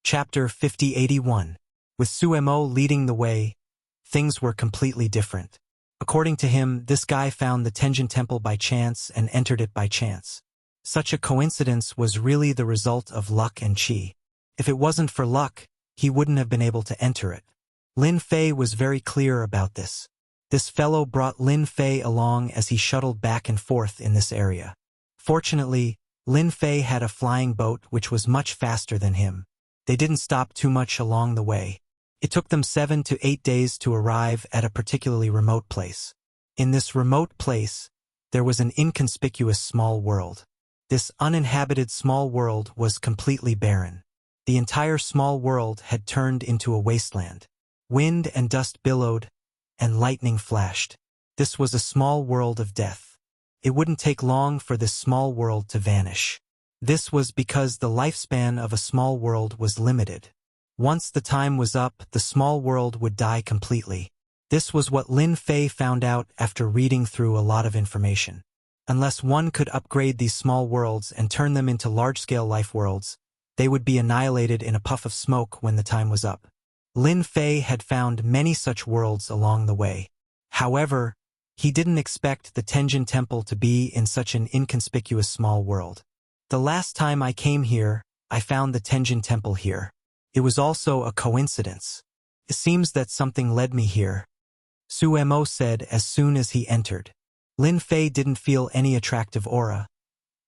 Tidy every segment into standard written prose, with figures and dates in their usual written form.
Chapter 5081. With Suemo leading the way, things were completely different. According to him, this guy found the Tenjin Temple by chance and entered it by chance. Such a coincidence was really the result of luck and chi. If it wasn't for luck, he wouldn't have been able to enter it. Lin Fei was very clear about this. This fellow brought Lin Fei along as he shuttled back and forth in this area. Fortunately, Lin Fei had a flying boat which was much faster than him. They didn't stop too much along the way. It took them 7 to 8 days to arrive at a particularly remote place. In this remote place, there was an inconspicuous small world. This uninhabited small world was completely barren. The entire small world had turned into a wasteland. Wind and dust billowed, and lightning flashed. This was a small world of death. It wouldn't take long for this small world to vanish. This was because the lifespan of a small world was limited. Once the time was up, the small world would die completely. This was what Lin Fei found out after reading through a lot of information. Unless one could upgrade these small worlds and turn them into large-scale life worlds, they would be annihilated in a puff of smoke when the time was up. Lin Fei had found many such worlds along the way. However, he didn't expect the Tenjin Temple to be in such an inconspicuous small world. The last time I came here, I found the Tenjin Temple here. It was also a coincidence. It seems that something led me here, Suemo said as soon as he entered. Lin Fei didn't feel any attractive aura,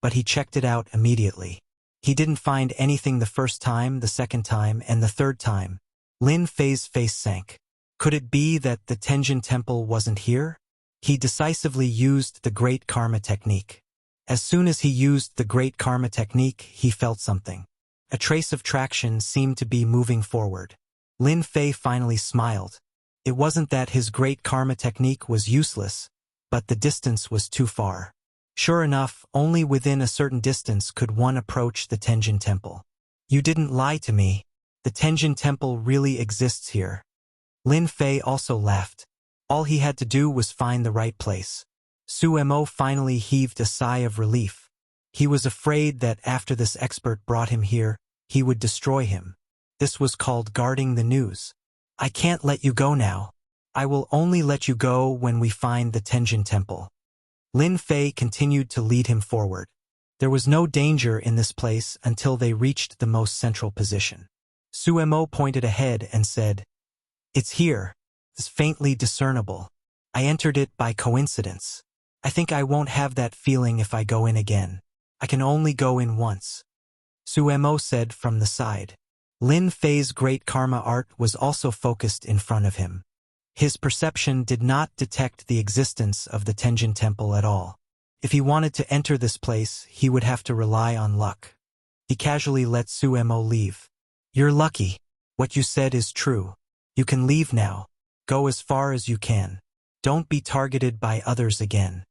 but he checked it out immediately. He didn't find anything the first time, the second time, and the third time. Lin Fei's face sank. Could it be that the Tenjin Temple wasn't here? He decisively used the Great Karma technique. As soon as he used the Great Karma technique, he felt something. A trace of traction seemed to be moving forward. Lin Fei finally smiled. It wasn't that his Great Karma technique was useless, but the distance was too far. Sure enough, only within a certain distance could one approach the Tenjin Temple. You didn't lie to me. The Tenjin Temple really exists here. Lin Fei also laughed. All he had to do was find the right place. Suemo finally heaved a sigh of relief. He was afraid that after this expert brought him here, he would destroy him. This was called guarding the news. I can't let you go now. I will only let you go when we find the Tenjin Temple. Lin Fei continued to lead him forward. There was no danger in this place until they reached the most central position. Suemo pointed ahead and said, "It's here. It's faintly discernible. I entered it by coincidence. I think I won't have that feeling if I go in again. I can only go in once," Suemo said from the side. Lin Fei's Great Karma art was also focused in front of him. His perception did not detect the existence of the Tenjin Temple at all. If he wanted to enter this place, he would have to rely on luck. He casually let Suemo leave. "You're lucky. What you said is true. You can leave now. Go as far as you can. Don't be targeted by others again."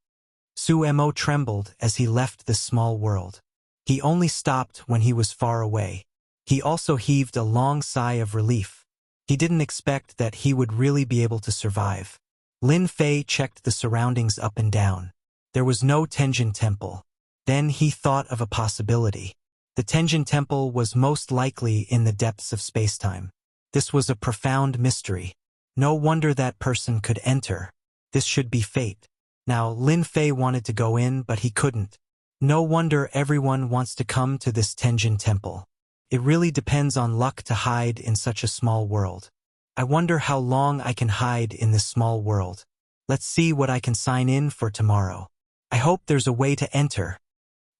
Suemo trembled as he left this small world. He only stopped when he was far away. He also heaved a long sigh of relief. He didn't expect that he would really be able to survive. Lin Fei checked the surroundings up and down. There was no Tenjin Temple. Then he thought of a possibility. The Tenjin Temple was most likely in the depths of spacetime. This was a profound mystery. No wonder that person could enter. This should be fate. Now, Lin Fei wanted to go in, but he couldn't. No wonder everyone wants to come to this Tenjin Temple. It really depends on luck to hide in such a small world. I wonder how long I can hide in this small world. Let's see what I can sign in for tomorrow. I hope there's a way to enter.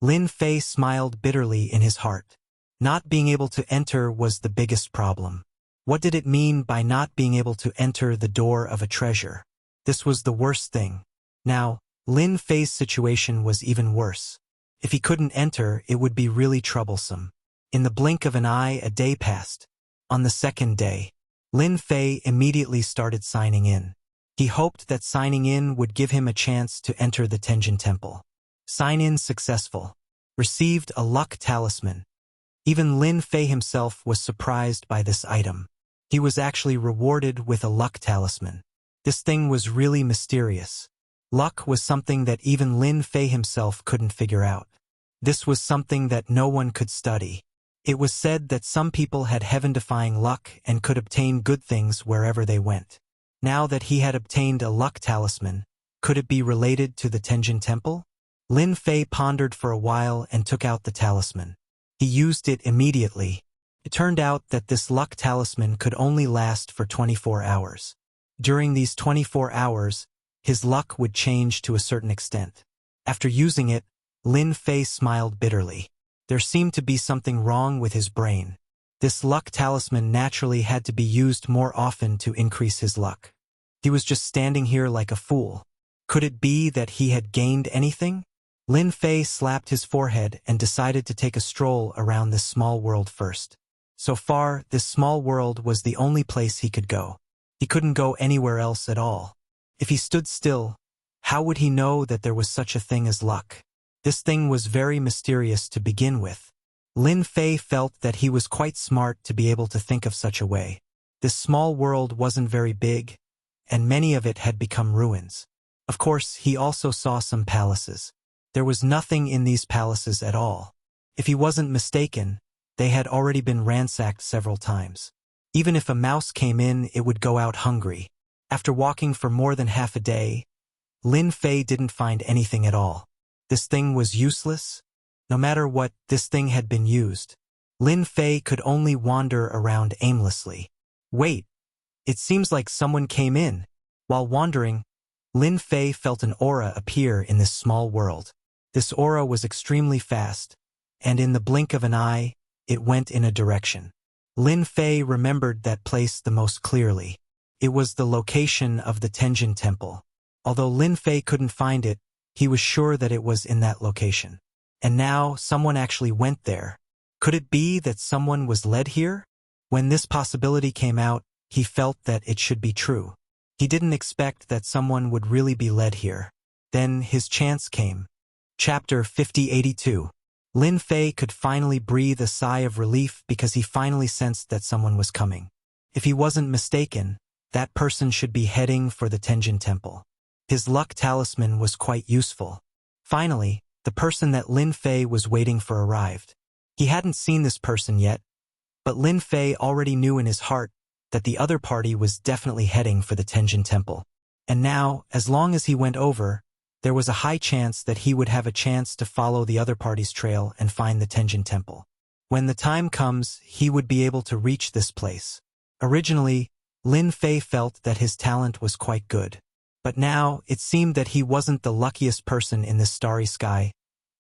Lin Fei smiled bitterly in his heart. Not being able to enter was the biggest problem. What did it mean by not being able to enter the door of a treasure? This was the worst thing. Now, Lin Fei's situation was even worse. If he couldn't enter, it would be really troublesome. In the blink of an eye, a day passed. On the second day, Lin Fei immediately started signing in. He hoped that signing in would give him a chance to enter the Tenjin Temple. Sign in successful. Received a luck talisman. Even Lin Fei himself was surprised by this item. He was actually rewarded with a luck talisman. This thing was really mysterious. Luck was something that even Lin Fei himself couldn't figure out. This was something that no one could study. It was said that some people had heaven-defying luck and could obtain good things wherever they went. Now that he had obtained a luck talisman, could it be related to the Tenjin Temple? Lin Fei pondered for a while and took out the talisman. He used it immediately. It turned out that this luck talisman could only last for 24 hours. During these 24 hours, his luck would change to a certain extent. After using it, Lin Fei smiled bitterly. There seemed to be something wrong with his brain. This luck talisman naturally had to be used more often to increase his luck. He was just standing here like a fool. Could it be that he had gained anything? Lin Fei slapped his forehead and decided to take a stroll around this small world first. So far, this small world was the only place he could go. He couldn't go anywhere else at all. If he stood still, how would he know that there was such a thing as luck? This thing was very mysterious to begin with. Lin Fei felt that he was quite smart to be able to think of such a way. This small world wasn't very big, and many of it had become ruins. Of course, he also saw some palaces. There was nothing in these palaces at all. If he wasn't mistaken, they had already been ransacked several times. Even if a mouse came in, it would go out hungry. After walking for more than half a day, Lin Fei didn't find anything at all. This thing was useless. No matter what, this thing had been used. Lin Fei could only wander around aimlessly. Wait, it seems like someone came in. While wandering, Lin Fei felt an aura appear in this small world. This aura was extremely fast, and in the blink of an eye, it went in a direction. Lin Fei remembered that place the most clearly. It was the location of the Tenjin Temple. Although Lin Fei couldn't find it, he was sure that it was in that location. And now someone actually went there. Could it be that someone was led here? When this possibility came out, he felt that it should be true. He didn't expect that someone would really be led here. Then his chance came. Chapter 5082. Lin Fei could finally breathe a sigh of relief because he finally sensed that someone was coming. If he wasn't mistaken, that person should be heading for the Tenjin Temple. His luck talisman was quite useful. Finally, the person that Lin Fei was waiting for arrived. He hadn't seen this person yet, but Lin Fei already knew in his heart that the other party was definitely heading for the Tenjin Temple. And now, as long as he went over, there was a high chance that he would have a chance to follow the other party's trail and find the Tenjin Temple. When the time comes, he would be able to reach this place. Originally, Lin Fei felt that his talent was quite good. But now, it seemed that he wasn't the luckiest person in this starry sky,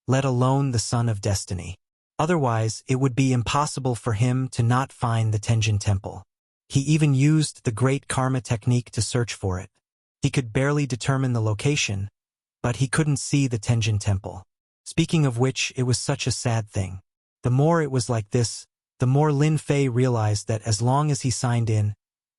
let alone the son of destiny. Otherwise, it would be impossible for him to not find the Tenjin Temple. He even used the great karma technique to search for it. He could barely determine the location, but he couldn't see the Tenjin Temple. Speaking of which, it was such a sad thing. The more it was like this, the more Lin Fei realized that as long as he signed in,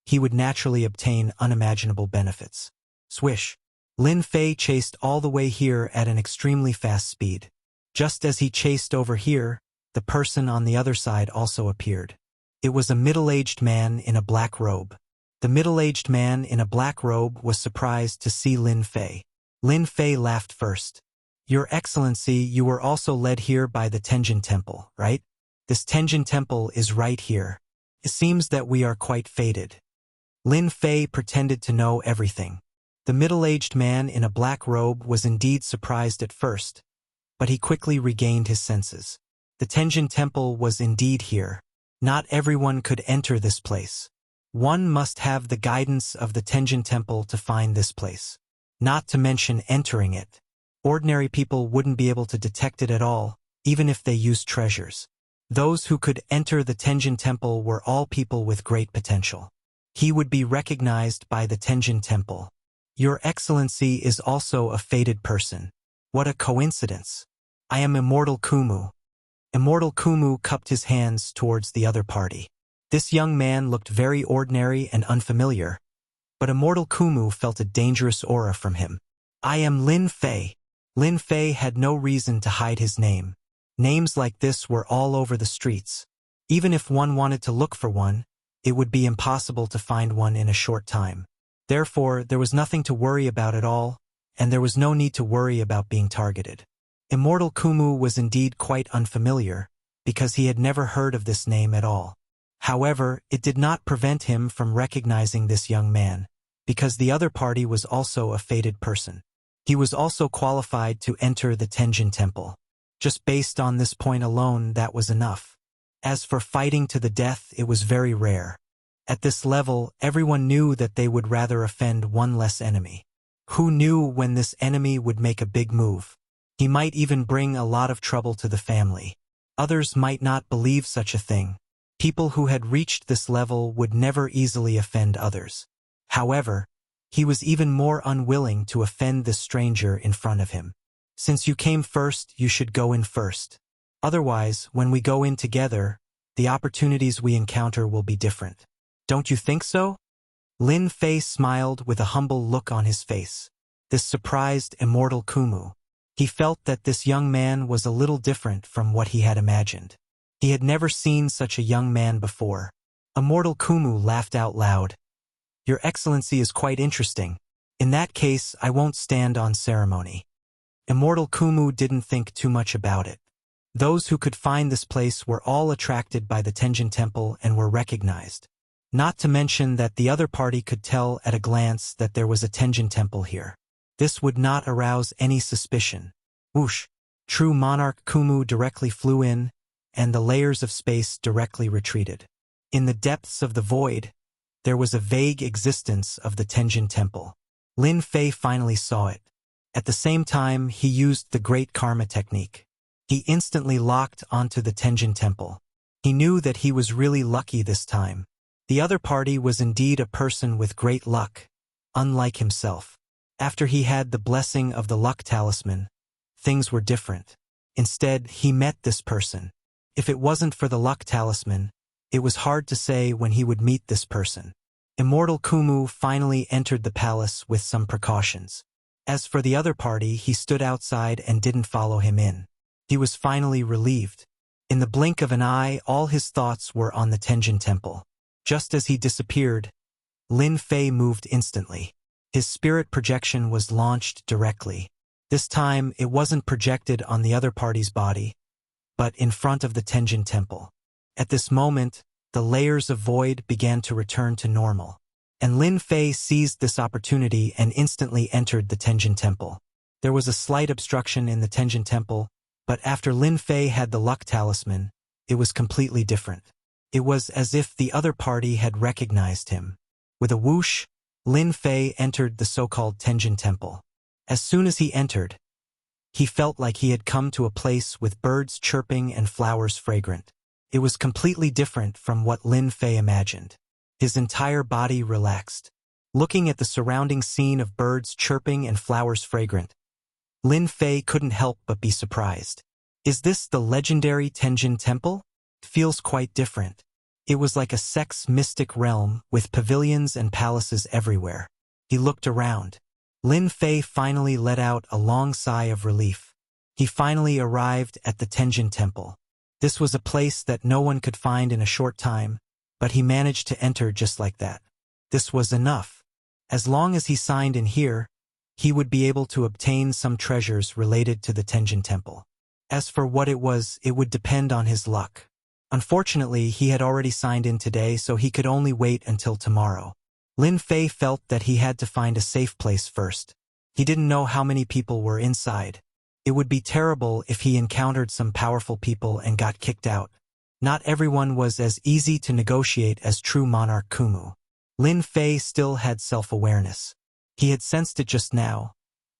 he would naturally obtain unimaginable benefits. Swish! Lin Fei chased all the way here at an extremely fast speed. Just as he chased over here, the person on the other side also appeared. It was a middle-aged man in a black robe. The middle-aged man in a black robe was surprised to see Lin Fei. Lin Fei laughed first. "Your Excellency, you were also led here by the Tenjin Temple, right? This Tenjin Temple is right here. It seems that we are quite fated." Lin Fei pretended to know everything. The middle-aged man in a black robe was indeed surprised at first, but he quickly regained his senses. The Tenjin Temple was indeed here. Not everyone could enter this place. One must have the guidance of the Tenjin Temple to find this place. Not to mention entering it. Ordinary people wouldn't be able to detect it at all, even if they used treasures. Those who could enter the Tenjin Temple were all people with great potential. He would be recognized by the Tenjin Temple. "Your Excellency is also a fated person. What a coincidence. I am Immortal Kumu." Immortal Kumu cupped his hands towards the other party. This young man looked very ordinary and unfamiliar, but Immortal Kumu felt a dangerous aura from him. "I am Lin Fei." Lin Fei had no reason to hide his name. Names like this were all over the streets. Even if one wanted to look for one, it would be impossible to find one in a short time. Therefore, there was nothing to worry about at all, and there was no need to worry about being targeted. Immortal Kumu was indeed quite unfamiliar, because he had never heard of this name at all. However, it did not prevent him from recognizing this young man, because the other party was also a fated person. He was also qualified to enter the Tenjin Temple. Just based on this point alone, that was enough. As for fighting to the death, it was very rare. At this level, everyone knew that they would rather offend one less enemy. Who knew when this enemy would make a big move? He might even bring a lot of trouble to the family. Others might not believe such a thing. People who had reached this level would never easily offend others. However, he was even more unwilling to offend this stranger in front of him. Since you came first, you should go in first. Otherwise, when we go in together, the opportunities we encounter will be different. Don't you think so? Lin Fei smiled with a humble look on his face. This surprised Immortal Kumu. He felt that this young man was a little different from what he had imagined. He had never seen such a young man before. Immortal Kumu laughed out loud. Your Excellency is quite interesting. In that case, I won't stand on ceremony. Immortal Kumu didn't think too much about it. Those who could find this place were all attracted by the Tenjin Temple and were recognized. Not to mention that the other party could tell at a glance that there was a Tenjin Temple here. This would not arouse any suspicion. Whoosh! True Monarch Kumu directly flew in, and the layers of space directly retreated. In the depths of the void, there was a vague existence of the Tenjin Temple. Lin Fei finally saw it. At the same time, he used the Great Karma technique. He instantly locked onto the Tenjin Temple. He knew that he was really lucky this time. The other party was indeed a person with great luck, unlike himself. After he had the blessing of the luck talisman, things were different. Instead, he met this person. If it wasn't for the luck talisman, it was hard to say when he would meet this person. Immortal Kumu finally entered the palace with some precautions. As for the other party, he stood outside and didn't follow him in. He was finally relieved. In the blink of an eye, all his thoughts were on the Tenjin Temple. Just as he disappeared, Lin Fei moved instantly. His spirit projection was launched directly. This time, it wasn't projected on the other party's body, but in front of the Tenjin Temple. At this moment, the layers of void began to return to normal. And Lin Fei seized this opportunity and instantly entered the Tenjin Temple. There was a slight obstruction in the Tenjin Temple, but after Lin Fei had the luck talisman, it was completely different. It was as if the other party had recognized him. With a whoosh, Lin Fei entered the so-called Tenjin Temple. As soon as he entered, he felt like he had come to a place with birds chirping and flowers fragrant. It was completely different from what Lin Fei imagined. His entire body relaxed. Looking at the surrounding scene of birds chirping and flowers fragrant, Lin Fei couldn't help but be surprised. Is this the legendary Tenjin Temple? It feels quite different. It was like a sex mystic realm with pavilions and palaces everywhere. He looked around. Lin Fei finally let out a long sigh of relief. He finally arrived at the Tenjin Temple. This was a place that no one could find in a short time, but he managed to enter just like that. This was enough. As long as he signed in here, he would be able to obtain some treasures related to the Tenjin Temple. As for what it would depend on his luck. Unfortunately, he had already signed in today, so he could only wait until tomorrow. Lin Fei felt that he had to find a safe place first. He didn't know how many people were inside. It would be terrible if he encountered some powerful people and got kicked out. Not everyone was as easy to negotiate as true Monarch Kumu. Lin Fei still had self-awareness. He had sensed it just now,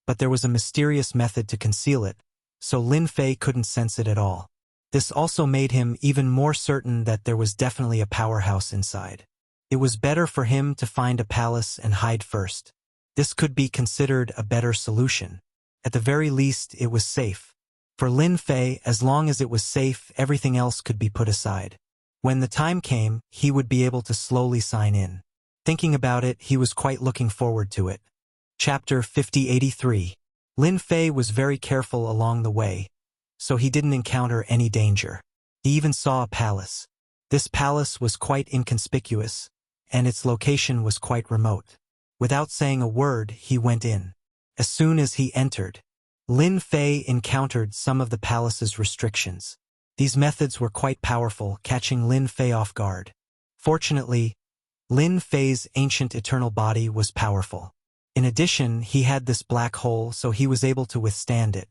but there was a mysterious method to conceal it, so Lin Fei couldn't sense it at all. This also made him even more certain that there was definitely a powerhouse inside. It was better for him to find a palace and hide first. This could be considered a better solution. At the very least, it was safe. For Lin Fei, as long as it was safe, everything else could be put aside. When the time came, he would be able to slowly sign in. Thinking about it, he was quite looking forward to it. Chapter 5083. Lin Fei was very careful along the way, so he didn't encounter any danger. He even saw a palace. This palace was quite inconspicuous, and its location was quite remote. Without saying a word, he went in. As soon as he entered, Lin Fei encountered some of the palace's restrictions. These methods were quite powerful, catching Lin Fei off guard. Fortunately, Lin Fei's ancient eternal body was powerful. In addition, he had this black hole, so he was able to withstand it.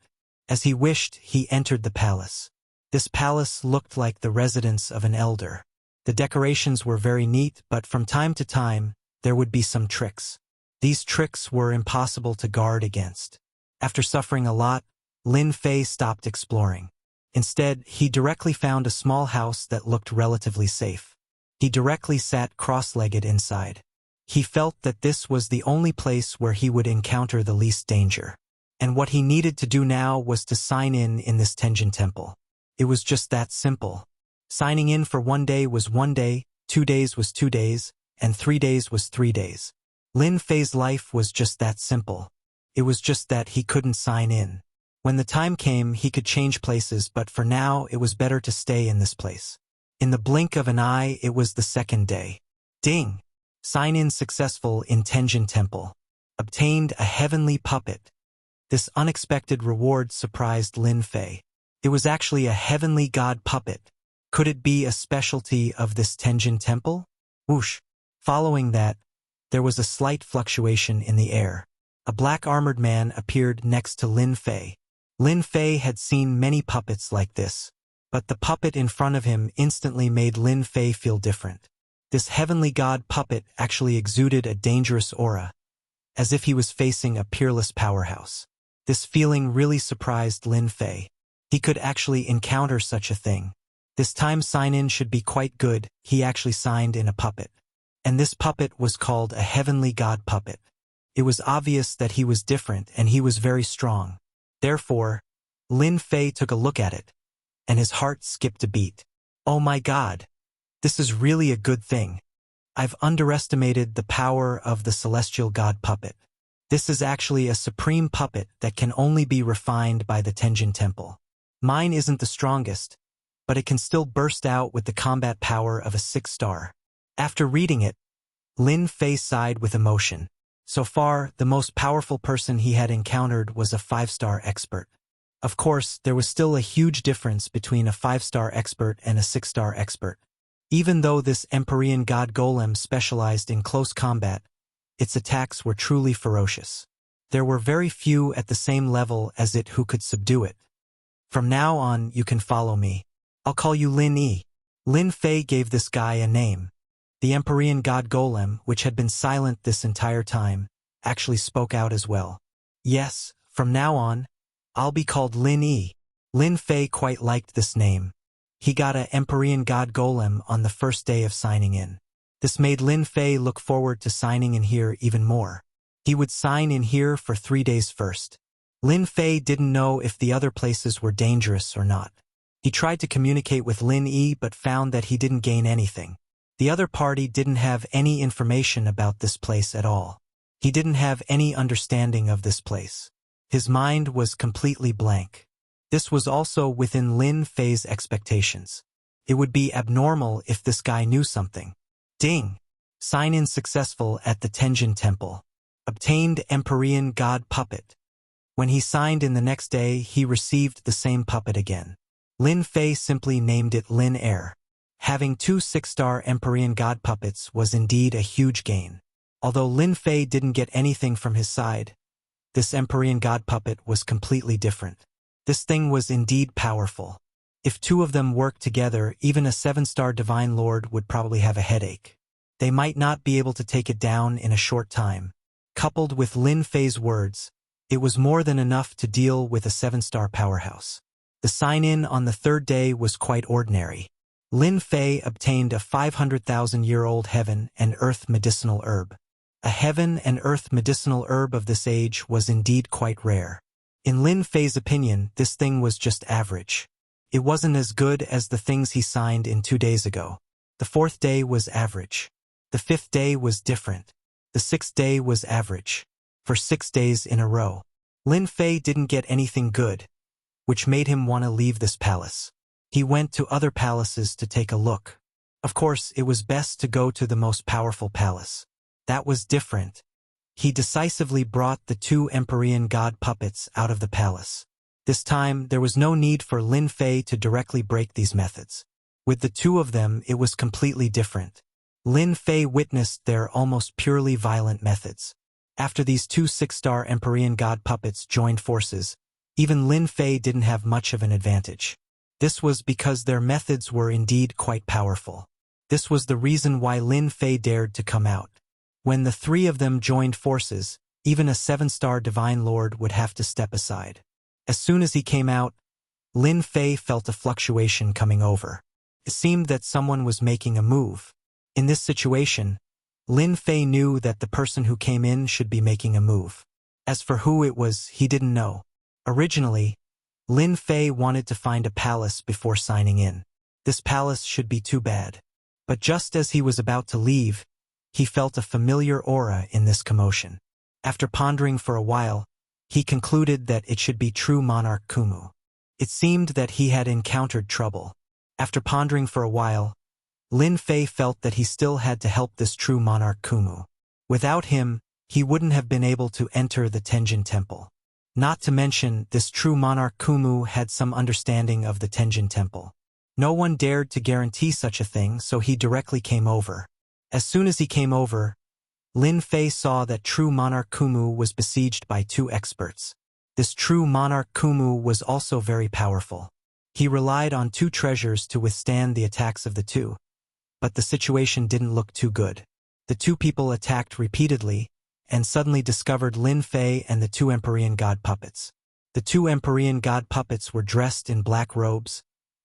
As he wished, he entered the palace. This palace looked like the residence of an elder. The decorations were very neat, but from time to time, there would be some tricks. These tricks were impossible to guard against. After suffering a lot, Lin Fei stopped exploring. Instead, he directly found a small house that looked relatively safe. He directly sat cross-legged inside. He felt that this was the only place where he would encounter the least danger. And what he needed to do now was to sign in this Tenjin temple. It was just that simple. Signing in for 1 day was 1 day, 2 days was 2 days, and 3 days was 3 days. Lin Fei's life was just that simple. It was just that he couldn't sign in. When the time came, he could change places, but for now, it was better to stay in this place. In the blink of an eye, it was the 2nd day. Ding! Sign-in successful in Tenjin Temple. Obtained a heavenly puppet. This unexpected reward surprised Lin Fei. It was actually a heavenly god puppet. Could it be a specialty of this Tenjin Temple? Whoosh! Following that, there was a slight fluctuation in the air. A black armored man appeared next to Lin Fei. Lin Fei had seen many puppets like this, but the puppet in front of him instantly made Lin Fei feel different. This heavenly god puppet actually exuded a dangerous aura, as if he was facing a peerless powerhouse. This feeling really surprised Lin Fei. He could actually encounter such a thing. This time sign-in should be quite good. He actually signed in a puppet. And this puppet was called a heavenly god puppet. It was obvious that he was different and he was very strong. Therefore, Lin Fei took a look at it, and his heart skipped a beat. Oh my god! This is really a good thing. I've underestimated the power of the celestial god puppet. This is actually a supreme puppet that can only be refined by the Tenjin Temple. Mine isn't the strongest, but it can still burst out with the combat power of a 6-star. After reading it, Lin Fei sighed with emotion. So far, the most powerful person he had encountered was a 5-star expert. Of course, there was still a huge difference between a 5-star expert and a 6-star expert. Even though this Empyrean god golem specialized in close combat, its attacks were truly ferocious. There were very few at the same level as it who could subdue it. From now on, you can follow me. I'll call you Lin Yi. Lin Fei gave this guy a name. The Empyrean god golem, which had been silent this entire time, actually spoke out as well. Yes, from now on, I'll be called Lin Yi. Lin Fei quite liked this name. He got a Empyrean god golem on the first day of signing in. This made Lin Fei look forward to signing in here even more. He would sign in here for 3 days first. Lin Fei didn't know if the other places were dangerous or not. He tried to communicate with Lin Yi but found that he didn't gain anything. The other party didn't have any information about this place at all. He didn't have any understanding of this place. His mind was completely blank. This was also within Lin Fei's expectations. It would be abnormal if this guy knew something. Ding! Sign-in successful at the Tenjin Temple. Obtained Empyrean god puppet. When he signed in the next day, he received the same puppet again. Lin Fei simply named it Lin Air. Having 2 6-star Empyrean god puppets was indeed a huge gain. Although Lin Fei didn't get anything from his side, this Empyrean god puppet was completely different. This thing was indeed powerful. If 2 of them worked together, even a 7-star Divine Lord would probably have a headache. They might not be able to take it down in a short time. Coupled with Lin Fei's words, it was more than enough to deal with a 7-star powerhouse. The sign-in on the 3rd day was quite ordinary. Lin Fei obtained a 500,000-year-old heaven and earth medicinal herb. A heaven and earth medicinal herb of this age was indeed quite rare. In Lin Fei's opinion, this thing was just average. It wasn't as good as the things he signed in 2 days ago. The 4th day was average. The 5th day was different. The 6th day was average. For 6 days in a row, Lin Fei didn't get anything good, which made him want to leave this palace. He went to other palaces to take a look. Of course, it was best to go to the most powerful palace. That was different. He decisively brought the 2 Empyrean god puppets out of the palace. This time, there was no need for Lin Fei to directly break these methods. With the two of them, it was completely different. Lin Fei witnessed their almost purely violent methods. After these two 6-star Empyrean god puppets joined forces, even Lin Fei didn't have much of an advantage. This was because their methods were indeed quite powerful. This was the reason why Lin Fei dared to come out. When the three of them joined forces, even a 7-star Divine Lord would have to step aside. As soon as he came out, Lin Fei felt a fluctuation coming over. It seemed that someone was making a move. In this situation, Lin Fei knew that the person who came in should be making a move. As for who it was, he didn't know. Originally, Lin Fei wanted to find a palace before signing in. This palace should be too bad. But just as he was about to leave, he felt a familiar aura in this commotion. After pondering for a while, he concluded that it should be true monarch Kumu. It seemed that he had encountered trouble. After pondering for a while, Lin Fei felt that he still had to help this true monarch Kumu. Without him, he wouldn't have been able to enter the Tenjin Temple. Not to mention, this true monarch Kumu had some understanding of the Tenjin Temple. No one dared to guarantee such a thing, so he directly came over. As soon as he came over, Lin Fei saw that true monarch Kumu was besieged by two experts. This true monarch Kumu was also very powerful. He relied on two treasures to withstand the attacks of the two. But the situation didn't look too good. The two people attacked repeatedly, and suddenly discovered Lin Fei and the two Empyrean god puppets. The two Empyrean god puppets were dressed in black robes,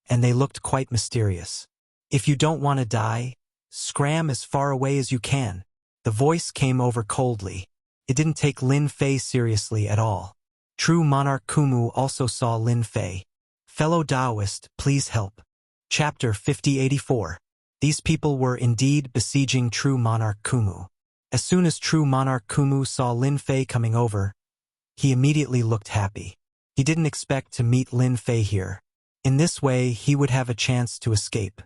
and they looked quite mysterious. "If you don't want to die, scram as far away as you can." The voice came over coldly. It didn't take Lin Fei seriously at all. True monarch Kumu also saw Lin Fei. "Fellow Taoist, please help." Chapter 5084. These people were indeed besieging true monarch Kumu. As soon as true monarch Kumu saw Lin Fei coming over, he immediately looked happy. He didn't expect to meet Lin Fei here. In this way, he would have a chance to escape.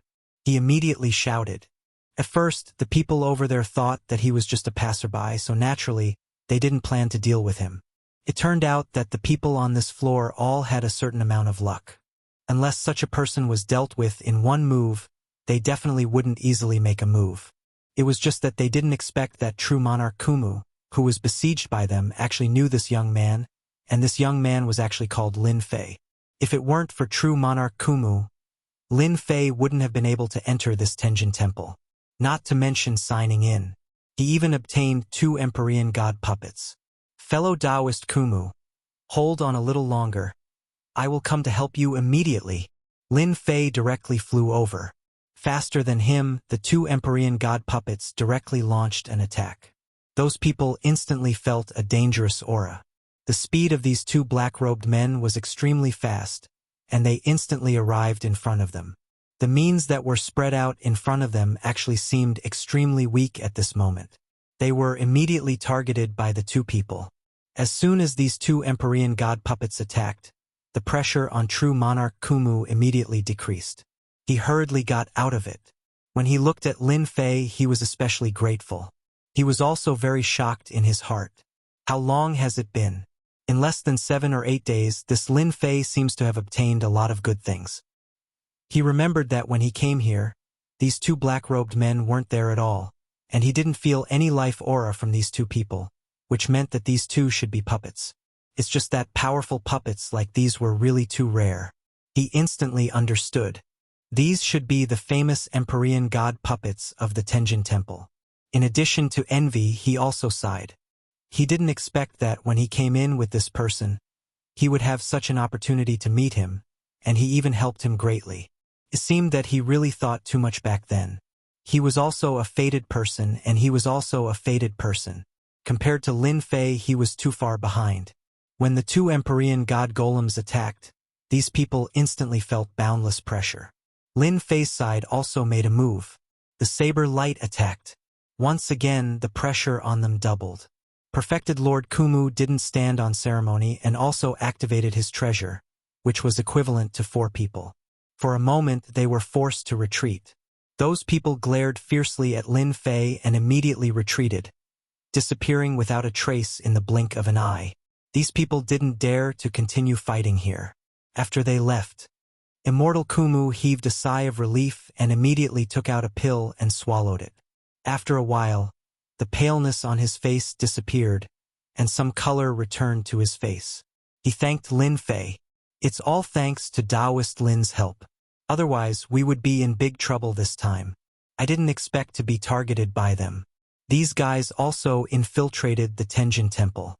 He immediately shouted. At first, the people over there thought that he was just a passerby, so naturally, they didn't plan to deal with him. It turned out that the people on this floor all had a certain amount of luck. Unless such a person was dealt with in one move, they definitely wouldn't easily make a move. It was just that they didn't expect that true monarch Kumu, who was besieged by them, actually knew this young man, and this young man was actually called Lin Fei. If it weren't for true monarch Kumu, Lin Fei wouldn't have been able to enter this Tenjin Temple. Not to mention signing in. He even obtained two Empyrean god puppets. "Fellow Taoist Kumu, hold on a little longer. I will come to help you immediately." Lin Fei directly flew over. Faster than him, the two Empyrean god puppets directly launched an attack. Those people instantly felt a dangerous aura. The speed of these two black-robed men was extremely fast, and they instantly arrived in front of them. The means that were spread out in front of them actually seemed extremely weak at this moment. They were immediately targeted by the two people. As soon as these two Empyrean god puppets attacked, the pressure on true monarch Kumu immediately decreased. He hurriedly got out of it. When he looked at Lin Fei, he was especially grateful. He was also very shocked in his heart. How long has it been? In less than 7 or 8 days, this Lin Fei seems to have obtained a lot of good things. He remembered that when he came here, these two black-robed men weren't there at all, and he didn't feel any life aura from these two people, which meant that these two should be puppets. It's just that powerful puppets like these were really too rare. He instantly understood. These should be the famous Empyrean god puppets of the Tenjin Temple. In addition to envy, he also sighed. He didn't expect that when he came in with this person, he would have such an opportunity to meet him, and he even helped him greatly. It seemed that he really thought too much back then. He was also a fated person, and he was also a fated person. Compared to Lin Fei, he was too far behind. When the two Empyrean god golems attacked, these people instantly felt boundless pressure. Lin Fei's side also made a move. The saber light attacked. Once again, the pressure on them doubled. Perfected Lord Kumu didn't stand on ceremony and also activated his treasure, which was equivalent to 4 people. For a moment, they were forced to retreat. Those people glared fiercely at Lin Fei and immediately retreated, disappearing without a trace in the blink of an eye. These people didn't dare to continue fighting here. After they left, Immortal Kumu heaved a sigh of relief and immediately took out a pill and swallowed it. After a while, the paleness on his face disappeared, and some color returned to his face. He thanked Lin Fei. It's all thanks to Taoist Lin's help. Otherwise, we would be in big trouble this time. I didn't expect to be targeted by them. These guys also infiltrated the Tenjin Temple.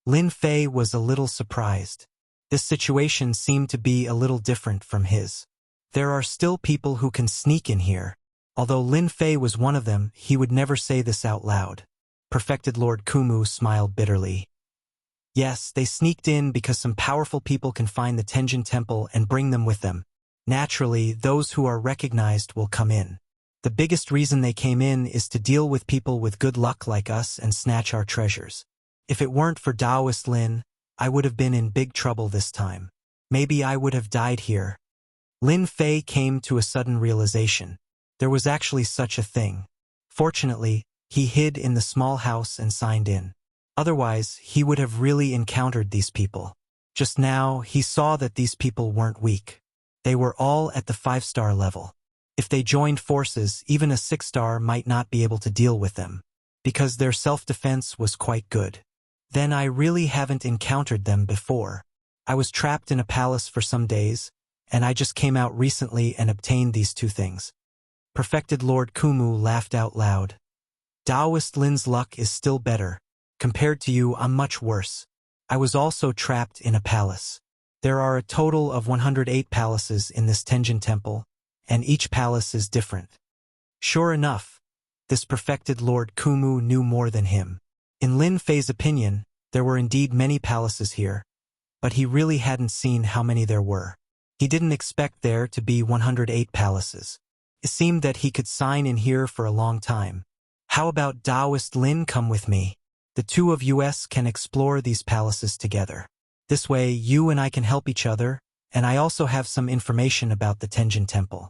Lin Fei was a little surprised. This situation seemed to be a little different from his. There are still people who can sneak in here. Although Lin Fei was one of them, he would never say this out loud. Perfected Lord Kumu smiled bitterly. Yes, they sneaked in because some powerful people can find the Tenjin Temple and bring them with them. Naturally, those who are recognized will come in. The biggest reason they came in is to deal with people with good luck like us and snatch our treasures. If it weren't for Taoist Lin, I would have been in big trouble this time. Maybe I would have died here. Lin Fei came to a sudden realization. There was actually such a thing. Fortunately, he hid in the small house and signed in. Otherwise, he would have really encountered these people. Just now, he saw that these people weren't weak. They were all at the 5-star level. If they joined forces, even a 6-star might not be able to deal with them, because their self-defense was quite good. Then I really haven't encountered them before. I was trapped in a palace for some days, and I just came out recently and obtained these two things. Perfected Lord Kumu laughed out loud. Taoist Lin's luck is still better. Compared to you, I'm much worse. I was also trapped in a palace. There are a total of 108 palaces in this Tenjin Temple, and each palace is different. Sure enough, this perfected Lord Kumu knew more than him. In Lin Fei's opinion, there were indeed many palaces here, but he really hadn't seen how many there were. He didn't expect there to be 108 palaces. It seemed that he could sign in here for a long time. How about Taoist Lin come with me? The two of us can explore these palaces together. This way, you and I can help each other, and I also have some information about the Tenjin Temple.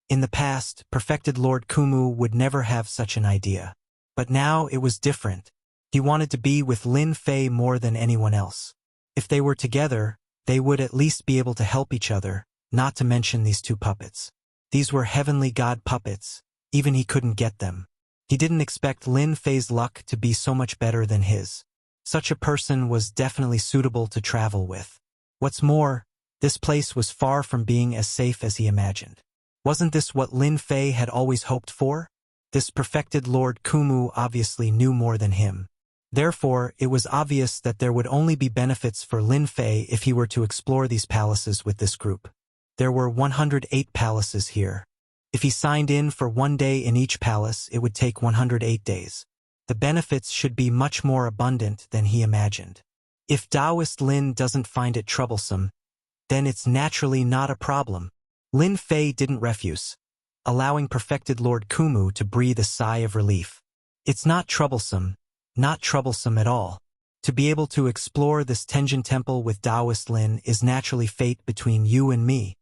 In the past, perfected Lord Kumu would never have such an idea. But now it was different. He wanted to be with Lin Fei more than anyone else. If they were together, they would at least be able to help each other, not to mention these two puppets. These were heavenly god puppets, even he couldn't get them. He didn't expect Lin Fei's luck to be so much better than his. Such a person was definitely suitable to travel with. What's more, this place was far from being as safe as he imagined. Wasn't this what Lin Fei had always hoped for? This perfected Lord Kumu obviously knew more than him. Therefore, it was obvious that there would only be benefits for Lin Fei if he were to explore these palaces with this group. There were 108 palaces here. If he signed in for 1 day in each palace, it would take 108 days. The benefits should be much more abundant than he imagined. If Taoist Lin doesn't find it troublesome, then it's naturally not a problem. Lin Fei didn't refuse, allowing perfected Lord Kumu to breathe a sigh of relief. It's not troublesome at all. To be able to explore this Tenjin Temple with Taoist Lin is naturally fate between you and me.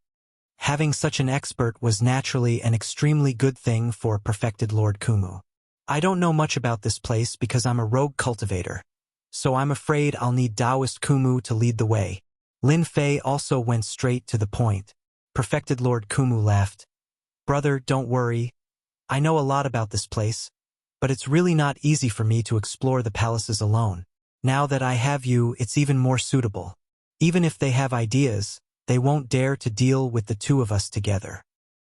Having such an expert was naturally an extremely good thing for perfected Lord Kumu. I don't know much about this place because I'm a rogue cultivator, so I'm afraid I'll need Taoist Kumu to lead the way. Lin Fei also went straight to the point. Perfected Lord Kumu laughed. Brother, don't worry. I know a lot about this place, but it's really not easy for me to explore the palaces alone. Now that I have you, it's even more suitable. Even if they have ideas, they won't dare to deal with the two of us together.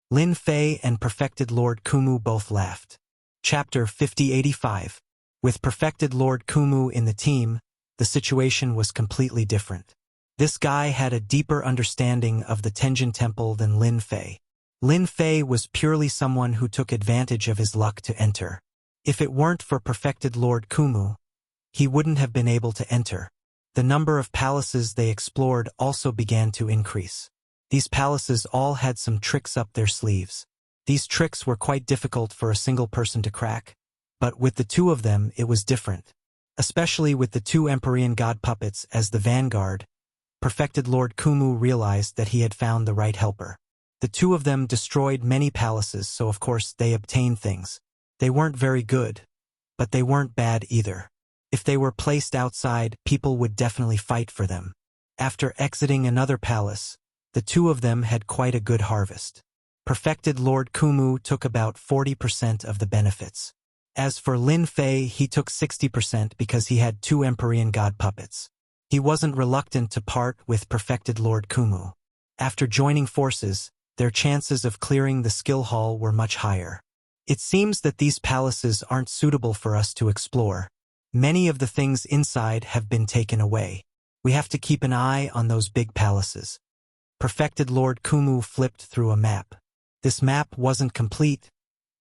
Lin Fei and perfected Lord Kumu both laughed. Chapter 5085. With perfected Lord Kumu in the team, the situation was completely different. This guy had a deeper understanding of the Tenjin Temple than Lin Fei. Lin Fei was purely someone who took advantage of his luck to enter. If it weren't for perfected Lord Kumu, he wouldn't have been able to enter. The number of palaces they explored also began to increase. These palaces all had some tricks up their sleeves. These tricks were quite difficult for a single person to crack, but with the two of them it was different. Especially with the two Empyrean god puppets as the vanguard, perfected Lord Kumu realized that he had found the right helper. The two of them destroyed many palaces, so of course they obtained things. They weren't very good, but they weren't bad either. If they were placed outside, people would definitely fight for them. After exiting another palace, the two of them had quite a good harvest. Perfected Lord Kumu took about 40% of the benefits. As for Lin Fei, he took 60% because he had two Empyrean god puppets. He wasn't reluctant to part with Perfected Lord Kumu. After joining forces, their chances of clearing the skill hall were much higher. It seems that these palaces aren't suitable for us to explore. Many of the things inside have been taken away. We have to keep an eye on those big palaces. Perfected Lord Kumu flipped through a map. This map wasn't complete,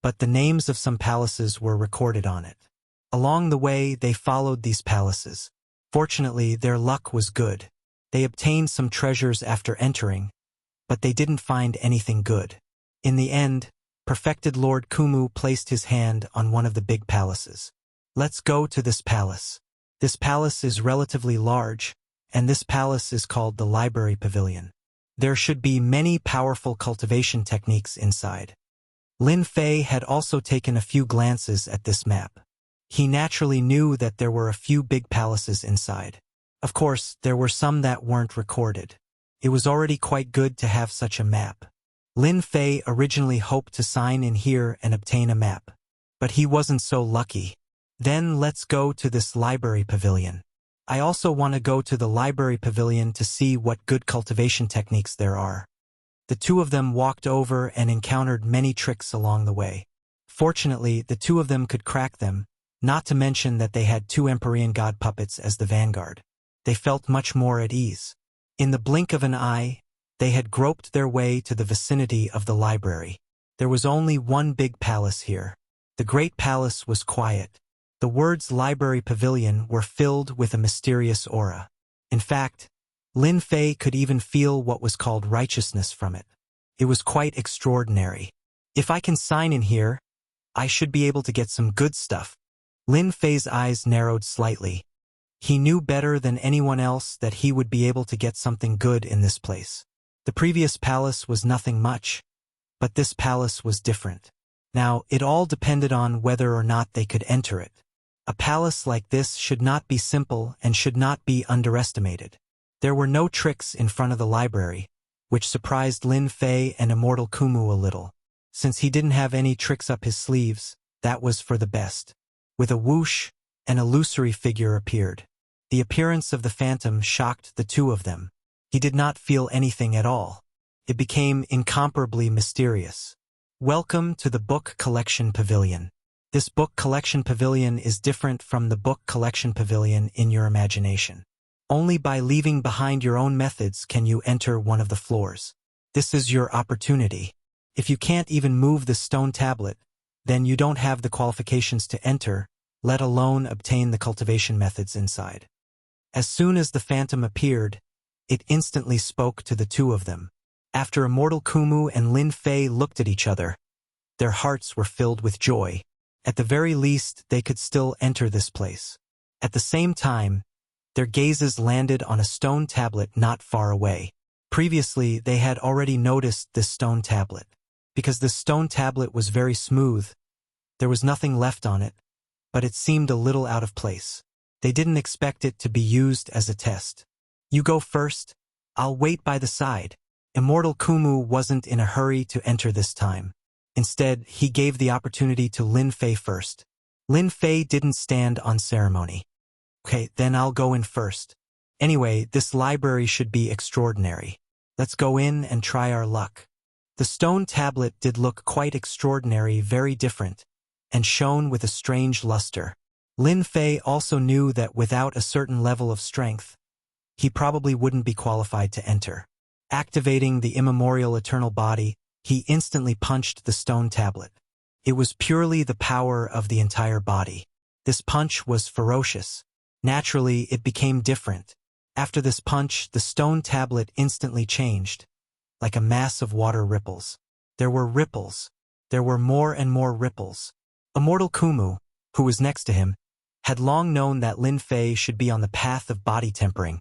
but the names of some palaces were recorded on it. Along the way, they followed these palaces. Fortunately, their luck was good. They obtained some treasures after entering, but they didn't find anything good. In the end, Perfected Lord Kumu placed his hand on one of the big palaces. Let's go to this palace. This palace is relatively large, and this palace is called the Library Pavilion. There should be many powerful cultivation techniques inside. Lin Fei had also taken a few glances at this map. He naturally knew that there were a few big palaces inside. Of course, there were some that weren't recorded. It was already quite good to have such a map. Lin Fei originally hoped to sign in here and obtain a map, but he wasn't so lucky. Then let's go to this library pavilion. I also want to go to the library pavilion to see what good cultivation techniques there are. The two of them walked over and encountered many tricks along the way. Fortunately, the two of them could crack them, not to mention that they had two Empyrean god puppets as the vanguard. They felt much more at ease. In the blink of an eye, they had groped their way to the vicinity of the library. There was only one big palace here. The great palace was quiet. The words Library Pavilion were filled with a mysterious aura. In fact, Lin Fei could even feel what was called righteousness from it. It was quite extraordinary. If I can sign in here, I should be able to get some good stuff. Lin Fei's eyes narrowed slightly. He knew better than anyone else that he would be able to get something good in this place. The previous palace was nothing much, but this palace was different. Now, it all depended on whether or not they could enter it. A palace like this should not be simple and should not be underestimated. There were no tricks in front of the library, which surprised Lin Fei and Immortal Kumu a little. Since he didn't have any tricks up his sleeves, that was for the best. With a whoosh, an illusory figure appeared. The appearance of the phantom shocked the two of them. He did not feel anything at all. It became incomparably mysterious. Welcome to the Book Collection Pavilion. This book collection pavilion is different from the book collection pavilion in your imagination. Only by leaving behind your own methods can you enter one of the floors. This is your opportunity. If you can't even move the stone tablet, then you don't have the qualifications to enter, let alone obtain the cultivation methods inside. As soon as the phantom appeared, it instantly spoke to the two of them. After Immortal Kumu and Lin Fei looked at each other, their hearts were filled with joy. At the very least, they could still enter this place. At the same time, their gazes landed on a stone tablet not far away. Previously, they had already noticed this stone tablet. Because this stone tablet was very smooth, there was nothing left on it, but it seemed a little out of place. They didn't expect it to be used as a test. You go first, I'll wait by the side. Immortal Kumu wasn't in a hurry to enter this time. Instead, he gave the opportunity to Lin Fei first. Lin Fei didn't stand on ceremony. Okay, then I'll go in first. Anyway, this library should be extraordinary. Let's go in and try our luck. The stone tablet did look quite extraordinary, very different, and shone with a strange luster. Lin Fei also knew that without a certain level of strength, he probably wouldn't be qualified to enter. Activating the immemorial eternal body, he instantly punched the stone tablet. It was purely the power of the entire body. This punch was ferocious. Naturally, it became different. After this punch, the stone tablet instantly changed, like a mass of water ripples. There were ripples. There were more and more ripples. Immortal Kumu, who was next to him, had long known that Lin Fei should be on the path of body tempering,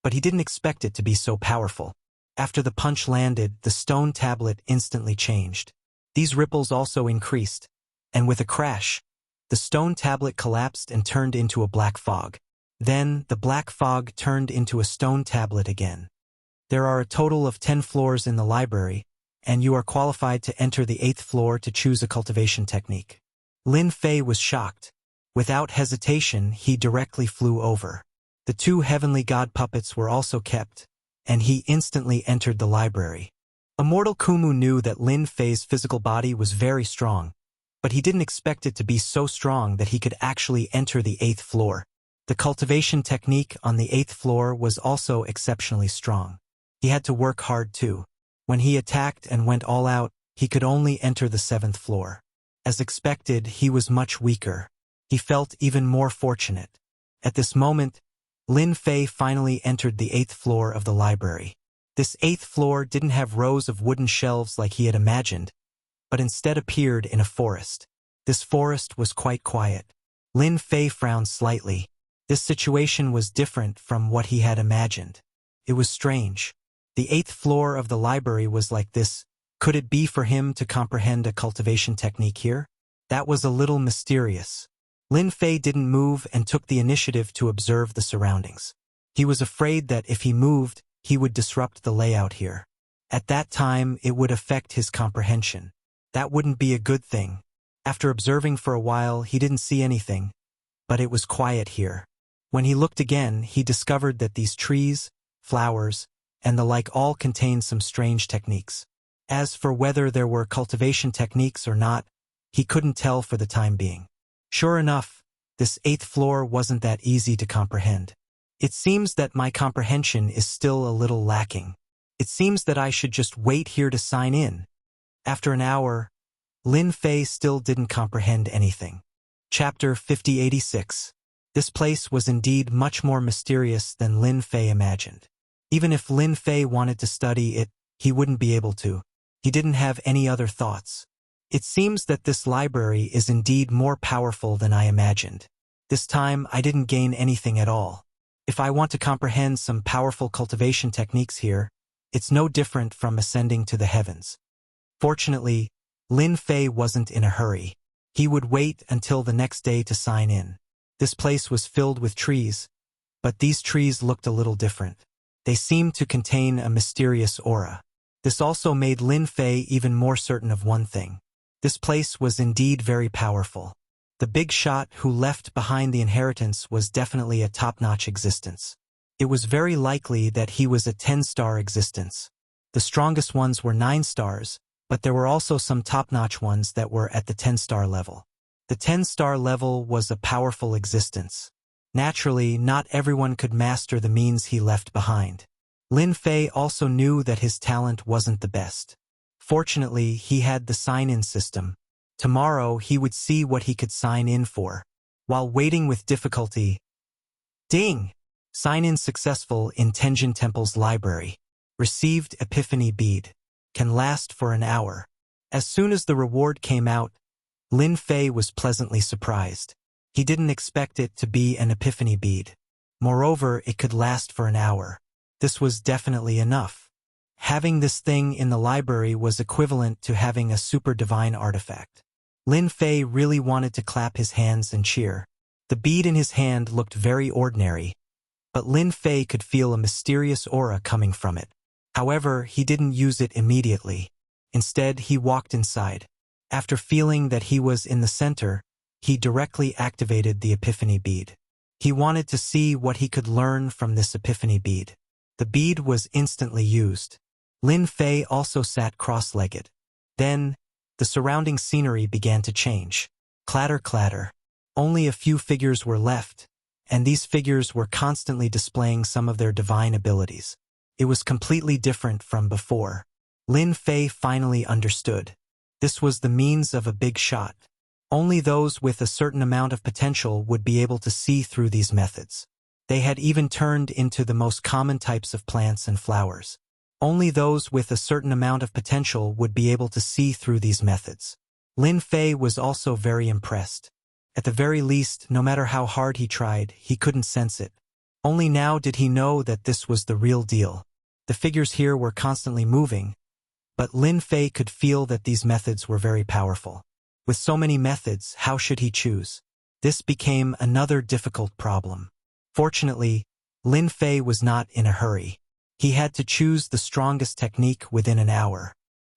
but he didn't expect it to be so powerful. After the punch landed, the stone tablet instantly changed. These ripples also increased, and with a crash, The stone tablet collapsed and turned into a black fog. Then, the black fog turned into a stone tablet again. There are a total of 10 floors in the library, and you are qualified to enter the 8th floor to choose a cultivation technique. Lin Fei was shocked. Without hesitation, he directly flew over. The 2 heavenly god puppets were also kept, and he instantly entered the library. Immortal Kumu knew that Lin Fei's physical body was very strong, but he didn't expect it to be so strong that he could actually enter the 8th floor. The cultivation technique on the 8th floor was also exceptionally strong. He had to work hard too. When he attacked and went all out, he could only enter the 7th floor. As expected, he was much weaker. He felt even more fortunate. At this moment, Lin Fei finally entered the 8th floor of the library. This 8th floor didn't have rows of wooden shelves like he had imagined, but instead appeared in a forest. This forest was quite quiet. Lin Fei frowned slightly. This situation was different from what he had imagined. It was strange. The 8th floor of the library was like this. Could it be for him to comprehend a cultivation technique here? That was a little mysterious. Lin Fei didn't move and took the initiative to observe the surroundings. He was afraid that if he moved, he would disrupt the layout here. At that time, it would affect his comprehension. That wouldn't be a good thing. After observing for a while, he didn't see anything, but it was quiet here. When he looked again, he discovered that these trees, flowers, and the like all contained some strange techniques. As for whether there were cultivation techniques or not, he couldn't tell for the time being. Sure enough, this 8th floor wasn't that easy to comprehend. It seems that my comprehension is still a little lacking. It seems that I should just wait here to sign in. After an hour, Lin Fei still didn't comprehend anything. Chapter 5086. This place was indeed much more mysterious than Lin Fei imagined. Even if Lin Fei wanted to study it, he wouldn't be able to. He didn't have any other thoughts. It seems that this library is indeed more powerful than I imagined. This time, I didn't gain anything at all. If I want to comprehend some powerful cultivation techniques here, it's no different from ascending to the heavens. Fortunately, Lin Fei wasn't in a hurry. He would wait until the next day to sign in. This place was filled with trees, but these trees looked a little different. They seemed to contain a mysterious aura. This also made Lin Fei even more certain of one thing. This place was indeed very powerful. The big shot who left behind the inheritance was definitely a top-notch existence. It was very likely that he was a 10-star existence. The strongest ones were 9 stars, but there were also some top-notch ones that were at the 10-star level. The 10-star level was a powerful existence. Naturally, not everyone could master the means he left behind. Lin Fei also knew that his talent wasn't the best. Fortunately, he had the sign-in system. Tomorrow, he would see what he could sign in for. While waiting with difficulty, ding! Sign-in successful in Tenjin Temple's library. Received Epiphany Bead. Can last for an hour. As soon as the reward came out, Lin Fei was pleasantly surprised. He didn't expect it to be an Epiphany Bead. Moreover, it could last for an hour. This was definitely enough. Having this thing in the library was equivalent to having a super divine artifact. Lin Fei really wanted to clap his hands and cheer. The bead in his hand looked very ordinary, but Lin Fei could feel a mysterious aura coming from it. However, he didn't use it immediately. Instead, he walked inside. After feeling that he was in the center, he directly activated the Epiphany Bead. He wanted to see what he could learn from this Epiphany Bead. The bead was instantly used. Lin Fei also sat cross-legged. Then, the surrounding scenery began to change. Clatter, clatter. Only a few figures were left, and these figures were constantly displaying some of their divine abilities. It was completely different from before. Lin Fei finally understood. This was the means of a big shot. Only those with a certain amount of potential would be able to see through these methods. They had even turned into the most common types of plants and flowers. Only those with a certain amount of potential would be able to see through these methods. Lin Fei was also very impressed. At the very least, no matter how hard he tried, he couldn't sense it. Only now did he know that this was the real deal. The figures here were constantly moving, but Lin Fei could feel that these methods were very powerful. With so many methods, how should he choose? This became another difficult problem. Fortunately, Lin Fei was not in a hurry. He had to choose the strongest technique within an hour.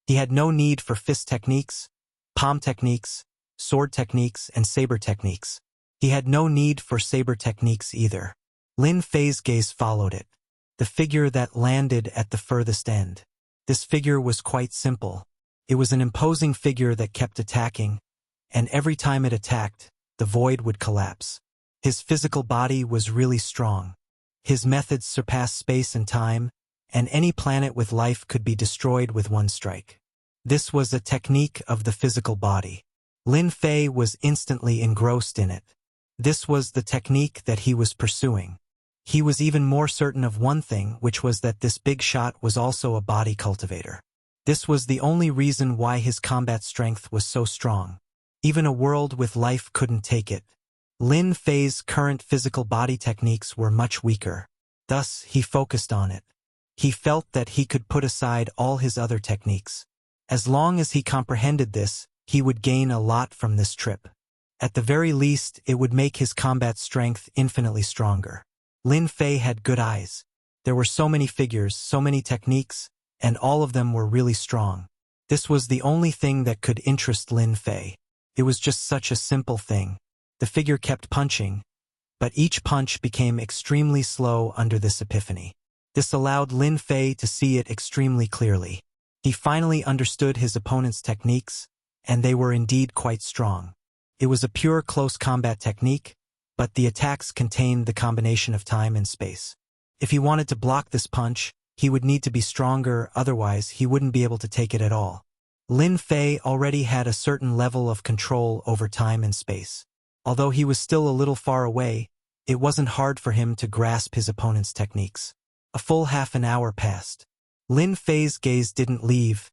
He had no need for fist techniques, palm techniques, sword techniques, and saber techniques. He had no need for saber techniques either. Lin Fei's gaze followed it, the figure that landed at the furthest end. This figure was quite simple. It was an imposing figure that kept attacking, and every time it attacked, the void would collapse. His physical body was really strong. His methods surpassed space and time, and any planet with life could be destroyed with one strike. This was a technique of the physical body. Lin Fei was instantly engrossed in it. This was the technique that he was pursuing. He was even more certain of one thing, which was that this big shot was also a body cultivator. This was the only reason why his combat strength was so strong. Even a world with life couldn't take it. Lin Fei's current physical body techniques were much weaker. Thus, he focused on it. He felt that he could put aside all his other techniques. As long as he comprehended this, he would gain a lot from this trip. At the very least, it would make his combat strength infinitely stronger. Lin Fei had good eyes. There were so many figures, so many techniques, and all of them were really strong. This was the only thing that could interest Lin Fei. It was just such a simple thing. The figure kept punching, but each punch became extremely slow under this epiphany. This allowed Lin Fei to see it extremely clearly. He finally understood his opponent's techniques, and they were indeed quite strong. It was a pure close combat technique, but the attacks contained the combination of time and space. If he wanted to block this punch, he would need to be stronger, otherwise he wouldn't be able to take it at all. Lin Fei already had a certain level of control over time and space. Although he was still a little far away, it wasn't hard for him to grasp his opponent's techniques. A full half an hour passed. Lin Fei's gaze didn't leave,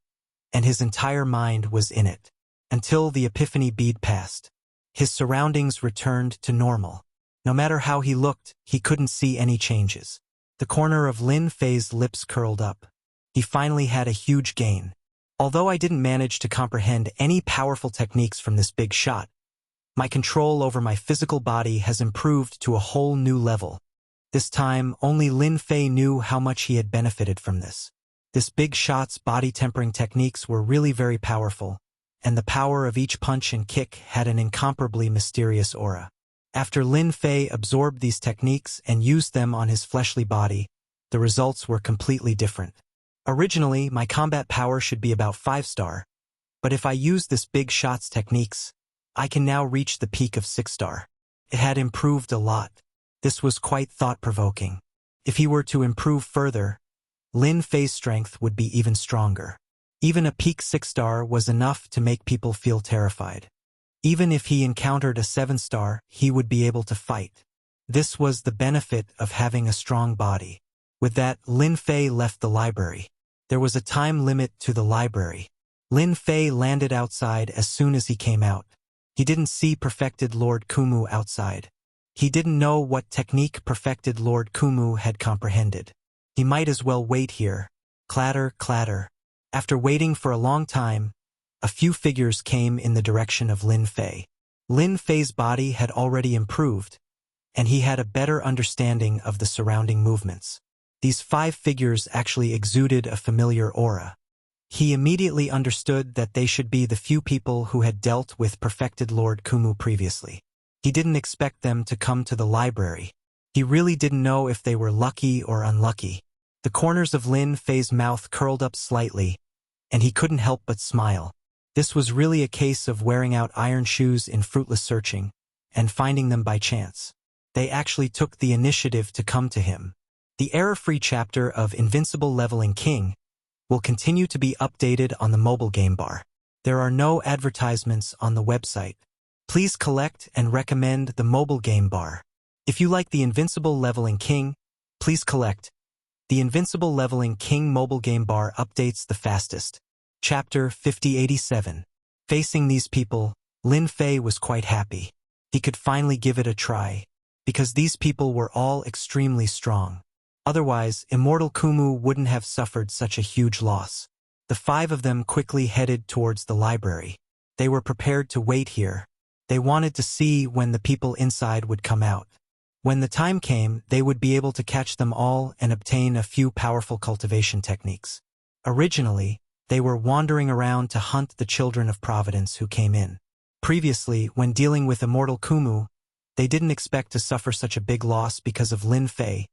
and his entire mind was in it, until the epiphany bead passed. His surroundings returned to normal. No matter how he looked, he couldn't see any changes. The corner of Lin Fei's lips curled up. He finally had a huge gain. Although I didn't manage to comprehend any powerful techniques from this big shot, my control over my physical body has improved to a whole new level. This time, only Lin Fei knew how much he had benefited from this. This big shot's body tempering techniques were really very powerful, and the power of each punch and kick had an incomparably mysterious aura. After Lin Fei absorbed these techniques and used them on his fleshly body, the results were completely different. Originally, my combat power should be about 5-star, but if I use this big shot's techniques, I can now reach the peak of 6-star. It had improved a lot. This was quite thought-provoking. If he were to improve further, Lin Fei's strength would be even stronger. Even a peak 6-star was enough to make people feel terrified. Even if he encountered a 7-star, he would be able to fight. This was the benefit of having a strong body. With that, Lin Fei left the library. There was a time limit to the library. Lin Fei landed outside as soon as he came out. He didn't see perfected Lord Kumu outside. He didn't know what technique perfected Lord Kumu had comprehended. He might as well wait here. Clatter, clatter. After waiting for a long time, a few figures came in the direction of Lin Fei. Lin Fei's body had already improved, and he had a better understanding of the surrounding movements. These 5 figures actually exuded a familiar aura. He immediately understood that they should be the few people who had dealt with perfected Lord Kumu previously. He didn't expect them to come to the library. He really didn't know if they were lucky or unlucky. The corners of Lin Fei's mouth curled up slightly, and he couldn't help but smile. This was really a case of wearing out iron shoes in fruitless searching, and finding them by chance. They actually took the initiative to come to him. The error-free chapter of Invincible Leveling King will continue to be updated on the mobile game bar. There are no advertisements on the website. Please collect and recommend the mobile game bar. If you like the Invincible Leveling King, please collect. The Invincible Leveling King mobile game bar updates the fastest. Chapter 5087. Facing these people, Lin Fei was quite happy. He could finally give it a try, because these people were all extremely strong. Otherwise, Immortal Kumu wouldn't have suffered such a huge loss. The 5 of them quickly headed towards the library. They were prepared to wait here. They wanted to see when the people inside would come out. When the time came, they would be able to catch them all and obtain a few powerful cultivation techniques. Originally, they were wandering around to hunt the children of Providence who came in. Previously, when dealing with Immortal Kumu, they didn't expect to suffer such a big loss because of Lin Fei,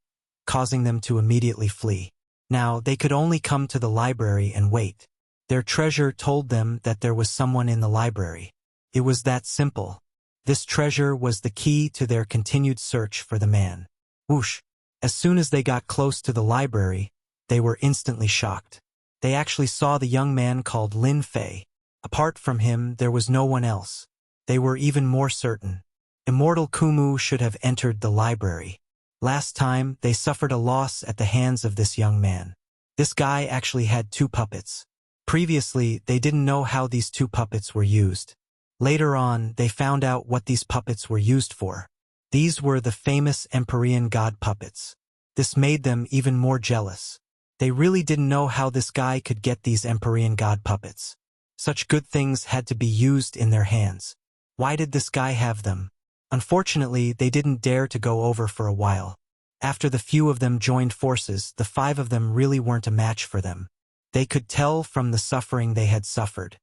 causing them to immediately flee. Now, they could only come to the library and wait. Their treasure told them that there was someone in the library. It was that simple. This treasure was the key to their continued search for the man. Whoosh! As soon as they got close to the library, they were instantly shocked. They actually saw the young man called Lin Fei. Apart from him, there was no one else. They were even more certain. Immortal Kumu should have entered the library. Last time, they suffered a loss at the hands of this young man. This guy actually had 2 puppets. Previously, they didn't know how these 2 puppets were used. Later on, they found out what these puppets were used for. These were the famous Empyrean god puppets. This made them even more jealous. They really didn't know how this guy could get these Empyrean god puppets. Such good things had to be used in their hands. Why did this guy have them? Unfortunately, they didn't dare to go over for a while. After the few of them joined forces, the 5 of them really weren't a match for them. They could tell from the suffering they had suffered.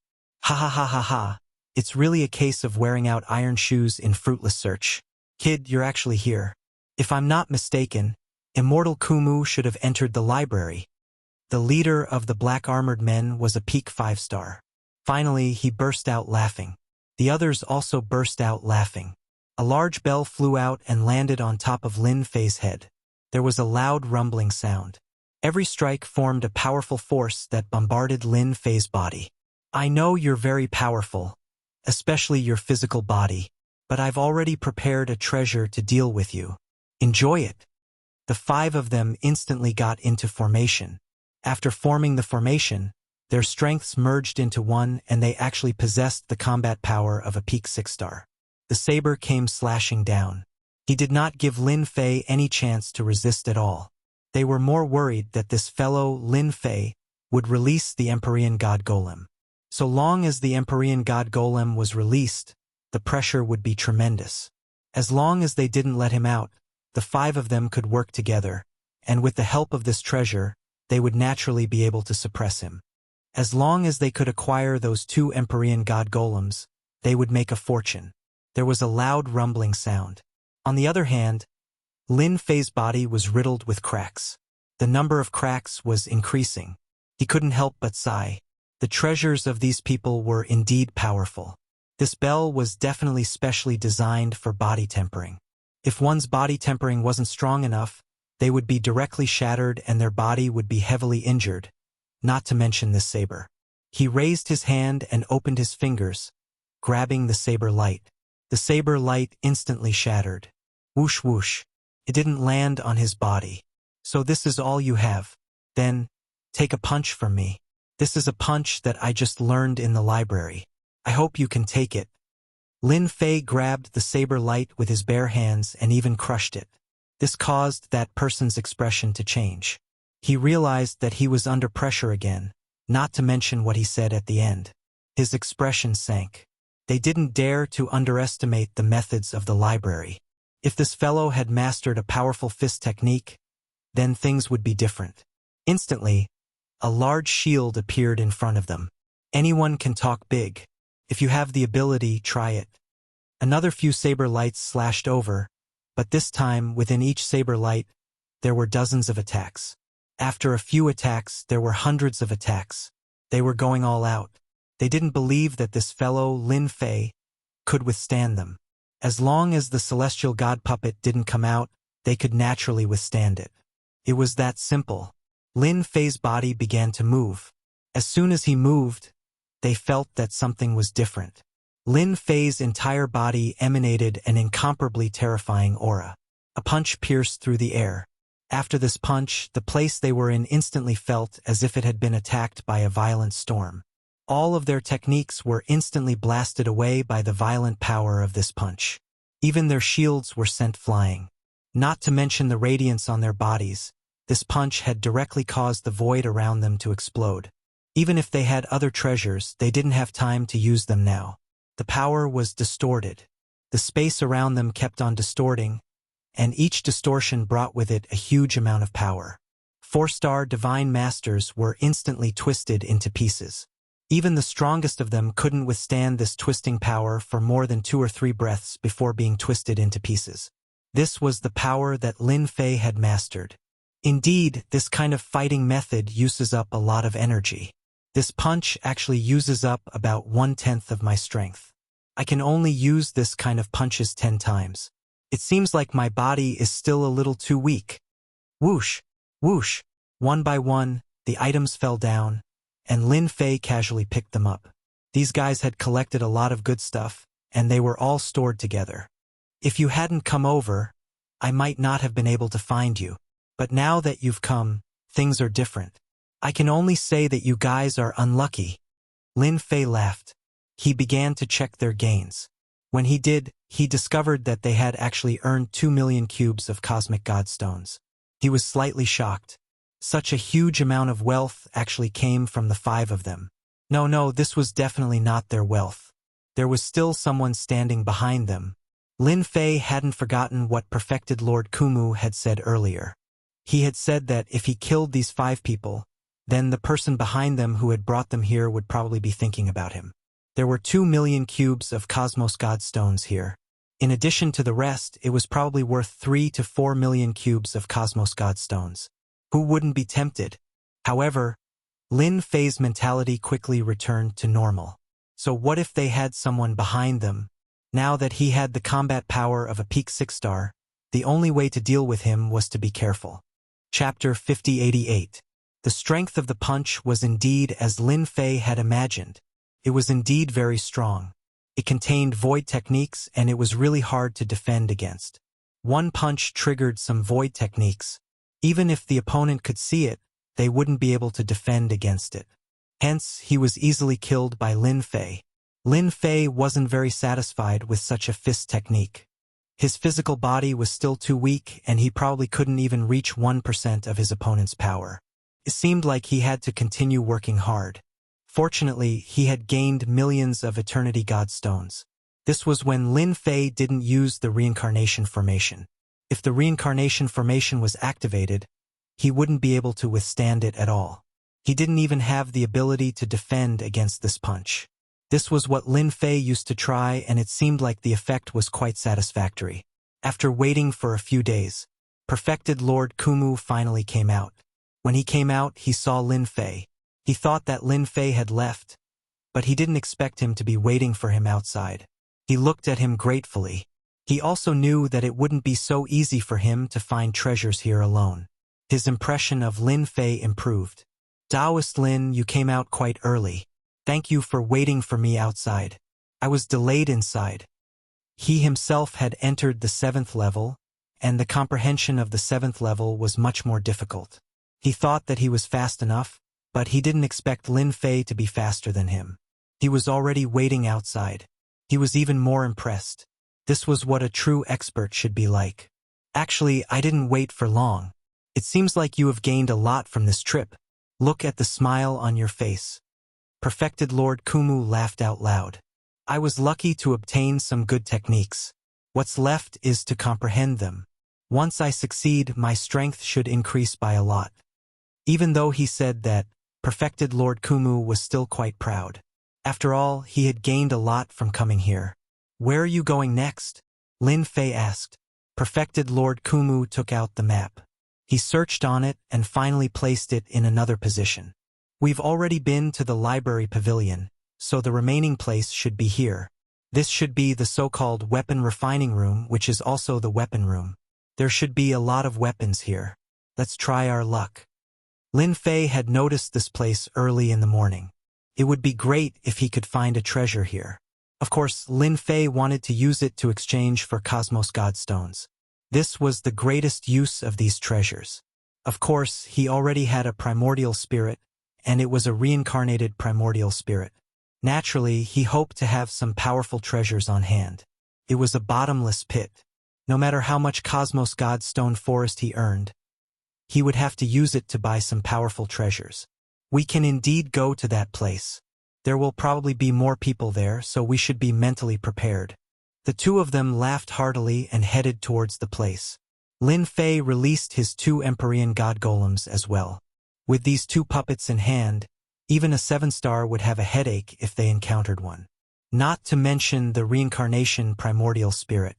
Ha ha ha ha ha. It's really a case of wearing out iron shoes in fruitless search. Kid, you're actually here. If I'm not mistaken, Immortal Kumu should have entered the library. The leader of the black-armored men was a peak 5-star. Finally, he burst out laughing. The others also burst out laughing. A large bell flew out and landed on top of Lin Fei's head. There was a loud rumbling sound. Every strike formed a powerful force that bombarded Lin Fei's body. I know you're very powerful, especially your physical body, but I've already prepared a treasure to deal with you. Enjoy it. The 5 of them instantly got into formation. After forming the formation, their strengths merged into one and they actually possessed the combat power of a peak 6-star. The saber came slashing down. He did not give Lin Fei any chance to resist at all. They were more worried that this fellow Lin Fei would release the Empyrean God Golem. So long as the Empyrean God Golem was released, the pressure would be tremendous. As long as they didn't let him out, the 5 of them could work together, and with the help of this treasure, they would naturally be able to suppress him. As long as they could acquire those 2 Empyrean God Golems, they would make a fortune. There was a loud rumbling sound. On the other hand, Lin Fei's body was riddled with cracks. The number of cracks was increasing. He couldn't help but sigh. The treasures of these people were indeed powerful. This bell was definitely specially designed for body tempering. If one's body tempering wasn't strong enough, they would be directly shattered and their body would be heavily injured, not to mention this saber. He raised his hand and opened his fingers, grabbing the saber light. The saber light instantly shattered. Whoosh whoosh. It didn't land on his body. So this is all you have? Then, take a punch from me. This is a punch that I just learned in the library. I hope you can take it. Lin Fei grabbed the saber light with his bare hands and even crushed it. This caused that person's expression to change. He realized that he was under pressure again, not to mention what he said at the end. His expression sank. They didn't dare to underestimate the methods of the library. If this fellow had mastered a powerful fist technique, then things would be different. Instantly, a large shield appeared in front of them. Anyone can talk big. If you have the ability, try it. Another few saber lights slashed over, but this time, within each saber light, there were dozens of attacks. After a few attacks, there were hundreds of attacks. They were going all out. They didn't believe that this fellow, Lin Fei, could withstand them. As long as the celestial god puppet didn't come out, they could naturally withstand it. It was that simple. Lin Fei's body began to move. As soon as he moved, they felt that something was different. Lin Fei's entire body emanated an incomparably terrifying aura. A punch pierced through the air. After this punch, the place they were in instantly felt as if it had been attacked by a violent storm. All of their techniques were instantly blasted away by the violent power of this punch. Even their shields were sent flying. Not to mention the radiance on their bodies, this punch had directly caused the void around them to explode. Even if they had other treasures, they didn't have time to use them now. The power was distorted. The space around them kept on distorting, and each distortion brought with it a huge amount of power. 4-star divine masters were instantly twisted into pieces. Even the strongest of them couldn't withstand this twisting power for more than 2 or 3 breaths before being twisted into pieces. This was the power that Lin Fei had mastered. Indeed, this kind of fighting method uses up a lot of energy. This punch actually uses up about 1/10 of my strength. I can only use this kind of punches 10 times. It seems like my body is still a little too weak. Whoosh, whoosh. One by one, the items fell down, and Lin Fei casually picked them up. These guys had collected a lot of good stuff, and they were all stored together. If you hadn't come over, I might not have been able to find you. But now that you've come, things are different. I can only say that you guys are unlucky. Lin Fei laughed. He began to check their gains. When he did, he discovered that they had actually earned 2 million cubes of cosmic godstones. He was slightly shocked. Such a huge amount of wealth actually came from the 5 of them. No, this was definitely not their wealth. There was still someone standing behind them. Lin Fei hadn't forgotten what Perfected Lord Kumu had said earlier. He had said that if he killed these 5 people, then the person behind them who had brought them here would probably be thinking about him. There were 2 million cubes of Cosmos Godstones here. In addition to the rest, it was probably worth 3 to 4 million cubes of Cosmos Godstones. Who wouldn't be tempted? However, Lin Fei's mentality quickly returned to normal. So what if they had someone behind them? Now that he had the combat power of a peak 6-star, the only way to deal with him was to be careful. Chapter 5088. The strength of the punch was indeed as Lin Fei had imagined. It was indeed very strong. It contained void techniques, and it was really hard to defend against. One punch triggered some void techniques. Even if the opponent could see it, they wouldn't be able to defend against it. Hence, he was easily killed by Lin Fei. Lin Fei wasn't very satisfied with such a fist technique. His physical body was still too weak, and he probably couldn't even reach 1% of his opponent's power. It seemed like he had to continue working hard. Fortunately, he had gained millions of Eternity Godstones. This was when Lin Fei didn't use the reincarnation formation. If the reincarnation formation was activated, he wouldn't be able to withstand it at all. He didn't even have the ability to defend against this punch. This was what Lin Fei used to try, and it seemed like the effect was quite satisfactory. After waiting for a few days, Perfected Lord Kumu finally came out. When he came out, he saw Lin Fei. He thought that Lin Fei had left, but he didn't expect him to be waiting for him outside. He looked at him gratefully. He also knew that it wouldn't be so easy for him to find treasures here alone. His impression of Lin Fei improved. Taoist Lin, you came out quite early. Thank you for waiting for me outside. I was delayed inside. He himself had entered the 7th level, and the comprehension of the 7th level was much more difficult. He thought that he was fast enough, but he didn't expect Lin Fei to be faster than him. He was already waiting outside. He was even more impressed. This was what a true expert should be like. Actually, I didn't wait for long. It seems like you have gained a lot from this trip. Look at the smile on your face. Perfected Lord Kumu laughed out loud. I was lucky to obtain some good techniques. What's left is to comprehend them. Once I succeed, my strength should increase by a lot. Even though he said that, Perfected Lord Kumu was still quite proud. After all, he had gained a lot from coming here. Where are you going next? Lin Fei asked. Perfected Lord Kumu took out the map. He searched on it and finally placed it in another position. We've already been to the library pavilion, so the remaining place should be here. This should be the so-called weapon refining room, which is also the weapon room. There should be a lot of weapons here. Let's try our luck. Lin Fei had noticed this place early in the morning. It would be great if he could find a treasure here. Of course, Lin Fei wanted to use it to exchange for Cosmos Godstones. This was the greatest use of these treasures. Of course, he already had a primordial spirit, and it was a reincarnated primordial spirit. Naturally, he hoped to have some powerful treasures on hand. It was a bottomless pit. No matter how much Cosmos Godstone Forest he earned, he would have to use it to buy some powerful treasures. We can indeed go to that place. There will probably be more people there, so we should be mentally prepared. The two of them laughed heartily and headed towards the place. Lin Fei released his 2 Empyrean god golems as well. With these 2 puppets in hand, even a 7-star would have a headache if they encountered one. Not to mention the reincarnation primordial spirit.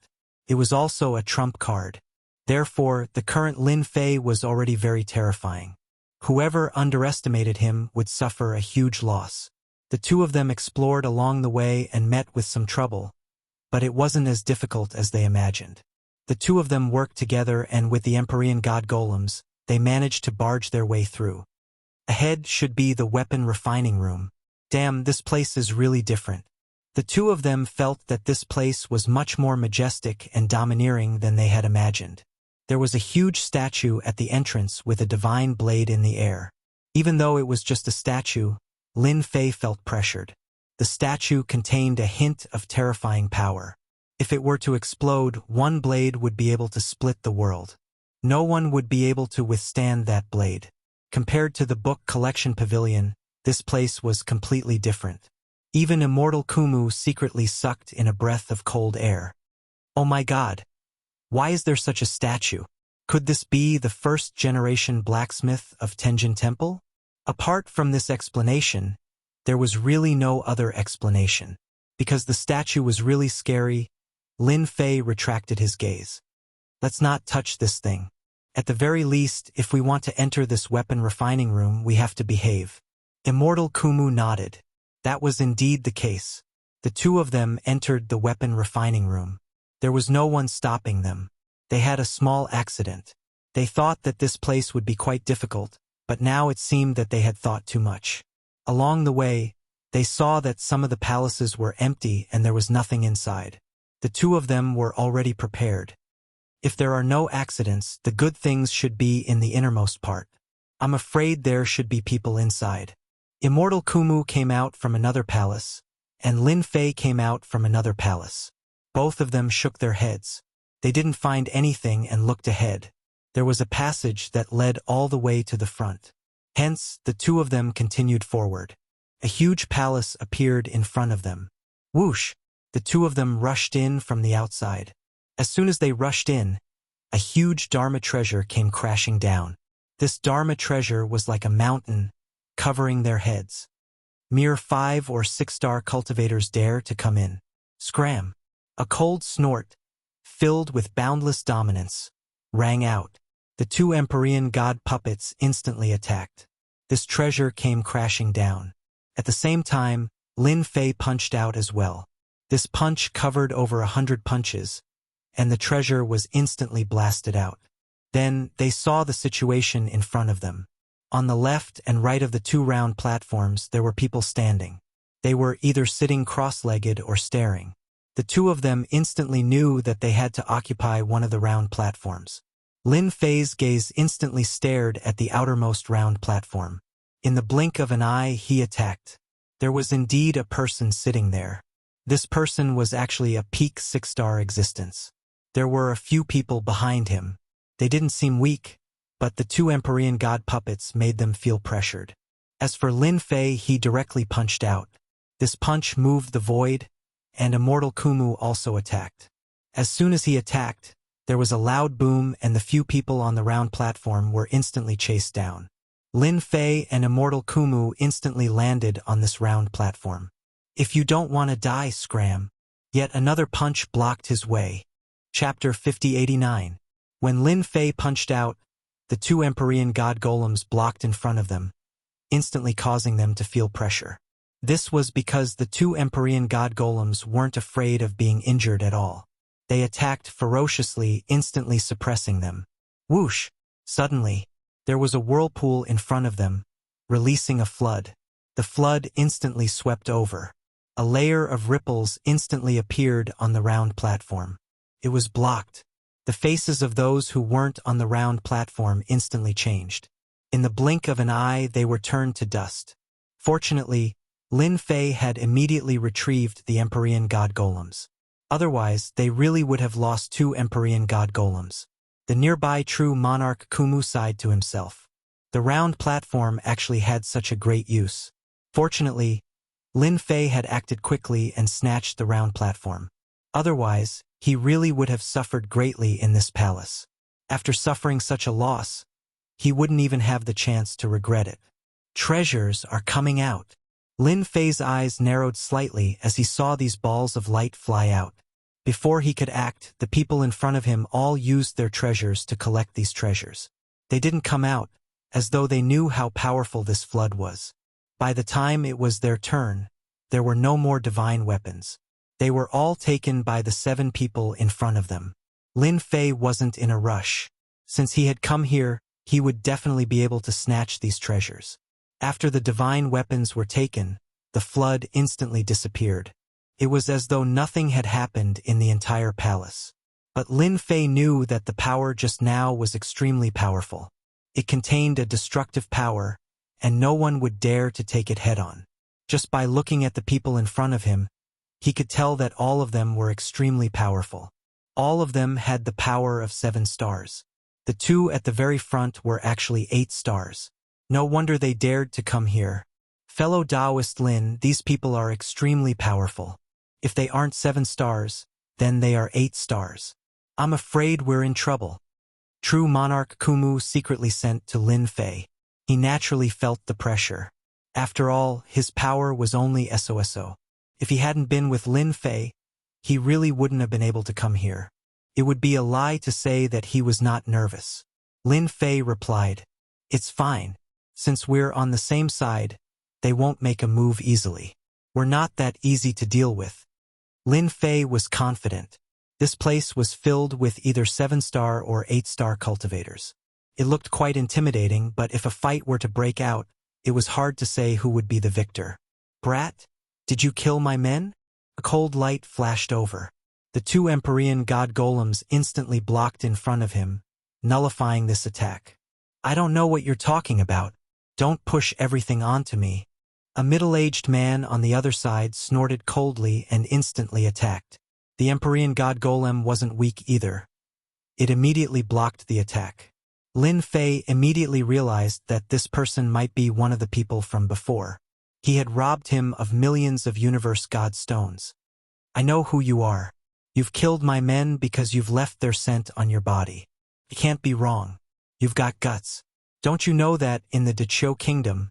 It was also a trump card. Therefore, the current Lin Fei was already very terrifying. Whoever underestimated him would suffer a huge loss. The two of them explored along the way and met with some trouble, but it wasn't as difficult as they imagined. The two of them worked together, and with the Empyrean god golems, they managed to barge their way through. Ahead should be the weapon refining room. Damn, this place is really different. The two of them felt that this place was much more majestic and domineering than they had imagined. There was a huge statue at the entrance with a divine blade in the air. Even though it was just a statue, Lin Fei felt pressured. The statue contained a hint of terrifying power. If it were to explode, one blade would be able to split the world. No one would be able to withstand that blade. Compared to the book collection pavilion, this place was completely different. Even immortal Kumu secretly sucked in a breath of cold air. Oh my god! Why is there such a statue? Could this be the first-generation blacksmith of Tenjin Temple? Apart from this explanation, there was really no other explanation. Because the statue was really scary, Lin Fei retracted his gaze. Let's not touch this thing. At the very least, if we want to enter this weapon refining room, we have to behave. Immortal Kumu nodded. That was indeed the case. The two of them entered the weapon refining room. There was no one stopping them. They had a small accident. They thought that this place would be quite difficult, but now it seemed that they had thought too much. Along the way, they saw that some of the palaces were empty and there was nothing inside. The two of them were already prepared. If there are no accidents, the good things should be in the innermost part. I'm afraid there should be people inside. Immortal Kumu came out from another palace, and Lin Fei came out from another palace. Both of them shook their heads. They didn't find anything and looked ahead. There was a passage that led all the way to the front. Hence, the two of them continued forward. A huge palace appeared in front of them. Whoosh! The two of them rushed in from the outside. As soon as they rushed in, a huge Dharma treasure came crashing down. This Dharma treasure was like a mountain, covering their heads. Mere 5- or 6-star cultivators dare to come in. Scram! A cold snort, filled with boundless dominance, rang out. The two Empyrean god puppets instantly attacked. This treasure came crashing down. At the same time, Lin Fei punched out as well. This punch covered over 100 punches, and the treasure was instantly blasted out. Then, they saw the situation in front of them. On the left and right of the 2 round platforms, there were people standing. They were either sitting cross-legged or staring. The two of them instantly knew that they had to occupy one of the round platforms. Lin Fei's gaze instantly stared at the outermost round platform. In the blink of an eye, he attacked. There was indeed a person sitting there. This person was actually a peak 6-star existence. There were a few people behind him. They didn't seem weak, but the 2 Empyrean god puppets made them feel pressured. As for Lin Fei, he directly punched out. This punch moved the void, and Immortal Kumu also attacked. As soon as he attacked, there was a loud boom and the few people on the round platform were instantly chased down. Lin Fei and Immortal Kumu instantly landed on this round platform. If you don't want to die, scram. Yet another punch blocked his way. Chapter 5089. When Lin Fei punched out, the 2 Empyrean god golems blocked in front of them, instantly causing them to feel pressure. This was because the 2 Empyrean god golems weren't afraid of being injured at all. They attacked ferociously, instantly suppressing them. Whoosh! Suddenly, there was a whirlpool in front of them, releasing a flood. The flood instantly swept over. A layer of ripples instantly appeared on the round platform. It was blocked. The faces of those who weren't on the round platform instantly changed. In the blink of an eye, they were turned to dust. Fortunately, Lin Fei had immediately retrieved the Empyrean god golems. Otherwise, they really would have lost 2 Empyrean god golems. The nearby true monarch Kumu sighed to himself. The round platform actually had such a great use. Fortunately, Lin Fei had acted quickly and snatched the round platform. Otherwise, he really would have suffered greatly in this palace. After suffering such a loss, he wouldn't even have the chance to regret it. Treasures are coming out. Lin Fei's eyes narrowed slightly as he saw these balls of light fly out. Before he could act, the people in front of him all used their treasures to collect these treasures. They didn't come out, as though they knew how powerful this flood was. By the time it was their turn, there were no more divine weapons. They were all taken by the 7 people in front of them. Lin Fei wasn't in a rush. Since he had come here, he would definitely be able to snatch these treasures. After the divine weapons were taken, the flood instantly disappeared. It was as though nothing had happened in the entire palace. But Lin Fei knew that the power just now was extremely powerful. It contained a destructive power, and no one would dare to take it head-on. Just by looking at the people in front of him, he could tell that all of them were extremely powerful. All of them had the power of 7 stars. The 2 at the very front were actually 8 stars. No wonder they dared to come here. Fellow Taoist Lin, these people are extremely powerful. If they aren't 7 stars, then they are 8 stars. I'm afraid we're in trouble. True monarch Kumu secretly sent to Lin Fei. He naturally felt the pressure. After all, his power was only SOSO. If he hadn't been with Lin Fei, he really wouldn't have been able to come here. It would be a lie to say that he was not nervous. Lin Fei replied, "It's fine. Since we're on the same side, they won't make a move easily. We're not that easy to deal with." Lin Fei was confident. This place was filled with either 7-star or 8-star cultivators. It looked quite intimidating, but if a fight were to break out, it was hard to say who would be the victor. "Brat, did you kill my men?" A cold light flashed over. The 2 Empyrean god golems instantly blocked in front of him, nullifying this attack. "I don't know what you're talking about. Don't push everything onto me." A middle-aged man on the other side snorted coldly and instantly attacked. The Empyrean god golem wasn't weak either. It immediately blocked the attack. Lin Fei immediately realized that this person might be one of the people from before. He had robbed him of millions of universe god stones. "I know who you are. You've killed my men because you've left their scent on your body. You can't be wrong. You've got guts. Don't you know that in the Dachou kingdom,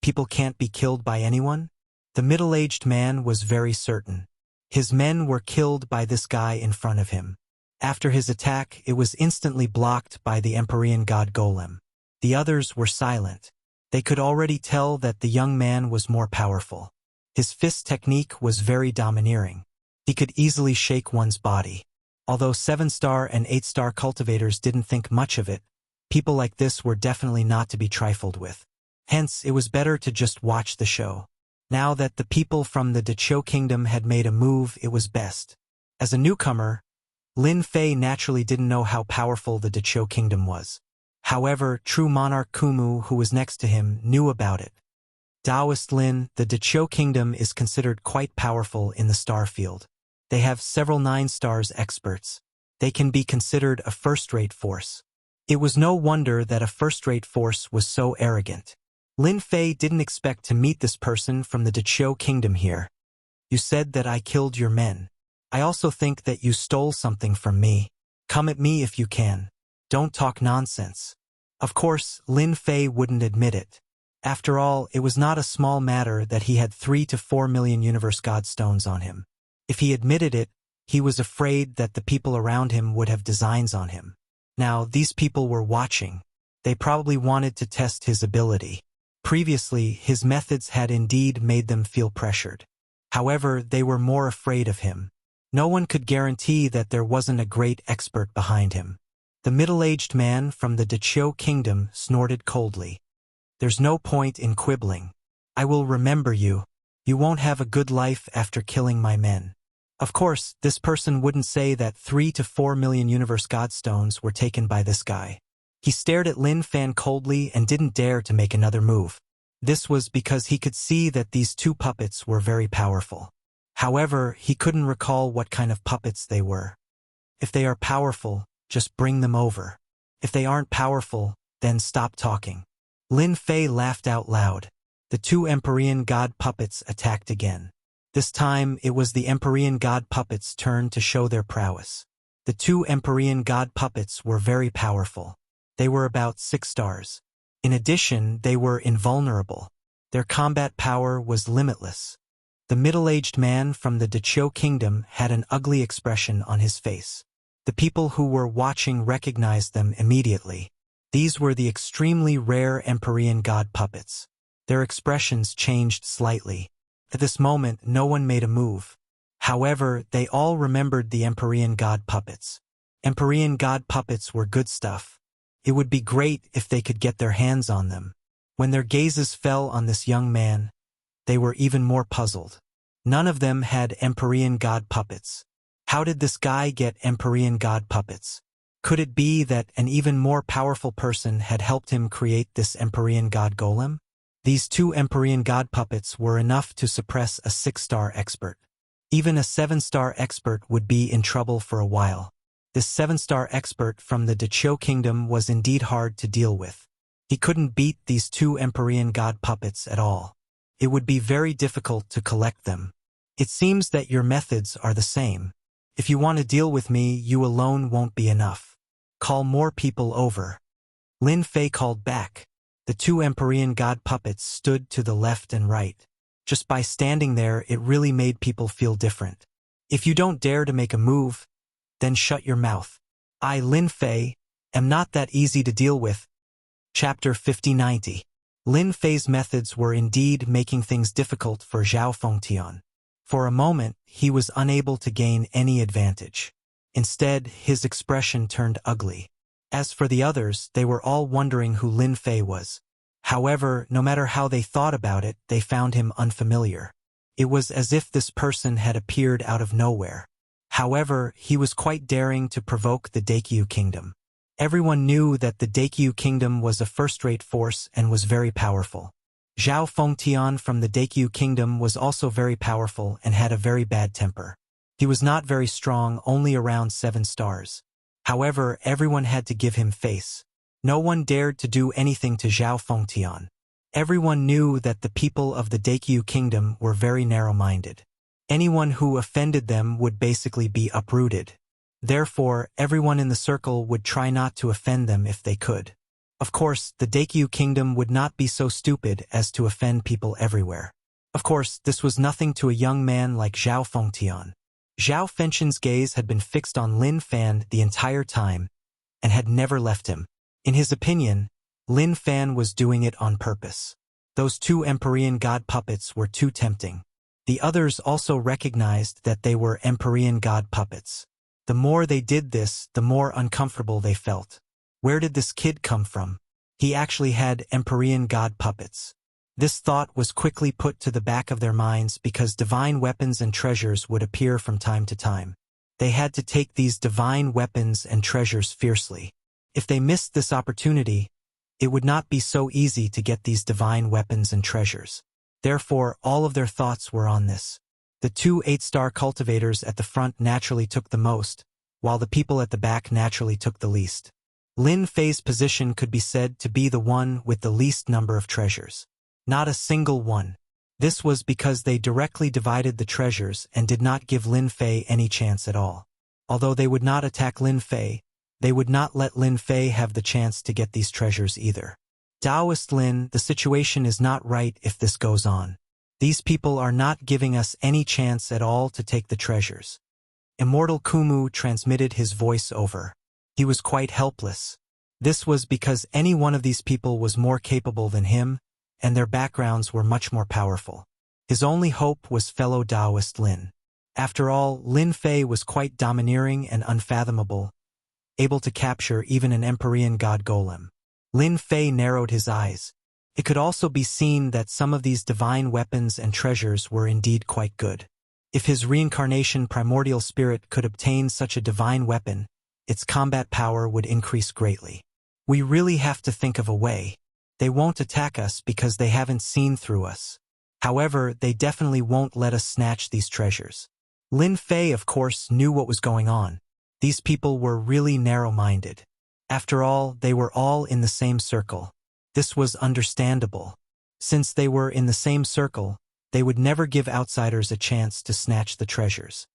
people can't be killed by anyone?" The middle-aged man was very certain. His men were killed by this guy in front of him. After his attack, it was instantly blocked by the Empyrean god golem. The others were silent. They could already tell that the young man was more powerful. His fist technique was very domineering. He could easily shake one's body. Although 7-star and 8-star cultivators didn't think much of it, people like this were definitely not to be trifled with. Hence, it was better to just watch the show. Now that the people from the Dachou kingdom had made a move, it was best. As a newcomer, Lin Fei naturally didn't know how powerful the Dachou kingdom was. However, true monarch Kumu, who was next to him, knew about it. Taoist Lin, the Dachou kingdom is considered quite powerful in the star field. They have several 9-stars experts. They can be considered a first-rate force. It was no wonder that a first-rate force was so arrogant. Lin Fei didn't expect to meet this person from the Dachou kingdom here. "You said that I killed your men. I also think that you stole something from me. Come at me if you can. Don't talk nonsense." Of course, Lin Fei wouldn't admit it. After all, it was not a small matter that he had 3 to 4 million universe god stones on him. If he admitted it, he was afraid that the people around him would have designs on him. Now, these people were watching. They probably wanted to test his ability. Previously, his methods had indeed made them feel pressured. However, they were more afraid of him. No one could guarantee that there wasn't a great expert behind him. The middle-aged man from the Dachou kingdom snorted coldly. "There's no point in quibbling. I will remember you. You won't have a good life after killing my men." Of course, this person wouldn't say that 3 to 4 million universe god stones were taken by this guy. He stared at Lin Fan coldly and didn't dare to make another move. This was because he could see that these 2 puppets were very powerful. However, he couldn't recall what kind of puppets they were. If they are powerful, just bring them over. If they aren't powerful, then stop talking. Lin Fei laughed out loud. The two Empyrean god puppets attacked again. This time, it was the Empyrean god puppets' turn to show their prowess. The two Empyrean god puppets were very powerful. They were about 6 stars. In addition, they were invulnerable. Their combat power was limitless. The middle-aged man from the Dachio kingdom had an ugly expression on his face. The people who were watching recognized them immediately. These were the extremely rare Empyrean god puppets. Their expressions changed slightly. At this moment, no one made a move. However, they all remembered the Empyrean god puppets. Empyrean god puppets were good stuff. It would be great if they could get their hands on them. When their gazes fell on this young man, they were even more puzzled. None of them had Empyrean god puppets. How did this guy get Empyrean god puppets? Could it be that an even more powerful person had helped him create this Empyrean god golem? These two Empyrean god puppets were enough to suppress a 6-star expert. Even a 7-star expert would be in trouble for a while. This 7-star expert from the Dachio kingdom was indeed hard to deal with. He couldn't beat these two Empyrean god puppets at all. It would be very difficult to collect them. It seems that your methods are the same. If you want to deal with me, you alone won't be enough. Call more people over. Lin Fei called back. The two Empyrean god puppets stood to the left and right. Just by standing there, it really made people feel different. If you don't dare to make a move, then shut your mouth. I, Lin Fei, am not that easy to deal with. Chapter 5090. Lin Fei's methods were indeed making things difficult for Zhao Fengtian. For a moment, he was unable to gain any advantage. Instead, his expression turned ugly. As for the others, they were all wondering who Lin Fei was. However, no matter how they thought about it, they found him unfamiliar. It was as if this person had appeared out of nowhere. However, he was quite daring to provoke the Daikyu kingdom. Everyone knew that the Daikyu kingdom was a first-rate force and was very powerful. Zhao Fengtian from the Daikyu kingdom was also very powerful and had a very bad temper. He was not very strong, only around 7 stars. However, everyone had to give him face. No one dared to do anything to Zhao Fengtian. Everyone knew that the people of the Daikyu kingdom were very narrow-minded. Anyone who offended them would basically be uprooted. Therefore, everyone in the circle would try not to offend them if they could. Of course, the Daikyu kingdom would not be so stupid as to offend people everywhere. Of course, this was nothing to a young man like Zhao Fengtian. Zhao Fengtian's gaze had been fixed on Lin Fan the entire time and had never left him. In his opinion, Lin Fan was doing it on purpose. Those two Empyrean god puppets were too tempting. The others also recognized that they were Empyrean god puppets. The more they did this, the more uncomfortable they felt. Where did this kid come from? He actually had Empyrean god puppets. This thought was quickly put to the back of their minds because divine weapons and treasures would appear from time to time. They had to take these divine weapons and treasures fiercely. If they missed this opportunity, it would not be so easy to get these divine weapons and treasures. Therefore, all of their thoughts were on this. The two 8-star cultivators at the front naturally took the most, while the people at the back naturally took the least. Lin Fei's position could be said to be the one with the least number of treasures. Not a single one. This was because they directly divided the treasures and did not give Lin Fei any chance at all. Although they would not attack Lin Fei, they would not let Lin Fei have the chance to get these treasures either. Taoist Lin, the situation is not right if this goes on. These people are not giving us any chance at all to take the treasures. Immortal Kumu transmitted his voice over. He was quite helpless. This was because any one of these people was more capable than him, and their backgrounds were much more powerful. His only hope was fellow Taoist Lin. After all, Lin Fei was quite domineering and unfathomable, able to capture even an Empyrean god golem. Lin Fei narrowed his eyes. It could also be seen that some of these divine weapons and treasures were indeed quite good. If his reincarnation primordial spirit could obtain such a divine weapon, its combat power would increase greatly. We really have to think of a way. They won't attack us because they haven't seen through us. However, they definitely won't let us snatch these treasures. Lin Fei, of course, knew what was going on. These people were really narrow-minded. After all, they were all in the same circle. This was understandable. Since they were in the same circle, they would never give outsiders a chance to snatch the treasures.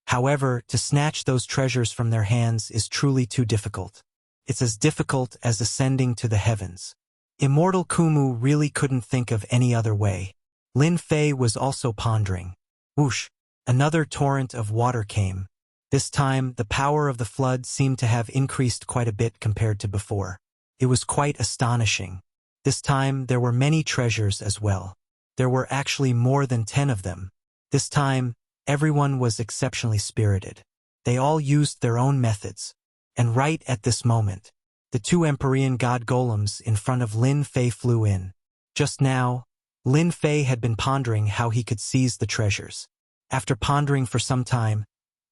However, to snatch those treasures from their hands is truly too difficult. It's as difficult as ascending to the heavens. Immortal Kumu really couldn't think of any other way. Lin Fei was also pondering. Whoosh! Another torrent of water came. This time, the power of the flood seemed to have increased quite a bit compared to before. It was quite astonishing. This time, there were many treasures as well. There were actually more than 10 of them. This time, everyone was exceptionally spirited. They all used their own methods. And right at this moment, the two Empyrean god golems in front of Lin Fei flew in. Just now, Lin Fei had been pondering how he could seize the treasures. After pondering for some time,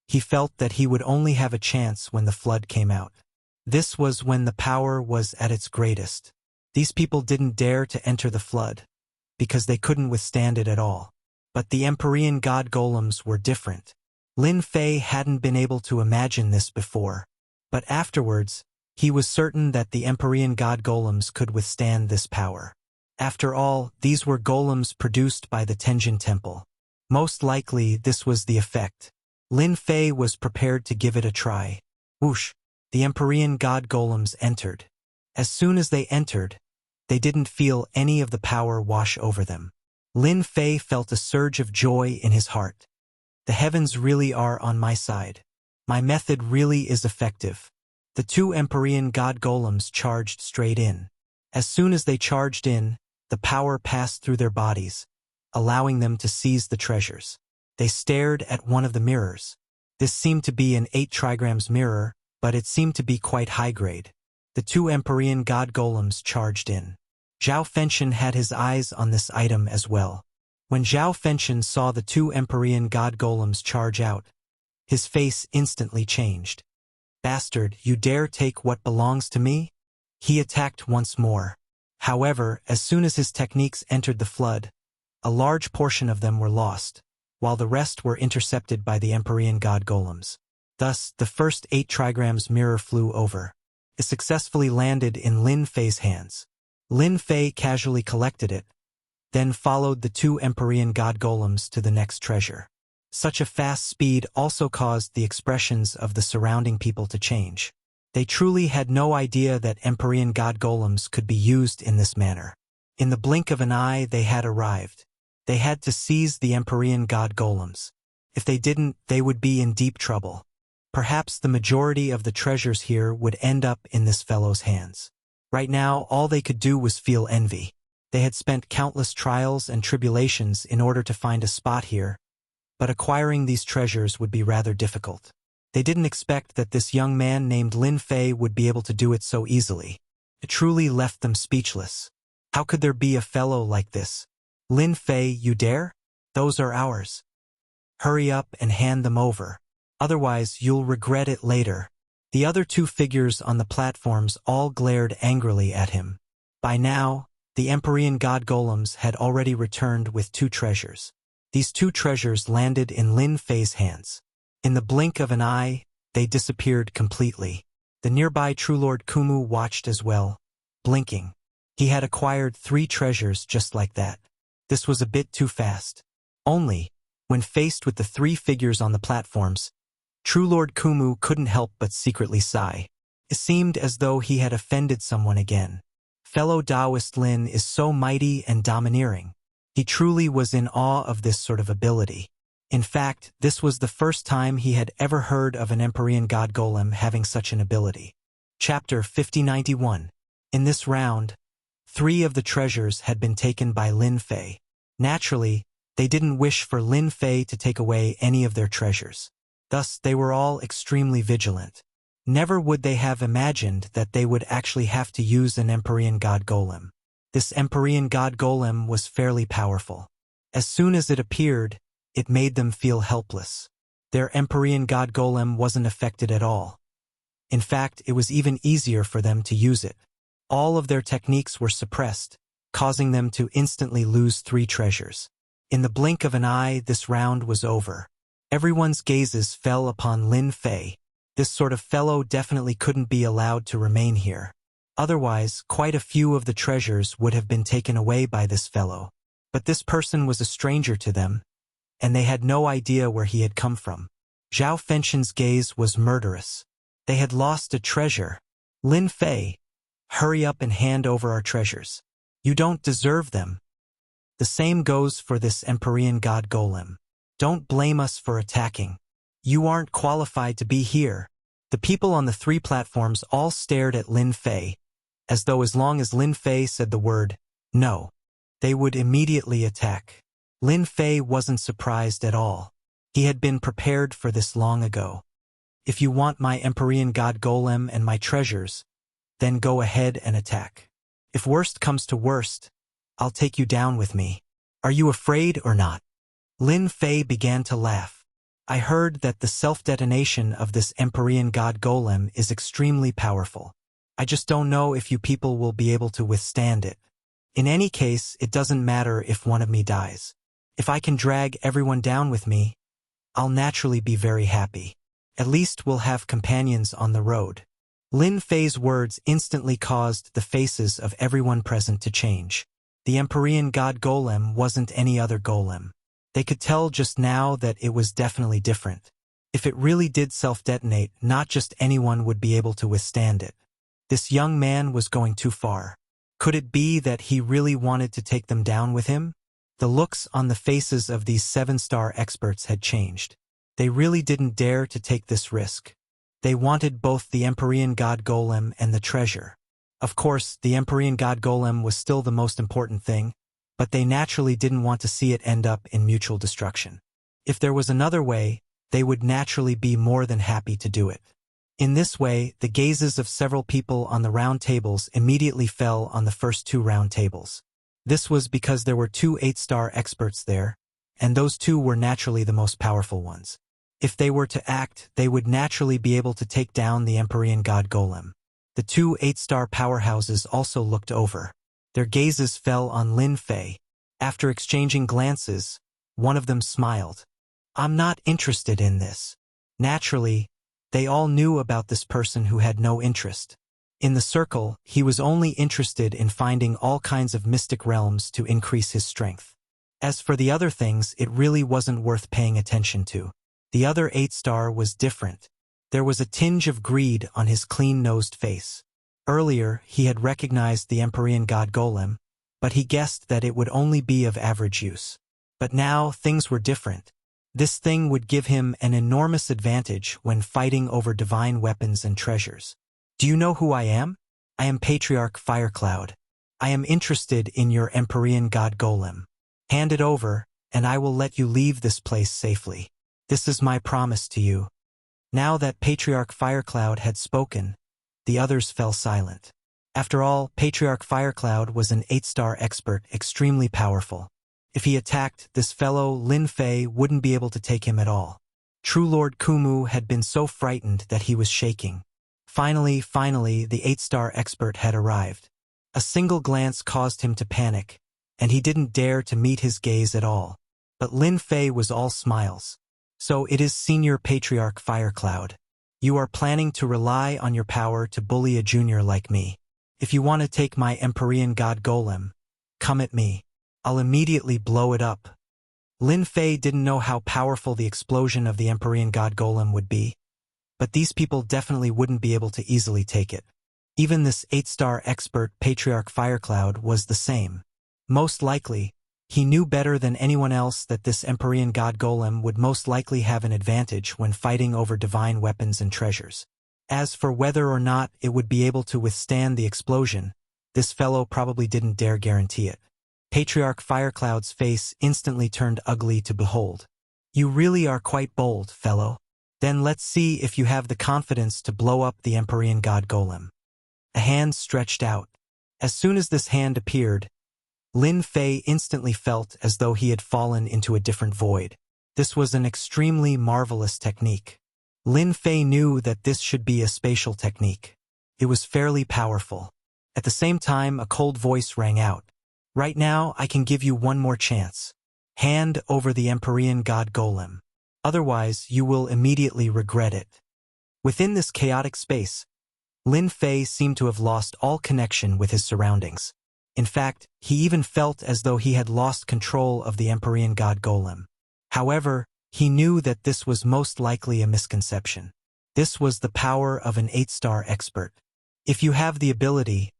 he felt that he would only have a chance when the flood came out. This was when the power was at its greatest. These people didn't dare to enter the flood, because they couldn't withstand it at all. But the Empyrean god golems were different. Lin Fei hadn't been able to imagine this before. But afterwards, he was certain that the Empyrean god golems could withstand this power. After all, these were golems produced by the Tenjin Temple. Most likely, this was the effect. Lin Fei was prepared to give it a try. Whoosh! The Empyrean god golems entered. As soon as they entered, they didn't feel any of the power wash over them. Lin Fei felt a surge of joy in his heart. The heavens really are on my side. My method really is effective. The two Empyrean god golems charged straight in. As soon as they charged in, the power passed through their bodies, allowing them to seize the treasures. They stared at one of the mirrors. This seemed to be an 8 trigrams mirror, but it seemed to be quite high grade. The two Empyrean god golems charged in. Zhao Fenshin had his eyes on this item as well. When Zhao Fenshin saw the two Empyrean god golems charge out, his face instantly changed. Bastard, you dare take what belongs to me? He attacked once more. However, as soon as his techniques entered the flood, a large portion of them were lost, while the rest were intercepted by the Empyrean god golems. Thus, the first 8 trigrams mirror flew over. It successfully landed in Lin Fei's hands. Lin Fei casually collected it, then followed the two Empyrean god golems to the next treasure. Such a fast speed also caused the expressions of the surrounding people to change. They truly had no idea that Empyrean god golems could be used in this manner. In the blink of an eye, they had arrived. They had to seize the Empyrean god golems. If they didn't, they would be in deep trouble. Perhaps the majority of the treasures here would end up in this fellow's hands. Right now, all they could do was feel envy. They had spent countless trials and tribulations in order to find a spot here, but acquiring these treasures would be rather difficult. They didn't expect that this young man named Lin Fei would be able to do it so easily. It truly left them speechless. How could there be a fellow like this? Lin Fei, you dare? Those are ours. Hurry up and hand them over. Otherwise, you'll regret it later. The other two figures on the platforms all glared angrily at him. By now, the Empyrean god golems had already returned with 2 treasures. These 2 treasures landed in Lin Fei's hands. In the blink of an eye, they disappeared completely. The nearby True Lord Kumu watched as well, blinking. He had acquired 3 treasures just like that. This was a bit too fast. Only, when faced with the 3 figures on the platforms, True Lord Kumu couldn't help but secretly sigh. It seemed as though he had offended someone again. Fellow Taoist Lin is so mighty and domineering. He truly was in awe of this sort of ability. In fact, this was the first time he had ever heard of an Empyrean god golem having such an ability. Chapter 5091. In this round, 3 of the treasures had been taken by Lin Fei. Naturally, they didn't wish for Lin Fei to take away any of their treasures. Thus, they were all extremely vigilant. Never would they have imagined that they would actually have to use an Empyrean god golem. This Empyrean god golem was fairly powerful. As soon as it appeared, it made them feel helpless. Their Empyrean god golem wasn't affected at all. In fact, it was even easier for them to use it. All of their techniques were suppressed, causing them to instantly lose 3 treasures. In the blink of an eye, this round was over. Everyone's gazes fell upon Lin Fei. This sort of fellow definitely couldn't be allowed to remain here. Otherwise, quite a few of the treasures would have been taken away by this fellow. But this person was a stranger to them, and they had no idea where he had come from. Zhao Fengxian's gaze was murderous. They had lost a treasure. Lin Fei, hurry up and hand over our treasures. You don't deserve them. The same goes for this Empyrean God Golem. Don't blame us for attacking. You aren't qualified to be here. The people on the 3 platforms all stared at Lin Fei, as though as long as Lin Fei said the word, no, they would immediately attack. Lin Fei wasn't surprised at all. He had been prepared for this long ago. If you want my Empyrean God Golem and my treasures, then go ahead and attack. If worst comes to worst, I'll take you down with me. Are you afraid or not? Lin Fei began to laugh. I heard that the self-detonation of this Empyrean God Golem is extremely powerful. I just don't know if you people will be able to withstand it. In any case, it doesn't matter if one of me dies. If I can drag everyone down with me, I'll naturally be very happy. At least we'll have companions on the road. Lin Fei's words instantly caused the faces of everyone present to change. The Empyrean God Golem wasn't any other golem. They could tell just now that it was definitely different. If it really did self-detonate, not just anyone would be able to withstand it. This young man was going too far. Could it be that he really wanted to take them down with him? The looks on the faces of these 7-star experts had changed. They really didn't dare to take this risk. They wanted both the Empyrean God Golem and the treasure. Of course, the Empyrean God Golem was still the most important thing, but they naturally didn't want to see it end up in mutual destruction. If there was another way, they would naturally be more than happy to do it. In this way, the gazes of several people on the round tables immediately fell on the first 2 round tables. This was because there were 2 8-star experts there, and those 2 were naturally the most powerful ones. If they were to act, they would naturally be able to take down the Empyrean God Golem. The 2 8-star powerhouses also looked over. Their gazes fell on Lin Fei. After exchanging glances, one of them smiled. I'm not interested in this. Naturally, they all knew about this person who had no interest. In the circle, he was only interested in finding all kinds of mystic realms to increase his strength. As for the other things, it really wasn't worth paying attention to. The other 8-star was different. There was a tinge of greed on his clean-nosed face. Earlier, he had recognized the Empyrean God Golem, but he guessed that it would only be of average use. But now, things were different. This thing would give him an enormous advantage when fighting over divine weapons and treasures. Do you know who I am? I am Patriarch Firecloud. I am interested in your Empyrean God Golem. Hand it over, and I will let you leave this place safely. This is my promise to you. Now that Patriarch Firecloud had spoken, the others fell silent. After all, Patriarch Firecloud was an 8-star expert, extremely powerful. If he attacked, this fellow Lin Fei wouldn't be able to take him at all. True Lord Kumu had been so frightened that he was shaking. Finally, the 8-star expert had arrived. A single glance caused him to panic, and he didn't dare to meet his gaze at all. But Lin Fei was all smiles. So it is Senior Patriarch Firecloud. You are planning to rely on your power to bully a junior like me. If you want to take my Empyrean God Golem, come at me. I'll immediately blow it up. Lin Fei didn't know how powerful the explosion of the Empyrean God Golem would be, but these people definitely wouldn't be able to easily take it. Even this 8-star expert Patriarch Firecloud was the same. Most likely, he knew better than anyone else that this Empyrean God Golem would most likely have an advantage when fighting over divine weapons and treasures. As for whether or not it would be able to withstand the explosion, this fellow probably didn't dare guarantee it. Patriarch Firecloud's face instantly turned ugly to behold. You really are quite bold, fellow. Then let's see if you have the confidence to blow up the Empyrean God Golem. A hand stretched out. As soon as this hand appeared, Lin Fei instantly felt as though he had fallen into a different void. This was an extremely marvelous technique. Lin Fei knew that this should be a spatial technique. It was fairly powerful. At the same time, a cold voice rang out. Right now, I can give you one more chance. Hand over the Empyrean God Golem. Otherwise, you will immediately regret it. Within this chaotic space, Lin Fei seemed to have lost all connection with his surroundings. In fact, he even felt as though he had lost control of the Empyrean god golem. However, he knew that this was most likely a misconception. This was the power of an 8-star expert. If you have the ability,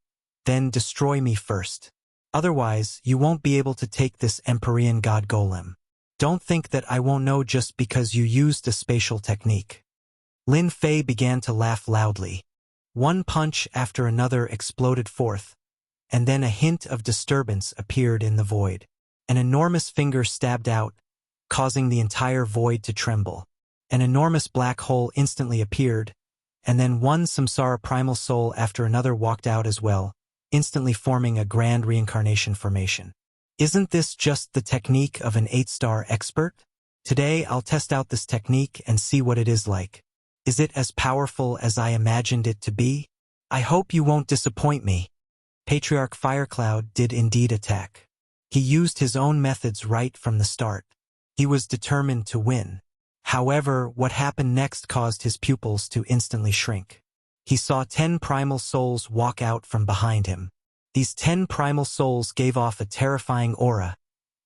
then destroy me first. Otherwise, you won't be able to take this Empyrean god golem. Don't think that I won't know just because you used a spatial technique. Lin Fei began to laugh loudly. One punch after another exploded forth, and then a hint of disturbance appeared in the void. An enormous finger stabbed out, causing the entire void to tremble. An enormous black hole instantly appeared, and then one samsara primal soul after another walked out as well, instantly forming a grand reincarnation formation. Isn't this just the technique of an 8-star expert? Today I'll test out this technique and see what it is like. Is it as powerful as I imagined it to be? I hope you won't disappoint me. Patriarch Firecloud did indeed attack. He used his own methods right from the start. He was determined to win. However, what happened next caused his pupils to instantly shrink. He saw 10 primal souls walk out from behind him. These 10 primal souls gave off a terrifying aura,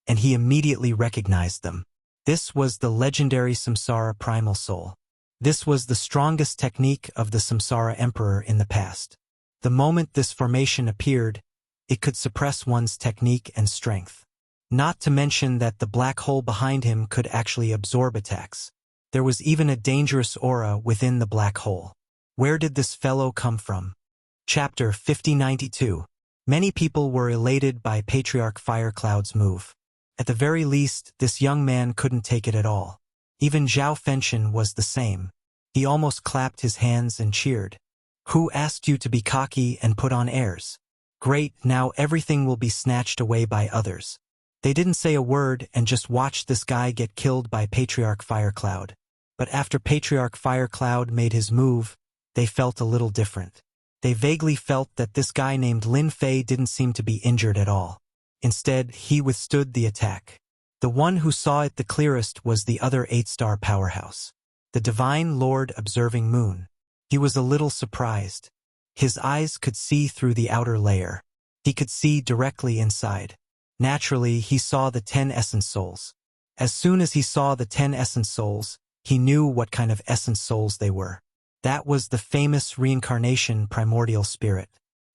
and he immediately recognized them. This was the legendary Samsara primal soul. This was the strongest technique of the Samsara Emperor in the past. The moment this formation appeared, it could suppress one's technique and strength. Not to mention that the black hole behind him could actually absorb attacks. There was even a dangerous aura within the black hole. Where did this fellow come from? Chapter 5092. Many people were elated by Patriarch Firecloud's move. At the very least, this young man couldn't take it at all. Even Zhao Fenshin was the same. He almost clapped his hands and cheered. Who asked you to be cocky and put on airs? Great, now everything will be snatched away by others. They didn't say a word and just watched this guy get killed by Patriarch Firecloud. But after Patriarch Firecloud made his move, they felt a little different. They vaguely felt that this guy named Lin Fei didn't seem to be injured at all. Instead, he withstood the attack. The one who saw it the clearest was the other 8-star powerhouse, the Divine Lord Observing Moon. He was a little surprised. His eyes could see through the outer layer. He could see directly inside. Naturally, he saw the 10 essence souls. As soon as he saw the 10 essence souls, he knew what kind of essence souls they were. That was the famous reincarnation primordial spirit.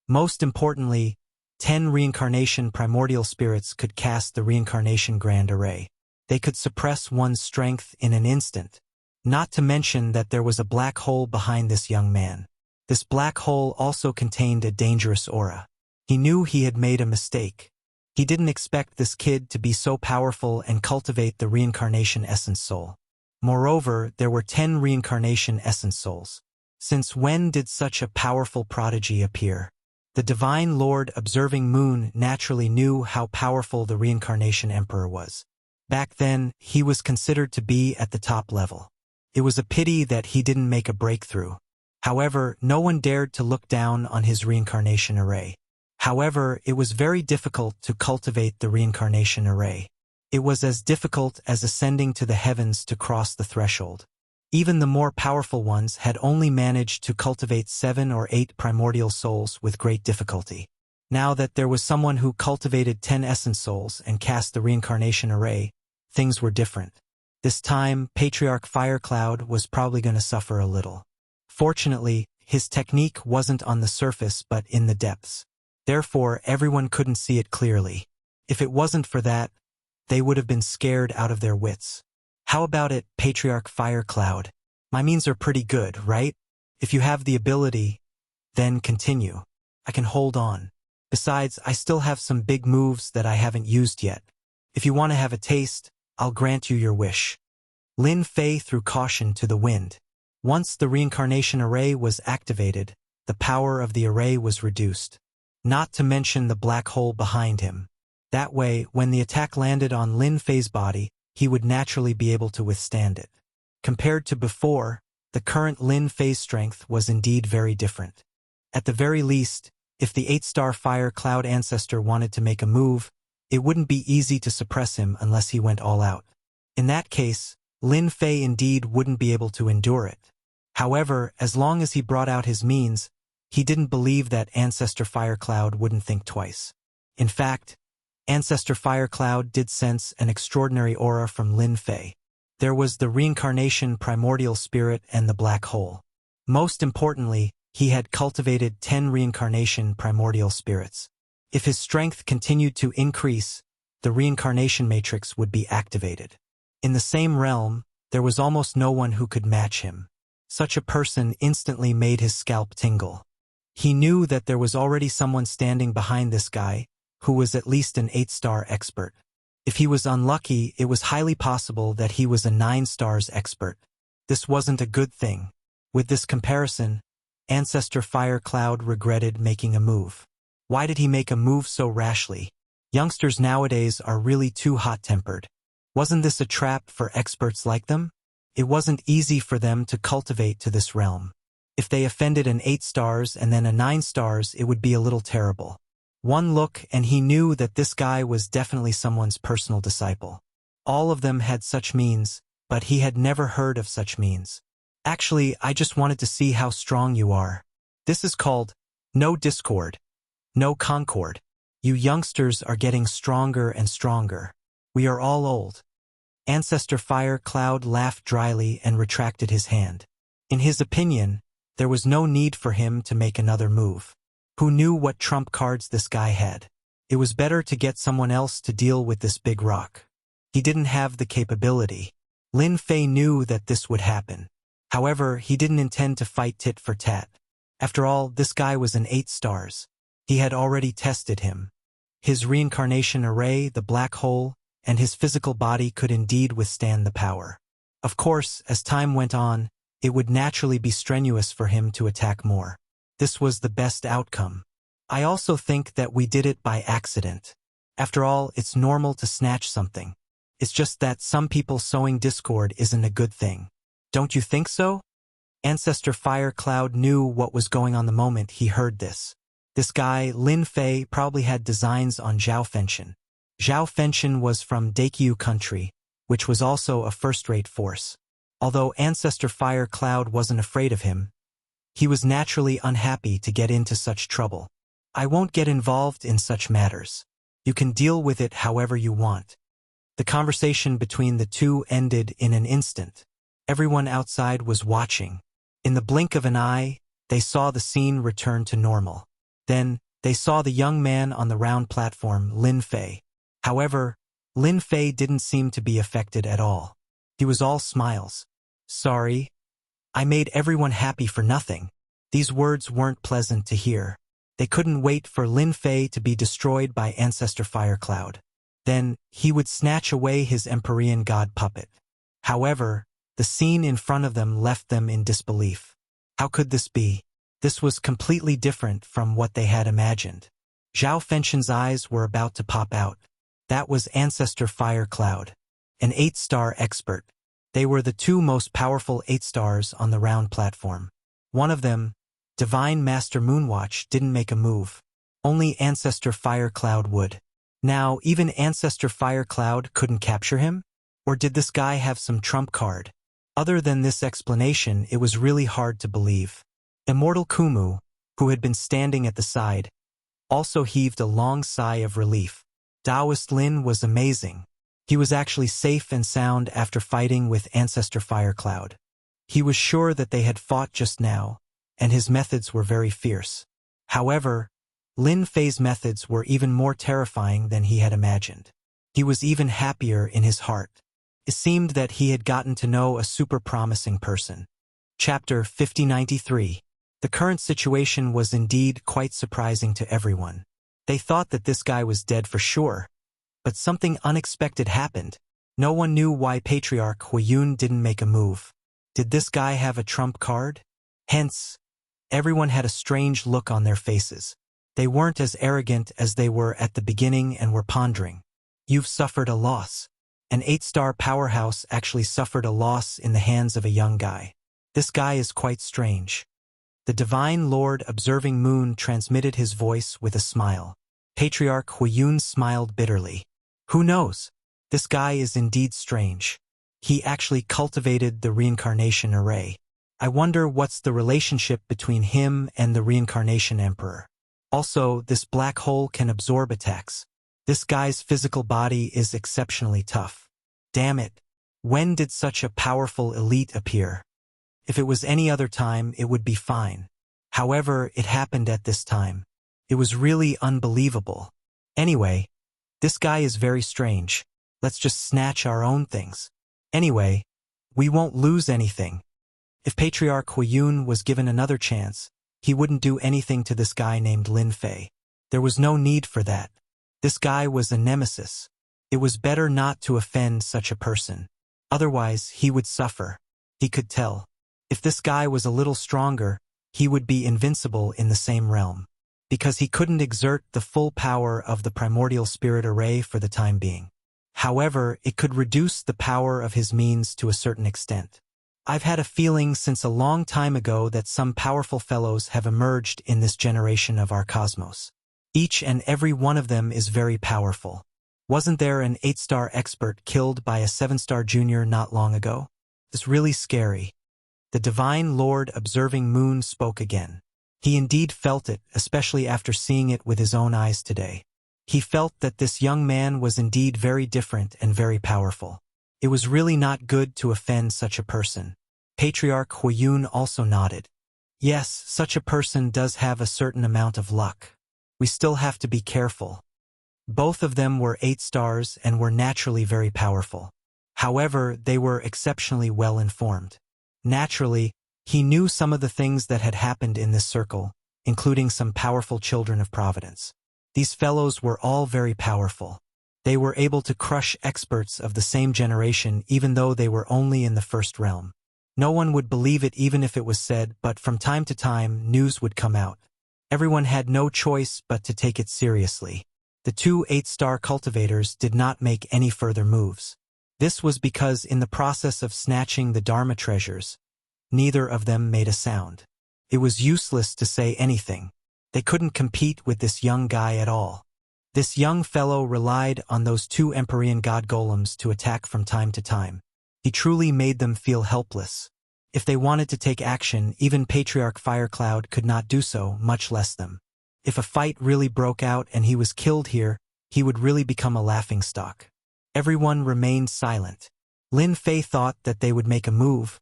Most importantly, 10 reincarnation primordial spirits could cast the reincarnation grand array. They could suppress one's strength in an instant. Not to mention that there was a black hole behind this young man. This black hole also contained a dangerous aura. He knew he had made a mistake. He didn't expect this kid to be so powerful and cultivate the reincarnation essence soul. Moreover, there were 10 reincarnation essence souls. Since when did such a powerful prodigy appear? The Divine Lord Observing Moon naturally knew how powerful the Reincarnation Emperor was. Back then, he was considered to be at the top level. It was a pity that he didn't make a breakthrough. However, no one dared to look down on his reincarnation array. However, it was very difficult to cultivate the reincarnation array. It was as difficult as ascending to the heavens to cross the threshold. Even the more powerful ones had only managed to cultivate 7 or 8 primordial souls with great difficulty. Now that there was someone who cultivated 10 essence souls and cast the reincarnation array, things were different. This time, Patriarch Firecloud was probably going to suffer a little. Fortunately, his technique wasn't on the surface but in the depths. Therefore, everyone couldn't see it clearly. If it wasn't for that, they would have been scared out of their wits. How about it, Patriarch Firecloud? My means are pretty good, right? If you have the ability, then continue. I can hold on. Besides, I still have some big moves that I haven't used yet. If you want to have a taste, I'll grant you your wish. Lin Fei threw caution to the wind. Once the reincarnation array was activated, the power of the array was reduced. Not to mention the black hole behind him. That way, when the attack landed on Lin Fei's body, he would naturally be able to withstand it. Compared to before, the current Lin Fei's strength was indeed very different. At the very least, if the 8-star fire cloud ancestor wanted to make a move, it wouldn't be easy to suppress him unless he went all out. In that case, Lin Fei indeed wouldn't be able to endure it. However, as long as he brought out his means, He didn't believe that Ancestor Firecloud wouldn't think twice. In fact, Ancestor Firecloud did sense an extraordinary aura from Lin Fei. There was the reincarnation primordial spirit and the black hole. Most importantly, he had cultivated 10 reincarnation primordial spirits. If his strength continued to increase, the reincarnation matrix would be activated. In the same realm, there was almost no one who could match him. Such a person instantly made his scalp tingle. He knew that there was already someone standing behind this guy, who was at least an 8-star expert. If he was unlucky, it was highly possible that he was a 9 stars expert. This wasn't a good thing. With this comparison, Ancestor Firecloud regretted making a move. Why did he make a move so rashly? Youngsters nowadays are really too hot-tempered. Wasn't this a trap for experts like them? It wasn't easy for them to cultivate to this realm. If they offended an 8 stars and then a 9 stars, it would be a little terrible. One look and he knew that this guy was definitely someone's personal disciple. All of them had such means, but he had never heard of such means. Actually, I just wanted to see how strong you are. This is called no discord, no concord. You youngsters are getting stronger and stronger. We are all old. Ancestor Firecloud laughed dryly and retracted his hand. In his opinion, there was no need for him to make another move. Who knew what trump cards this guy had? It was better to get someone else to deal with this big rock. He didn't have the capability. Lin Fei knew that this would happen. However, he didn't intend to fight tit for tat. After all, this guy was an 8 stars. He had already tested him. His reincarnation array, the black hole, and his physical body could indeed withstand the power. Of course, as time went on, it would naturally be strenuous for him to attack more. This was the best outcome. I also think that we did it by accident. After all, it's normal to snatch something. It's just that some people sowing discord isn't a good thing. Don't you think so? Ancestor Firecloud knew what was going on the moment he heard this. This guy, Lin Fei, probably had designs on Zhao Fenshin. Zhao Fenshin was from Daikyu country, which was also a first-rate force. Although Ancestor Firecloud wasn't afraid of him, he was naturally unhappy to get into such trouble. I won't get involved in such matters. You can deal with it however you want. The conversation between the two ended in an instant. Everyone outside was watching. In the blink of an eye, they saw the scene return to normal. Then, they saw the young man on the round platform, Lin Fei. However, Lin Fei didn't seem to be affected at all. He was all smiles. Sorry. I made everyone happy for nothing. These words weren't pleasant to hear. They couldn't wait for Lin Fei to be destroyed by Ancestor Firecloud. Then, he would snatch away his Empyrean god puppet. However, the scene in front of them left them in disbelief. How could this be? This was completely different from what they had imagined. Zhao Fenshin's eyes were about to pop out. That was Ancestor Firecloud, an 8-star expert. They were the two most powerful 8 stars on the round platform. One of them, Divine Master Moonwatch, didn't make a move. Only Ancestor Firecloud would. Now, even Ancestor Firecloud couldn't capture him? Or did this guy have some trump card? Other than this explanation, it was really hard to believe. Immortal Kumu, who had been standing at the side, also heaved a long sigh of relief. Taoist Lin was amazing. He was actually safe and sound after fighting with Ancestor Firecloud. He was sure that they had fought just now, and his methods were very fierce. However, Lin Fei's methods were even more terrifying than he had imagined. He was even happier in his heart. It seemed that he had gotten to know a super promising person. Chapter 5093. The current situation was indeed quite surprising to everyone. They thought that this guy was dead for sure. But something unexpected happened. No one knew why Patriarch Huiyun didn't make a move. Did this guy have a trump card? Hence, everyone had a strange look on their faces. They weren't as arrogant as they were at the beginning and were pondering. You've suffered a loss. An 8-star powerhouse actually suffered a loss in the hands of a young guy. This guy is quite strange. The Divine Lord Observing Moon transmitted his voice with a smile. Patriarch Huiyun smiled bitterly. Who knows? This guy is indeed strange. He actually cultivated the reincarnation array. I wonder what's the relationship between him and the reincarnation emperor. Also, this black hole can absorb attacks. This guy's physical body is exceptionally tough. Damn it. When did such a powerful elite appear? If it was any other time, it would be fine. However, it happened at this time. It was really unbelievable. Anyway, this guy is very strange. Let's just snatch our own things. Anyway, we won't lose anything. If Patriarch Huiyun was given another chance, he wouldn't do anything to this guy named Lin Fei. There was no need for that. This guy was a nemesis. It was better not to offend such a person. Otherwise, he would suffer. He could tell. If this guy was a little stronger, he would be invincible in the same realm. Because he couldn't exert the full power of the primordial spirit array for the time being. However, it could reduce the power of his means to a certain extent. I've had a feeling since a long time ago that some powerful fellows have emerged in this generation of our cosmos. Each and every one of them is very powerful. Wasn't there an 8-star expert killed by a 7-star junior not long ago? It's really scary. The Divine Lord Observing Moon spoke again. He indeed felt it, especially after seeing it with his own eyes today. He felt that this young man was indeed very different and very powerful. It was really not good to offend such a person. Patriarch Huiyun also nodded. Yes, such a person does have a certain amount of luck. We still have to be careful. Both of them were 8 stars and were naturally very powerful. However, they were exceptionally well informed. Naturally, he knew some of the things that had happened in this circle, including some powerful children of Providence. These fellows were all very powerful. They were able to crush experts of the same generation even though they were only in the first realm. No one would believe it even if it was said, but from time to time, news would come out. Everyone had no choice but to take it seriously. The 2 8-star cultivators did not make any further moves. This was because in the process of snatching the Dharma treasures, neither of them made a sound. It was useless to say anything. They couldn't compete with this young guy at all. This young fellow relied on those 2 Empyrean god golems to attack from time to time. He truly made them feel helpless. If they wanted to take action, even Patriarch Firecloud could not do so, much less them. If a fight really broke out and he was killed here, he would really become a laughingstock. Everyone remained silent. Lin Fei thought that they would make a move,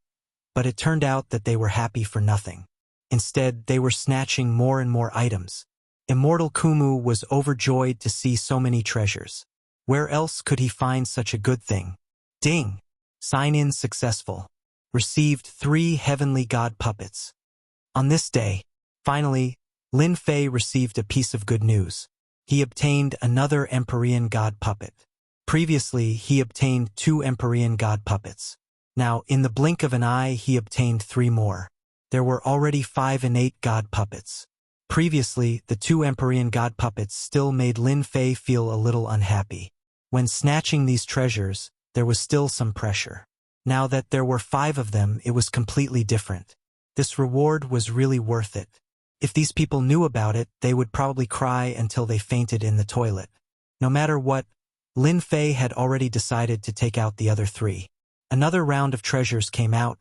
but it turned out that they were happy for nothing. Instead, they were snatching more and more items. Immortal Kumu was overjoyed to see so many treasures. Where else could he find such a good thing? Ding! Sign-in successful. Received 3 heavenly god puppets. On this day, finally, Lin Fei received a piece of good news. He obtained another Empyrean god puppet. Previously, he obtained 2 Empyrean god puppets. Now, in the blink of an eye, he obtained 3 more. There were already 5 innate god puppets. Previously, the 2 Empyrean god puppets still made Lin Fei feel a little unhappy. When snatching these treasures, there was still some pressure. Now that there were 5 of them, it was completely different. This reward was really worth it. If these people knew about it, they would probably cry until they fainted in the toilet. No matter what, Lin Fei had already decided to take out the other 3. Another round of treasures came out,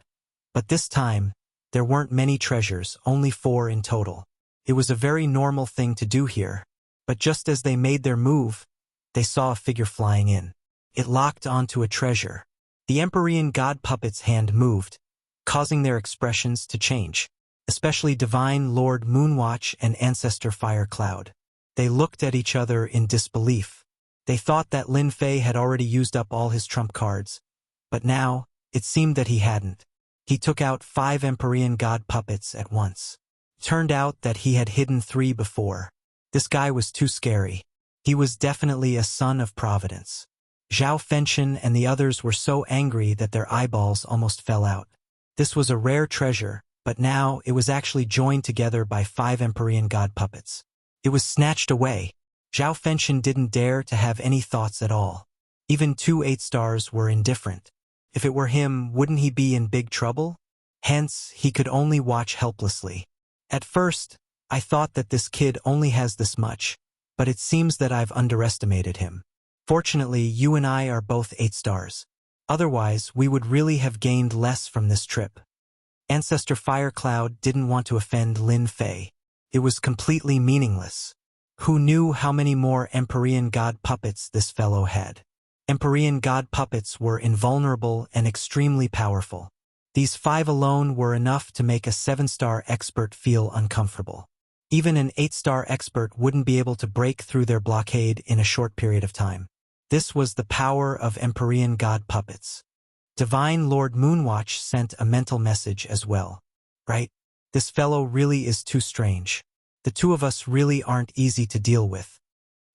but this time, there weren't many treasures, only 4 in total. It was a very normal thing to do here, but just as they made their move, they saw a figure flying in. It locked onto a treasure. The Empyrean god puppet's hand moved, causing their expressions to change, especially Divine Lord Moonwatch and Ancestor Firecloud. They looked at each other in disbelief. They thought that Lin Fei had already used up all his trump cards, but now, it seemed that he hadn't. He took out 5 Empyrean god puppets at once. Turned out that he had hidden 3 before. This guy was too scary. He was definitely a son of Providence. Zhao Fenshin and the others were so angry that their eyeballs almost fell out. This was a rare treasure, but now it was actually joined together by 5 Empyrean god puppets. It was snatched away. Zhao Fenshin didn't dare to have any thoughts at all. Even 2 8 stars were indifferent. If it were him, wouldn't he be in big trouble? Hence, he could only watch helplessly. At first, I thought that this kid only has this much, but it seems that I've underestimated him. Fortunately, you and I are both 8 stars. Otherwise, we would really have gained less from this trip. Ancestor Fire Cloud didn't want to offend Lin Fei. It was completely meaningless. Who knew how many more Empyrean God puppets this fellow had? Empyrean God puppets were invulnerable and extremely powerful. These 5 alone were enough to make a 7-star expert feel uncomfortable. Even an 8-star expert wouldn't be able to break through their blockade in a short period of time. This was the power of Empyrean God puppets. Divine Lord Moonwatch sent a mental message as well. Right? This fellow really is too strange. The two of us really aren't easy to deal with.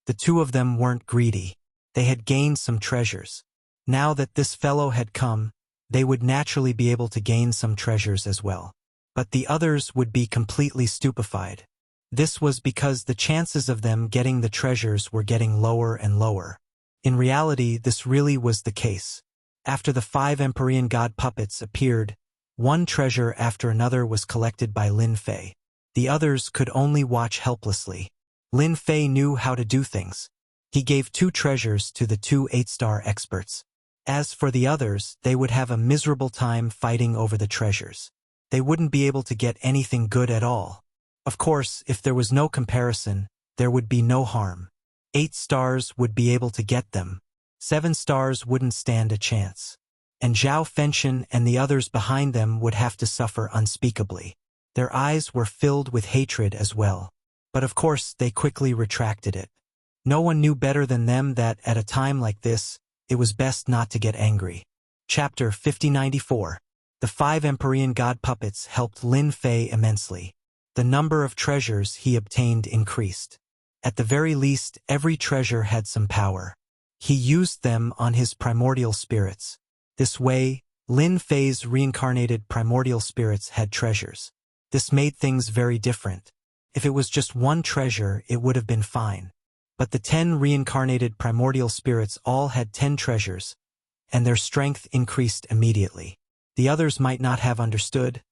The two of them weren't greedy. They had gained some treasures. Now that this fellow had come, they would naturally be able to gain some treasures as well. But the others would be completely stupefied. This was because the chances of them getting the treasures were getting lower and lower. In reality, this really was the case. After the 5 Empyrean God puppets appeared, one treasure after another was collected by Lin Fei. The others could only watch helplessly. Lin Fei knew how to do things. He gave 2 treasures to the 2 8-star experts. As for the others, they would have a miserable time fighting over the treasures. They wouldn't be able to get anything good at all. Of course, if there was no comparison, there would be no harm. 8 stars would be able to get them. 7 stars wouldn't stand a chance. And Zhao Fenshin and the others behind them would have to suffer unspeakably. Their eyes were filled with hatred as well. But of course, they quickly retracted it. No one knew better than them that, at a time like this, it was best not to get angry. Chapter 5094. The 5 Empyrean God puppets helped Lin Fei immensely. The number of treasures he obtained increased. At the very least, every treasure had some power. He used them on his primordial spirits. This way, Lin Fei's reincarnated primordial spirits had treasures. This made things very different. If it was just one treasure, it would have been fine. But the 10 reincarnated primordial spirits all had 10 treasures, and their strength increased immediately. The others might not have understood,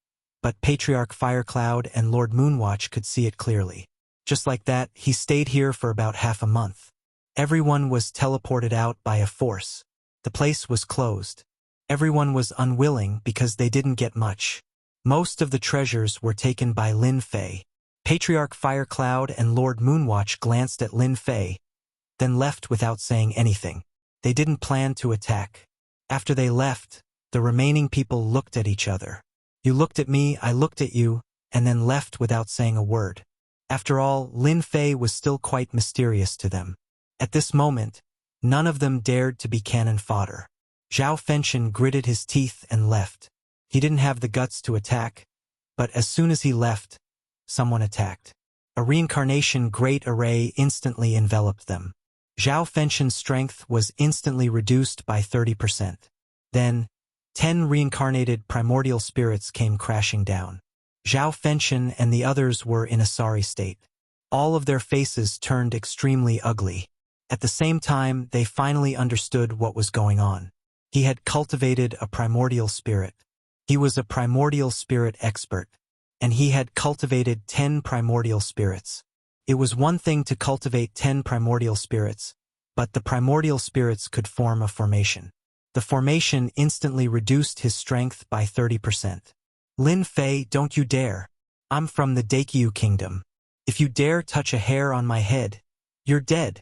but Patriarch Firecloud and Lord Moonwatch could see it clearly. Just like that, he stayed here for about half a month. Everyone was teleported out by a force. The place was closed. Everyone was unwilling because they didn't get much. Most of the treasures were taken by Lin Fei. Patriarch Firecloud and Lord Moonwatch glanced at Lin Fei, then left without saying anything. They didn't plan to attack. After they left, the remaining people looked at each other. You looked at me, I looked at you, and then left without saying a word. After all, Lin Fei was still quite mysterious to them. At this moment, none of them dared to be cannon fodder. Zhao Fenshin gritted his teeth and left. He didn't have the guts to attack, but as soon as he left, someone attacked. A reincarnation great array instantly enveloped them. Zhao Fenshin's strength was instantly reduced by 30%. Then, 10 reincarnated primordial spirits came crashing down. Zhao Fenshin and the others were in a sorry state. All of their faces turned extremely ugly. At the same time, they finally understood what was going on. He had cultivated a primordial spirit. He was a primordial spirit expert, and he had cultivated 10 primordial spirits. It was one thing to cultivate 10 primordial spirits, but the primordial spirits could form a formation. The formation instantly reduced his strength by 30%. Lin Fei, don't you dare. I'm from the Daikyu Kingdom. If you dare touch a hair on my head, you're dead.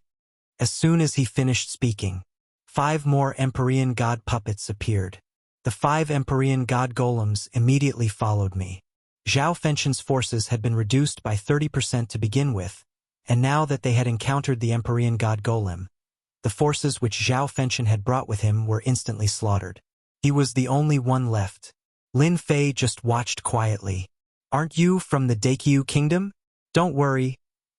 As soon as he finished speaking, 5 more Empyrean God puppets appeared. The 5 Empyrean God golems immediately followed me. Zhao Fenshin's forces had been reduced by 30% to begin with, and now that they had encountered the Empyrean God golem, the forces which Zhao Fenshin had brought with him were instantly slaughtered. He was the only one left. Lin Fei just watched quietly. Aren't you from the Daikyu Kingdom? Don't worry.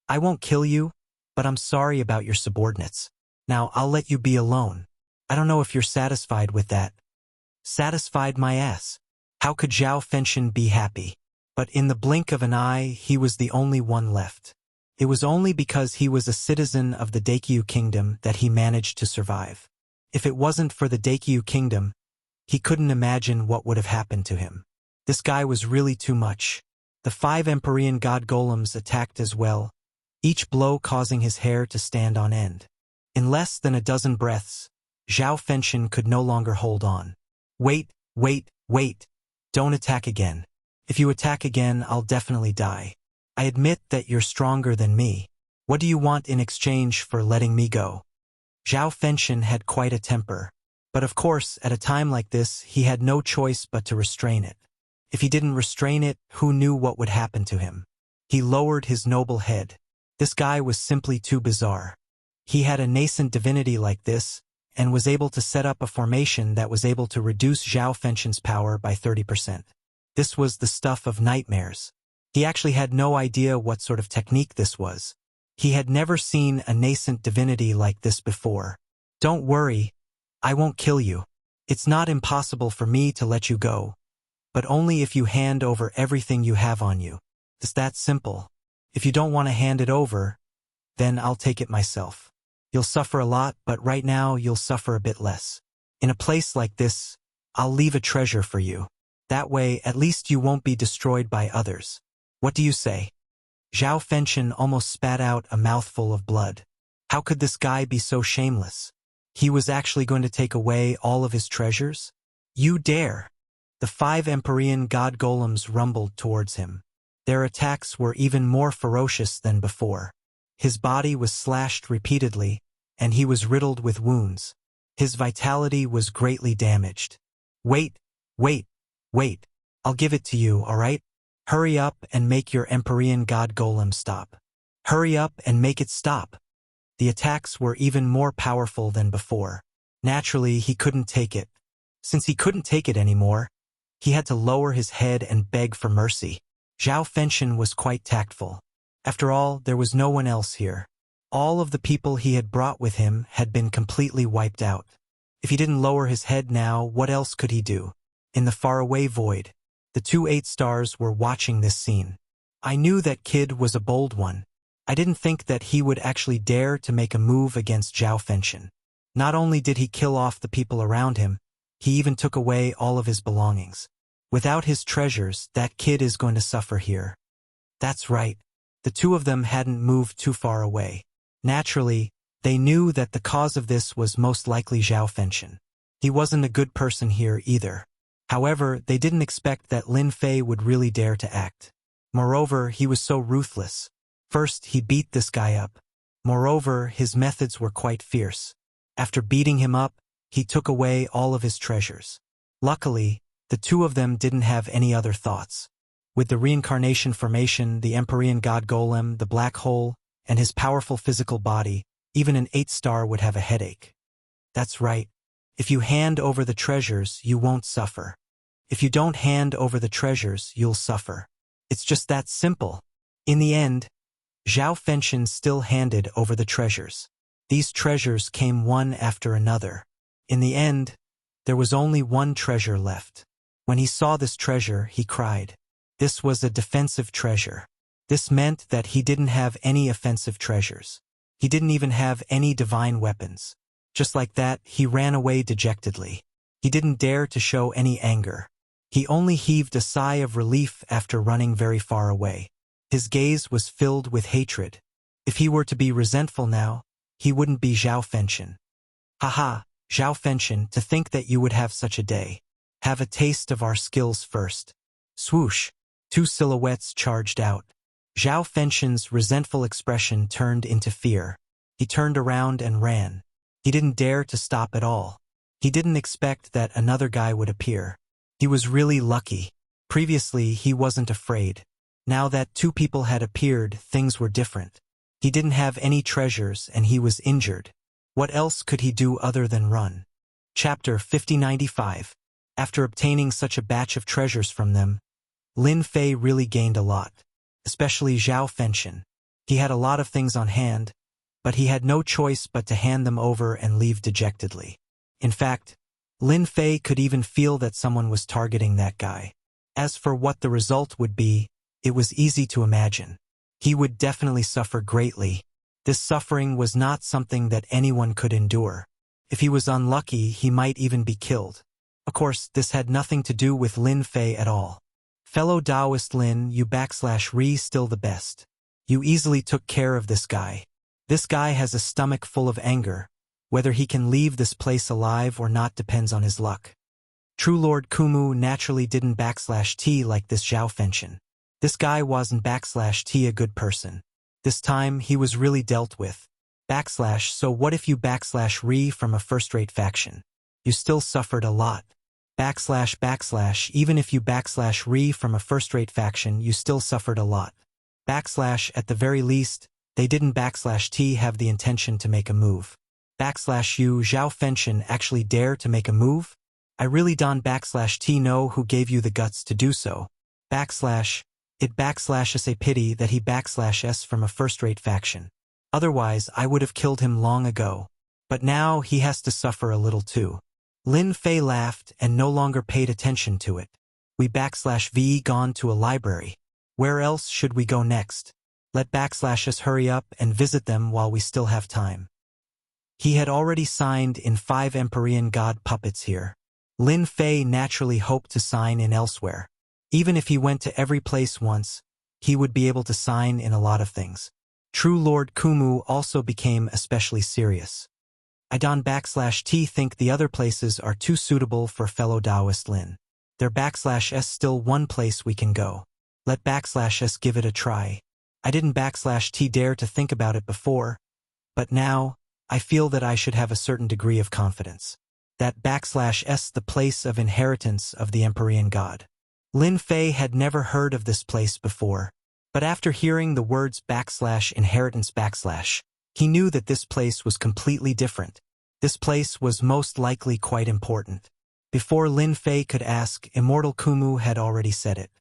I won't kill you, but I'm sorry about your subordinates. Now I'll let you be alone. I don't know if you're satisfied with that. Satisfied my ass. How could Zhao Fenshin be happy? But in the blink of an eye, he was the only one left. It was only because he was a citizen of the Daikyu Kingdom that he managed to survive. If it wasn't for the Daikyu Kingdom, he couldn't imagine what would have happened to him. This guy was really too much. The 5 Empyrean God golems attacked as well, each blow causing his hair to stand on end. In less than a dozen breaths, Zhao Fenshin could no longer hold on. Wait, wait, wait. Don't attack again. If you attack again, I'll definitely die. I admit that you're stronger than me. What do you want in exchange for letting me go? Zhao Fenshin had quite a temper. But of course, at a time like this, he had no choice but to restrain it. If he didn't restrain it, who knew what would happen to him? He lowered his noble head. This guy was simply too bizarre. He had a nascent divinity like this, and was able to set up a formation that was able to reduce Zhao Fenshin's power by 30%. This was the stuff of nightmares. He actually had no idea what sort of technique this was. He had never seen a nascent divinity like this before. Don't worry, I won't kill you. It's not impossible for me to let you go, but only if you hand over everything you have on you. It's that simple. If you don't want to hand it over, then I'll take it myself. You'll suffer a lot, but right now you'll suffer a bit less. In a place like this, I'll leave a treasure for you. That way, at least you won't be destroyed by others. What do you say? Zhao Fenshin almost spat out a mouthful of blood. How could this guy be so shameless? He was actually going to take away all of his treasures? You dare! The 5 Empyrean god golems rumbled towards him. Their attacks were even more ferocious than before. His body was slashed repeatedly, and he was riddled with wounds. His vitality was greatly damaged. Wait, wait, wait. I'll give it to you, all right? Hurry up and make your Empyrean god golem stop. Hurry up and make it stop. The attacks were even more powerful than before. Naturally, he couldn't take it. Since he couldn't take it anymore, he had to lower his head and beg for mercy. Zhao Fenshin was quite tactful. After all, there was no one else here. All of the people he had brought with him had been completely wiped out. If he didn't lower his head now, what else could he do? In the faraway void, the 2 8 stars were watching this scene. I knew that kid was a bold one. I didn't think that he would actually dare to make a move against Zhao Fenshin. Not only did he kill off the people around him, he even took away all of his belongings. Without his treasures, that kid is going to suffer here. That's right. The 2 of them hadn't moved too far away. Naturally, they knew that the cause of this was most likely Zhao Fenshin. He wasn't a good person here either. However, they didn't expect that Lin Fei would really dare to act. Moreover, he was so ruthless. First, he beat this guy up. Moreover, his methods were quite fierce. After beating him up, he took away all of his treasures. Luckily, the 2 of them didn't have any other thoughts. With the reincarnation formation, the Empyrean god golem, the black hole, and his powerful physical body, even an 8-star would have a headache. That's right. If you hand over the treasures, you won't suffer. If you don't hand over the treasures, you'll suffer. It's just that simple. In the end, Zhao Fenshin still handed over the treasures. These treasures came one after another. In the end, there was only one treasure left. When he saw this treasure, he cried. This was a defensive treasure. This meant that he didn't have any offensive treasures. He didn't even have any divine weapons. Just like that, he ran away dejectedly. He didn't dare to show any anger. He only heaved a sigh of relief after running very far away. His gaze was filled with hatred. If he were to be resentful now, he wouldn't be Zhao Fenshin. Haha, Zhao Fenshin, to think that you would have such a day. Have a taste of our skills first. Swoosh. 2 silhouettes charged out. Zhao Fenshin's resentful expression turned into fear. He turned around and ran. He didn't dare to stop at all. He didn't expect that another guy would appear. He was really lucky. Previously, he wasn't afraid. Now that 2 people had appeared, things were different. He didn't have any treasures and he was injured. What else could he do other than run? Chapter 5095. After obtaining such a batch of treasures from them, Lin Fei really gained a lot. Especially Zhao Fenshin. He had a lot of things on hand, but he had no choice but to hand them over and leave dejectedly. In fact, Lin Fei could even feel that someone was targeting that guy. As for what the result would be, it was easy to imagine. He would definitely suffer greatly. This suffering was not something that anyone could endure. If he was unlucky, he might even be killed. Of course, this had nothing to do with Lin Fei at all. Fellow Taoist Lin, you /re still the best. You easily took care of this guy. This guy has a stomach full of anger. Whether he can leave this place alive or not depends on his luck. True Lord Kumu naturally didn't /T like this Zhao Fenshin. This guy wasn't /T a good person. This time he was really dealt with. So what if you /re from a first-rate faction? You still suffered a lot. Even if you /re from a first-rate faction, you still suffered a lot. At the very least, they didn't /T have the intention to make a move. You, Zhao Fenshin, actually dare to make a move? I really don't /T know who gave you the guts to do so. It /s a pity that he /s from a first-rate faction. Otherwise, I would have killed him long ago. But now he has to suffer a little too. Lin Fei laughed and no longer paid attention to it. We /V gone to a library. Where else should we go next? Let /us hurry up and visit them while we still have time. He had already signed in 5 Empyrean god puppets here. Lin Fei naturally hoped to sign in elsewhere. Even if he went to every place once, he would be able to sign in a lot of things. True Lord Kumu also became especially serious. I don't /T think the other places are too suitable for fellow Taoist Lin. There /S still one place we can go. Let /S give it a try. I didn't /T dare to think about it before, but now, I feel that I should have a certain degree of confidence. That /S the place of inheritance of the Empyrean God. Lin Fei had never heard of this place before, but after hearing the words /inheritance he knew that this place was completely different. This place was most likely quite important. Before Lin Fei could ask, Immortal Kumu had already said it.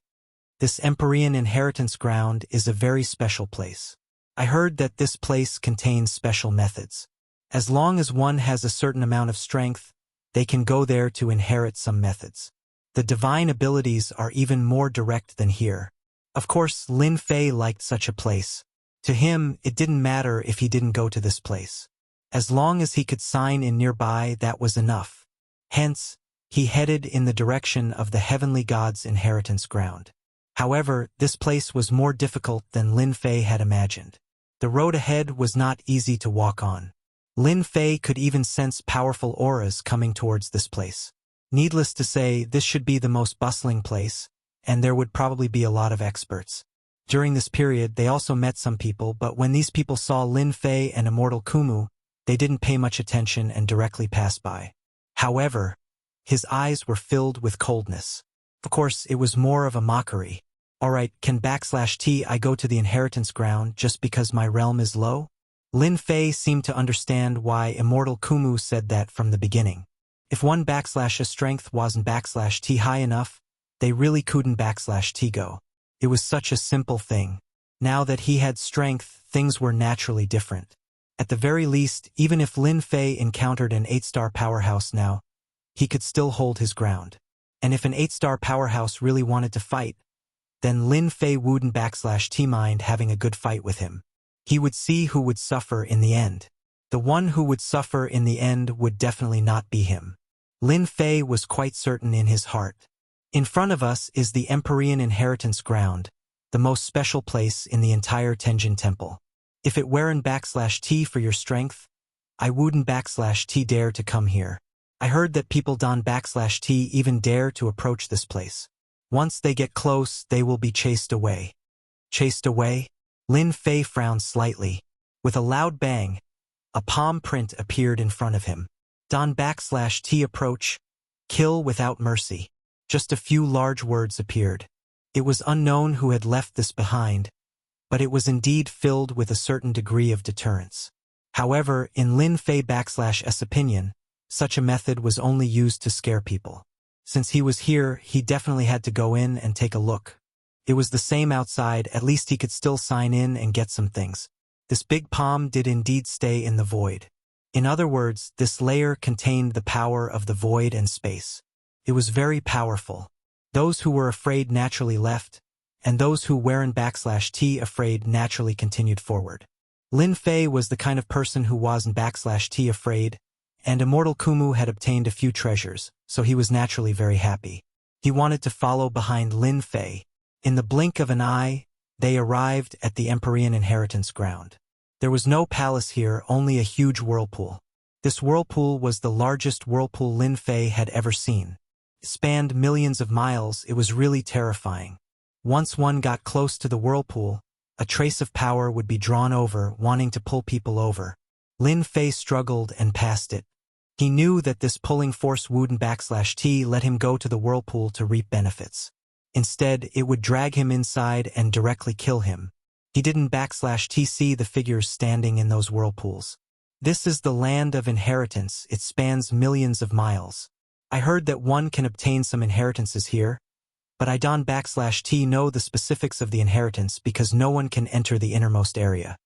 This Empyrean inheritance ground is a very special place. I heard that this place contains special methods. As long as one has a certain amount of strength, they can go there to inherit some methods. The divine abilities are even more direct than here. Of course, Lin Fei liked such a place. To him, it didn't matter if he didn't go to this place. As long as he could sign in nearby, that was enough. Hence, he headed in the direction of the heavenly god's inheritance ground. However, this place was more difficult than Lin Fei had imagined. The road ahead was not easy to walk on. Lin Fei could even sense powerful auras coming towards this place. Needless to say, this should be the most bustling place, and there would probably be a lot of experts. During this period, they also met some people, but when these people saw Lin Fei and Immortal Kumu, they didn't pay much attention and directly passed by. However, his eyes were filled with coldness. Of course, it was more of a mockery. Alright, can /T I go to the inheritance ground just because my realm is low? Lin Fei seemed to understand why Immortal Kumu said that from the beginning. If one /A strength wasn't /T high enough, they really couldn't /T go. It was such a simple thing. Now that he had strength, things were naturally different. At the very least, even if Lin Fei encountered an 8-star powerhouse now, he could still hold his ground. And if an 8-star powerhouse really wanted to fight, then Lin Fei wouldn't /T mind having a good fight with him. He would see who would suffer in the end. The one who would suffer in the end would definitely not be him. Lin Fei was quite certain in his heart. In front of us is the Empyrean inheritance ground, the most special place in the entire Tenjin Temple. If it weren't /T for your strength, I wouldn't /T dare to come here. I heard that people don't /T even dare to approach this place. Once they get close, they will be chased away. Chased away? Lin Fei frowned slightly. With a loud bang, a palm print appeared in front of him. Don /T approach, kill without mercy. Just a few large words appeared. It was unknown who had left this behind, but it was indeed filled with a certain degree of deterrence. However, in Lin Fei /S opinion, such a method was only used to scare people. Since he was here, he definitely had to go in and take a look. It was the same outside, at least he could still sign in and get some things. This big palm did indeed stay in the void. In other words, this layer contained the power of the void and space. It was very powerful. Those who were afraid naturally left, and those who weren't /T afraid naturally continued forward. Lin Fei was the kind of person who wasn't /T afraid, and Immortal Kumu had obtained a few treasures, so he was naturally very happy. He wanted to follow behind Lin Fei. In the blink of an eye, they arrived at the Empyrean inheritance ground. There was no palace here, only a huge whirlpool. This whirlpool was the largest whirlpool Lin Fei had ever seen. spanned millions of miles. It was really terrifying. Once one got close to the whirlpool, a trace of power would be drawn over, wanting to pull people over. Lin Fei struggled and passed it. He knew that this pulling force wouldn't /T let him go to the whirlpool to reap benefits. Instead, it would drag him inside and directly kill him. He didn't /T see the figures standing in those whirlpools. This is the land of inheritance. It spans millions of miles. I heard that one can obtain some inheritances here, but I don't /T know the specifics of the inheritance because no one can enter the innermost area.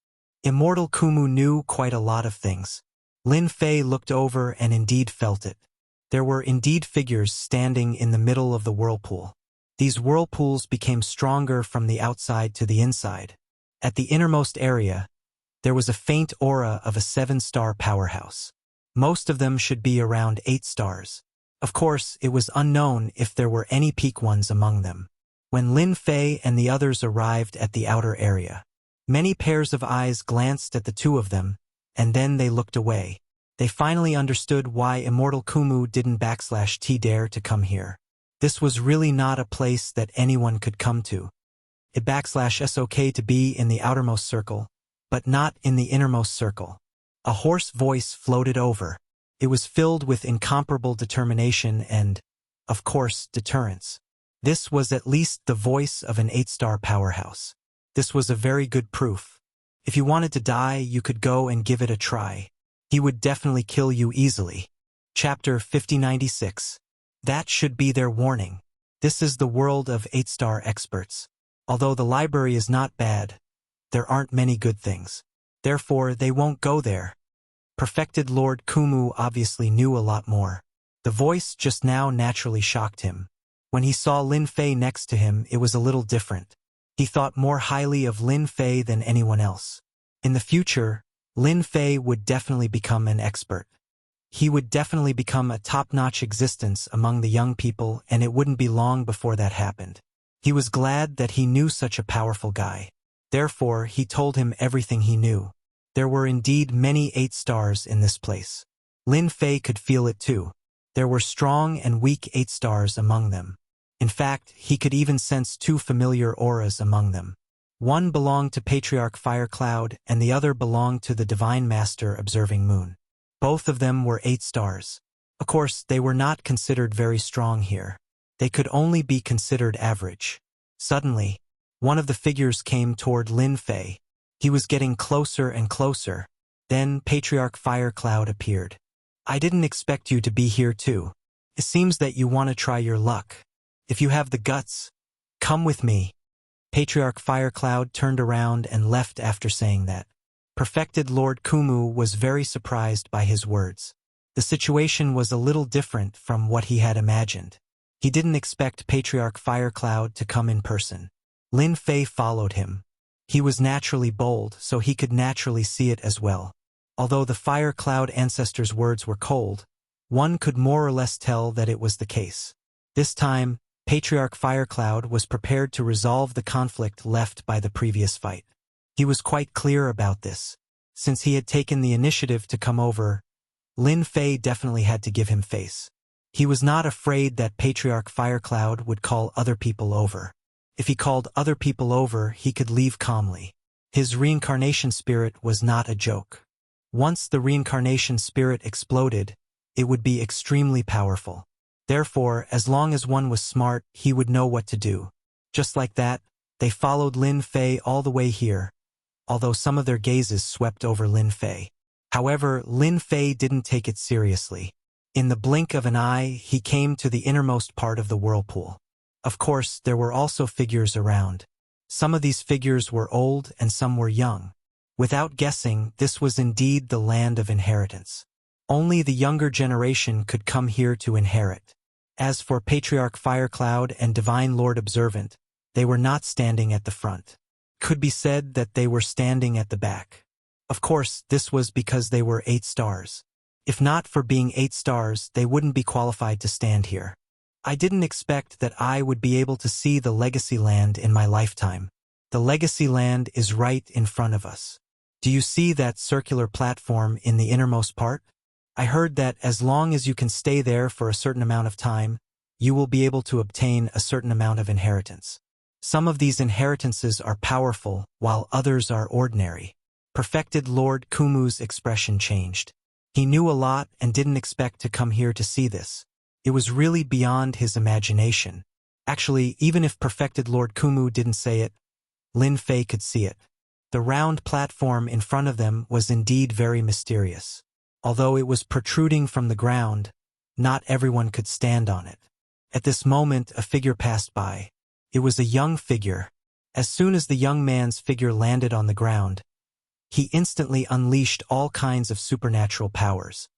Immortal Kumu knew quite a lot of things. Lin Fei looked over and indeed felt it. There were indeed figures standing in the middle of the whirlpool. These whirlpools became stronger from the outside to the inside. At the innermost area, there was a faint aura of a 7-star powerhouse. Most of them should be around 8 stars. Of course, it was unknown if there were any peak ones among them. When Lin Fei and the others arrived at the outer area, many pairs of eyes glanced at the two of them, and then they looked away. They finally understood why Immortal Kumu didn't /T dare to come here. This was really not a place that anyone could come to. It /s okay to be in the outermost circle, but not in the innermost circle. A hoarse voice floated over. It was filled with incomparable determination and, of course, deterrence. This was at least the voice of an 8-star powerhouse. This was a very good proof. If you wanted to die, you could go and give it a try. He would definitely kill you easily. Chapter 5096. That should be their warning. This is the world of 8-star experts. Although the library is not bad, there aren't many good things. Therefore, they won't go there. Perfected Lord Kumu obviously knew a lot more. The voice just now naturally shocked him. When he saw Lin Fei next to him, it was a little different. He thought more highly of Lin Fei than anyone else. In the future, Lin Fei would definitely become an expert. He would definitely become a top-notch existence among the young people, and it wouldn't be long before that happened. He was glad that he knew such a powerful guy. Therefore, he told him everything he knew. There were indeed many 8 stars in this place. Lin Fei could feel it too. There were strong and weak 8 stars among them. In fact, he could even sense 2 familiar auras among them. One belonged to Patriarch Fire Cloud, and the other belonged to the Divine Master Observing Moon. Both of them were 8 stars. Of course, they were not considered very strong here. They could only be considered average. Suddenly, one of the figures came toward Lin Fei. He was getting closer and closer. Then Patriarch Fire Cloud appeared. I didn't expect you to be here too. It seems that you want to try your luck. If you have the guts, come with me. Patriarch Fire Cloud turned around and left after saying that. Perfected Lord Kumu was very surprised by his words. The situation was a little different from what he had imagined. He didn't expect Patriarch Fire Cloud to come in person. Lin Fei followed him. He was naturally bold, so he could naturally see it as well. Although the Fire Cloud ancestor's words were cold, one could more or less tell that it was the case. This time, Patriarch Fire Cloud was prepared to resolve the conflict left by the previous fight. He was quite clear about this. Since he had taken the initiative to come over, Lin Fei definitely had to give him face. He was not afraid that Patriarch Fire Cloud would call other people over. If he called other people over, he could leave calmly. His reincarnation spirit was not a joke. Once the reincarnation spirit exploded, it would be extremely powerful. Therefore, as long as one was smart, he would know what to do. Just like that, they followed Lin Fei all the way here, although some of their gazes swept over Lin Fei. However, Lin Fei didn't take it seriously. In the blink of an eye, he came to the innermost part of the whirlpool. Of course, there were also figures around. Some of these figures were old and some were young. Without guessing, this was indeed the land of inheritance. Only the younger generation could come here to inherit. As for Patriarch Fire Cloud and Divine Lord Observant, they were not standing at the front. Could be said that they were standing at the back. Of course, this was because they were 8 stars. If not for being 8 stars, they wouldn't be qualified to stand here. I didn't expect that I would be able to see the Legacy Land in my lifetime. The Legacy Land is right in front of us. Do you see that circular platform in the innermost part? I heard that as long as you can stay there for a certain amount of time, you will be able to obtain a certain amount of inheritance. Some of these inheritances are powerful, while others are ordinary. Perfected Lord Kumu's expression changed. He knew a lot and didn't expect to come here to see this. It was really beyond his imagination. Actually, even if Perfected Lord Kumu didn't say it, Lin Fei could see it. The round platform in front of them was indeed very mysterious. Although it was protruding from the ground, not everyone could stand on it. At this moment, a figure passed by. It was a young figure. As soon as the young man's figure landed on the ground, he instantly unleashed all kinds of supernatural powers.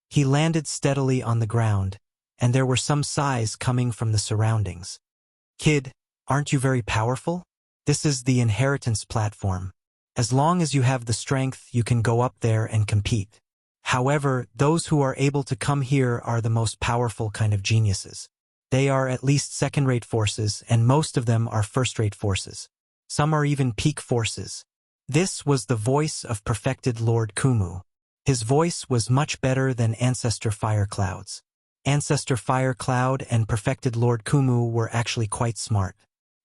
He landed steadily on the ground, and there were some sighs coming from the surroundings. "Kid, aren't you very powerful? This is the inheritance platform. As long as you have the strength, you can go up there and compete. However, those who are able to come here are the most powerful kind of geniuses. They are at least second-rate forces, and most of them are first-rate forces. Some are even peak forces." This was the voice of Perfected Lord Kumu. His voice was much better than Ancestor Fire Cloud's. Ancestor Fire Cloud and Perfected Lord Kumu were actually quite smart.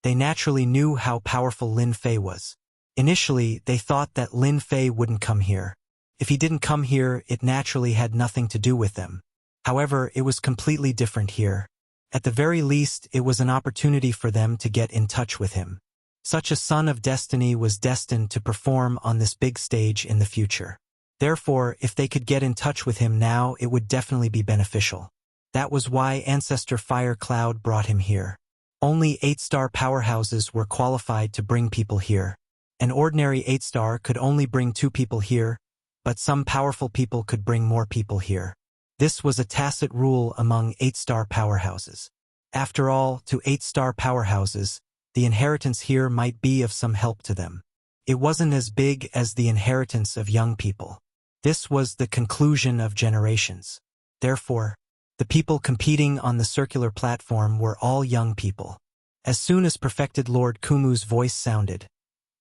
They naturally knew how powerful Lin Fei was. Initially, they thought that Lin Fei wouldn't come here. If he didn't come here, it naturally had nothing to do with them. However, it was completely different here. At the very least, it was an opportunity for them to get in touch with him. Such a son of destiny was destined to perform on this big stage in the future. Therefore, if they could get in touch with him now, it would definitely be beneficial. That was why Ancestor Fire Cloud brought him here. Only 8-star powerhouses were qualified to bring people here. An ordinary 8-star could only bring 2 people here, but some powerful people could bring more people here. This was a tacit rule among 8-star powerhouses. After all, to 8-star powerhouses, the inheritance here might be of some help to them. It wasn't as big as the inheritance of young people. This was the conclusion of generations. Therefore, the people competing on the circular platform were all young people. As soon as Perfected Lord Kumu's voice sounded,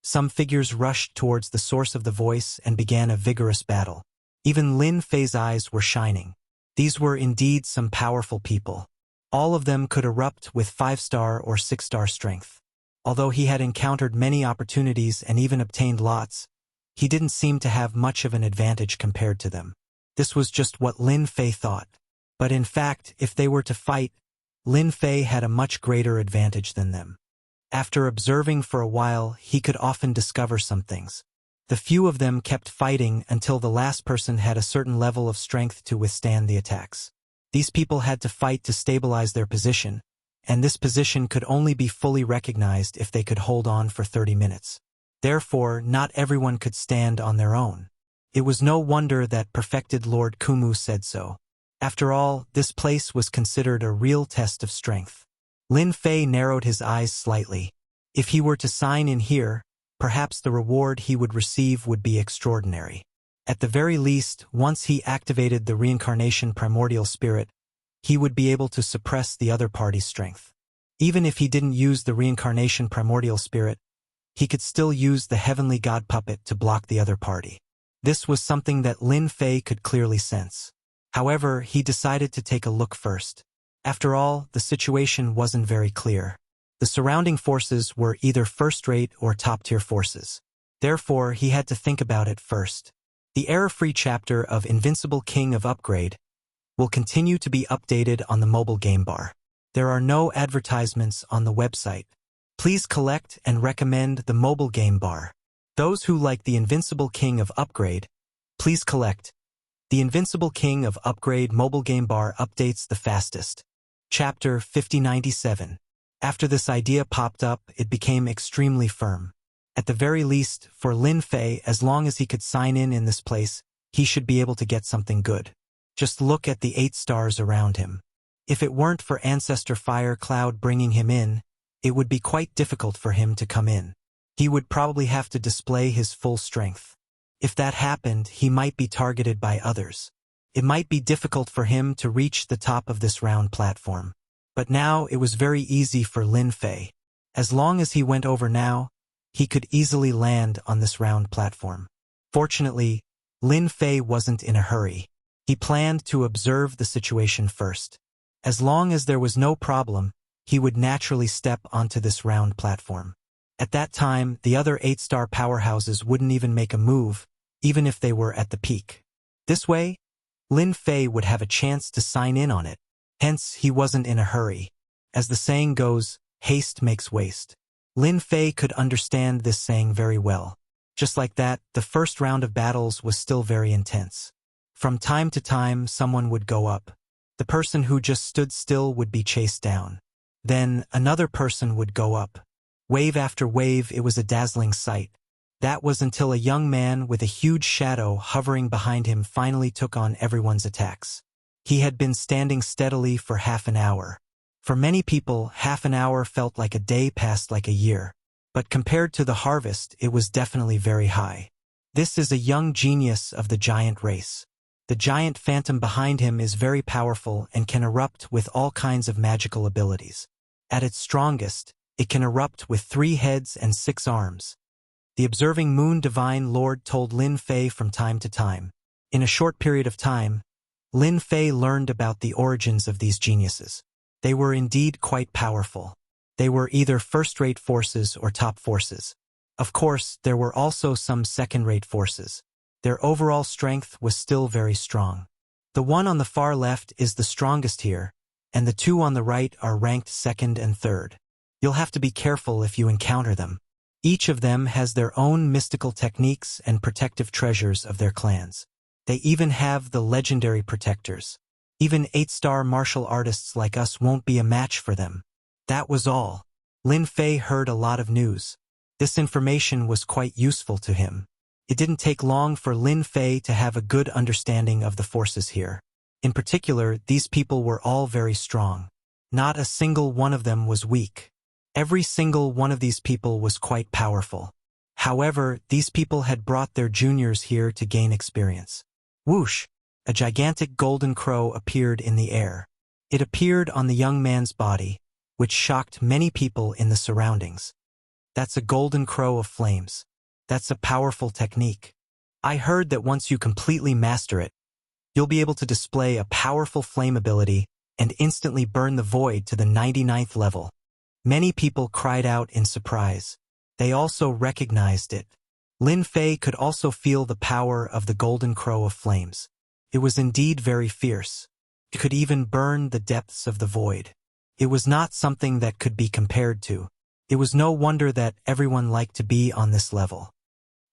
some figures rushed towards the source of the voice and began a vigorous battle. Even Lin Fei's eyes were shining. These were indeed some powerful people. All of them could erupt with 5-star or 6-star strength. Although he had encountered many opportunities and even obtained lots, he didn't seem to have much of an advantage compared to them. This was just what Lin Fei thought. But in fact, if they were to fight, Lin Fei had a much greater advantage than them. After observing for a while, he could often discover some things. The few of them kept fighting until the last person had a certain level of strength to withstand the attacks. These people had to fight to stabilize their position, and this position could only be fully recognized if they could hold on for 30 minutes. Therefore, not everyone could stand on their own. It was no wonder that Perfected Lord Kumu said so. After all, this place was considered a real test of strength. Lin Fei narrowed his eyes slightly. If he were to sign in here, perhaps the reward he would receive would be extraordinary. At the very least, once he activated the reincarnation primordial spirit, he would be able to suppress the other party's strength. Even if he didn't use the reincarnation primordial spirit, he could still use the heavenly god puppet to block the other party. This was something that Lin Fei could clearly sense. However, he decided to take a look first. After all, the situation wasn't very clear. The surrounding forces were either first-rate or top-tier forces. Therefore, he had to think about it first. The error-free chapter of Invincible King of Upgrade will continue to be updated on the mobile game bar. There are no advertisements on the website. Please collect and recommend the mobile game bar. Those who like the Invincible King of Upgrade, please collect. The Invincible King of Upgrade mobile game bar updates the fastest. Chapter 5097. After this idea popped up, it became extremely firm. At the very least, for Lin Fei, as long as he could sign in this place, he should be able to get something good. Just look at the 8 stars around him. If it weren't for Ancestor Fire Cloud bringing him in, it would be quite difficult for him to come in. He would probably have to display his full strength. If that happened, he might be targeted by others. It might be difficult for him to reach the top of this round platform. But now it was very easy for Lin Fei. As long as he went over now, he could easily land on this round platform. Fortunately, Lin Fei wasn't in a hurry. He planned to observe the situation first. As long as there was no problem, he would naturally step onto this round platform. At that time, the other 8-star powerhouses wouldn't even make a move, even if they were at the peak. This way, Lin Fei would have a chance to sign in on it. Hence, he wasn't in a hurry. As the saying goes, haste makes waste. Lin Fei could understand this saying very well. Just like that, the first round of battles was still very intense. From time to time, someone would go up. The person who just stood still would be chased down. Then, another person would go up. Wave after wave, it was a dazzling sight. That was until a young man with a huge shadow hovering behind him finally took on everyone's attacks. He had been standing steadily for half an hour. For many people, half an hour felt like a day passed like a year. But compared to the harvest, it was definitely very high. This is a young genius of the giant race. The giant phantom behind him is very powerful and can erupt with all kinds of magical abilities. At its strongest, it can erupt with 3 heads and 6 arms. The observing moon divine lord told Lin Fei from time to time. In a short period of time, Lin Fei learned about the origins of these geniuses. They were indeed quite powerful. They were either first-rate forces or top forces. Of course, there were also some second-rate forces. Their overall strength was still very strong. The one on the far left is the strongest here, and the 2 on the right are ranked 2nd and 3rd. You'll have to be careful if you encounter them. Each of them has their own mystical techniques and protective treasures of their clans. They even have the legendary protectors. Even 8-star martial artists like us won't be a match for them. That was all. Lin Fei heard a lot of news. This information was quite useful to him. It didn't take long for Lin Fei to have a good understanding of the forces here. In particular, these people were all very strong. Not a single one of them was weak. Every single one of these people was quite powerful. However, these people had brought their juniors here to gain experience. Whoosh! A gigantic golden crow appeared in the air. It appeared on the young man's body, which shocked many people in the surroundings. That's a golden crow of flames. That's a powerful technique. I heard that once you completely master it, you'll be able to display a powerful flame ability and instantly burn the void to the 99th level. Many people cried out in surprise. They also recognized it. Lin Fei could also feel the power of the golden crow of flames. It was indeed very fierce. It could even burn the depths of the void. It was not something that could be compared to. It was no wonder that everyone liked to be on this level.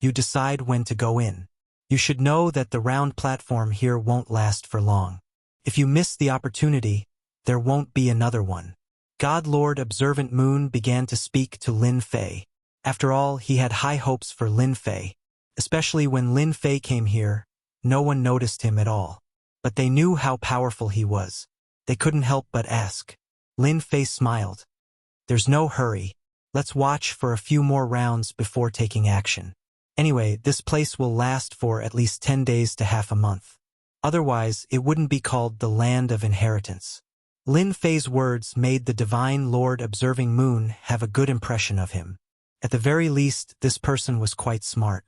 You decide when to go in. You should know that the round platform here won't last for long. If you miss the opportunity, there won't be another one. God Lord Observant Moon began to speak to Lin Fei. After all, he had high hopes for Lin Fei. Especially when Lin Fei came here, no one noticed him at all. But they knew how powerful he was. They couldn't help but ask. Lin Fei smiled. There's no hurry. Let's watch for a few more rounds before taking action. Anyway, this place will last for at least 10 days to half a month. Otherwise, it wouldn't be called the Land of Inheritance. Lin Fei's words made the Divine Lord Observing Moon have a good impression of him. At the very least, this person was quite smart.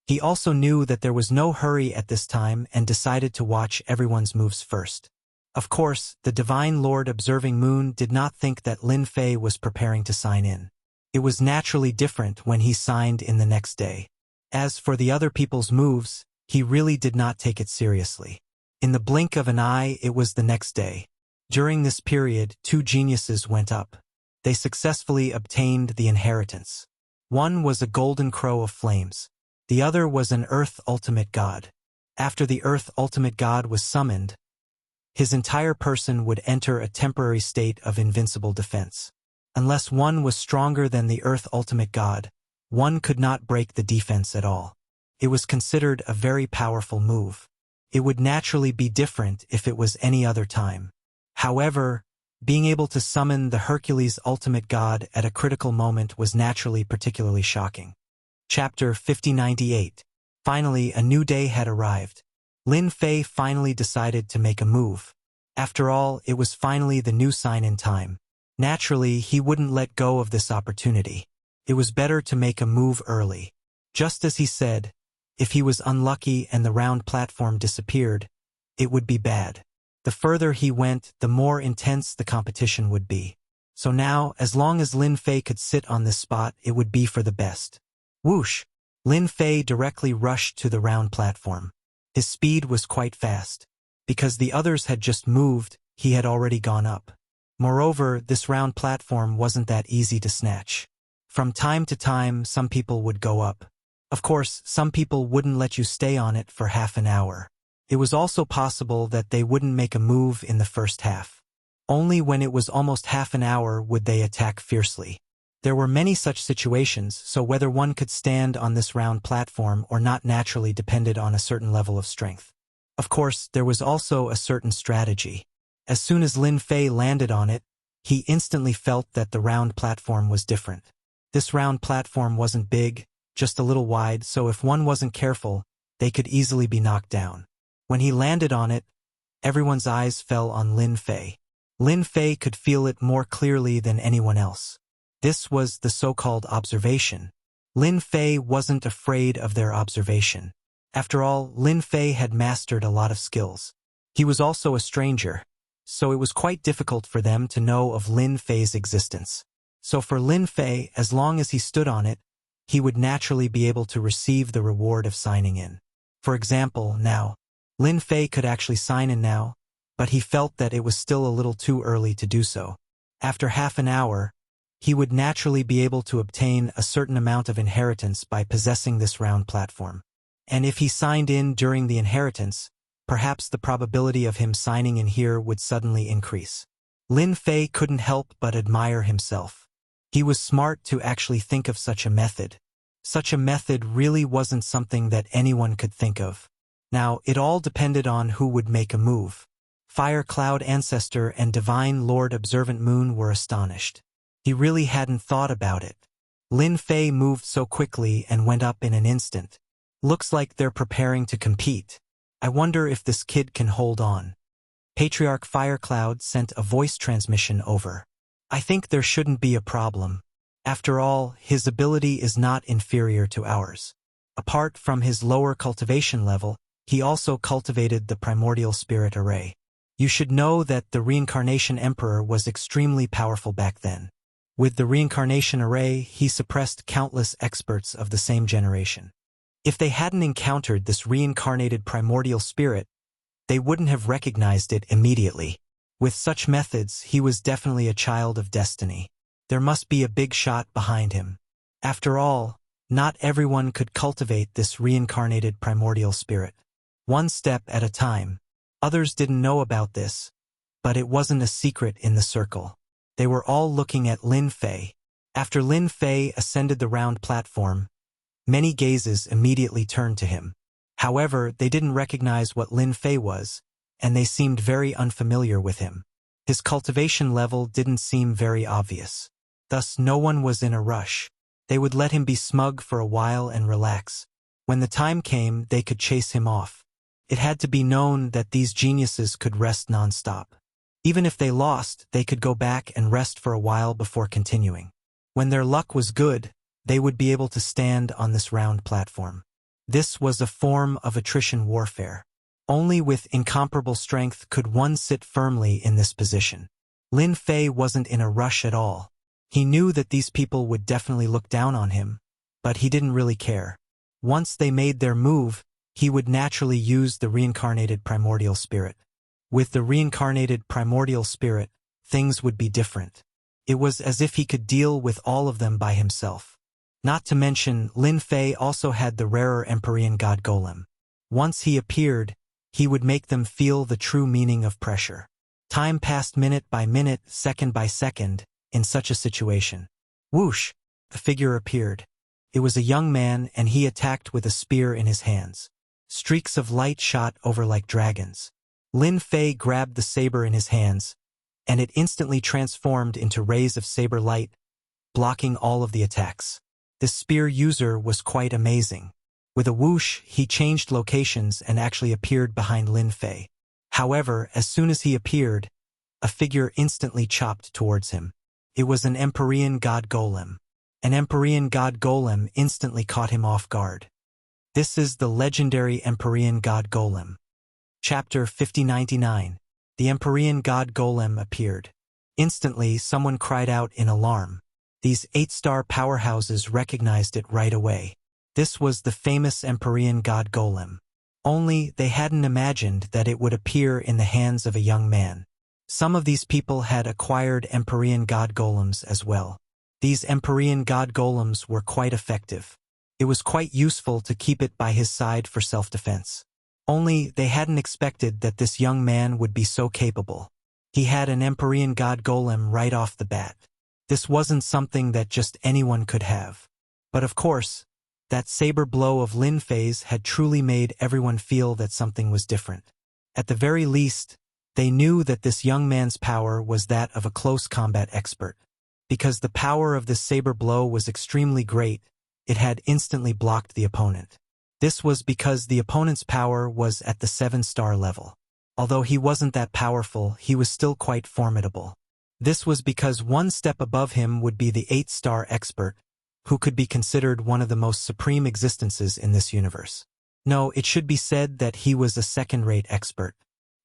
He also knew that there was no hurry at this time and decided to watch everyone's moves first. Of course, the Divine Lord Observing Moon did not think that Lin Fei was preparing to sign in. It was naturally different when he signed in the next day. As for the other people's moves, he really did not take it seriously. In the blink of an eye, it was the next day. During this period, 2 geniuses went up. They successfully obtained the inheritance. One was a golden crow of flames. The other was an Earth Ultimate God. After the Earth Ultimate God was summoned, his entire person would enter a temporary state of invincible defense. Unless one was stronger than the Earth Ultimate God, one could not break the defense at all. It was considered a very powerful move. It would naturally be different if it was any other time. However, being able to summon the Hercules Ultimate God at a critical moment was naturally particularly shocking. Chapter 5098. Finally, a new day had arrived. Lin Fei finally decided to make a move. After all, it was finally the new sign-in time. Naturally, he wouldn't let go of this opportunity. It was better to make a move early. Just as he said, if he was unlucky and the round platform disappeared, it would be bad. The further he went, the more intense the competition would be. So now, as long as Lin Fei could sit on this spot, it would be for the best. Whoosh! Lin Fei directly rushed to the round platform. His speed was quite fast. Because the others had just moved, he had already gone up. Moreover, this round platform wasn't that easy to snatch. From time to time, some people would go up. Of course, some people wouldn't let you stay on it for half an hour. It was also possible that they wouldn't make a move in the first half. Only when it was almost half an hour would they attack fiercely. There were many such situations, so whether one could stand on this round platform or not naturally depended on a certain level of strength. Of course, there was also a certain strategy. As soon as Lin Fei landed on it, he instantly felt that the round platform was different. This round platform wasn't big, just a little wide, so if one wasn't careful, they could easily be knocked down. When he landed on it, everyone's eyes fell on Lin Fei. Lin Fei could feel it more clearly than anyone else. This was the so-called observation. Lin Fei wasn't afraid of their observation. After all, Lin Fei had mastered a lot of skills. He was also a stranger, so it was quite difficult for them to know of Lin Fei's existence. So for Lin Fei, as long as he stood on it, he would naturally be able to receive the reward of signing in. For example, now, Lin Fei could actually sign in now, but he felt that it was still a little too early to do so. After half an hour, he would naturally be able to obtain a certain amount of inheritance by possessing this round platform. And if he signed in during the inheritance, perhaps the probability of him signing in here would suddenly increase. Lin Fei couldn't help but admire himself. He was smart to actually think of such a method. Such a method really wasn't something that anyone could think of. Now, it all depended on who would make a move. Fire Cloud Ancestor and Divine Lord Observant Moon were astonished. He really hadn't thought about it. Lin Fei moved so quickly and went up in an instant. Looks like they're preparing to compete. I wonder if this kid can hold on. Patriarch Firecloud sent a voice transmission over. I think there shouldn't be a problem. After all, his ability is not inferior to ours. Apart from his lower cultivation level, he also cultivated the primordial spirit array. You should know that the Reincarnation Emperor was extremely powerful back then. With the Reincarnation Array, he suppressed countless experts of the same generation. If they hadn't encountered this reincarnated primordial spirit, they wouldn't have recognized it immediately. With such methods, he was definitely a child of destiny. There must be a big shot behind him. After all, not everyone could cultivate this reincarnated primordial spirit. One step at a time. Others didn't know about this, but it wasn't a secret in the circle. They were all looking at Lin Fei. After Lin Fei ascended the round platform, many gazes immediately turned to him. However, they didn't recognize what Lin Fei was, and they seemed very unfamiliar with him. His cultivation level didn't seem very obvious. Thus, no one was in a rush. They would let him be smug for a while and relax. When the time came, they could chase him off. It had to be known that these geniuses could rest non-stop. Even if they lost, they could go back and rest for a while before continuing. When their luck was good, they would be able to stand on this round platform. This was a form of attrition warfare. Only with incomparable strength could one sit firmly in this position. Lin Fei wasn't in a rush at all. He knew that these people would definitely look down on him, but he didn't really care. Once they made their move, he would naturally use the reincarnated primordial spirit. With the reincarnated primordial spirit, things would be different. It was as if he could deal with all of them by himself. Not to mention, Lin Fei also had the rarer Empyrean God Golem. Once he appeared, he would make them feel the true meaning of pressure. Time passed minute by minute, second by second, in such a situation. Whoosh! A figure appeared. It was a young man, and he attacked with a spear in his hands. Streaks of light shot over like dragons. Lin Fei grabbed the saber in his hands, and it instantly transformed into rays of saber light, blocking all of the attacks. This spear user was quite amazing. With a whoosh, he changed locations and actually appeared behind Lin Fei. However, as soon as he appeared, a figure instantly chopped towards him. It was an Empyrean God Golem. An Empyrean God Golem instantly caught him off guard. This is the legendary Empyrean God Golem. Chapter 5099. the Empyrean god golem appeared. Instantly, someone cried out in alarm. These 8-star powerhouses recognized it right away. This was the famous Empyrean god golem. Only they hadn't imagined that it would appear in the hands of a young man. Some of these people had acquired Empyrean god golems as well. These Empyrean god golems were quite effective. It was quite useful to keep it by his side for self-defense. Only they hadn't expected that this young man would be so capable. He had an Empyrean god golem right off the bat. This wasn't something that just anyone could have. But of course, that saber blow of Lin Fei's had truly made everyone feel that something was different. At the very least, they knew that this young man's power was that of a close combat expert. Because the power of this saber blow was extremely great, it had instantly blocked the opponent. This was because the opponent's power was at the 7-star level. Although he wasn't that powerful, he was still quite formidable. This was because one step above him would be the 8-star expert, who could be considered one of the most supreme existences in this universe. No, it should be said that he was a second-rate expert.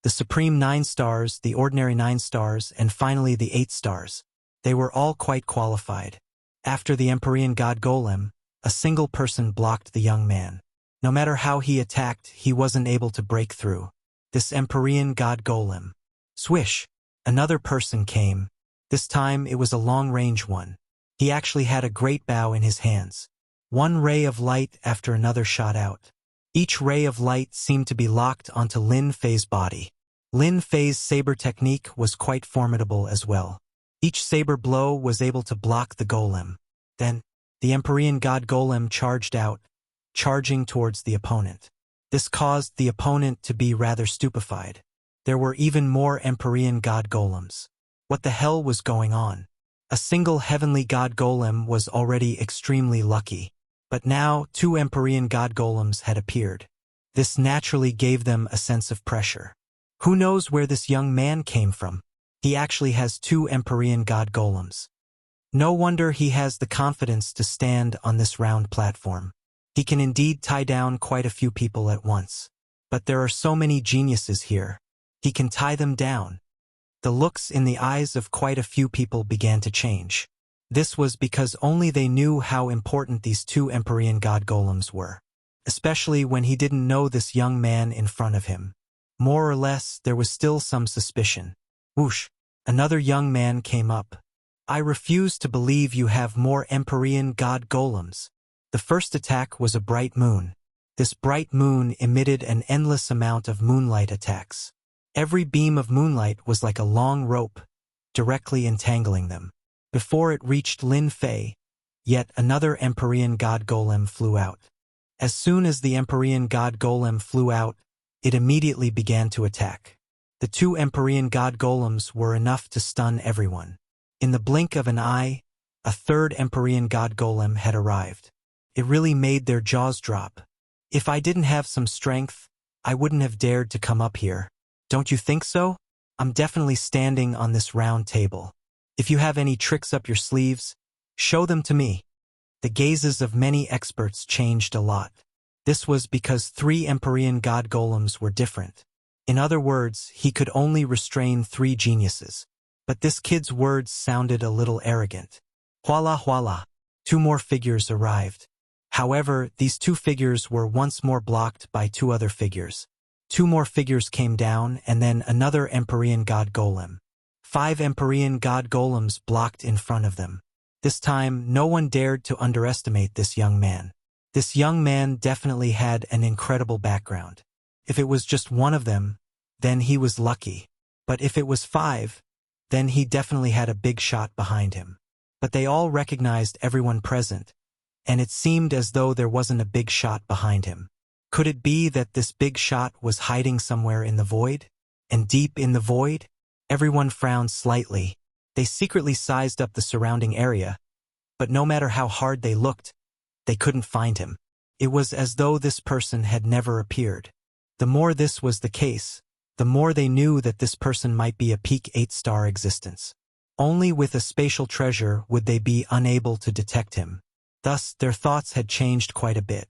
The supreme 9 stars, the ordinary 9 stars, and finally the 8 stars. They were all quite qualified. After the Empyrean god golem, a single person blocked the young man. No matter how he attacked, he wasn't able to break through. This Empyrean god golem. Swish! Another person came. This time it was a long-range one. He actually had a great bow in his hands. One ray of light after another shot out. Each ray of light seemed to be locked onto Lin Fei's body. Lin Fei's saber technique was quite formidable as well. Each saber blow was able to block the golem. Then, the Empyrean god golem charged out, charging towards the opponent. This caused the opponent to be rather stupefied. There were even more Empyrean god golems. What the hell was going on? A single heavenly god golem was already extremely lucky. But now, 2 Empyrean god golems had appeared. This naturally gave them a sense of pressure. Who knows where this young man came from? He actually has 2 Empyrean god golems. No wonder he has the confidence to stand on this round platform. He can indeed tie down quite a few people at once. But there are so many geniuses here. He can tie them down. The looks in the eyes of quite a few people began to change. This was because only they knew how important these 2 Empyrean god golems were. Especially when he didn't know this young man in front of him. More or less, there was still some suspicion. Whoosh! Another young man came up. I refuse to believe you have more Empyrean god golems. The first attack was a bright moon. This bright moon emitted an endless amount of moonlight attacks. Every beam of moonlight was like a long rope, directly entangling them. Before it reached Lin Fei, yet another Empyrean god golem flew out. As soon as the Empyrean god golem flew out, it immediately began to attack. The 2 Empyrean god golems were enough to stun everyone. In the blink of an eye, a third Empyrean god golem had arrived. It really made their jaws drop. If I didn't have some strength, I wouldn't have dared to come up here. Don't you think so? I'm definitely standing on this round table. If you have any tricks up your sleeves, show them to me. The gazes of many experts changed a lot. This was because 3 Empyrean god golems were different. In other words, he could only restrain 3 geniuses. But this kid's words sounded a little arrogant. Voila voila. 2 more figures arrived. However, these 2 figures were once more blocked by 2 other figures. 2 more figures came down and then another Empyrean god golem. 5 Empyrean god golems blocked in front of them. This time, no one dared to underestimate this young man. This young man definitely had an incredible background. If it was just one of them, then he was lucky. But if it was 5, then he definitely had a big shot behind him. But they all recognized everyone present, and it seemed as though there wasn't a big shot behind him. Could it be that this big shot was hiding somewhere in the void? And deep in the void? Everyone frowned slightly. They secretly sized up the surrounding area, but no matter how hard they looked, they couldn't find him. It was as though this person had never appeared. The more this was the case, the more they knew that this person might be a peak 8-star existence. Only with a spatial treasure would they be unable to detect him. Thus, their thoughts had changed quite a bit.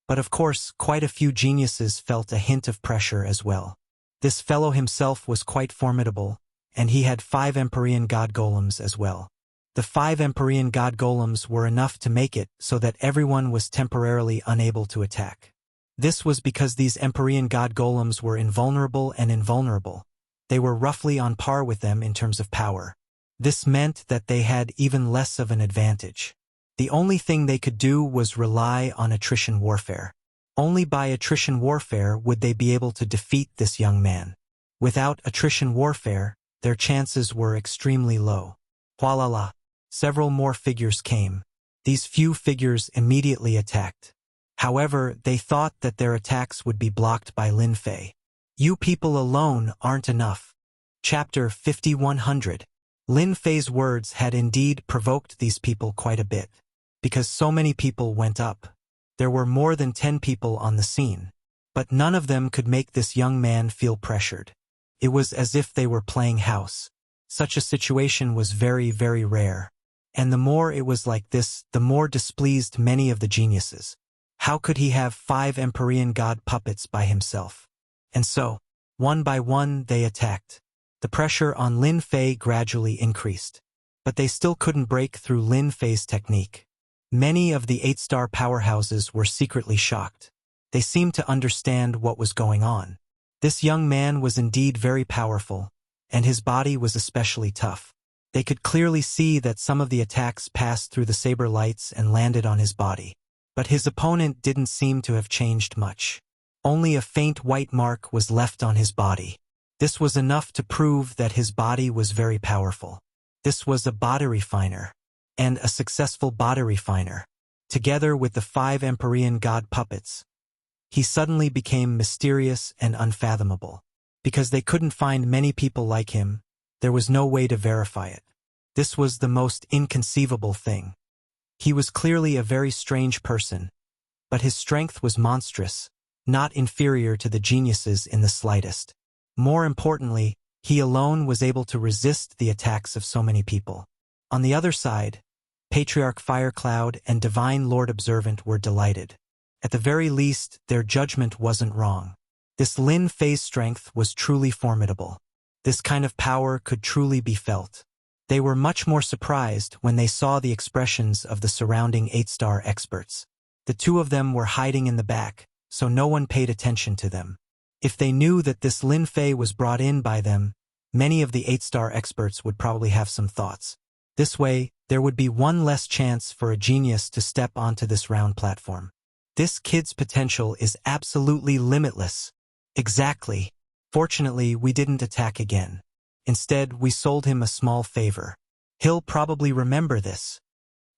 But of course, quite a few geniuses felt a hint of pressure as well. This fellow himself was quite formidable, and he had 5 Empyrean god golems as well. The 5 Empyrean god golems were enough to make it so that everyone was temporarily unable to attack. This was because these Empyrean god golems were invulnerable and invulnerable. They were roughly on par with them in terms of power. This meant that they had even less of an advantage. The only thing they could do was rely on attrition warfare. Only by attrition warfare would they be able to defeat this young man. Without attrition warfare, their chances were extremely low. Hualala. Several more figures came. These few figures immediately attacked. However, they thought that their attacks would be blocked by Lin Fei. You people alone aren't enough. Chapter 5100. Lin Fei's words had indeed provoked these people quite a bit. Because so many people went up. There were more than 10 people on the scene. But none of them could make this young man feel pressured. It was as if they were playing house. Such a situation was very, very rare. And the more it was like this, the more displeased many of the geniuses. How could he have 5 Empyrean god puppets by himself? And so, one by one they attacked. The pressure on Lin Fei gradually increased. But they still couldn't break through Lin Fei's technique. Many of the 8-star powerhouses were secretly shocked. They seemed to understand what was going on. This young man was indeed very powerful, and his body was especially tough. They could clearly see that some of the attacks passed through the saber lights and landed on his body. But his opponent didn't seem to have changed much. Only a faint white mark was left on his body. This was enough to prove that his body was very powerful. This was a body refiner. And a successful body refiner. Together with the 5 Empyrean god puppets. He suddenly became mysterious and unfathomable. Because they couldn't find many people like him, there was no way to verify it. This was the most inconceivable thing. He was clearly a very strange person, but his strength was monstrous, not inferior to the geniuses in the slightest. More importantly, he alone was able to resist the attacks of so many people. On the other side, Patriarch Firecloud and Divine Lord Observant were delighted. At the very least, their judgment wasn't wrong. This Lin Fei's strength was truly formidable. This kind of power could truly be felt. They were much more surprised when they saw the expressions of the surrounding 8-star experts. The 2 of them were hiding in the back, so no one paid attention to them. If they knew that this Lin Fei was brought in by them, many of the 8-star experts would probably have some thoughts. This way, there would be one less chance for a genius to step onto this round platform. This kid's potential is absolutely limitless. Exactly. Fortunately, we didn't attack again. Instead, we sold him a small favor. He'll probably remember this.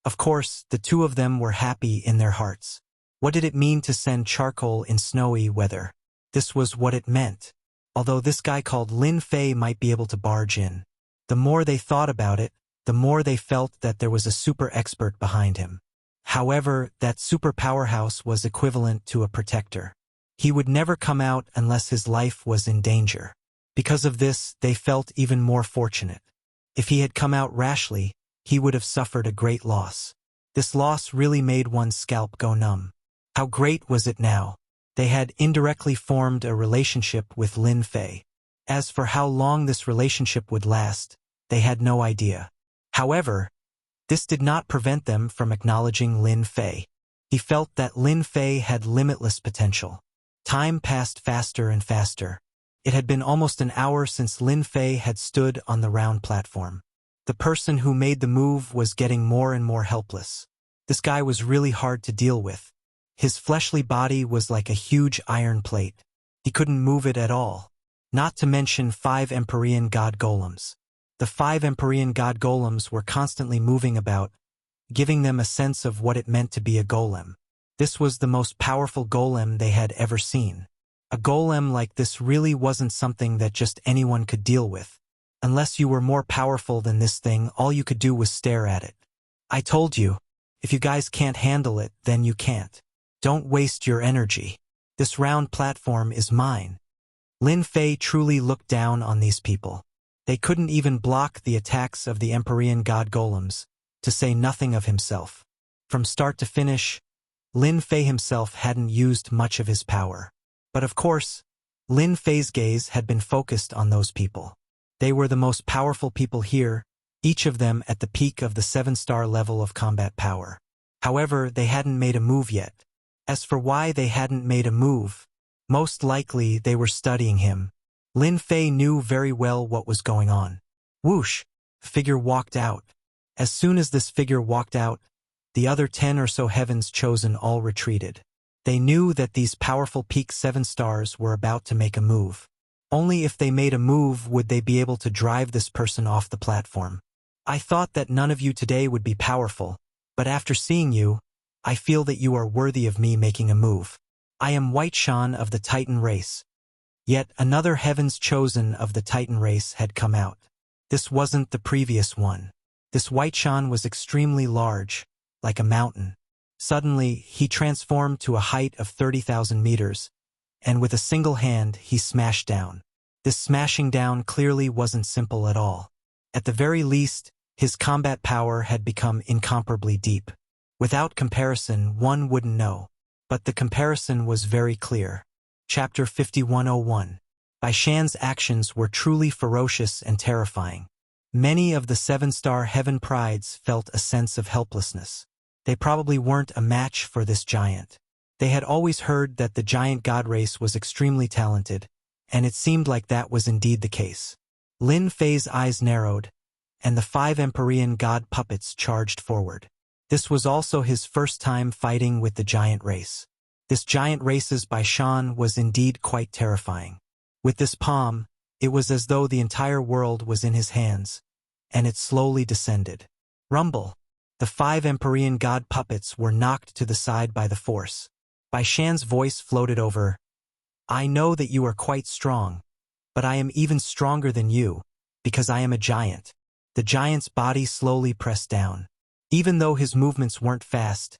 Of course, the 2 of them were happy in their hearts. What did it mean to send charcoal in snowy weather? This was what it meant. Although this guy called Lin Fei might be able to barge in. The more they thought about it, the more they felt that there was a super expert behind him. However, that super powerhouse was equivalent to a protector. He would never come out unless his life was in danger. Because of this, they felt even more fortunate. If he had come out rashly, he would have suffered a great loss. This loss really made one's scalp go numb. How great was it now? They had indirectly formed a relationship with Lin Fei. As for how long this relationship would last, they had no idea. However, this did not prevent them from acknowledging Lin Fei. He felt that Lin Fei had limitless potential. Time passed faster and faster. It had been almost an hour since Lin Fei had stood on the round platform. The person who made the move was getting more and more helpless. This guy was really hard to deal with. His fleshly body was like a huge iron plate. He couldn't move it at all. Not to mention 5 Empyrean god golems. The 5 Empyrean god golems were constantly moving about, giving them a sense of what it meant to be a golem. This was the most powerful golem they had ever seen. A golem like this really wasn't something that just anyone could deal with. Unless you were more powerful than this thing, all you could do was stare at it. I told you, if you guys can't handle it, then you can't. Don't waste your energy. This round platform is mine. Lin Fei truly looked down on these people. They couldn't even block the attacks of the Empyrean god golems, to say nothing of himself. From start to finish, Lin Fei himself hadn't used much of his power. But of course, Lin Fei's gaze had been focused on those people. They were the most powerful people here, each of them at the peak of the 7-star level of combat power. However, they hadn't made a move yet. As for why they hadn't made a move, most likely they were studying him. Lin Fei knew very well what was going on. Whoosh! Figure walked out. As soon as this figure walked out, the other 10 or so heavens chosen all retreated. They knew that these powerful peak 7 stars were about to make a move. Only if they made a move would they be able to drive this person off the platform. I thought that none of you today would be powerful, but after seeing you, I feel that you are worthy of me making a move. I am White Shan of the Titan race. Yet another heavens chosen of the Titan race had come out. This wasn't the previous one. This White Shan was extremely large, like a mountain. Suddenly, he transformed to a height of 30,000 meters, and with a single hand he smashed down. This smashing down clearly wasn't simple at all. At the very least, his combat power had become incomparably deep. Without comparison, one wouldn't know. But the comparison was very clear. Chapter 5101. Bai Shan's actions were truly ferocious and terrifying. Many of the 7-star heaven prides felt a sense of helplessness. They probably weren't a match for this giant. They had always heard that the giant god race was extremely talented, and it seemed like that was indeed the case. Lin Fei's eyes narrowed, and the 5 Empyrean god puppets charged forward. This was also his first time fighting with the giant race. This giant race's Bai Shan was indeed quite terrifying. With this palm, it was as though the entire world was in his hands, and it slowly descended. Rumble! The 5 Empyrean god puppets were knocked to the side by the force. Bai Shan's voice floated over. I know that you are quite strong, but I am even stronger than you, because I am a giant. The giant's body slowly pressed down. Even though his movements weren't fast,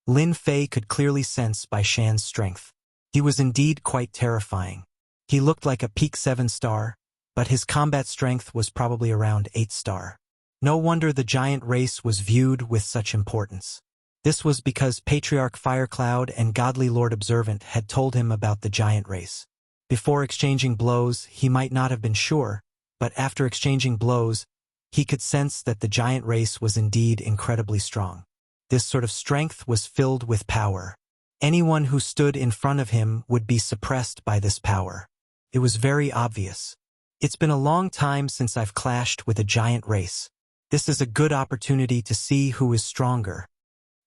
Lin Fei could clearly sense Bai Shan's strength. He was indeed quite terrifying. He looked like a peak 7-star, but his combat strength was probably around 8-star. No wonder the giant race was viewed with such importance. This was because Patriarch Firecloud and Godly Lord Observant had told him about the giant race. Before exchanging blows, he might not have been sure, but after exchanging blows, he could sense that the giant race was indeed incredibly strong. This sort of strength was filled with power. Anyone who stood in front of him would be suppressed by this power. It was very obvious. It's been a long time since I've clashed with a giant race. This is a good opportunity to see who is stronger.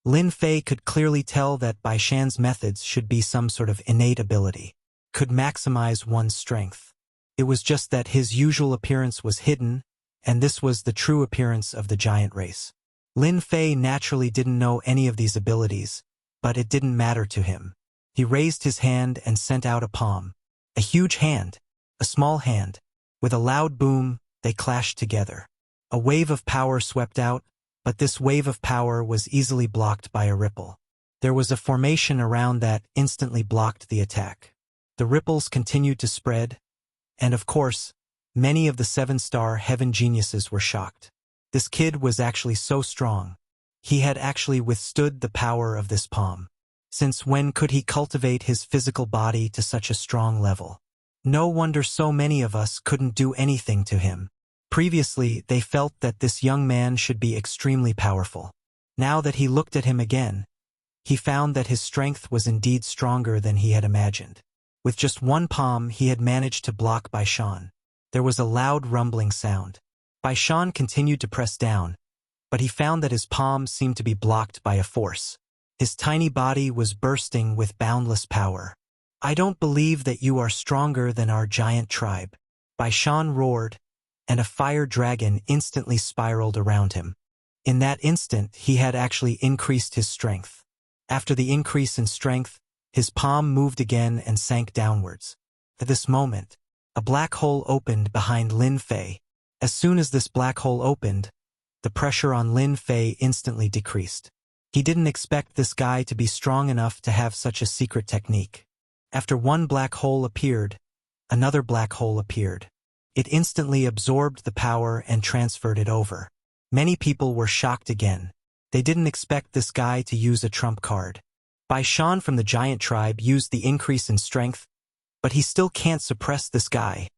Lin Fei could clearly tell that Bai Shan's methods should be some sort of innate ability, could maximize one's strength. It was just that his usual appearance was hidden, and this was the true appearance of the giant race. Lin Fei naturally didn't know any of these abilities, but it didn't matter to him. He raised his hand and sent out a palm. A huge hand, a small hand. With a loud boom, they clashed together. A wave of power swept out, but this wave of power was easily blocked by a ripple. There was a formation around that instantly blocked the attack. The ripples continued to spread, and of course, many of the 7-star heaven geniuses were shocked. This kid was actually so strong. He had actually withstood the power of this palm. Since when could he cultivate his physical body to such a strong level? No wonder so many of us couldn't do anything to him. Previously, they felt that this young man should be extremely powerful. Now that he looked at him again, he found that his strength was indeed stronger than he had imagined. With just one palm, he had managed to block Bai Shan. There was a loud rumbling sound. Bai Shan continued to press down, but he found that his palm seemed to be blocked by a force. His tiny body was bursting with boundless power. I don't believe that you are stronger than our giant tribe. Bai Shan roared, and a fire dragon instantly spiraled around him. In that instant, he had actually increased his strength. After the increase in strength, his palm moved again and sank downwards. At this moment, a black hole opened behind Lin Fei. As soon as this black hole opened, the pressure on Lin Fei instantly decreased. He didn't expect this guy to be strong enough to have such a secret technique. After one black hole appeared, another black hole appeared. It instantly absorbed the power and transferred it over. Many people were shocked again. They didn't expect this guy to use a trump card. Bai Shan from the giant tribe used the increase in strength, But he still can't suppress this guy.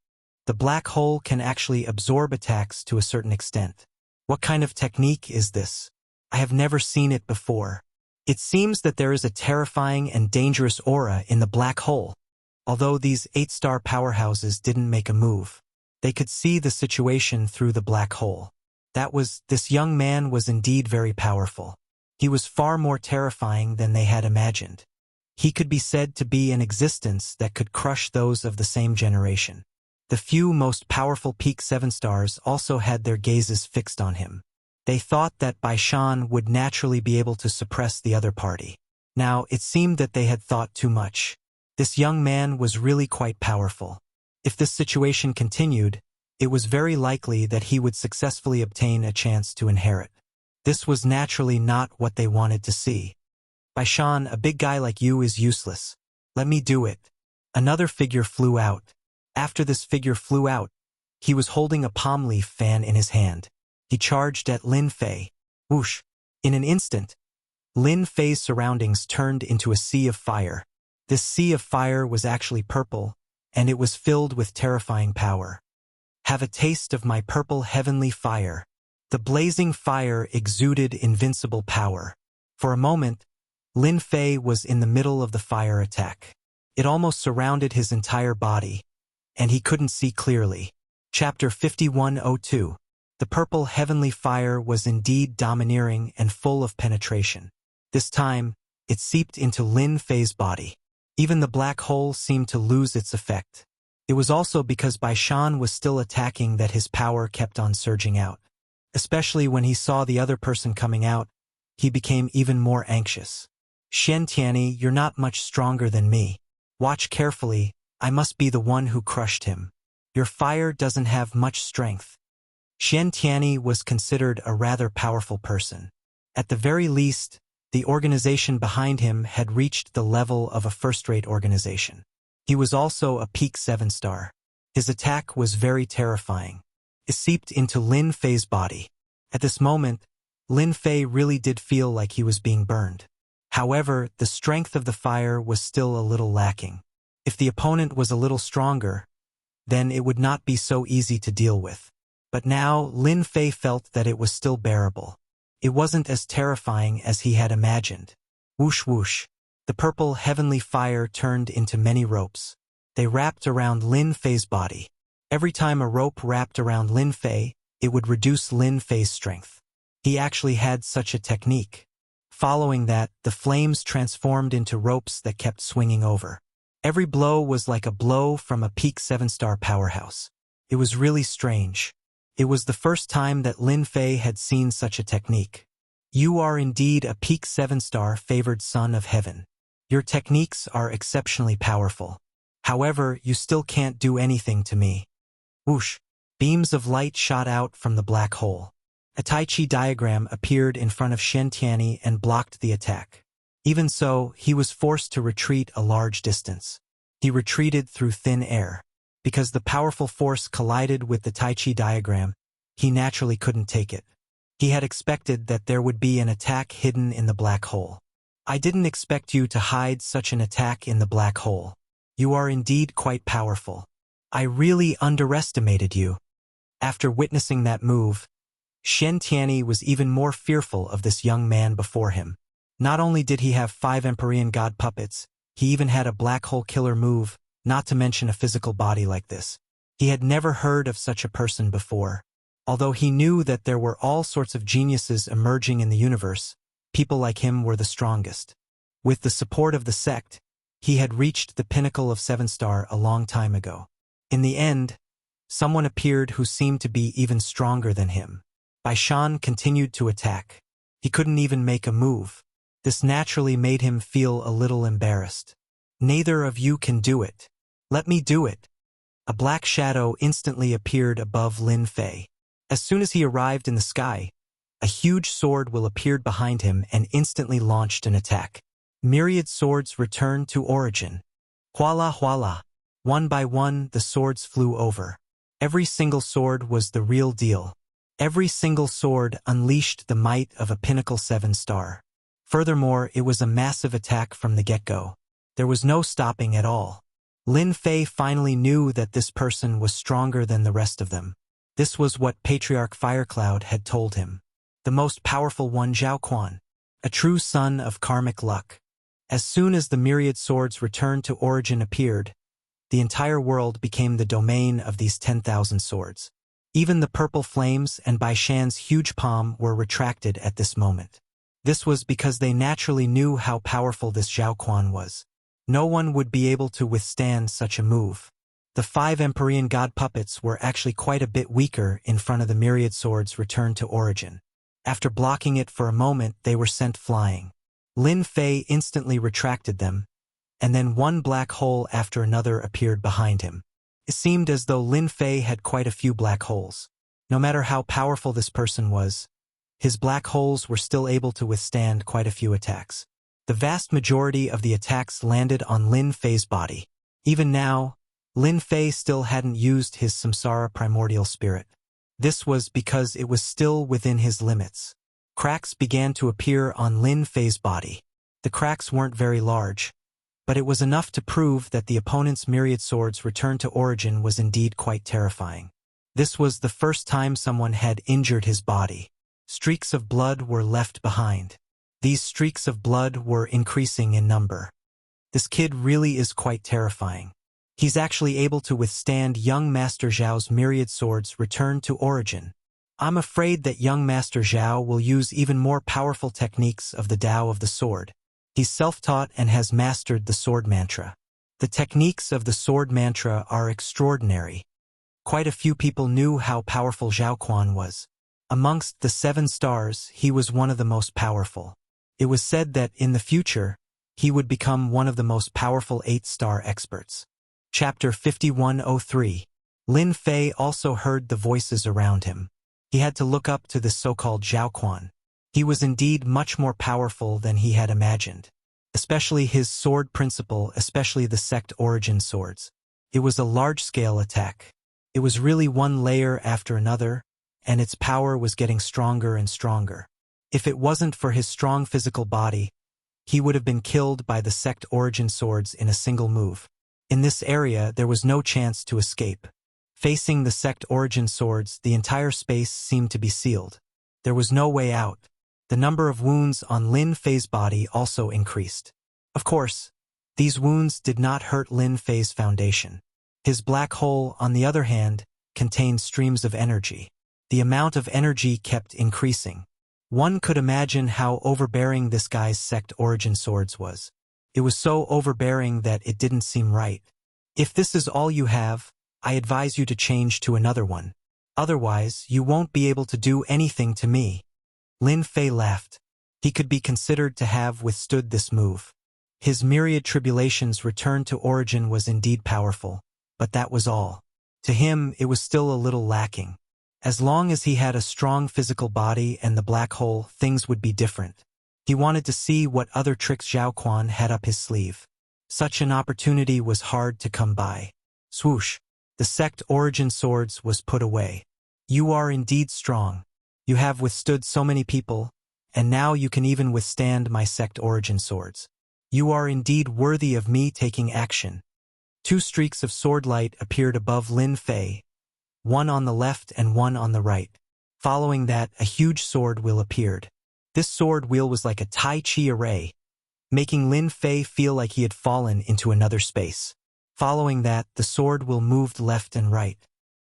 The black hole can actually absorb attacks to a certain extent. What kind of technique is this? I have never seen it before. It seems that there is a terrifying and dangerous aura in the black hole. Although these 8-star powerhouses didn't make a move, they could see the situation through the black hole. This young man was indeed very powerful. He was far more terrifying than they had imagined. He could be said to be an existence that could crush those of the same generation. The few most powerful peak 7 stars also had their gazes fixed on him. They thought that Baishan would naturally be able to suppress the other party. Now, it seemed that they had thought too much. This young man was really quite powerful. If this situation continued, it was very likely that he would successfully obtain a chance to inherit. This was naturally not what they wanted to see. Baishan, a big guy like you is useless. Let me do it. Another figure flew out. After this figure flew out, he was holding a palm leaf fan in his hand. He charged at Lin Fei. Whoosh! In an instant, Lin Fei's surroundings turned into a sea of fire. This sea of fire was actually purple, and it was filled with terrifying power. Have a taste of my purple heavenly fire. The blazing fire exuded invincible power. For a moment, Lin Fei was in the middle of the fire attack. It almost surrounded his entire body, and he couldn't see clearly. Chapter 5102. The purple heavenly fire was indeed domineering and full of penetration. This time, it seeped into Lin Fei's body. Even the black hole seemed to lose its effect. It was also because Baishan was still attacking that his power kept on surging out. Especially when he saw the other person coming out, he became even more anxious. Shen Tianyi, you're not much stronger than me. Watch carefully, I must be the one who crushed him. Your fire doesn't have much strength. Shen Tianyi was considered a rather powerful person. At the very least, the organization behind him had reached the level of a first-rate organization. He was also a peak 7-star. His attack was very terrifying. It seeped into Lin Fei's body. At this moment, Lin Fei really did feel like he was being burned. However, the strength of the fire was still a little lacking. If the opponent was a little stronger, then it would not be so easy to deal with. But now, Lin Fei felt that it was still bearable. It wasn't as terrifying as he had imagined. Whoosh whoosh. The purple heavenly fire turned into many ropes. They wrapped around Lin Fei's body. Every time a rope wrapped around Lin Fei, it would reduce Lin Fei's strength. He actually had such a technique. Following that, the flames transformed into ropes that kept swinging over. Every blow was like a blow from a peak 7-star powerhouse. It was really strange. It was the first time that Lin Fei had seen such a technique. You are indeed a peak 7-star favored son of heaven. Your techniques are exceptionally powerful. However, you still can't do anything to me. Whoosh! Beams of light shot out from the black hole. A Tai Chi diagram appeared in front of Shen Tianyi and blocked the attack. Even so, he was forced to retreat a large distance. He retreated through thin air. Because the powerful force collided with the Tai Chi diagram, he naturally couldn't take it. He had expected that there would be an attack hidden in the black hole. I didn't expect you to hide such an attack in the black hole. You are indeed quite powerful. I really underestimated you. After witnessing that move, Shen Tianyi was even more fearful of this young man before him. Not only did he have 5 Empyrean god puppets, he even had a black hole killer move, not to mention a physical body like this. He had never heard of such a person before. Although he knew that there were all sorts of geniuses emerging in the universe, people like him were the strongest. With the support of the sect, he had reached the pinnacle of 7-star a long time ago. In the end, someone appeared who seemed to be even stronger than him. Baishan continued to attack. He couldn't even make a move. This naturally made him feel a little embarrassed. Neither of you can do it. Let me do it. A black shadow instantly appeared above Lin Fei. As soon as he arrived in the sky, a huge sword will appeared behind him and instantly launched an attack. Myriad swords returned to origin. Huala huala. One by one, the swords flew over. Every single sword was the real deal. Every single sword unleashed the might of a pinnacle 7-star. Furthermore, it was a massive attack from the get-go. There was no stopping at all. Lin Fei finally knew that this person was stronger than the rest of them. This was what Patriarch Firecloud had told him. The most powerful one, Zhao Quan. A true son of karmic luck. As soon as the myriad swords returned to origin appeared, the entire world became the domain of these 10,000 swords. Even the purple flames and Bai Shan's huge palm were retracted at this moment. This was because they naturally knew how powerful this Zhao Quan was. No one would be able to withstand such a move. The 5 Empyrean god puppets were actually quite a bit weaker in front of the myriad swords returned to origin. After blocking it for a moment, they were sent flying. Lin Fei instantly retracted them, and then one black hole after another appeared behind him. It seemed as though Lin Fei had quite a few black holes. No matter how powerful this person was, his black holes were still able to withstand quite a few attacks. The vast majority of the attacks landed on Lin Fei's body. Even now, Lin Fei still hadn't used his samsara primordial spirit. This was because it was still within his limits. Cracks began to appear on Lin Fei's body. The cracks weren't very large, but it was enough to prove that the opponent's myriad swords return to origin was indeed quite terrifying. This was the first time someone had injured his body. Streaks of blood were left behind. These streaks of blood were increasing in number. This kid really is quite terrifying. He's actually able to withstand young Master Zhao's myriad swords return to origin. I'm afraid that young Master Zhao will use even more powerful techniques of the Tao of the sword. He's self-taught and has mastered the sword mantra. The techniques of the sword mantra are extraordinary. Quite a few people knew how powerful Zhao Quan was. Amongst the 7 stars, he was one of the most powerful. It was said that in the future, he would become one of the most powerful 8-star experts. Chapter 5103. Lin Fei also heard the voices around him. He had to look up to this so-called Zhao Quan. He was indeed much more powerful than he had imagined. Especially his sword principle, especially the sect origin swords. It was a large-scale attack. It was really one layer after another, and its power was getting stronger and stronger. If it wasn't for his strong physical body, he would have been killed by the sect origin swords in a single move. In this area, there was no chance to escape. Facing the sect origin swords, the entire space seemed to be sealed. There was no way out. The number of wounds on Lin Fei's body also increased. Of course, these wounds did not hurt Lin Fei's foundation. His black hole, on the other hand, contained streams of energy. The amount of energy kept increasing. One could imagine how overbearing this guy's sect origin swords was. It was so overbearing that it didn't seem right. If this is all you have, I advise you to change to another one. Otherwise, you won't be able to do anything to me. Lin Fei laughed. He could be considered to have withstood this move. His myriad tribulations returned to origin was indeed powerful, but that was all. To him, it was still a little lacking. As long as he had a strong physical body and the black hole, things would be different. He wanted to see what other tricks Zhao Quan had up his sleeve. Such an opportunity was hard to come by. Swoosh! The sect origin swords was put away. You are indeed strong. You have withstood so many people, and now you can even withstand my sect origin swords. You are indeed worthy of me taking action. 2 streaks of sword light appeared above Lin Fei, one on the left and one on the right. Following that, a huge sword wheel appeared. This sword wheel was like a Tai Chi array, making Lin Fei feel like he had fallen into another space. Following that, the sword wheel moved left and right.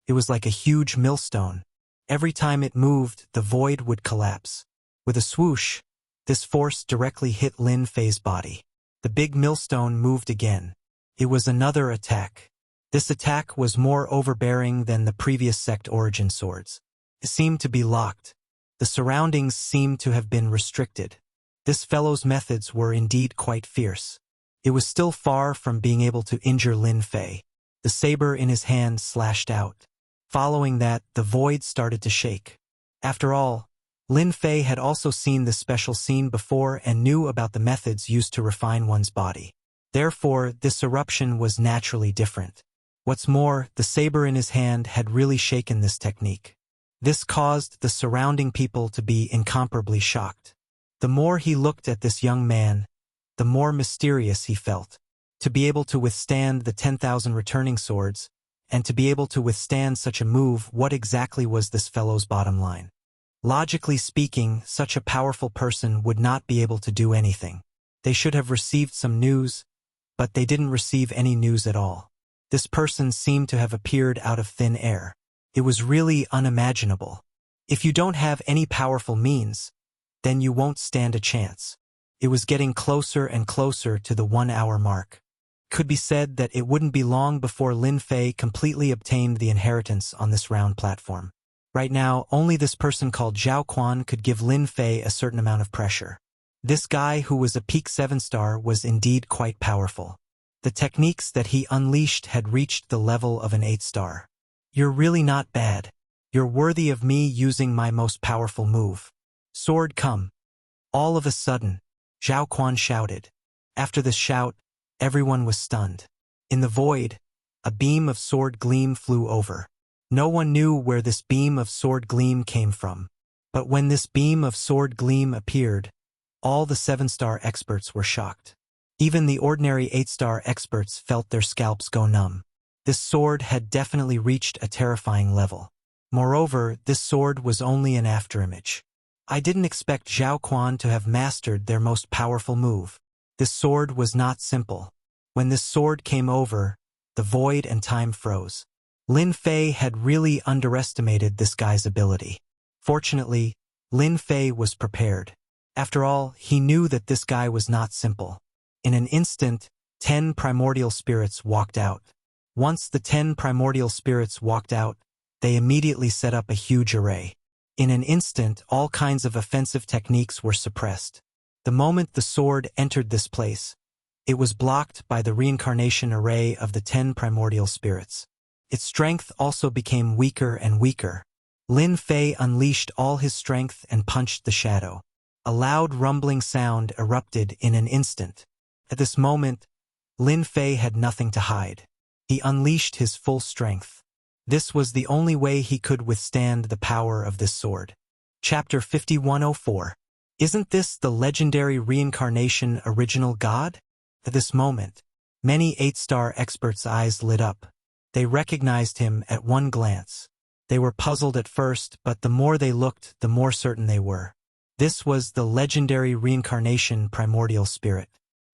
It was like a huge millstone. Every time it moved, the void would collapse. With a swoosh, this force directly hit Lin Fei's body. The big millstone moved again. It was another attack. This attack was more overbearing than the previous sect origin swords. It seemed to be locked. The surroundings seemed to have been restricted. This fellow's methods were indeed quite fierce. It was still far from being able to injure Lin Fei. The saber in his hand slashed out. Following that, the void started to shake. After all, Lin Fei had also seen this special scene before and knew about the methods used to refine one's body. Therefore, this eruption was naturally different. What's more, the saber in his hand had really shaken this technique. This caused the surrounding people to be incomparably shocked. The more he looked at this young man, the more mysterious he felt. To be able to withstand the 10,000 returning swords, and to be able to withstand such a move, what exactly was this fellow's bottom line? Logically speaking, such a powerful person would not be able to do anything. They should have received some news, but they didn't receive any news at all. This person seemed to have appeared out of thin air. It was really unimaginable. If you don't have any powerful means, then you won't stand a chance. It was getting closer and closer to the 1-hour mark. Could be said that it wouldn't be long before Lin Fei completely obtained the inheritance on this round platform. Right now, only this person called Zhao Quan could give Lin Fei a certain amount of pressure. This guy, who was a peak 7-star, was indeed quite powerful. The techniques that he unleashed had reached the level of an 8-star. You're really not bad. You're worthy of me using my most powerful move. Sword, come. All of a sudden, Zhao Quan shouted. After this shout, everyone was stunned. In the void, a beam of sword gleam flew over. No one knew where this beam of sword gleam came from. But when this beam of sword gleam appeared, all the 7-star experts were shocked. Even the ordinary 8-star experts felt their scalps go numb. This sword had definitely reached a terrifying level. Moreover, this sword was only an afterimage. I didn't expect Zhao Quan to have mastered their most powerful move. This sword was not simple. When this sword came over, the void and time froze. Lin Fei had really underestimated this guy's ability. Fortunately, Lin Fei was prepared. After all, he knew that this guy was not simple. In an instant, 10 primordial spirits walked out. Once the 10 primordial spirits walked out, they immediately set up a huge array. In an instant, all kinds of offensive techniques were suppressed. The moment the sword entered this place, it was blocked by the reincarnation array of the 10 primordial spirits. Its strength also became weaker and weaker. Lin Fei unleashed all his strength and punched the shadow. A loud rumbling sound erupted in an instant. At this moment, Lin Fei had nothing to hide. He unleashed his full strength. This was the only way he could withstand the power of this sword. Chapter 5104. Isn't this the legendary reincarnation original god? At this moment, many 8-star experts' eyes lit up. They recognized him at one glance. They were puzzled at first, but the more they looked, the more certain they were. This was the legendary reincarnation primordial spirit.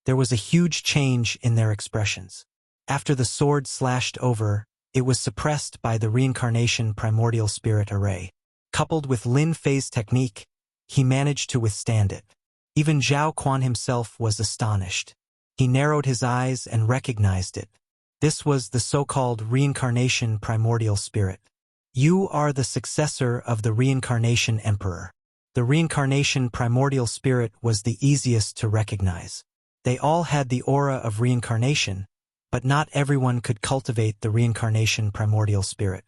There was a huge change in their expressions. After the sword slashed over, it was suppressed by the reincarnation primordial spirit array. Coupled with Lin Fei's technique, he managed to withstand it. Even Zhao Quan himself was astonished. He narrowed his eyes and recognized it. This was the so-called reincarnation primordial spirit. You are the successor of the reincarnation emperor. The reincarnation primordial spirit was the easiest to recognize. They all had the aura of reincarnation, but not everyone could cultivate the reincarnation primordial spirit.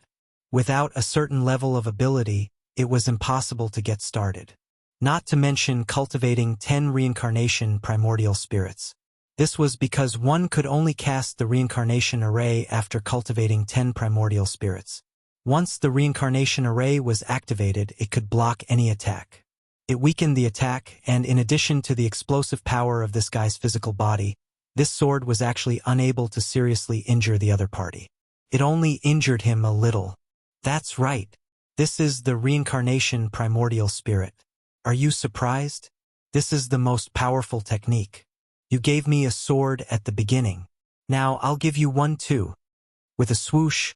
Without a certain level of ability, it was impossible to get started. Not to mention cultivating 10 reincarnation primordial spirits. This was because one could only cast the reincarnation array after cultivating 10 primordial spirits. Once the reincarnation array was activated, it could block any attack. It weakened the attack, and in addition to the explosive power of this guy's physical body, this sword was actually unable to seriously injure the other party. It only injured him a little. That's right. This is the reincarnation primordial spirit. Are you surprised? This is the most powerful technique. You gave me a sword at the beginning. Now I'll give you one too. With a swoosh,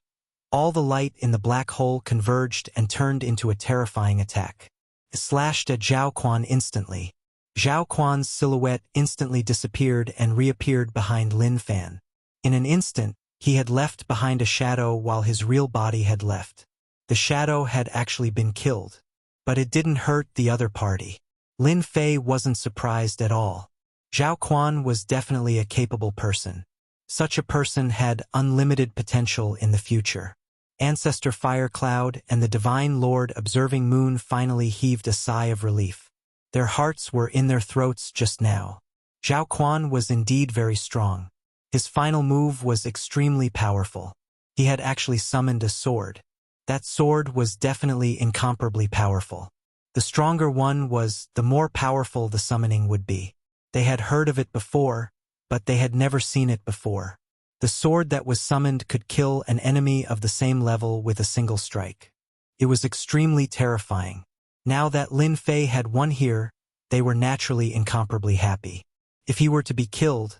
all the light in the black hole converged and turned into a terrifying attack. It slashed at Zhao Quan instantly. Zhao Quan's silhouette instantly disappeared and reappeared behind Lin Fan. In an instant, he had left behind a shadow while his real body had left. The shadow had actually been killed. But it didn't hurt the other party. Lin Fei wasn't surprised at all. Zhao Quan was definitely a capable person. Such a person had unlimited potential in the future. Ancestor Fire Cloud and the Divine Lord Observing Moon finally heaved a sigh of relief. Their hearts were in their throats just now. Zhao Quan was indeed very strong. His final move was extremely powerful. He had actually summoned a sword. That sword was definitely incomparably powerful. The stronger one was, the more powerful the summoning would be. They had heard of it before, but they had never seen it before. The sword that was summoned could kill an enemy of the same level with a single strike. It was extremely terrifying. Now that Lin Fei had won here, they were naturally incomparably happy. If he were to be killed,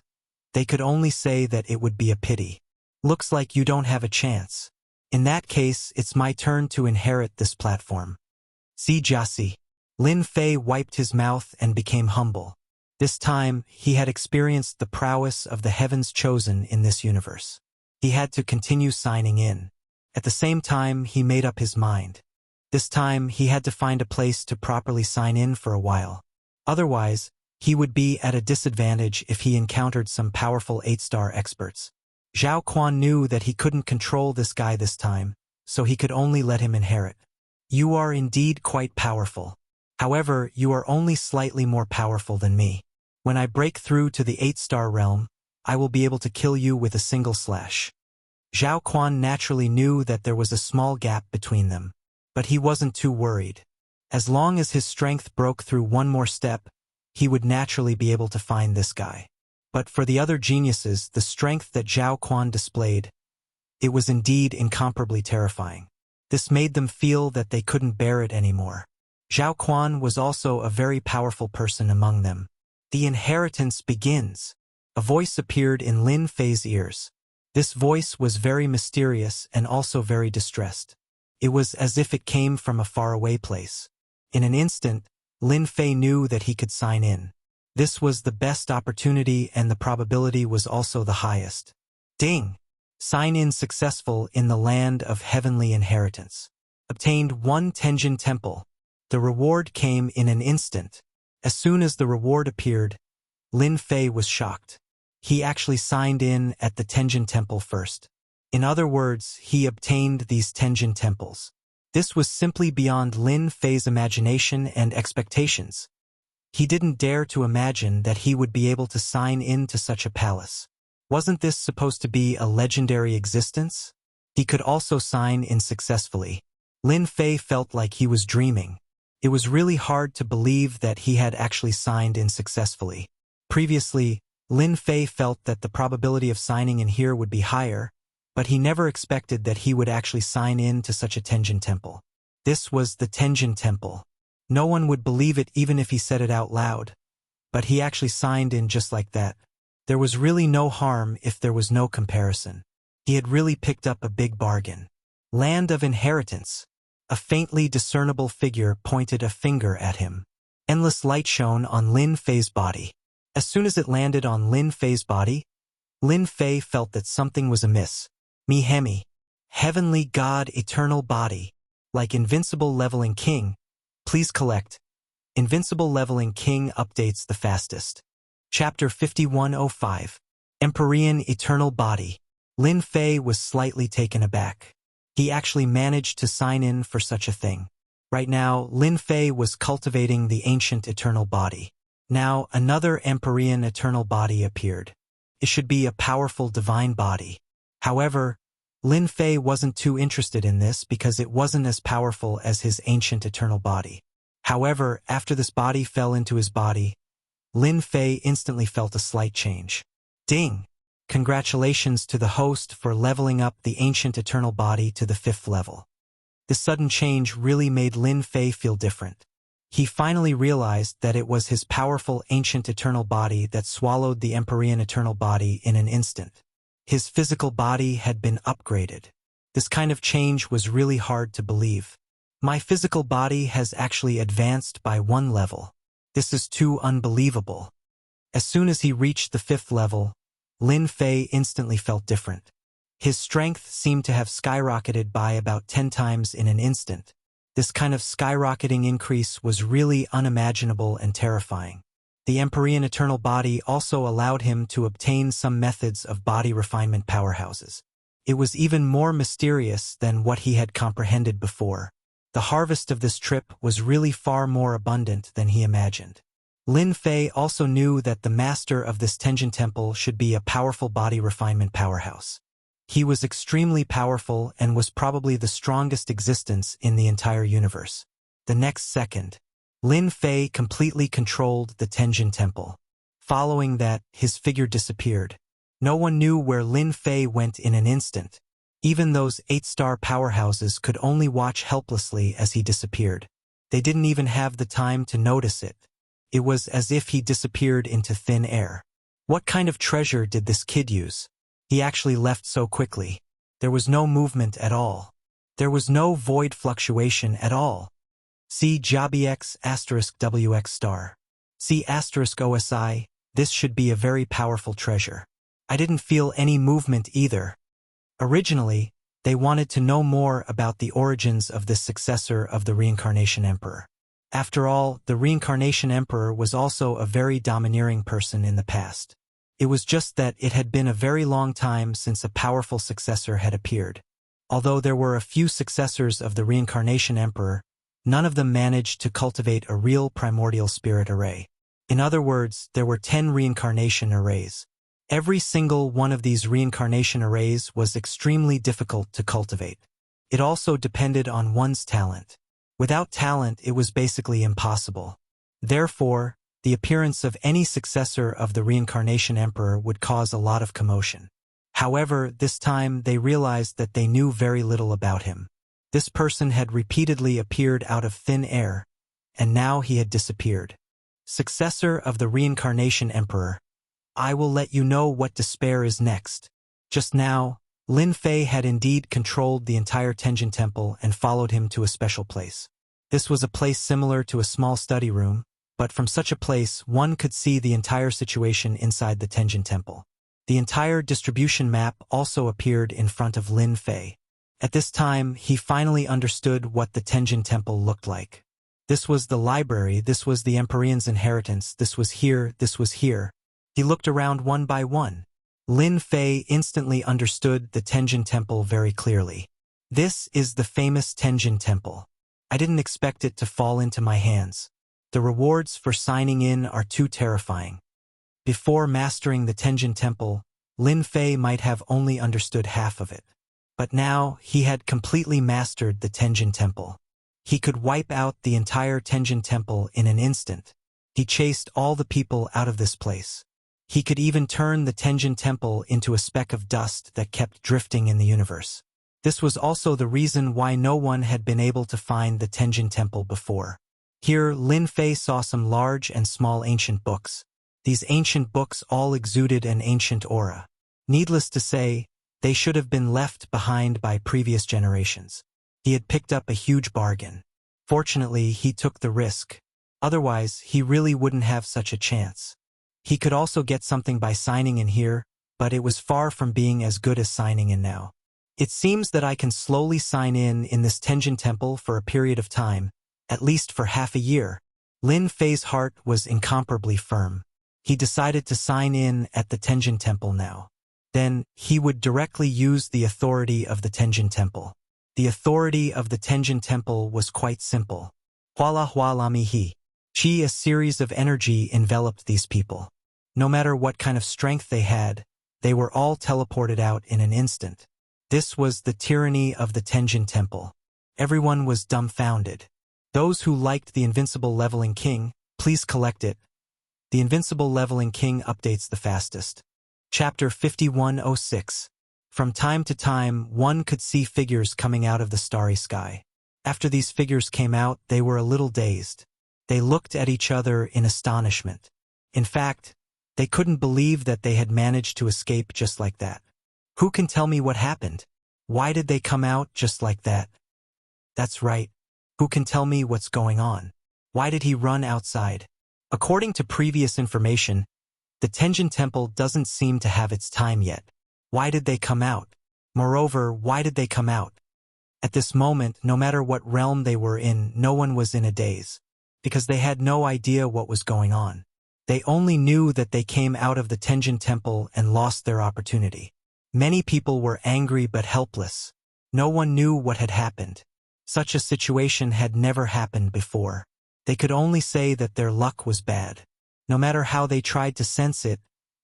they could only say that it would be a pity. Looks like you don't have a chance. In that case, it's my turn to inherit this platform. Si Jiasi. Lin Fei wiped his mouth and became humble. This time, he had experienced the prowess of the heavens chosen in this universe. He had to continue signing in. At the same time, he made up his mind. This time, he had to find a place to properly sign in for a while. Otherwise, he would be at a disadvantage if he encountered some powerful 8-star experts. Zhao Quan knew that he couldn't control this guy this time, so he could only let him inherit. You are indeed quite powerful. However, you are only slightly more powerful than me. When I break through to the 8-star realm, I will be able to kill you with a single slash. Zhao Quan naturally knew that there was a small gap between them, but he wasn't too worried. As long as his strength broke through one more step, he would naturally be able to find this guy. But for the other geniuses, the strength that Zhao Quan displayed, it was indeed incomparably terrifying. This made them feel that they couldn't bear it anymore. Zhao Quan was also a very powerful person among them. The inheritance begins. A voice appeared in Lin Fei's ears. This voice was very mysterious and also very distressed. It was as if it came from a faraway place. In an instant, Lin Fei knew that he could sign in. This was the best opportunity and the probability was also the highest. Ding! Sign in successful in the land of heavenly inheritance. Obtained 1 Tenjin Temple. The reward came in an instant. As soon as the reward appeared, Lin Fei was shocked. He actually signed in at the Tenjin Temple first. In other words, he obtained these Tenjin Temples. This was simply beyond Lin Fei's imagination and expectations. He didn't dare to imagine that he would be able to sign in to such a palace. Wasn't this supposed to be a legendary existence? He could also sign in successfully. Lin Fei felt like he was dreaming. It was really hard to believe that he had actually signed in successfully. Previously, Lin Fei felt that the probability of signing in here would be higher, but he never expected that he would actually sign in to such a Tenjin Temple. This was the Tenjin Temple. No one would believe it even if he said it out loud, but he actually signed in just like that. There was really no harm if there was no comparison. He had really picked up a big bargain. Land of Inheritance. A faintly discernible figure pointed a finger at him. Endless light shone on Lin Fei's body. As soon as it landed on Lin Fei's body, Lin Fei felt that something was amiss. Mihemi. Heavenly God Eternal Body. Like Invincible Leveling King. Please collect. Invincible Leveling King updates the fastest. Chapter 5105. Empyrean Eternal Body. Lin Fei was slightly taken aback. He actually managed to sign in for such a thing. Right now, Lin Fei was cultivating the ancient eternal body. Now, another Empyrean eternal body appeared. It should be a powerful divine body. However, Lin Fei wasn't too interested in this because it wasn't as powerful as his ancient eternal body. However, after this body fell into his body, Lin Fei instantly felt a slight change. Ding! Congratulations to the host for leveling up the ancient eternal body to the 5th level. This sudden change really made Lin Fei feel different. He finally realized that it was his powerful ancient eternal body that swallowed the Empyrean eternal body in an instant. His physical body had been upgraded. This kind of change was really hard to believe. My physical body has actually advanced by 1 level. This is too unbelievable. As soon as he reached the 5th level, Lin Fei instantly felt different. His strength seemed to have skyrocketed by about 10 times in an instant. This kind of skyrocketing increase was really unimaginable and terrifying. The Empyrean eternal body also allowed him to obtain some methods of body refinement powerhouses. It was even more mysterious than what he had comprehended before. The harvest of this trip was really far more abundant than he imagined. Lin Fei also knew that the master of this Tenjin Temple should be a powerful body refinement powerhouse. He was extremely powerful and was probably the strongest existence in the entire universe. The next second, Lin Fei completely controlled the Tenjin Temple. Following that, his figure disappeared. No one knew where Lin Fei went in an instant. Even those 8-star powerhouses could only watch helplessly as he disappeared. They didn't even have the time to notice it. It was as if he disappeared into thin air. What kind of treasure did this kid use? He actually left so quickly. There was no movement at all. There was no void fluctuation at all. See JABX *WX star. See *OSI, this should be a very powerful treasure. I didn't feel any movement either. Originally, they wanted to know more about the origins of this successor of the Reincarnation Emperor. After all, the Reincarnation Emperor was also a very domineering person in the past. It was just that it had been a very long time since a powerful successor had appeared. Although there were a few successors of the Reincarnation Emperor, none of them managed to cultivate a real primordial spirit array. In other words, there were 10 reincarnation arrays. Every single one of these reincarnation arrays was extremely difficult to cultivate. It also depended on one's talent. Without talent, it was basically impossible. Therefore, the appearance of any successor of the Reincarnation Emperor would cause a lot of commotion. However, this time they realized that they knew very little about him. This person had repeatedly appeared out of thin air, and now he had disappeared. Successor of the Reincarnation Emperor, I will let you know what despair is next. Just now, Lin Fei had indeed controlled the entire Tenjin Temple and followed him to a special place. This was a place similar to a small study room, but from such a place one could see the entire situation inside the Tenjin Temple. The entire distribution map also appeared in front of Lin Fei. At this time, he finally understood what the Tenjin Temple looked like. This was the library, this was the Empyrean's inheritance, this was here, this was here. He looked around one by one. Lin Fei instantly understood the Tenjin Temple very clearly. This is the famous Tenjin Temple. I didn't expect it to fall into my hands. The rewards for signing in are too terrifying. Before mastering the Tenjin Temple, Lin Fei might have only understood half of it. But now, he had completely mastered the Tenjin Temple. He could wipe out the entire Tenjin Temple in an instant. He chased all the people out of this place. He could even turn the Tenjin Temple into a speck of dust that kept drifting in the universe. This was also the reason why no one had been able to find the Tenjin Temple before. Here, Lin Fei saw some large and small ancient books. These ancient books all exuded an ancient aura. Needless to say, they should have been left behind by previous generations. He had picked up a huge bargain. Fortunately, he took the risk. Otherwise, he really wouldn't have such a chance. He could also get something by signing in here, but it was far from being as good as signing in now. It seems that I can slowly sign in this Tenjin Temple for a period of time, at least for half a year. Lin Fei's heart was incomparably firm. He decided to sign in at the Tenjin Temple now. Then, he would directly use the authority of the Tenjin Temple. The authority of the Tenjin Temple was quite simple. Huala Huala Mihi. Chi, a series of energy enveloped these people. No matter what kind of strength they had, they were all teleported out in an instant. This was the tyranny of the Tenjin Temple. Everyone was dumbfounded. Those who liked the Invincible Leveling King, please collect it. The Invincible Leveling King updates the fastest. Chapter 5106. From time to time, one could see figures coming out of the starry sky. After these figures came out, they were a little dazed. They looked at each other in astonishment. In fact, they couldn't believe that they had managed to escape just like that. Who can tell me what happened? Why did they come out just like that? That's right. Who can tell me what's going on? Why did he run outside? According to previous information, the Tenjin Temple doesn't seem to have its time yet. Why did they come out? Moreover, why did they come out? At this moment, no matter what realm they were in, no one was in a daze, because they had no idea what was going on. They only knew that they came out of the Tenjin Temple and lost their opportunity. Many people were angry but helpless. No one knew what had happened. Such a situation had never happened before. They could only say that their luck was bad. No matter how they tried to sense it,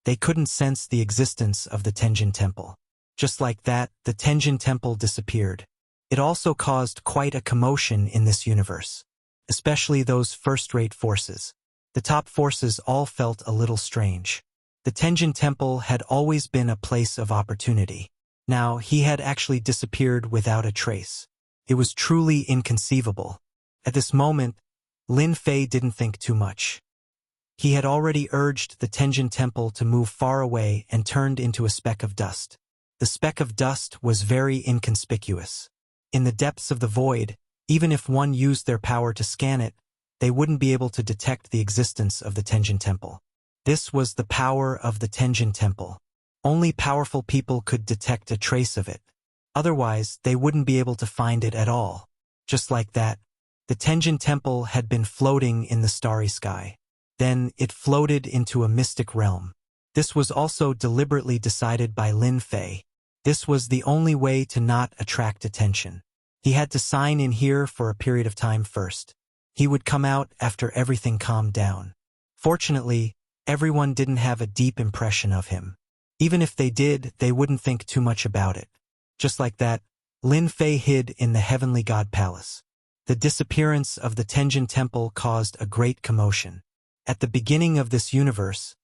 they couldn't sense the existence of the Tenjin Temple. Just like that, the Tenjin Temple disappeared. It also caused quite a commotion in this universe, especially those first-rate forces. The top forces all felt a little strange. The Tenjin Temple had always been a place of opportunity. Now he had actually disappeared without a trace. It was truly inconceivable. At this moment, Lin Fei didn't think too much. He had already urged the Tenjin Temple to move far away and turned into a speck of dust. The speck of dust was very inconspicuous. In the depths of the void, even if one used their power to scan it, they wouldn't be able to detect the existence of the Tenjin Temple. This was the power of the Tenjin Temple. Only powerful people could detect a trace of it. Otherwise, they wouldn't be able to find it at all. Just like that, the Tenjin Temple had been floating in the starry sky. Then it floated into a mystic realm. This was also deliberately decided by Lin Fei. This was the only way to not attract attention. He had to sign in here for a period of time first. He would come out after everything calmed down. Fortunately, everyone didn't have a deep impression of him. Even if they did, they wouldn't think too much about it. Just like that, Lin Fei hid in the Heavenly God Palace. The disappearance of the Tenjin Temple caused a great commotion. At the beginning of this universe,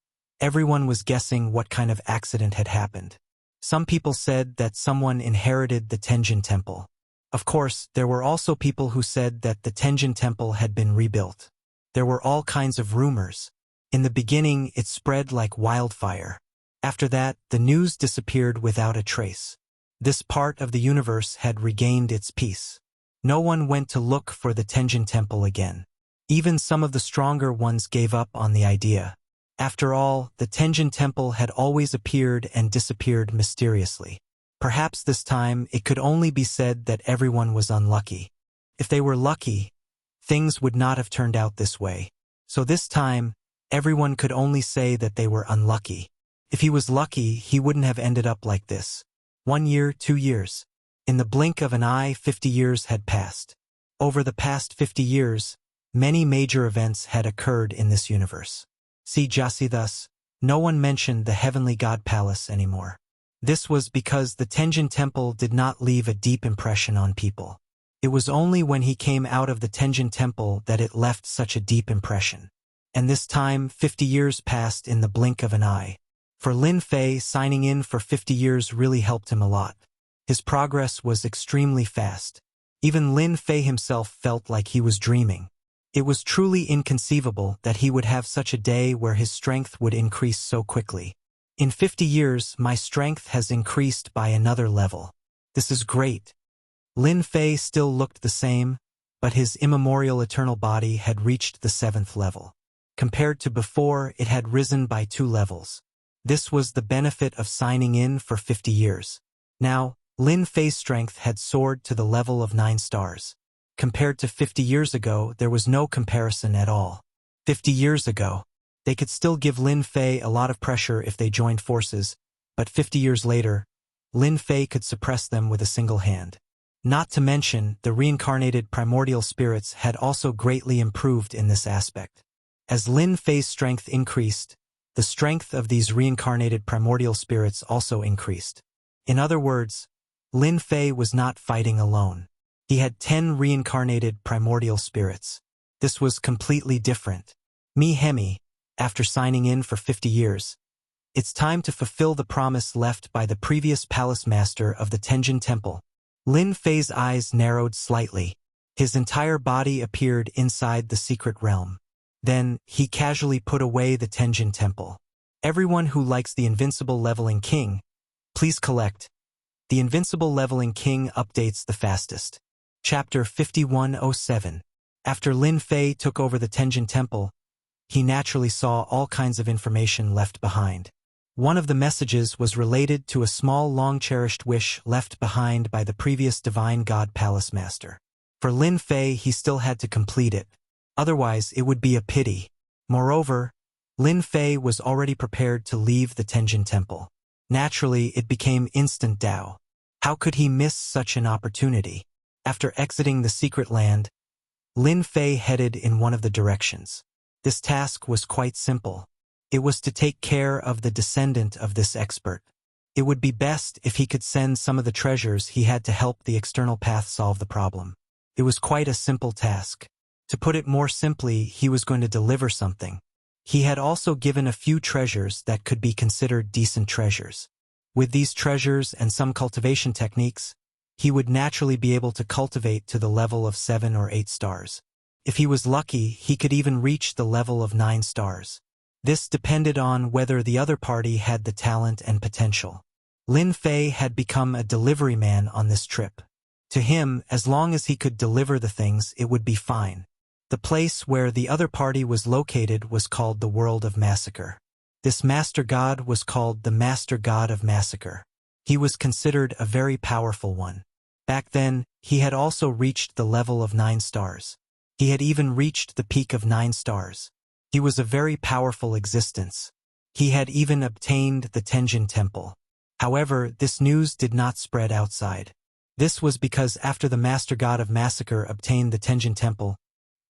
everyone was guessing what kind of accident had happened. Some people said that someone inherited the Tenjin Temple. Of course, there were also people who said that the Tenjin Temple had been rebuilt. There were all kinds of rumors. In the beginning, it spread like wildfire. After that, the news disappeared without a trace. This part of the universe had regained its peace. No one went to look for the Tenjin Temple again. Even some of the stronger ones gave up on the idea. After all, the Tenjin Temple had always appeared and disappeared mysteriously. Perhaps this time it could only be said that everyone was unlucky. If they were lucky, things would not have turned out this way. So this time, everyone could only say that they were unlucky. If he was lucky, he wouldn't have ended up like this. 1 year, 2 years. In the blink of an eye, 50 years had passed. Over the past 50 years, many major events had occurred in this universe. See Jasi thus, no one mentioned the Heavenly God Palace anymore. This was because the Tenjin Temple did not leave a deep impression on people. It was only when he came out of the Tenjin Temple that it left such a deep impression. And this time, 50 years passed in the blink of an eye. For Lin Fei, signing in for 50 years really helped him a lot. His progress was extremely fast. Even Lin Fei himself felt like he was dreaming. It was truly inconceivable that he would have such a day where his strength would increase so quickly. In 50 years, my strength has increased by another level. This is great. Lin Fei still looked the same, but his immemorial eternal body had reached the 7th level. Compared to before, it had risen by 2 levels. This was the benefit of signing in for 50 years. Now, Lin Fei's strength had soared to the level of 9 stars. Compared to 50 years ago, there was no comparison at all. 50 years ago, they could still give Lin Fei a lot of pressure if they joined forces, but 50 years later, Lin Fei could suppress them with a single hand. Not to mention, the reincarnated primordial spirits had also greatly improved in this aspect. As Lin Fei's strength increased, the strength of these reincarnated primordial spirits also increased. In other words, Lin Fei was not fighting alone. He had 10 reincarnated primordial spirits. This was completely different. Me Hemi, after signing in for 50 years, it's time to fulfill the promise left by the previous palace master of the Tenjin Temple. Lin Fei's eyes narrowed slightly. His entire body appeared inside the secret realm. Then, he casually put away the Tenjin Temple. Everyone who likes the Invincible Leveling King, please collect. The Invincible Leveling King updates the fastest. Chapter 5107. After Lin Fei took over the Tenjin Temple, he naturally saw all kinds of information left behind. One of the messages was related to a small long-cherished wish left behind by the previous Divine God Palace Master. For Lin Fei, he still had to complete it. Otherwise, it would be a pity. Moreover, Lin Fei was already prepared to leave the Tenjin Temple. Naturally, it became instant Dao. How could he miss such an opportunity? After exiting the secret land, Lin Fei headed in one of the directions. This task was quite simple. It was to take care of the descendant of this expert. It would be best if he could send some of the treasures he had to help the external path solve the problem. It was quite a simple task. To put it more simply, he was going to deliver something. He had also given a few treasures that could be considered decent treasures. With these treasures and some cultivation techniques, he would naturally be able to cultivate to the level of 7 or 8 stars. If he was lucky, he could even reach the level of 9 stars. This depended on whether the other party had the talent and potential. Lin Fei had become a delivery man on this trip. To him, as long as he could deliver the things, it would be fine. The place where the other party was located was called the World of Massacre. This master god was called the Master God of Massacre. He was considered a very powerful one. Back then, he had also reached the level of 9 stars. He had even reached the peak of 9 stars. He was a very powerful existence. He had even obtained the Tenjin Temple. However, this news did not spread outside. This was because after the Master God of Massacre obtained the Tenjin Temple,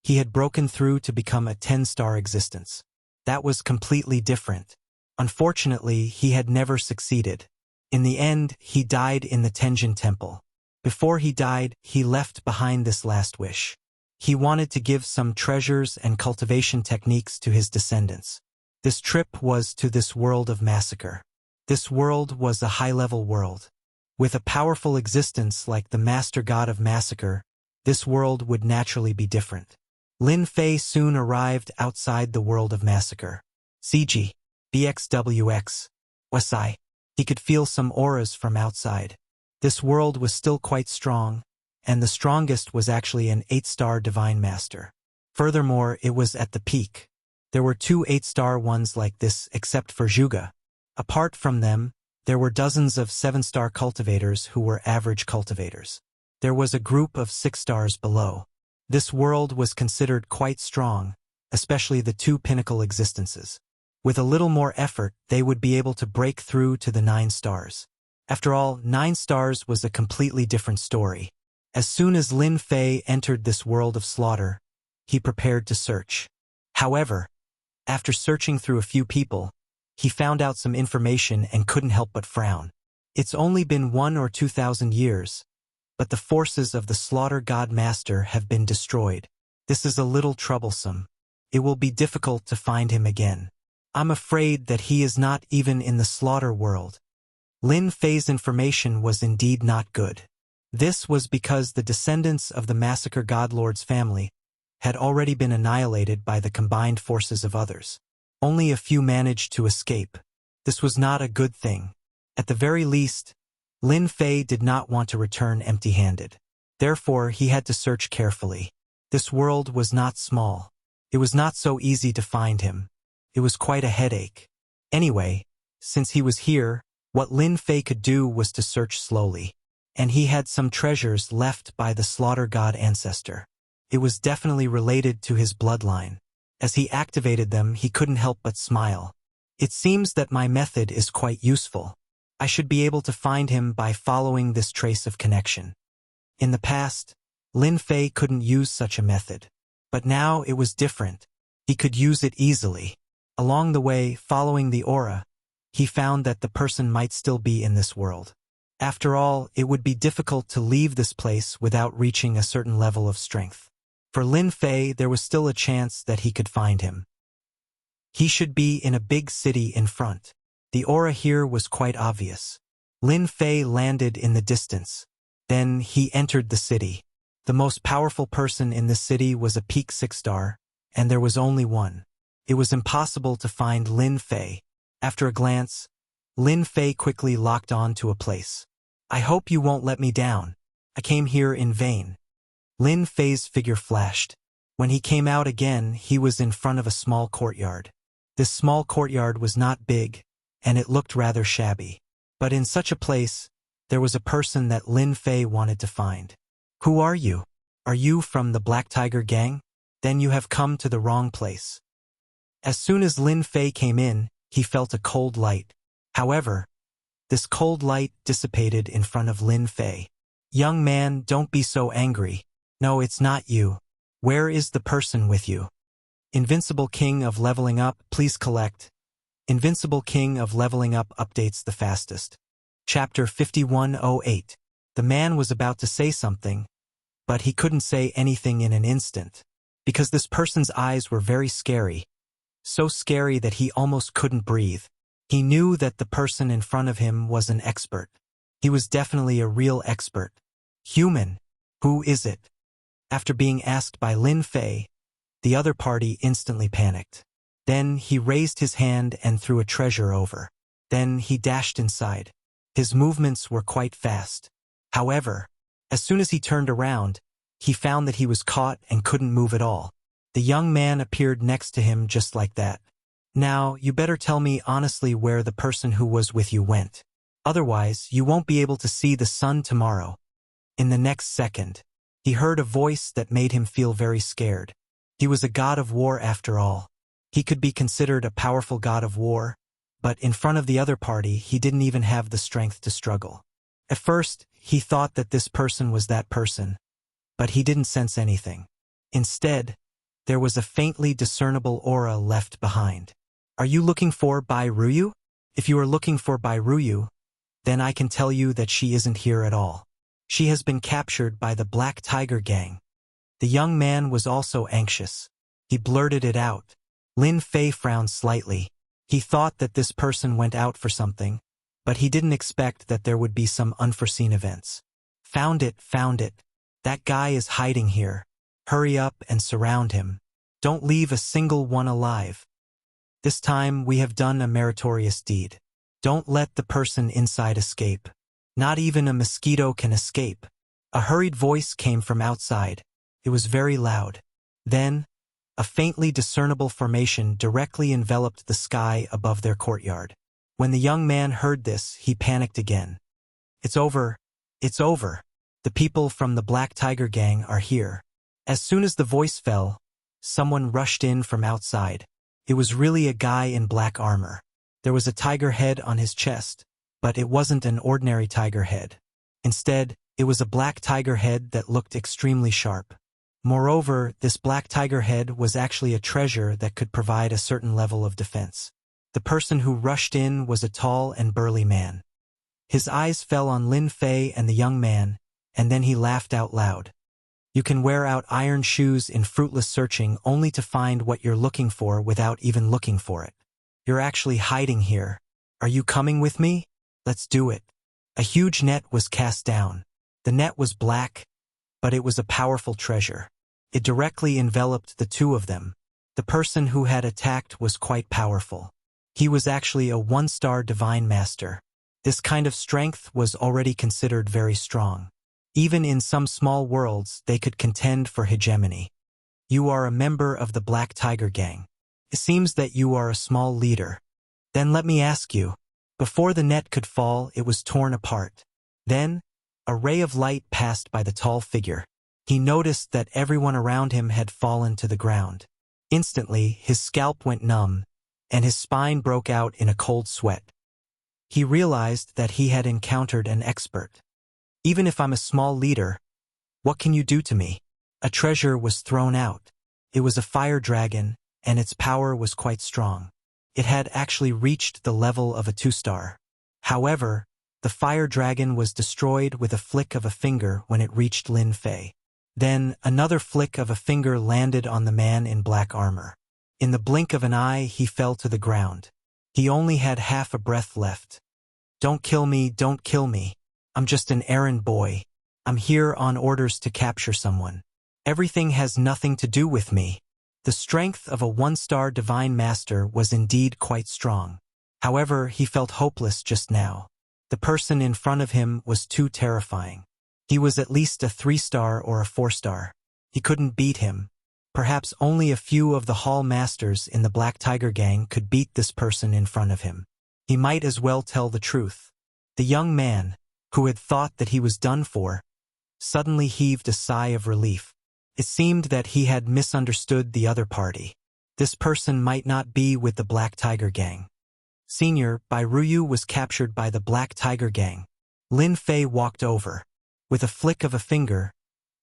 he had broken through to become a 10-star existence. That was completely different. Unfortunately, he had never succeeded. In the end, he died in the Tenjin Temple. Before he died, he left behind this last wish. He wanted to give some treasures and cultivation techniques to his descendants. This trip was to this World of Massacre. This world was a high-level world. With a powerful existence like the Master God of Massacre, this world would naturally be different. Lin Fei soon arrived outside the World of Massacre. CG. BXWX. Wasai. He could feel some auras from outside. This world was still quite strong, and the strongest was actually an 8-star Divine Master. Furthermore, it was at the peak. There were 2 8-star ones like this except for Zhuge. Apart from them, there were dozens of 7-star cultivators who were average cultivators. There was a group of 6 stars below. This world was considered quite strong, especially the 2 pinnacle existences. With a little more effort, they would be able to break through to the 9 stars. After all, 9 stars was a completely different story. As soon as Lin Fei entered this world of slaughter, he prepared to search. However, after searching through a few people, he found out some information and couldn't help but frown. It's only been 1 or 2,000 years, but the forces of the Slaughter God Master have been destroyed. This is a little troublesome. It will be difficult to find him again. I'm afraid that he is not even in the slaughter world. Lin Fei's information was indeed not good. This was because the descendants of the Massacre Godlord's family had already been annihilated by the combined forces of others. Only a few managed to escape. This was not a good thing. At the very least, Lin Fei did not want to return empty-handed. Therefore, he had to search carefully. This world was not small. It was not so easy to find him. It was quite a headache. Anyway, since he was here, what Lin Fei could do was to search slowly. And he had some treasures left by the Slaughter God ancestor. It was definitely related to his bloodline. As he activated them, he couldn't help but smile. It seems that my method is quite useful. I should be able to find him by following this trace of connection. In the past, Lin Fei couldn't use such a method. But now it was different. He could use it easily. Along the way, following the aura, he found that the person might still be in this world. After all, it would be difficult to leave this place without reaching a certain level of strength. For Lin Fei, there was still a chance that he could find him. He should be in a big city in front. The aura here was quite obvious. Lin Fei landed in the distance. Then he entered the city. The most powerful person in the city was a peak 6-star, and there was only one. It was impossible to find Lin Fei. After a glance, Lin Fei quickly locked on to a place. I hope you won't let me down. I came here in vain. Lin Fei's figure flashed. When he came out again, he was in front of a small courtyard. This small courtyard was not big, and it looked rather shabby. But in such a place, there was a person that Lin Fei wanted to find. Who are you? Are you from the Black Tiger gang? Then you have come to the wrong place. As soon as Lin Fei came in, he felt a cold light. However, this cold light dissipated in front of Lin Fei. Young man, don't be so angry. No, it's not you. Where is the person with you? Invincible King of Leveling Up, please collect. Invincible King of Leveling Up updates the fastest. Chapter 5108. The man was about to say something, but he couldn't say anything in an instant. because this person's eyes were very scary, so scary that he almost couldn't breathe. He knew that the person in front of him was an expert. He was definitely a real expert. Human, who is it? After being asked by Lin Fei, the other party instantly panicked. Then he raised his hand and threw a treasure over. Then he dashed inside. His movements were quite fast. However, as soon as he turned around, he found that he was caught and couldn't move at all. The young man appeared next to him just like that. Now, you better tell me honestly where the person who was with you went. Otherwise, you won't be able to see the sun tomorrow. In the next second, he heard a voice that made him feel very scared. He was a god of war after all. He could be considered a powerful god of war, but in front of the other party, he didn't even have the strength to struggle. At first, he thought that this person was that person, but he didn't sense anything. Instead, there was a faintly discernible aura left behind. Are you looking for Bai Ruyu? If you are looking for Bai Ruyu, then I can tell you that she isn't here at all. She has been captured by the Black Tiger Gang. The young man was also anxious. He blurted it out. Lin Fei frowned slightly. He thought that this person went out for something, but he didn't expect that there would be some unforeseen events. Found it. That guy is hiding here. Hurry up and surround him. Don't leave a single one alive. This time we have done a meritorious deed. Don't let the person inside escape. Not even a mosquito can escape. A hurried voice came from outside. It was very loud. Then, a faintly discernible formation directly enveloped the sky above their courtyard. When the young man heard this, he panicked again. It's over. It's over. The people from the Black Tiger Gang are here. As soon as the voice fell, someone rushed in from outside. It was really a guy in black armor. There was a tiger head on his chest, but it wasn't an ordinary tiger head. Instead, it was a black tiger head that looked extremely sharp. Moreover, this black tiger head was actually a treasure that could provide a certain level of defense. The person who rushed in was a tall and burly man. His eyes fell on Lin Fei and the young man, and then he laughed out loud. You can wear out iron shoes in fruitless searching only to find what you're looking for without even looking for it. You're actually hiding here. Are you coming with me? Let's do it. A huge net was cast down. The net was black, but it was a powerful treasure. It directly enveloped the two of them. The person who had attacked was quite powerful. He was actually a one-star divine master. This kind of strength was already considered very strong. Even in some small worlds, they could contend for hegemony. You are a member of the Black Tiger Gang. It seems that you are a small leader. Then let me ask you. Before the net could fall, it was torn apart. Then, a ray of light passed by the tall figure. He noticed that everyone around him had fallen to the ground. Instantly, his scalp went numb, and his spine broke out in a cold sweat. He realized that he had encountered an expert. Even if I'm a small leader, what can you do to me? A treasure was thrown out. It was a fire dragon, and its power was quite strong. It had actually reached the level of a 2-star. However, the fire dragon was destroyed with a flick of a finger when it reached Lin Fei. Then, another flick of a finger landed on the man in black armor. In the blink of an eye, he fell to the ground. He only had half a breath left. Don't kill me, don't kill me. I'm just an errand boy. I'm here on orders to capture someone. Everything has nothing to do with me. The strength of a 1-star divine master was indeed quite strong. However, he felt hopeless just now. The person in front of him was too terrifying. He was at least a 3-star or a 4-star. He couldn't beat him. Perhaps only a few of the hall masters in the Black Tiger Gang could beat this person in front of him. He might as well tell the truth. The young man, who had thought that he was done for, suddenly heaved a sigh of relief. It seemed that he had misunderstood the other party. This person might not be with the Black Tiger Gang. Senior, Bai Ruyu was captured by the Black Tiger Gang. Lin Fei walked over. With a flick of a finger,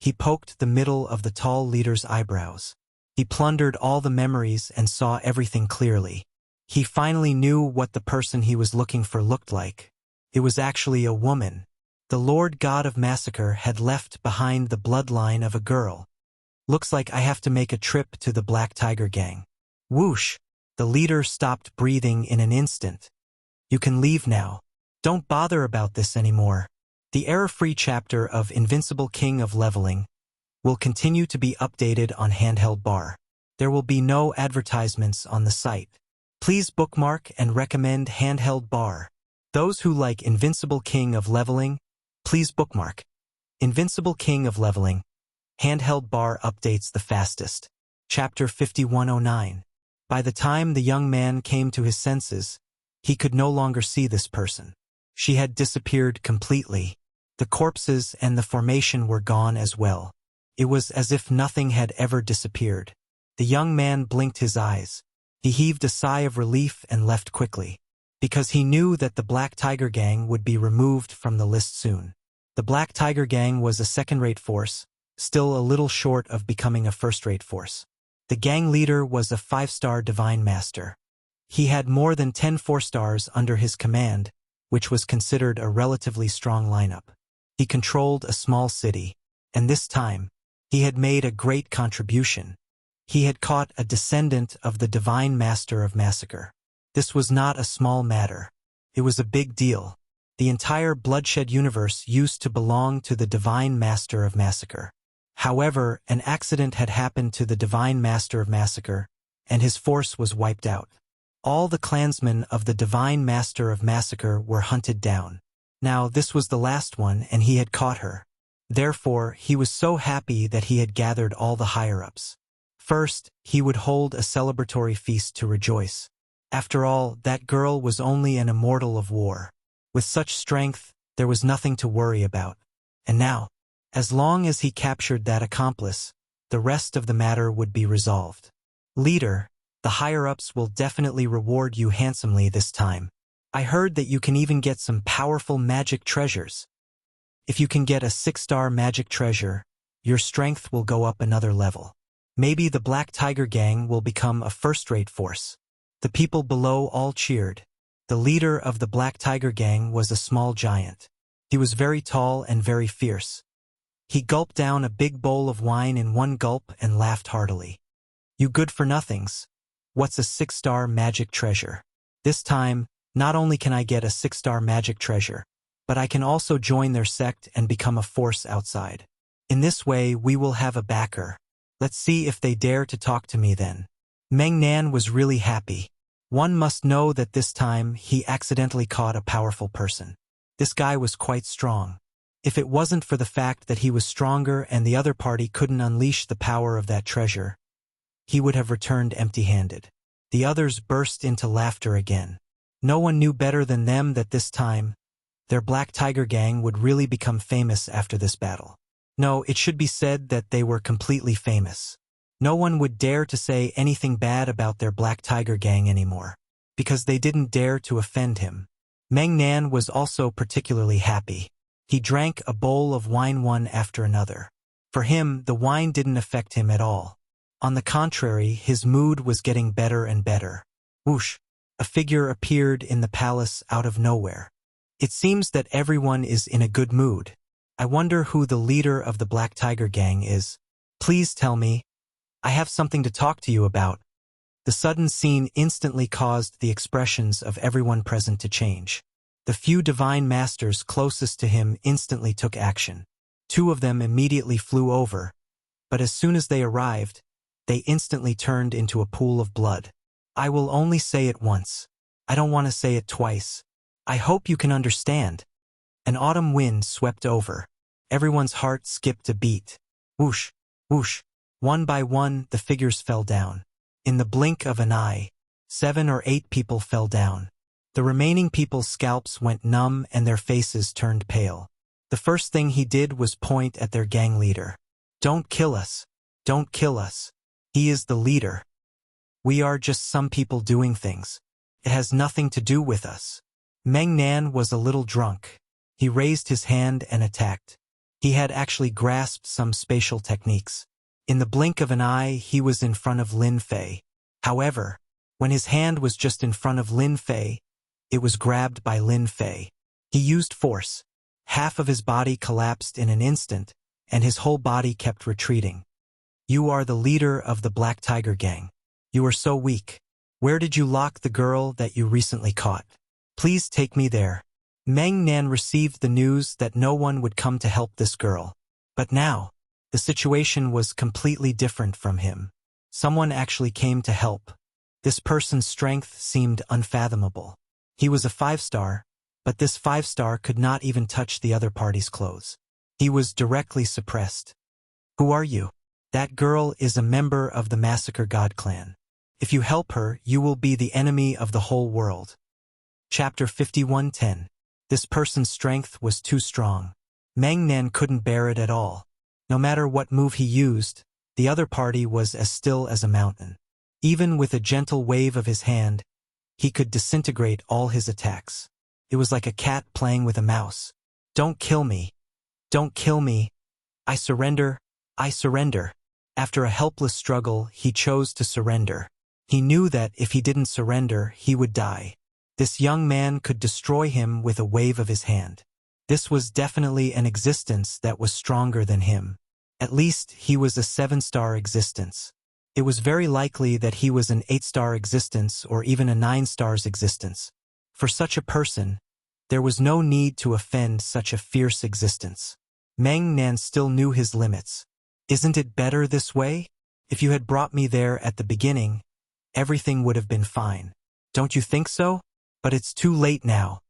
he poked the middle of the tall leader's eyebrows. He plundered all the memories and saw everything clearly. He finally knew what the person he was looking for looked like. It was actually a woman. The Lord God of Massacre had left behind the bloodline of a girl. Looks like I have to make a trip to the Black Tiger Gang. Whoosh! The leader stopped breathing in an instant. You can leave now. Don't bother about this anymore. The error-free chapter of Invincible King of Leveling will continue to be updated on handheld bar. There will be no advertisements on the site. Please bookmark and recommend handheld bar. Those who like Invincible King of Leveling, please bookmark. Invincible King of Leveling. Handheld bar updates the fastest. Chapter 5109. By the time the young man came to his senses, he could no longer see this person. She had disappeared completely. The corpses and the formation were gone as well. It was as if nothing had ever disappeared. The young man blinked his eyes. He heaved a sigh of relief and left quickly, because he knew that the Black Tiger Gang would be removed from the list soon. The Black Tiger Gang was a second-rate force, still a little short of becoming a first-rate force. The gang leader was a 5-star Divine Master. He had more than 10 4-stars under his command, which was considered a relatively strong lineup. He controlled a small city, and this time, he had made a great contribution. He had caught a descendant of the Divine Master of Massacre. This was not a small matter. It was a big deal. The entire Bloodshed universe used to belong to the Divine Master of Massacre. However, an accident had happened to the Divine Master of Massacre, and his force was wiped out. All the clansmen of the Divine Master of Massacre were hunted down. Now this was the last one, and he had caught her. Therefore, he was so happy that he had gathered all the higher-ups. First, he would hold a celebratory feast to rejoice. After all, that girl was only an immortal of war. With such strength, there was nothing to worry about. And now, as long as he captured that accomplice, the rest of the matter would be resolved. Leader, the higher-ups will definitely reward you handsomely this time. I heard that you can even get some powerful magic treasures. If you can get a 6-star magic treasure, your strength will go up another level. Maybe the Black Tiger Gang will become a first-rate force. The people below all cheered. The leader of the Black Tiger Gang was a small giant. He was very tall and very fierce. He gulped down a big bowl of wine in one gulp and laughed heartily. You good-for-nothings. What's a 6-star magic treasure? This time, not only can I get a 6-star magic treasure, but I can also join their sect and become a force outside. In this way, we will have a backer. Let's see if they dare to talk to me then. Meng Nan was really happy. One must know that this time he accidentally caught a powerful person. This guy was quite strong. If it wasn't for the fact that he was stronger and the other party couldn't unleash the power of that treasure, he would have returned empty-handed. The others burst into laughter again. No one knew better than them that this time, their Black Tiger Gang would really become famous after this battle. No, it should be said that they were completely famous. No one would dare to say anything bad about their Black Tiger Gang anymore, because they didn't dare to offend him. Meng Nan was also particularly happy. He drank a bowl of wine one after another. For him, the wine didn't affect him at all. On the contrary, his mood was getting better and better. Whoosh! A figure appeared in the palace out of nowhere. It seems that everyone is in a good mood. I wonder who the leader of the Black Tiger Gang is. Please tell me. I have something to talk to you about. The sudden scene instantly caused the expressions of everyone present to change. The few divine masters closest to him instantly took action. 2 of them immediately flew over, but as soon as they arrived, they instantly turned into a pool of blood. I will only say it once. I don't want to say it twice. I hope you can understand. An autumn wind swept over. Everyone's heart skipped a beat. Whoosh, whoosh. One by one, the figures fell down. In the blink of an eye, 7 or 8 people fell down. The remaining people's scalps went numb and their faces turned pale. The first thing he did was point at their gang leader. Don't kill us. Don't kill us. He is the leader. We are just some people doing things. It has nothing to do with us. Meng Nan was a little drunk. He raised his hand and attacked. He had actually grasped some spatial techniques. In the blink of an eye, he was in front of Lin Fei. However, when his hand was just in front of Lin Fei, it was grabbed by Lin Fei. He used force. Half of his body collapsed in an instant, and his whole body kept retreating. You are the leader of the Black Tiger gang. You are so weak. Where did you lock the girl that you recently caught? Please take me there. Meng Nan received the news that no one would come to help this girl. But now, the situation was completely different from him. Someone actually came to help. This person's strength seemed unfathomable. He was a 5-star, but this 5-star could not even touch the other party's clothes. He was directly suppressed. Who are you? That girl is a member of the Massacre God clan. If you help her, you will be the enemy of the whole world. Chapter 51:10. This person's strength was too strong. Meng Nan couldn't bear it at all. No matter what move he used, the other party was as still as a mountain. Even with a gentle wave of his hand, he could disintegrate all his attacks. It was like a cat playing with a mouse. Don't kill me. Don't kill me. I surrender. I surrender. After a helpless struggle, he chose to surrender. He knew that if he didn't surrender, he would die. This young man could destroy him with a wave of his hand. This was definitely an existence that was stronger than him. At least he was a 7-star existence. It was very likely that he was an 8-star existence or even a 9-star's existence. For such a person, there was no need to offend such a fierce existence. Meng Nan still knew his limits. Isn't it better this way? If you had brought me there at the beginning, everything would have been fine. Don't you think so? But it's too late now.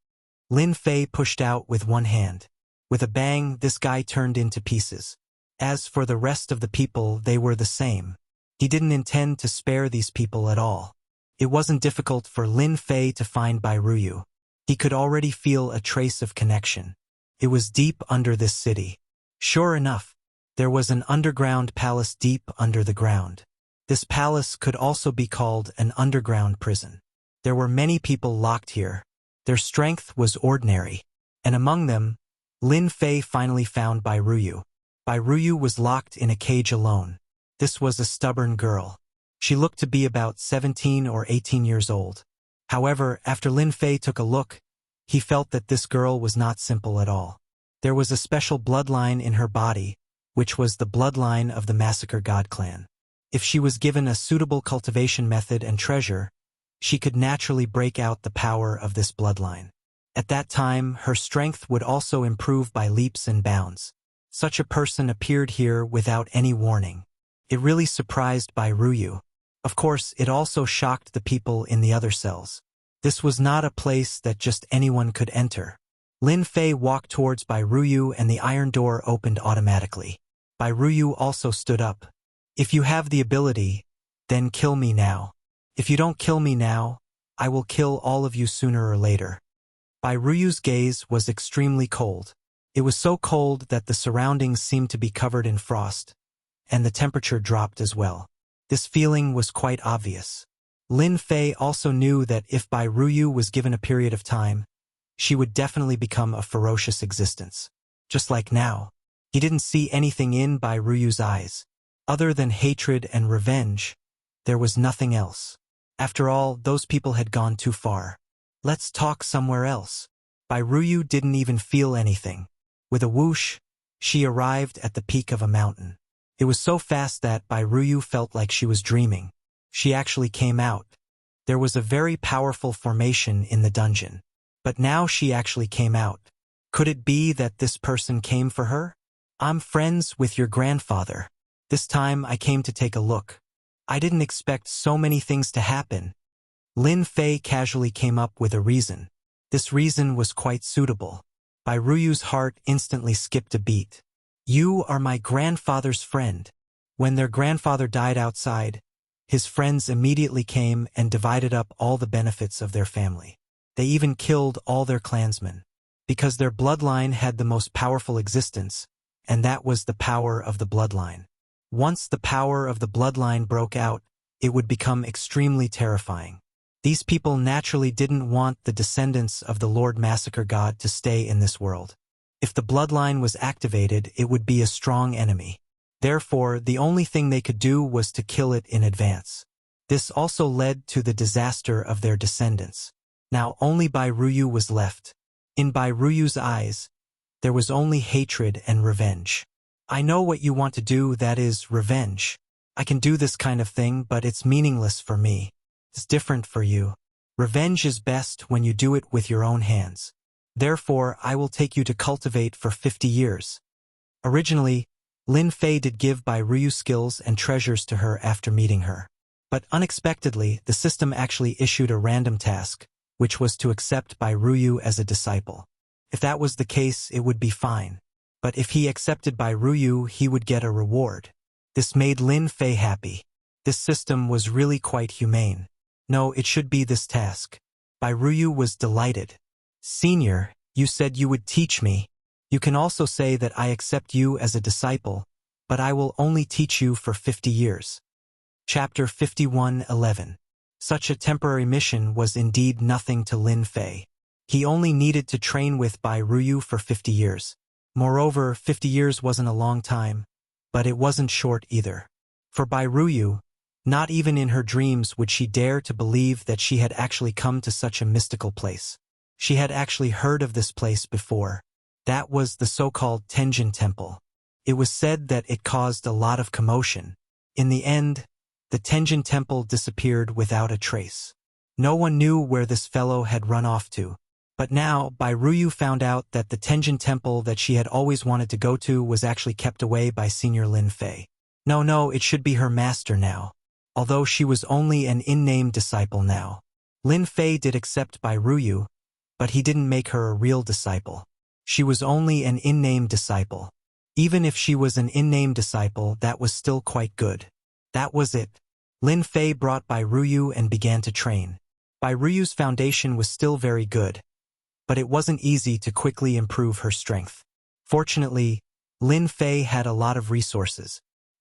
Lin Fei pushed out with one hand. With a bang, this guy turned into pieces. As for the rest of the people, they were the same. He didn't intend to spare these people at all. It wasn't difficult for Lin Fei to find Bai Ruyu. He could already feel a trace of connection. It was deep under this city. Sure enough, there was an underground palace deep under the ground. This palace could also be called an underground prison. There were many people locked here. Their strength was ordinary. And among them, Lin Fei finally found Bai Ruyu. Bai Ruyu was locked in a cage alone. This was a stubborn girl. She looked to be about 17 or 18 years old. However, after Lin Fei took a look, he felt that this girl was not simple at all. There was a special bloodline in her body, which was the bloodline of the Massacre God clan. If she was given a suitable cultivation method and treasure, she could naturally break out the power of this bloodline. At that time, her strength would also improve by leaps and bounds. Such a person appeared here without any warning. It really surprised Bai Ruyu. Of course, it also shocked the people in the other cells. This was not a place that just anyone could enter. Lin Fei walked towards Bai Ruyu and the iron door opened automatically. Bai Ruyu also stood up. If you have the ability, then kill me now. If you don't kill me now, I will kill all of you sooner or later. Bai Ruyu's gaze was extremely cold. It was so cold that the surroundings seemed to be covered in frost, and the temperature dropped as well. This feeling was quite obvious. Lin Fei also knew that if Bai Ruyu was given a period of time, she would definitely become a ferocious existence. Just like now, he didn't see anything in Bai Ruyu's eyes. Other than hatred and revenge, there was nothing else. After all, those people had gone too far. Let's talk somewhere else. Bai Ruyu didn't even feel anything. With a whoosh, she arrived at the peak of a mountain. It was so fast that Bai Ruyu felt like she was dreaming. She actually came out. There was a very powerful formation in the dungeon. But now she actually came out. Could it be that this person came for her? I'm friends with your grandfather. This time I came to take a look. I didn't expect so many things to happen. Lin Fei casually came up with a reason. This reason was quite suitable. Bai Ruyu's heart instantly skipped a beat. You are my grandfather's friend. When their grandfather died outside, his friends immediately came and divided up all the benefits of their family. They even killed all their clansmen. Because their bloodline had the most powerful existence, and that was the power of the bloodline. Once the power of the bloodline broke out, it would become extremely terrifying. These people naturally didn't want the descendants of the Lord Massacre God to stay in this world. If the bloodline was activated, it would be a strong enemy. Therefore, the only thing they could do was to kill it in advance. This also led to the disaster of their descendants. Now only Bai Ruyu was left. In Bai Ruyu's eyes, there was only hatred and revenge. I know what you want to do, that is, revenge. I can do this kind of thing, but it's meaningless for me. It's different for you. Revenge is best when you do it with your own hands. Therefore, I will take you to cultivate for 50 years. Originally, Lin Fei did give Bai Ruyu skills and treasures to her after meeting her. But unexpectedly, the system actually issued a random task, which was to accept Bai Ruyu as a disciple. If that was the case, it would be fine. But if he accepted Bai Ruyu, he would get a reward. This made Lin Fei happy. This system was really quite humane. No, it should be this task. Bai Ruyu was delighted. Senior, you said you would teach me. You can also say that I accept you as a disciple, but I will only teach you for 50 years. Chapter 51:11. Such a temporary mission was indeed nothing to Lin Fei. He only needed to train with Bai Ruyu for 50 years. Moreover, 50 years wasn't a long time, but it wasn't short either. For Bai Ruyu, not even in her dreams would she dare to believe that she had actually come to such a mystical place. She had actually heard of this place before. That was the so-called Tenjin Temple. It was said that it caused a lot of commotion. In the end, the Tenjin Temple disappeared without a trace. No one knew where this fellow had run off to. But now, Bai Ruyu found out that the Tenjin Temple that she had always wanted to go to was actually kept away by Senior Lin Fei. No, it should be her master now. Although she was only an in-name disciple now. Lin Fei did accept Bai Ruyu, but he didn't make her a real disciple. She was only an in-name disciple. Even if she was an in-name disciple, that was still quite good. That was it. Lin Fei brought Bai Ruyu and began to train. Bai Ruyu's foundation was still very good, but it wasn't easy to quickly improve her strength. Fortunately, Lin Fei had a lot of resources.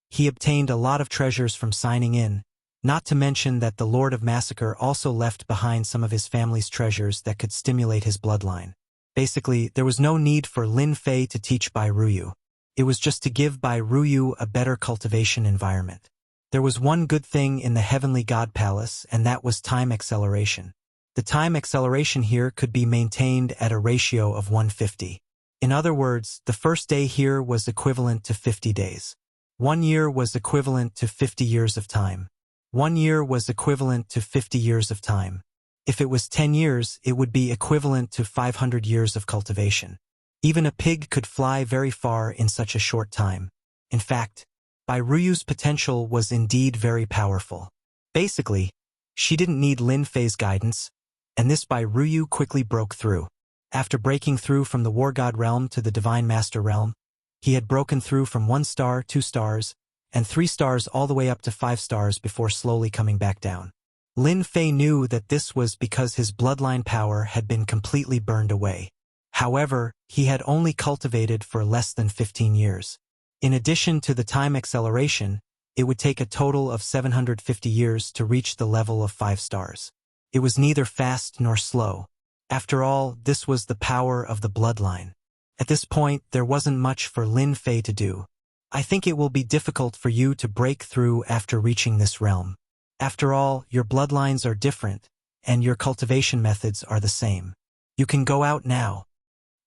He obtained a lot of treasures from signing in, not to mention that the Lord of Massacre also left behind some of his family's treasures that could stimulate his bloodline. Basically, there was no need for Lin Fei to teach Bai Ruyu. It was just to give Bai Ruyu a better cultivation environment. There was one good thing in the Heavenly God Palace, and that was time acceleration. The time acceleration here could be maintained at a ratio of 150. In other words, the first day here was equivalent to 50 days. 1 year was equivalent to 50 years of time. 1 year was equivalent to 50 years of time. If it was 10 years, it would be equivalent to 500 years of cultivation. Even a pig could fly very far in such a short time. In fact, Bai Ruyu's potential was indeed very powerful. Basically, she didn't need Lin Fei's guidance, and this Bai Ruyu quickly broke through. After breaking through from the War God realm to the Divine Master realm, he had broken through from 1 star, 2 stars, and 3 stars all the way up to 5 stars before slowly coming back down. Lin Fei knew that this was because his bloodline power had been completely burned away. However, he had only cultivated for less than 15 years. In addition to the time acceleration, it would take a total of 750 years to reach the level of 5 stars. It was neither fast nor slow. After all, this was the power of the bloodline. At this point, there wasn't much for Lin Fei to do. I think it will be difficult for you to break through after reaching this realm. After all, your bloodlines are different, and your cultivation methods are the same. You can go out now.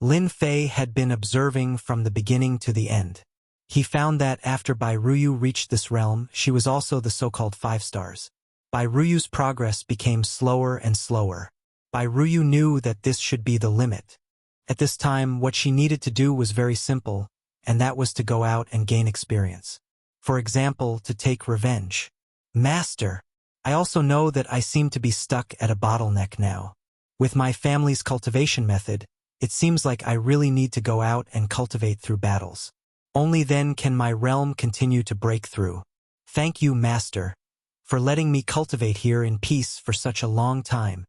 Lin Fei had been observing from the beginning to the end. He found that after Bai Ruyu reached this realm, she was also the so-called 5 stars. Bai Ruyu's progress became slower and slower. Bai Ruyu knew that this should be the limit. At this time, what she needed to do was very simple, and that was to go out and gain experience. For example, to take revenge. Master, I also know that I seem to be stuck at a bottleneck now. With my family's cultivation method, it seems like I really need to go out and cultivate through battles. Only then can my realm continue to break through. Thank you, Master, for letting me cultivate here in peace for such a long time.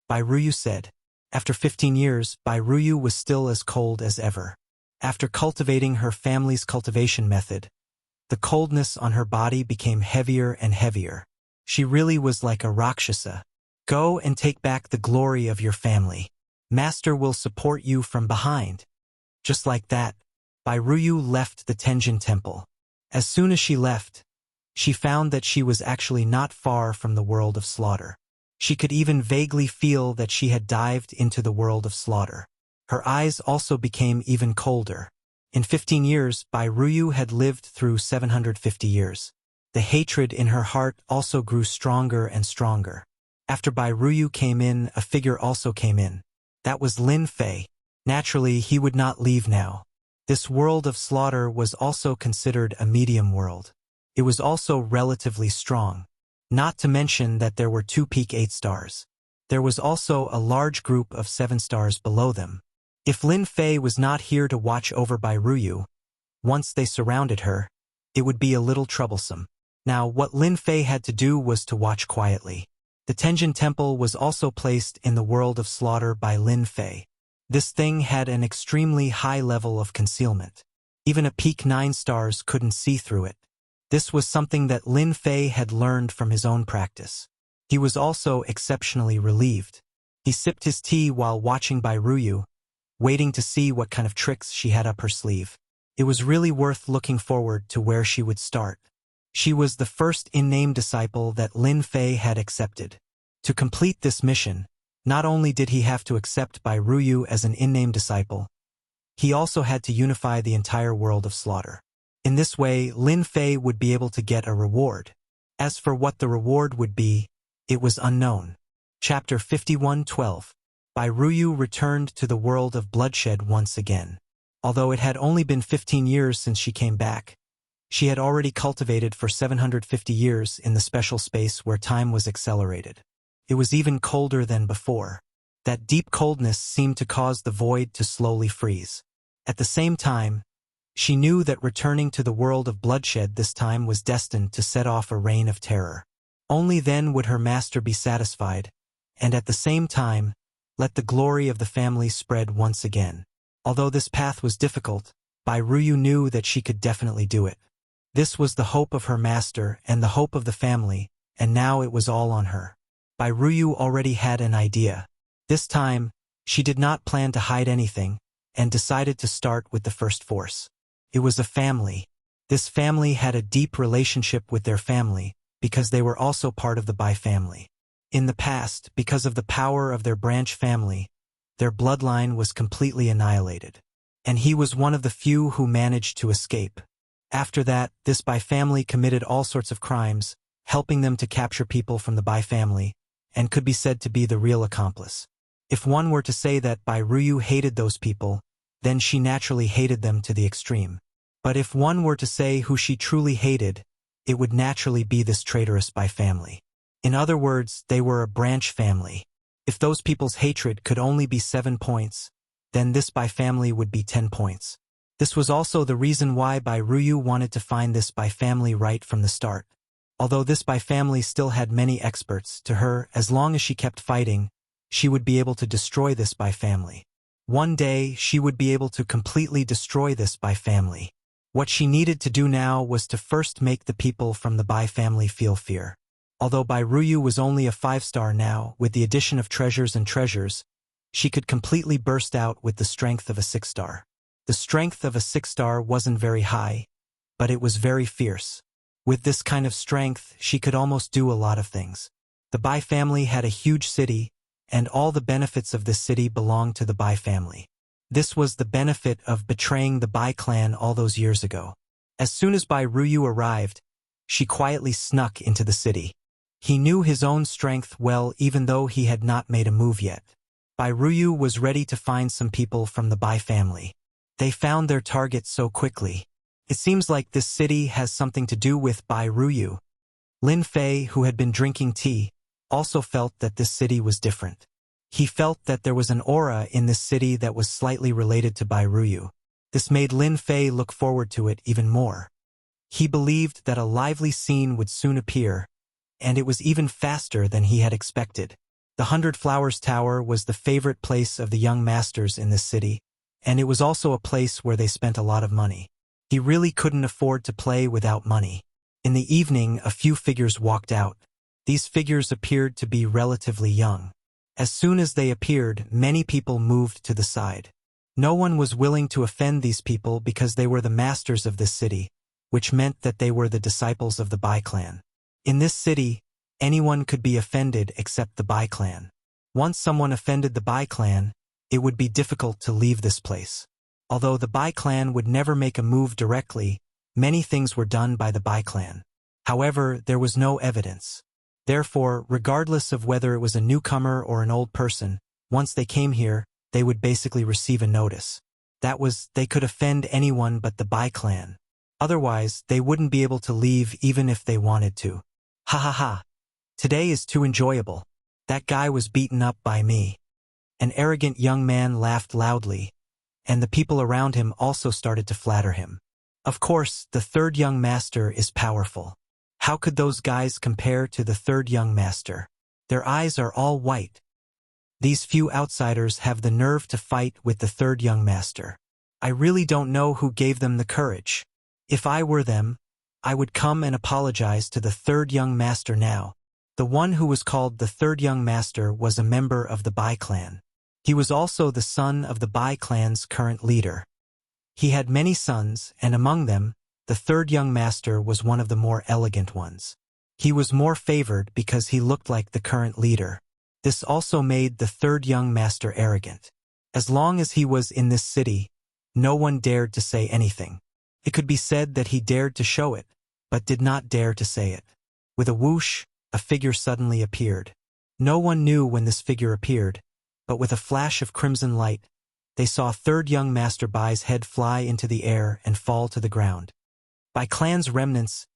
Bai Ruyu said. After 15 years, Bai Ruyu was still as cold as ever. After cultivating her family's cultivation method, the coldness on her body became heavier and heavier. She really was like a Rakshasa. Go and take back the glory of your family. Master will support you from behind. Just like that, Bai Ruyu left the Tenjin Temple. As soon as she left, she found that she was actually not far from the world of slaughter. She could even vaguely feel that she had dived into the world of slaughter. Her eyes also became even colder. In 15 years, Bai Ruyu had lived through 750 years. The hatred in her heart also grew stronger and stronger. After Bai Ruyu came in, a figure also came in. That was Lin Fei. Naturally, he would not leave now. This world of slaughter was also considered a medium world. It was also relatively strong. Not to mention that there were 2 peak 8 stars. There was also a large group of 7 stars below them. If Lin Fei was not here to watch over Bai Ruyu, once they surrounded her, it would be a little troublesome. Now, what Lin Fei had to do was to watch quietly. The Tenjin Temple was also placed in the world of slaughter by Lin Fei. This thing had an extremely high level of concealment. Even a peak 9 stars couldn't see through it. This was something that Lin Fei had learned from his own practice. He was also exceptionally relieved. He sipped his tea while watching Bai Ruyu, waiting to see what kind of tricks she had up her sleeve. It was really worth looking forward to where she would start. She was the first in-name disciple that Lin Fei had accepted. To complete this mission, not only did he have to accept Bai Ruyu as an in-name disciple, he also had to unify the entire world of slaughter. In this way, Lin Fei would be able to get a reward. As for what the reward would be, it was unknown. Chapter 51:12. Bai Ruyu returned to the world of bloodshed once again. Although it had only been 15 years since she came back, she had already cultivated for 750 years in the special space where time was accelerated. It was even colder than before. That deep coldness seemed to cause the void to slowly freeze. At the same time, she knew that returning to the world of bloodshed this time was destined to set off a reign of terror. Only then would her master be satisfied, and at the same time, let the glory of the family spread once again. Although this path was difficult, Bai Ruyu knew that she could definitely do it. This was the hope of her master and the hope of the family, and now it was all on her. Bai Ruyu already had an idea. This time, she did not plan to hide anything, and decided to start with the first force. It was a family. This family had a deep relationship with their family, because they were also part of the Bai family. In the past, because of the power of their branch family, their bloodline was completely annihilated. And he was one of the few who managed to escape. After that, this Bai family committed all sorts of crimes, helping them to capture people from the Bai family, and could be said to be the real accomplice. If one were to say that Bai Ruyu hated those people, then she naturally hated them to the extreme. But if one were to say who she truly hated, it would naturally be this traitorous Bai family. In other words, they were a branch family. If those people's hatred could only be 7 points, then this Bai family would be 10 points. This was also the reason why Bai Ruyu wanted to find this Bai family right from the start. Although this Bai family still had many experts, to her, as long as she kept fighting, she would be able to destroy this Bai family. One day, she would be able to completely destroy this Bai family. What she needed to do now was to first make the people from the Bai family feel fear. Although Bai Ruyu was only a 5-star now, with the addition of treasures and treasures, she could completely burst out with the strength of a 6-star. The strength of a 6-star wasn't very high, but it was very fierce. With this kind of strength, she could almost do a lot of things. The Bai family had a huge city, and all the benefits of this city belonged to the Bai family. This was the benefit of betraying the Bai clan all those years ago. As soon as Bai Ruyu arrived, she quietly snuck into the city. He knew his own strength well even though he had not made a move yet. Bai Ruyu was ready to find some people from the Bai family. They found their target so quickly. It seems like this city has something to do with Bai Ruyu. Lin Fei, who had been drinking tea, also felt that this city was different. He felt that there was an aura in this city that was slightly related to Bai Ruyu. This made Lin Fei look forward to it even more. He believed that a lively scene would soon appear, and it was even faster than he had expected. The 100 Flowers Tower was the favorite place of the young masters in this city, and it was also a place where they spent a lot of money. He really couldn't afford to play without money. In the evening, a few figures walked out. These figures appeared to be relatively young. As soon as they appeared, many people moved to the side. No one was willing to offend these people because they were the masters of this city, which meant that they were the disciples of the Bai clan. In this city, anyone could be offended except the Bai clan. Once someone offended the Bai clan, it would be difficult to leave this place. Although the Bai clan would never make a move directly, many things were done by the Bai clan. However, there was no evidence. Therefore, regardless of whether it was a newcomer or an old person, once they came here, they would basically receive a notice. That was, they could offend anyone but the Bai clan. Otherwise, they wouldn't be able to leave even if they wanted to. Ha ha ha. Today is too enjoyable. That guy was beaten up by me. An arrogant young man laughed loudly, and the people around him also started to flatter him. Of course, the third young master is powerful. How could those guys compare to the third young master? Their eyes are all white. These few outsiders have the nerve to fight with the third young master. I really don't know who gave them the courage. If I were them, I would come and apologize to the third young master now. The one who was called the third young master was a member of the Bai clan. He was also the son of the Bai clan's current leader. He had many sons, and among them, the third young master was one of the more elegant ones. He was more favored because he looked like the current leader. This also made the third young master arrogant. As long as he was in this city, no one dared to say anything. It could be said that he dared to show it, but did not dare to say it. With a whoosh, a figure suddenly appeared. No one knew when this figure appeared, but with a flash of crimson light, they saw third young master Bai's head fly into the air and fall to the ground. By clan's remnants,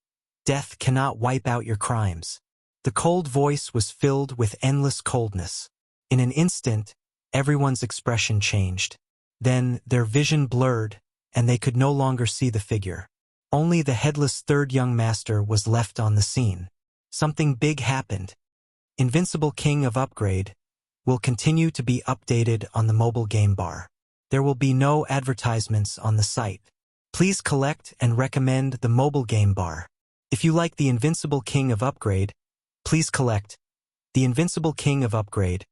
death cannot wipe out your crimes. The cold voice was filled with endless coldness. In an instant, everyone's expression changed. Then their vision blurred, and they could no longer see the figure. Only the headless third young master was left on the scene. Something big happened. Invincible King of Upgrade will continue to be updated on the mobile game bar. There will be no advertisements on the site. Please collect and recommend the mobile game bar. If you like the Invincible King of Upgrade, please collect the Invincible King of Upgrade.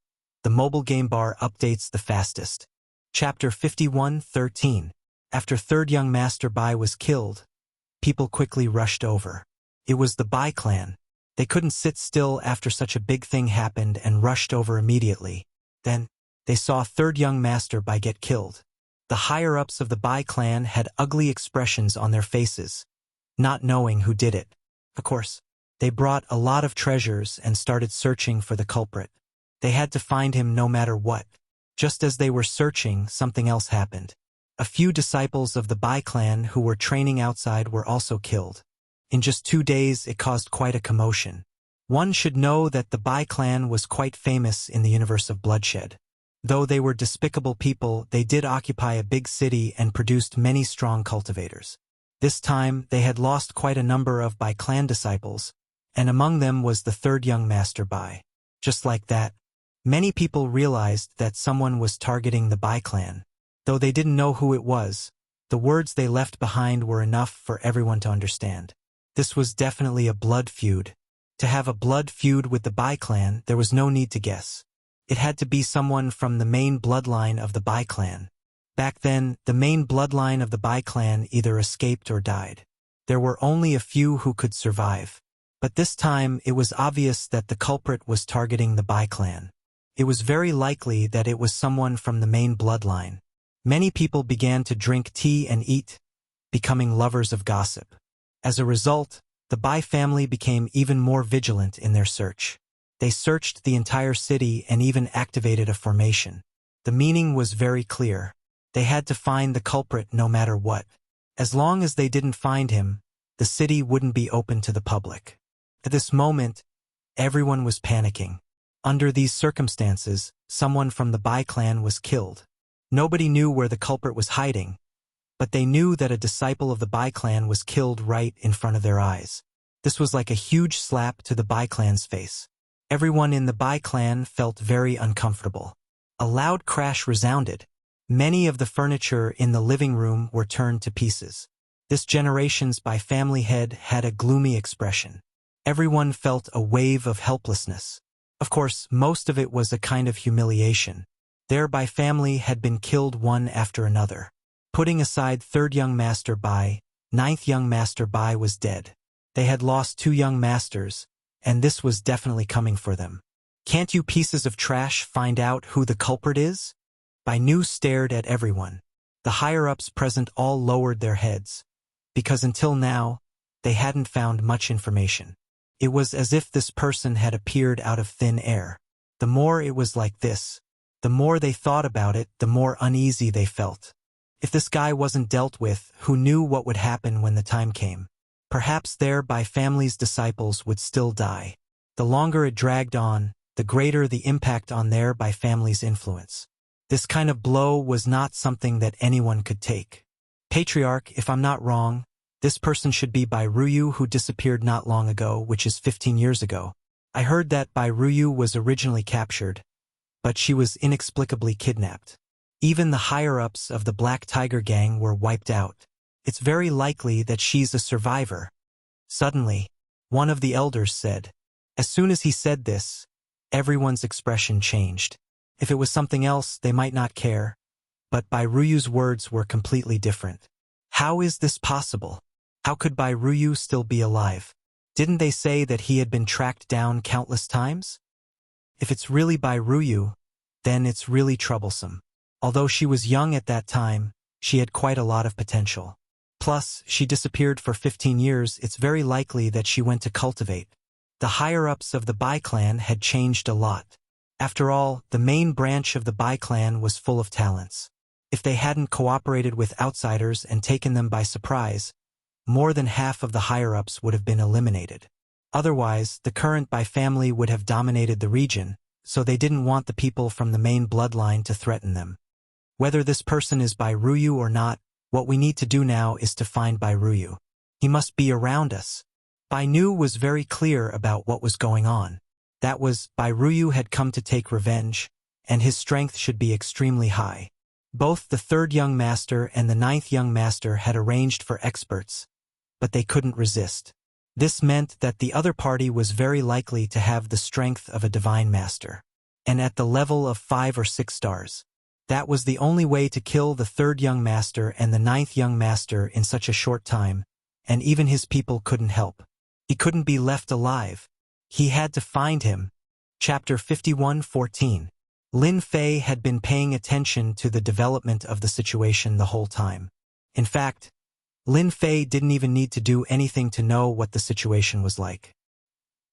The mobile game bar updates the fastest. Chapter 51:13. After third young master Bai was killed, people quickly rushed over. It was the Bai clan. They couldn't sit still after such a big thing happened and rushed over immediately. Then, they saw third young master Bai get killed. The higher-ups of the Bai clan had ugly expressions on their faces, not knowing who did it. Of course, they brought a lot of treasures and started searching for the culprit. They had to find him no matter what. Just as they were searching, something else happened. A few disciples of the Bai clan who were training outside were also killed. In just 2 days, it caused quite a commotion. One should know that the Bai clan was quite famous in the universe of bloodshed. Though they were despicable people, they did occupy a big city and produced many strong cultivators. This time, they had lost quite a number of Bai clan disciples, and among them was the third young master Bai. Just like that, many people realized that someone was targeting the Bai clan. Though they didn't know who it was, the words they left behind were enough for everyone to understand. This was definitely a blood feud. To have a blood feud with the Bai clan, there was no need to guess. It had to be someone from the main bloodline of the Bai clan. Back then, the main bloodline of the Bai clan either escaped or died. There were only a few who could survive. But this time, it was obvious that the culprit was targeting the Bai clan. It was very likely that it was someone from the main bloodline. Many people began to drink tea and eat, becoming lovers of gossip. As a result, the Bai family became even more vigilant in their search. They searched the entire city and even activated a formation. The meaning was very clear. They had to find the culprit no matter what. As long as they didn't find him, the city wouldn't be open to the public. At this moment, everyone was panicking. Under these circumstances, someone from the Bai clan was killed. Nobody knew where the culprit was hiding, but they knew that a disciple of the Bai clan was killed right in front of their eyes. This was like a huge slap to the Bai clan's face. Everyone in the Bai clan felt very uncomfortable. A loud crash resounded. Many of the furniture in the living room were turned to pieces. This generation's Bai family head had a gloomy expression. Everyone felt a wave of helplessness. Of course, most of it was a kind of humiliation. Their Bai family had been killed one after another. Putting aside third young master Bai, ninth young master Bai was dead. They had lost 2 young masters, and this was definitely coming for them. Can't you pieces of trash find out who the culprit is? Bai Nu stared at everyone. The higher-ups present all lowered their heads, because until now, they hadn't found much information. It was as if this person had appeared out of thin air. The more it was like this, the more they thought about it, the more uneasy they felt. If this guy wasn't dealt with, who knew what would happen when the time came? Perhaps their by family's disciples would still die. The longer it dragged on, the greater the impact on their by family's influence. This kind of blow was not something that anyone could take. Patriarch, if I'm not wrong, this person should be Bai Ruyu, who disappeared not long ago, which is 15 years ago. I heard that Bai Ruyu was originally captured, but she was inexplicably kidnapped. Even the higher-ups of the Black Tiger gang were wiped out. It's very likely that she's a survivor. Suddenly, one of the elders said. As soon as he said this, everyone's expression changed. If it was something else, they might not care, but Bai Ruyu's words were completely different. How is this possible? How could Bai Ruyu still be alive? Didn't they say that he had been tracked down countless times? If it's really Bai Ruyu, then it's really troublesome. Although she was young at that time, she had quite a lot of potential. Plus, she disappeared for 15 years, it's very likely that she went to cultivate. The higher-ups of the Bai clan had changed a lot. After all, the main branch of the Bai clan was full of talents. If they hadn't cooperated with outsiders and taken them by surprise, more than half of the higher-ups would have been eliminated. Otherwise, the current Bai family would have dominated the region, so they didn't want the people from the main bloodline to threaten them. Whether this person is Bai Ruyu or not, what we need to do now is to find Bai Ruyu. He must be around us. Bai Nu was very clear about what was going on. That was, Bai Ruyu had come to take revenge, and his strength should be extremely high. Both the third young master and the ninth young master had arranged for experts, but they couldn't resist. This meant that the other party was very likely to have the strength of a divine master, and at the level of 5 or 6 stars. That was the only way to kill the third young master and the ninth young master in such a short time, and even his people couldn't help. He couldn't be left alive. He had to find him. Chapter 51:14. Lin Fei had been paying attention to the development of the situation the whole time. In fact, Lin Fei didn't even need to do anything to know what the situation was like.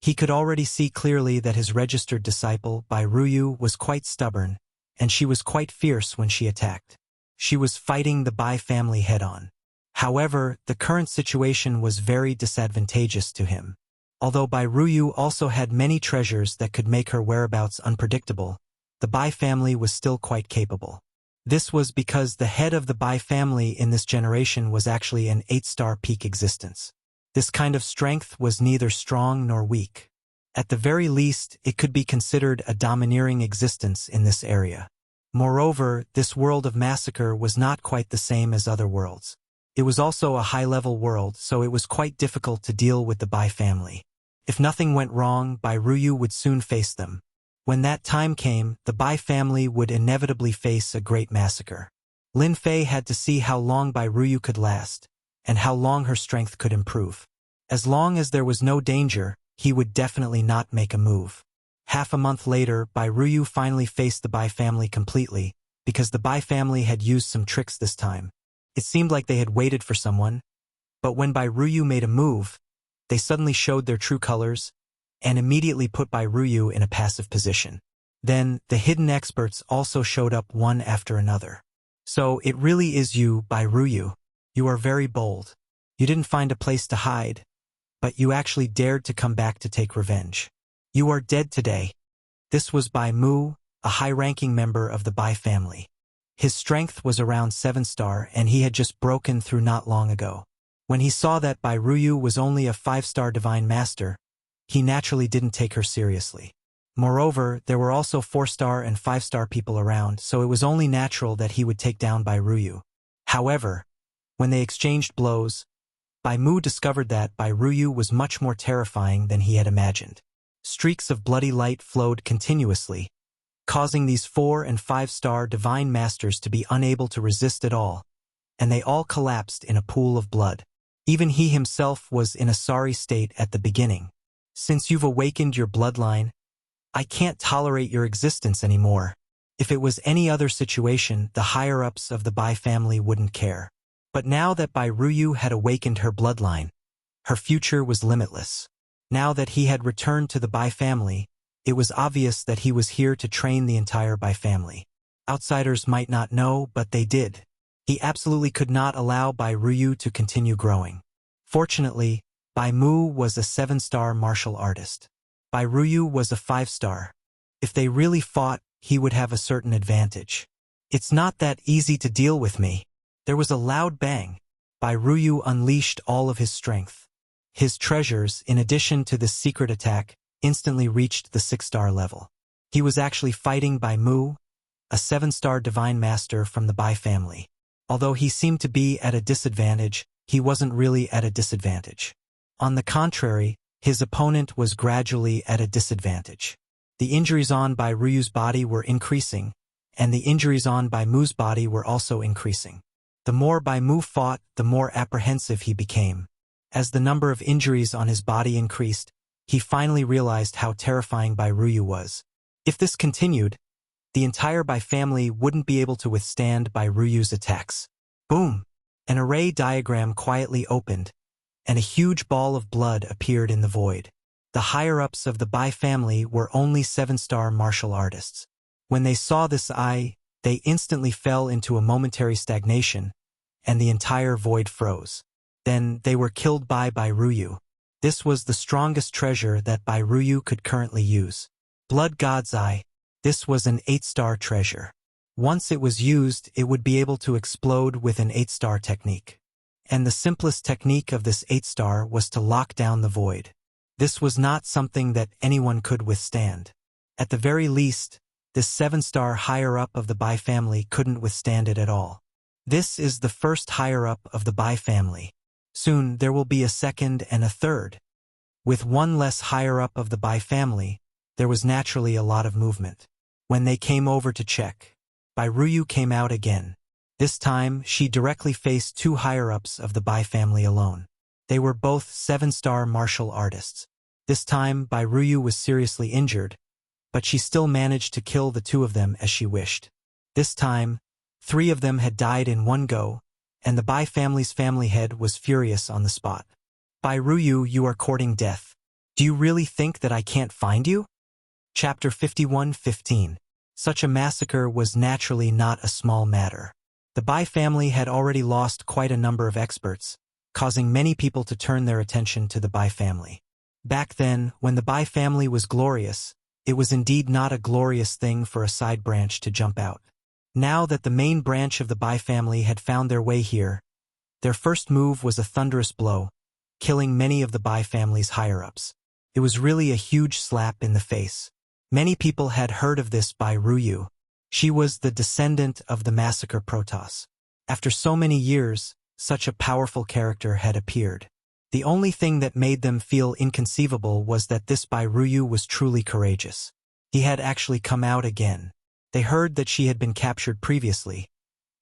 He could already see clearly that his registered disciple, Bai Ruyu, was quite stubborn, and she was quite fierce when she attacked. She was fighting the Bai family head-on. However, the current situation was very disadvantageous to him. Although Bai Ruyu also had many treasures that could make her whereabouts unpredictable, the Bai family was still quite capable. This was because the head of the Bai family in this generation was actually an 8-star peak existence. This kind of strength was neither strong nor weak. At the very least, it could be considered a domineering existence in this area. Moreover, this world of massacre was not quite the same as other worlds. It was also a high-level world, so it was quite difficult to deal with the Bai family. If nothing went wrong, Bai Ruyu would soon face them. When that time came, the Bai family would inevitably face a great massacre. Lin Fei had to see how long Bai Ruyu could last, and how long her strength could improve. As long as there was no danger, he would definitely not make a move. Half a month later, Bai Ruyu finally faced the Bai family completely, because the Bai family had used some tricks this time. It seemed like they had waited for someone, but when Bai Ruyu made a move, they suddenly showed their true colors, and immediately put Bai Ruyu in a passive position. Then, the hidden experts also showed up one after another. So, it really is you, Bai Ruyu. You are very bold. You didn't find a place to hide, but you actually dared to come back to take revenge. You are dead today. This was Bai Mu, a high-ranking member of the Bai family. His strength was around 7-star, and he had just broken through not long ago. When he saw that Bai Ruyu was only a 5-star divine master, he naturally didn't take her seriously. Moreover, there were also 4-star and 5-star people around, so it was only natural that he would take down Bai Ruyu. However, when they exchanged blows, Bai Mu discovered that Bai Ruyu was much more terrifying than he had imagined. Streaks of bloody light flowed continuously, causing these 4- and 5-star divine masters to be unable to resist at all, and they all collapsed in a pool of blood. Even he himself was in a sorry state at the beginning. Since you've awakened your bloodline, I can't tolerate your existence anymore. If it was any other situation, the higher-ups of the Bai family wouldn't care. But now that Bai Ruyu had awakened her bloodline, Her future was limitless. Now that he had returned to the Bai family, it was obvious that he was here to train the entire Bai family. Outsiders might not know, but they did. He absolutely could not allow Bai Ruyu to continue growing. Fortunately, Bai Mu was a 7-star martial artist. Bai Ruyu was a 5-star. If they really fought, he would have a certain advantage. It's not that easy to deal with me. There was a loud bang. Bai Ruyu unleashed all of his strength. His treasures, in addition to this secret attack, instantly reached the 6-star level. He was actually fighting Bai Mu, a 7-star divine master from the Bai family. Although he seemed to be at a disadvantage, he wasn't really at a disadvantage. On the contrary, his opponent was gradually at a disadvantage. The injuries on Bai Ruyu's body were increasing, and the injuries on Bai Mu's body were also increasing. The more Bai Mu fought, the more apprehensive he became. As the number of injuries on his body increased, he finally realized how terrifying Bai Ruyu was. If this continued, the entire Bai family wouldn't be able to withstand Bai Ruyu's attacks. Boom! An array diagram quietly opened, and a huge ball of blood appeared in the void. The higher-ups of the Bai family were only 7-star martial artists. When they saw this they instantly fell into a momentary stagnation, and the entire void froze. Then they were killed by Bai Ruyu. This was the strongest treasure that Bai Ruyu could currently use. Blood God's Eye. This was an 8-star treasure. Once it was used, it would be able to explode with an 8-star technique. And the simplest technique of this 8-star was to lock down the void. This was not something that anyone could withstand. At the very least, this 7-star higher-up of the Bai family couldn't withstand it at all. This is the first higher-up of the Bai family. Soon there will be a second and a third. With one less higher-up of the Bai family, there was naturally a lot of movement. When they came over to check, Bai Ruyu came out again. This time, she directly faced 2 higher-ups of the Bai family alone. They were both 7-star martial artists. This time, Bai Ruyu was seriously injured, but she still managed to kill the 2 of them as she wished. This time, 3 of them had died in one go, and the Bai family's family head was furious on the spot. Bai Ruyu, you are courting death. Do you really think that I can't find you? Chapter 51:15. Such a massacre was naturally not a small matter. The Bai family had already lost quite a number of experts, causing many people to turn their attention to the Bai family. Back then, when the Bai family was glorious, it was indeed not a glorious thing for a side branch to jump out. Now that the main branch of the Bai family had found their way here, their first move was a thunderous blow, killing many of the Bai family's higher-ups. It was really a huge slap in the face. Many people had heard of this Bai Ruyu. She was the descendant of the massacre Protoss. After so many years, such a powerful character had appeared. The only thing that made them feel inconceivable was that this Bai Ruyu was truly courageous. He had actually come out again. They heard that she had been captured previously,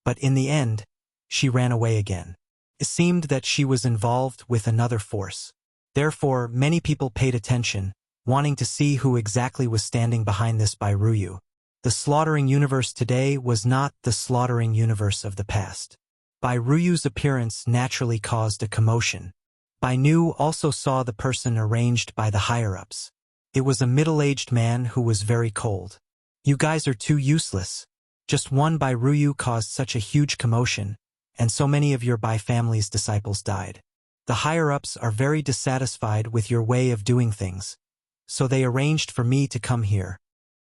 but in the end, she ran away again. It seemed that she was involved with another force. Therefore, many people paid attention, wanting to see who exactly was standing behind this Bai Ruyu. The slaughtering universe today was not the slaughtering universe of the past. Bai Ruyu's appearance naturally caused a commotion. Bai Nu also saw the person arranged by the higher-ups. It was a middle-aged man who was very cold. You guys are too useless. Just one Bai Ruyu caused such a huge commotion, and so many of your Bai family's disciples died. The higher-ups are very dissatisfied with your way of doing things, so they arranged for me to come here.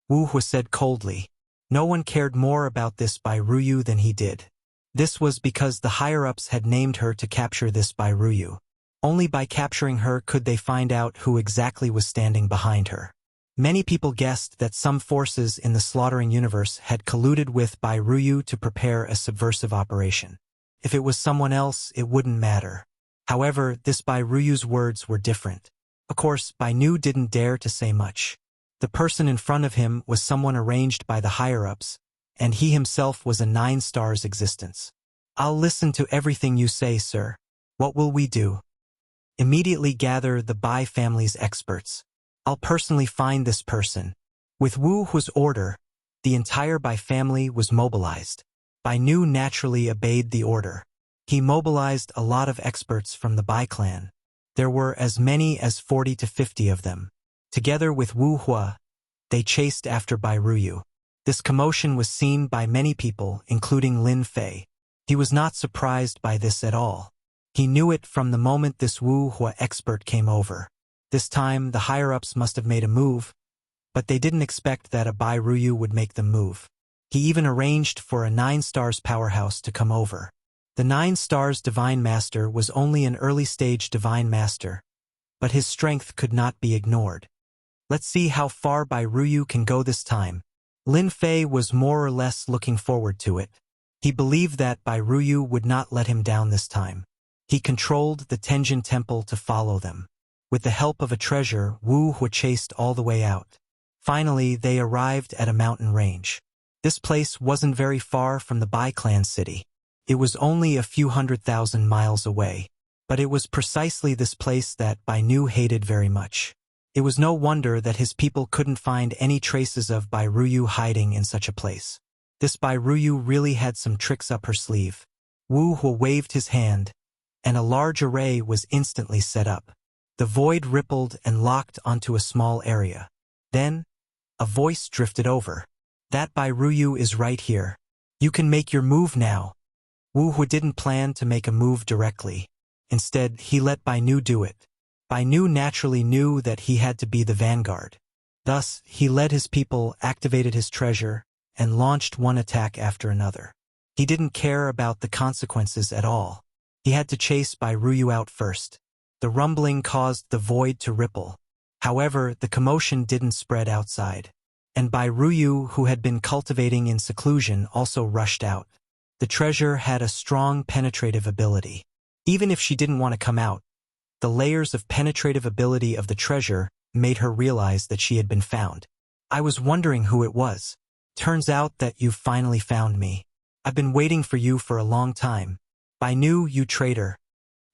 Wu Hua said coldly. No one cared more about this Bai Ruyu than he did. This was because the higher-ups had named her to capture this Bai Ruyu. Only by capturing her could they find out who exactly was standing behind her. Many people guessed that some forces in the slaughtering universe had colluded with Bai Ruyu to prepare a subversive operation. If it was someone else, it wouldn't matter. However, this Bai Ruyu's words were different. Of course, Bai Nu didn't dare to say much. The person in front of him was someone arranged by the higher-ups, and he himself was a 9-star existence. I'll listen to everything you say, sir. What will we do? Immediately gather the Bai family's experts. I'll personally find this person. With Wu Hua's order, the entire Bai family was mobilized. Bai Nu naturally obeyed the order. He mobilized a lot of experts from the Bai clan. There were as many as 40 to 50 of them. Together with Wu Hua, they chased after Bai Ruyu. This commotion was seen by many people, including Lin Fei. He was not surprised by this at all. He knew it from the moment this Wu Hua expert came over. This time, the higher-ups must have made a move, but they didn't expect that a Bai Ruyu would make them move. He even arranged for a 9 stars powerhouse to come over. The 9 stars Divine Master was only an early-stage Divine Master, but his strength could not be ignored. Let's see how far Bai Ruyu can go this time. Lin Fei was more or less looking forward to it. He believed that Bai Ruyu would not let him down this time. He controlled the Tenjin Temple to follow them. With the help of a treasure, Wu Hua chased all the way out. Finally, they arrived at a mountain range. This place wasn't very far from the Bai clan city. It was only a few 100,000 miles away. But it was precisely this place that Bai Nu hated very much. It was no wonder that his people couldn't find any traces of Bai Ruyu hiding in such a place. This Bai Ruyu really had some tricks up her sleeve. Wu Hua waved his hand, and a large array was instantly set up. The void rippled and locked onto a small area. Then, a voice drifted over. That Bai Ruyu is right here. You can make your move now. Wu Hua didn't plan to make a move directly. Instead, he let Bai Nu do it. Bai Nu naturally knew that he had to be the vanguard. Thus, he led his people, activated his treasure, and launched one attack after another. He didn't care about the consequences at all. He had to chase Bai Ruyu out first. The rumbling caused the void to ripple. However, the commotion didn't spread outside. And Bai Ruyu, who had been cultivating in seclusion, also rushed out. The treasure had a strong penetrative ability. Even if she didn't want to come out, the layers of penetrative ability of the treasure made her realize that she had been found. I was wondering who it was. Turns out that you've finally found me. I've been waiting for you for a long time. Bai Nu, you traitor.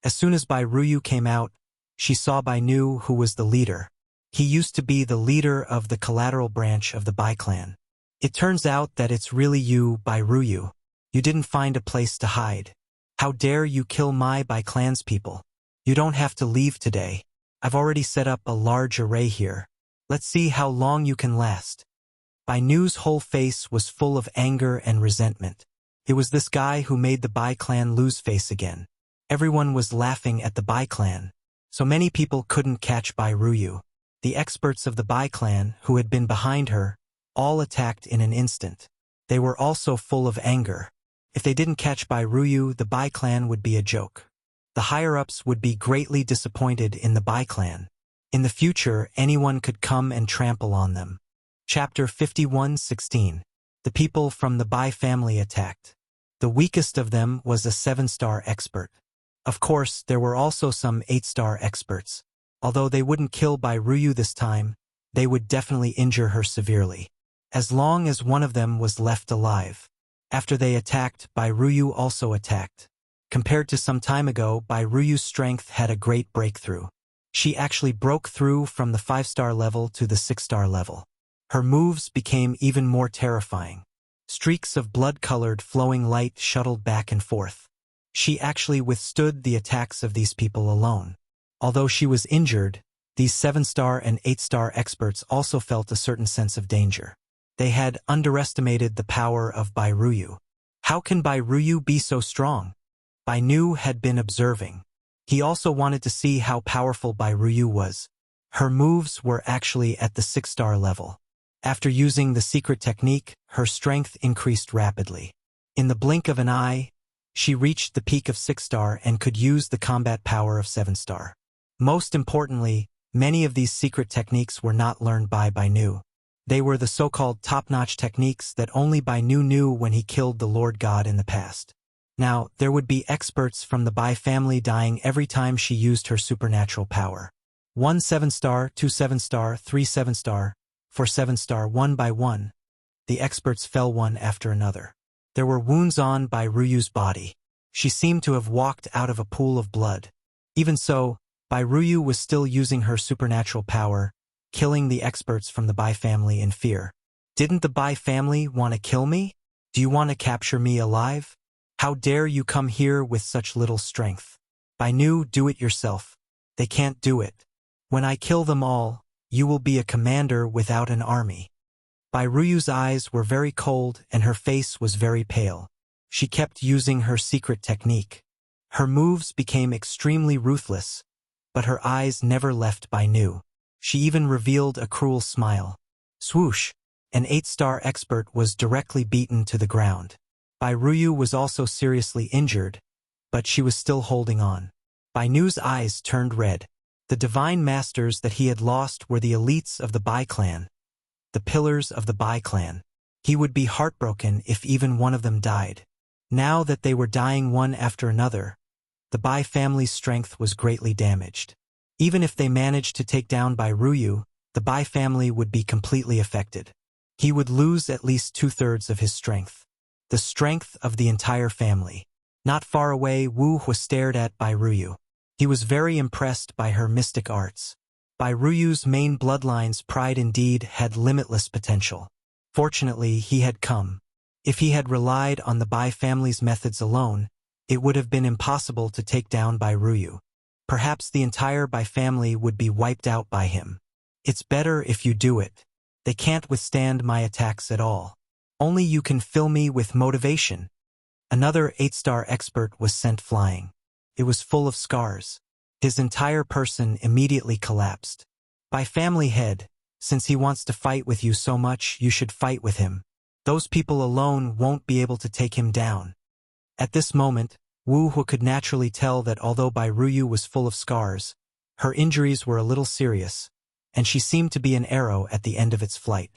As soon as Bai Ruyu came out, she saw Bai Nu, who was the leader. He used to be the leader of the collateral branch of the Bai clan. It turns out that it's really you, Bai Ruyu. You didn't find a place to hide. How dare you kill my Bai clan's people? You don't have to leave today. I've already set up a large array here. Let's see how long you can last. Bai Nu's whole face was full of anger and resentment. It was this guy who made the Bai clan lose face again. Everyone was laughing at the Bai clan. So many people couldn't catch Bai Ruyu. The experts of the Bai clan, who had been behind her, all attacked in an instant. They were also full of anger. If they didn't catch Bai Ruyu, the Bai clan would be a joke. The higher-ups would be greatly disappointed in the Bai clan. In the future, anyone could come and trample on them. Chapter 51:16. The people from the Bai family attacked. The weakest of them was a 7-star expert. Of course, there were also some 8-star experts. Although they wouldn't kill Bai Ruyu this time, they would definitely injure her severely. As long as one of them was left alive. After they attacked, Bai Ruyu also attacked. Compared to some time ago, Bai Ruyu's strength had a great breakthrough. She actually broke through from the 5-star level to the 6-star level. Her moves became even more terrifying. Streaks of blood-colored flowing light shuttled back and forth. She actually withstood the attacks of these people alone. Although she was injured, these 7-star and 8-star experts also felt a certain sense of danger. They had underestimated the power of Bai Ruyu. How can Bai Ruyu be so strong? Bai Nu had been observing. He also wanted to see how powerful Bai Ruyu was. Her moves were actually at the 6-star level. After using the secret technique, her strength increased rapidly. In the blink of an eye, she reached the peak of 6-star and could use the combat power of 7-star. Most importantly, many of these secret techniques were not learned by Bai Nu. They were the so-called top-notch techniques that only Bai Nu knew when he killed the Lord God in the past. Now, there would be experts from the Bai family dying every time she used her supernatural power. 1 7-star, 2 7-star, 3 7-star, 4 7-star, one by one. The experts fell one after another. There were wounds on Bai Ruyu's body. She seemed to have walked out of a pool of blood. Even so, Bai Ruyu was still using her supernatural power, killing the experts from the Bai family in fear. Didn't the Bai family want to kill me? Do you want to capture me alive? How dare you come here with such little strength? Bai Nu, do it yourself. They can't do it. When I kill them all, you will be a commander without an army. Bai Ruyu's eyes were very cold and her face was very pale. She kept using her secret technique. Her moves became extremely ruthless, but her eyes never left Bai Nu. She even revealed a cruel smile. Swoosh! An 8-star expert was directly beaten to the ground. Bai Ruyu was also seriously injured, but she was still holding on. Bai Nu's eyes turned red. The divine masters that he had lost were the elites of the Bai clan, the pillars of the Bai clan. He would be heartbroken if even one of them died. Now that they were dying one after another, the Bai family's strength was greatly damaged. Even if they managed to take down Bai Ruyu, the Bai family would be completely affected. He would lose at least 2/3 of his strength. The strength of the entire family. Not far away, Wu Hua stared at Bai Ruyu. He was very impressed by her mystic arts. Bai Ruyu's main bloodline's pride indeed had limitless potential. Fortunately, he had come. If he had relied on the Bai family's methods alone, it would have been impossible to take down Bai Ruyu. Perhaps the entire Bai family would be wiped out by him. It's better if you do it. They can't withstand my attacks at all. Only you can fill me with motivation. Another 8-star expert was sent flying. It was full of scars. His entire person immediately collapsed. Bai family head, since he wants to fight with you so much, you should fight with him. Those people alone won't be able to take him down. At this moment, Wu Hua could naturally tell that although Bai Ruyu was full of scars, her injuries were a little serious, and she seemed to be an arrow at the end of its flight.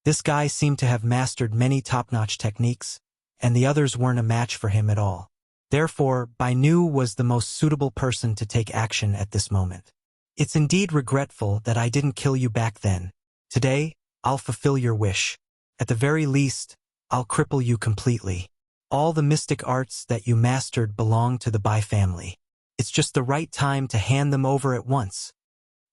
This guy seemed to have mastered many top-notch techniques, and the others weren't a match for him at all. Therefore, Bai Nu was the most suitable person to take action at this moment. It's indeed regretful that I didn't kill you back then. Today, I'll fulfill your wish. At the very least, I'll cripple you completely. All the mystic arts that you mastered belong to the Bai family. It's just the right time to hand them over at once.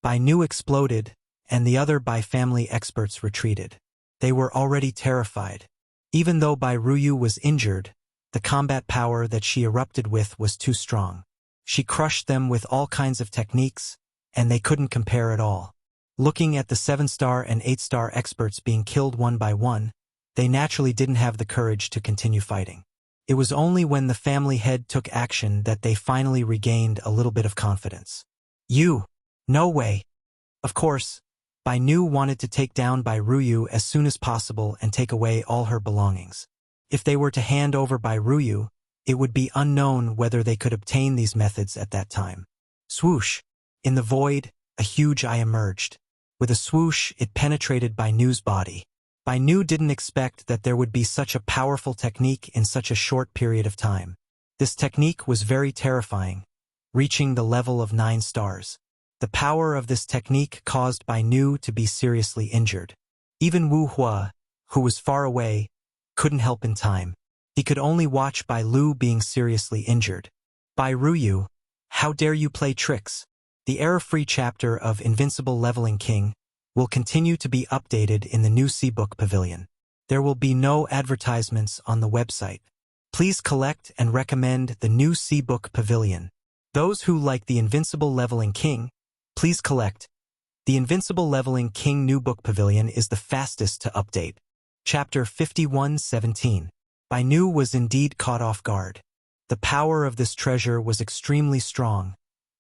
Bai Nu exploded, and the other Bai family experts retreated. They were already terrified. Even though Bai Ruyu was injured, the combat power that she erupted with was too strong. She crushed them with all kinds of techniques, and they couldn't compare at all. Looking at the 7-star and 8-star experts being killed one by one, they naturally didn't have the courage to continue fighting. It was only when the family head took action that they finally regained a little bit of confidence. You! No way! Of course, Bai Nu wanted to take down Bai Ruyu as soon as possible and take away all her belongings. If they were to hand over Bai Ruyu, it would be unknown whether they could obtain these methods at that time. Swoosh! In the void, a huge eye emerged. With a swoosh, it penetrated Bai Nu's body. Bai Nu didn't expect that there would be such a powerful technique in such a short period of time. This technique was very terrifying, reaching the level of 9 stars. The power of this technique caused Bai Nu to be seriously injured. Even Wu Hua, who was far away, couldn't help in time. He could only watch Bai Lu being seriously injured. Bai Ruyu, how dare you play tricks? The error-free chapter of Invincible Leveling King will continue to be updated in the new C-Book Pavilion. There will be no advertisements on the website. Please collect and recommend the new C-Book Pavilion. Those who like the Invincible Leveling King, please collect. The Invincible Leveling King New Book Pavilion is the fastest to update. Chapter 51:17. Bai Nu was indeed caught off guard. The power of this treasure was extremely strong,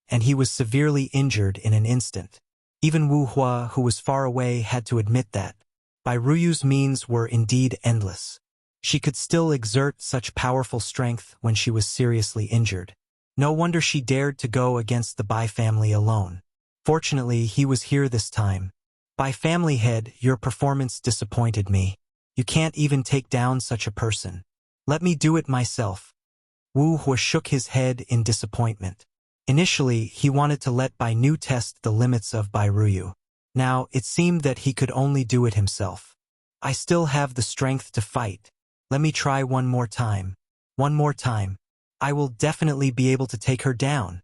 and he was severely injured in an instant. Even Wu Hua, who was far away, had to admit that. Bai Ruyu's means were indeed endless. She could still exert such powerful strength when she was seriously injured. No wonder she dared to go against the Bai family alone. Fortunately, he was here this time. Bai family head, your performance disappointed me. You can't even take down such a person. Let me do it myself. Wu Hua shook his head in disappointment. Initially, he wanted to let Bai Nu test the limits of Bai Ruyu. Now, it seemed that he could only do it himself. I still have the strength to fight. Let me try one more time. One more time. I will definitely be able to take her down.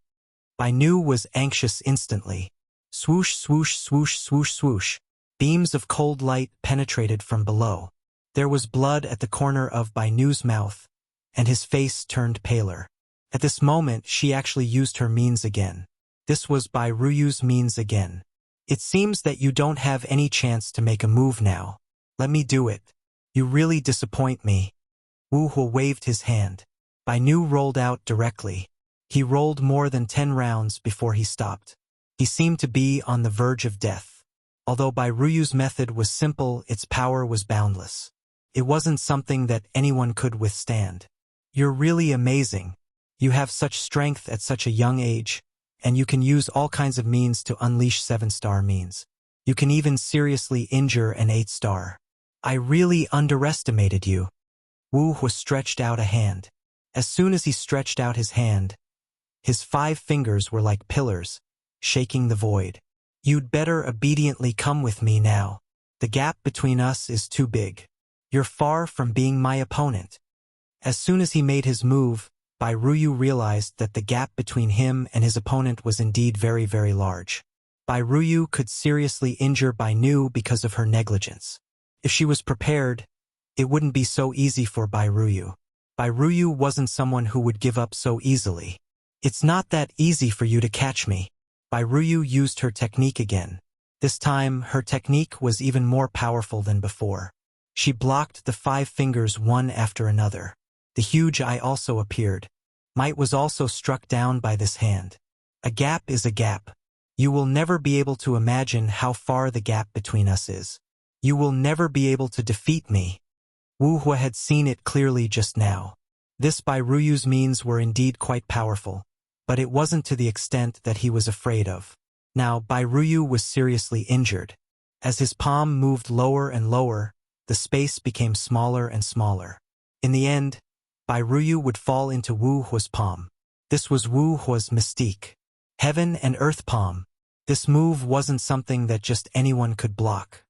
Bai Nu was anxious instantly. Swoosh, swoosh, swoosh, swoosh, swoosh. Beams of cold light penetrated from below. There was blood at the corner of Bai Nu's mouth, and his face turned paler. At this moment, she actually used her means again. This was by Ruyu's means again. It seems that you don't have any chance to make a move now. Let me do it. You really disappoint me. Wu Hua waved his hand. Bai Nu rolled out directly. He rolled more than 10 rounds before he stopped. He seemed to be on the verge of death. Although Bai Ruyu's method was simple, its power was boundless. It wasn't something that anyone could withstand. You're really amazing. You have such strength at such a young age, and you can use all kinds of means to unleash 7-star means. You can even seriously injure an 8-star. I really underestimated you. Wu Hua stretched out a hand. As soon as he stretched out his hand, his 5 fingers were like pillars, shaking the void. You'd better obediently come with me now. The gap between us is too big. You're far from being my opponent. As soon as he made his move, Bai Ruyu realized that the gap between him and his opponent was indeed very, very large. Bai Ruyu could seriously injure Bai Nu because of her negligence. If she was prepared, it wouldn't be so easy for Bai Ruyu. Bai Ruyu wasn't someone who would give up so easily. It's not that easy for you to catch me. Bai Ruyu used her technique again. This time, her technique was even more powerful than before. She blocked the 5 fingers one after another. The huge eye also appeared. Might was also struck down by this hand. A gap is a gap. You will never be able to imagine how far the gap between us is. You will never be able to defeat me. Wu Hua had seen it clearly just now. This Bai Ruyu's means were indeed quite powerful, but it wasn't to the extent that he was afraid of. Now Bai Ruyu was seriously injured. As his palm moved lower and lower, the space became smaller and smaller. In the end, Bai Ruyu would fall into Wu Hua's palm. This was Wu Hua's mystique. Heaven and earth palm. This move wasn't something that just anyone could block.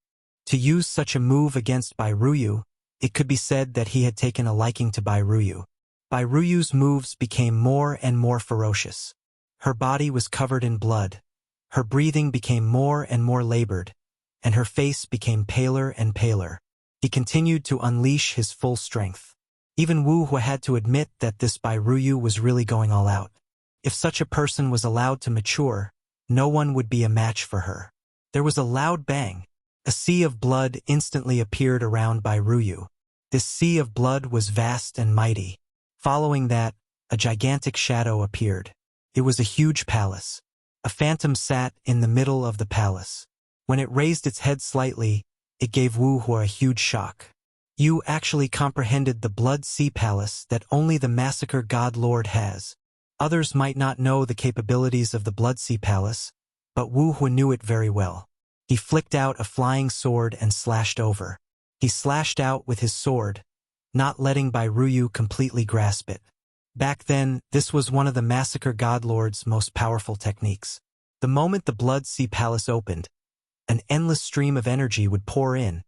To use such a move against Bai Ruyu, it could be said that he had taken a liking to Bai Ruyu. Bai Ruyu's moves became more and more ferocious. Her body was covered in blood. Her breathing became more and more labored, and her face became paler and paler. He continued to unleash his full strength. Even Wu Hua had to admit that this Bai Ruyu was really going all out. If such a person was allowed to mature, no one would be a match for her. There was a loud bang. A sea of blood instantly appeared around Bai Ruyu. This sea of blood was vast and mighty. Following that, a gigantic shadow appeared. It was a huge palace. A phantom sat in the middle of the palace. When it raised its head slightly, it gave Wu Hua a huge shock. You actually comprehended the Blood Sea Palace that only the Massacre God Lord has. Others might not know the capabilities of the Blood Sea Palace, but Wu Hua knew it very well. He flicked out a flying sword and slashed over. He slashed out with his sword, not letting Bai Ruyu completely grasp it. Back then, this was one of the Massacre God Lord's most powerful techniques. The moment the Blood Sea Palace opened, an endless stream of energy would pour in,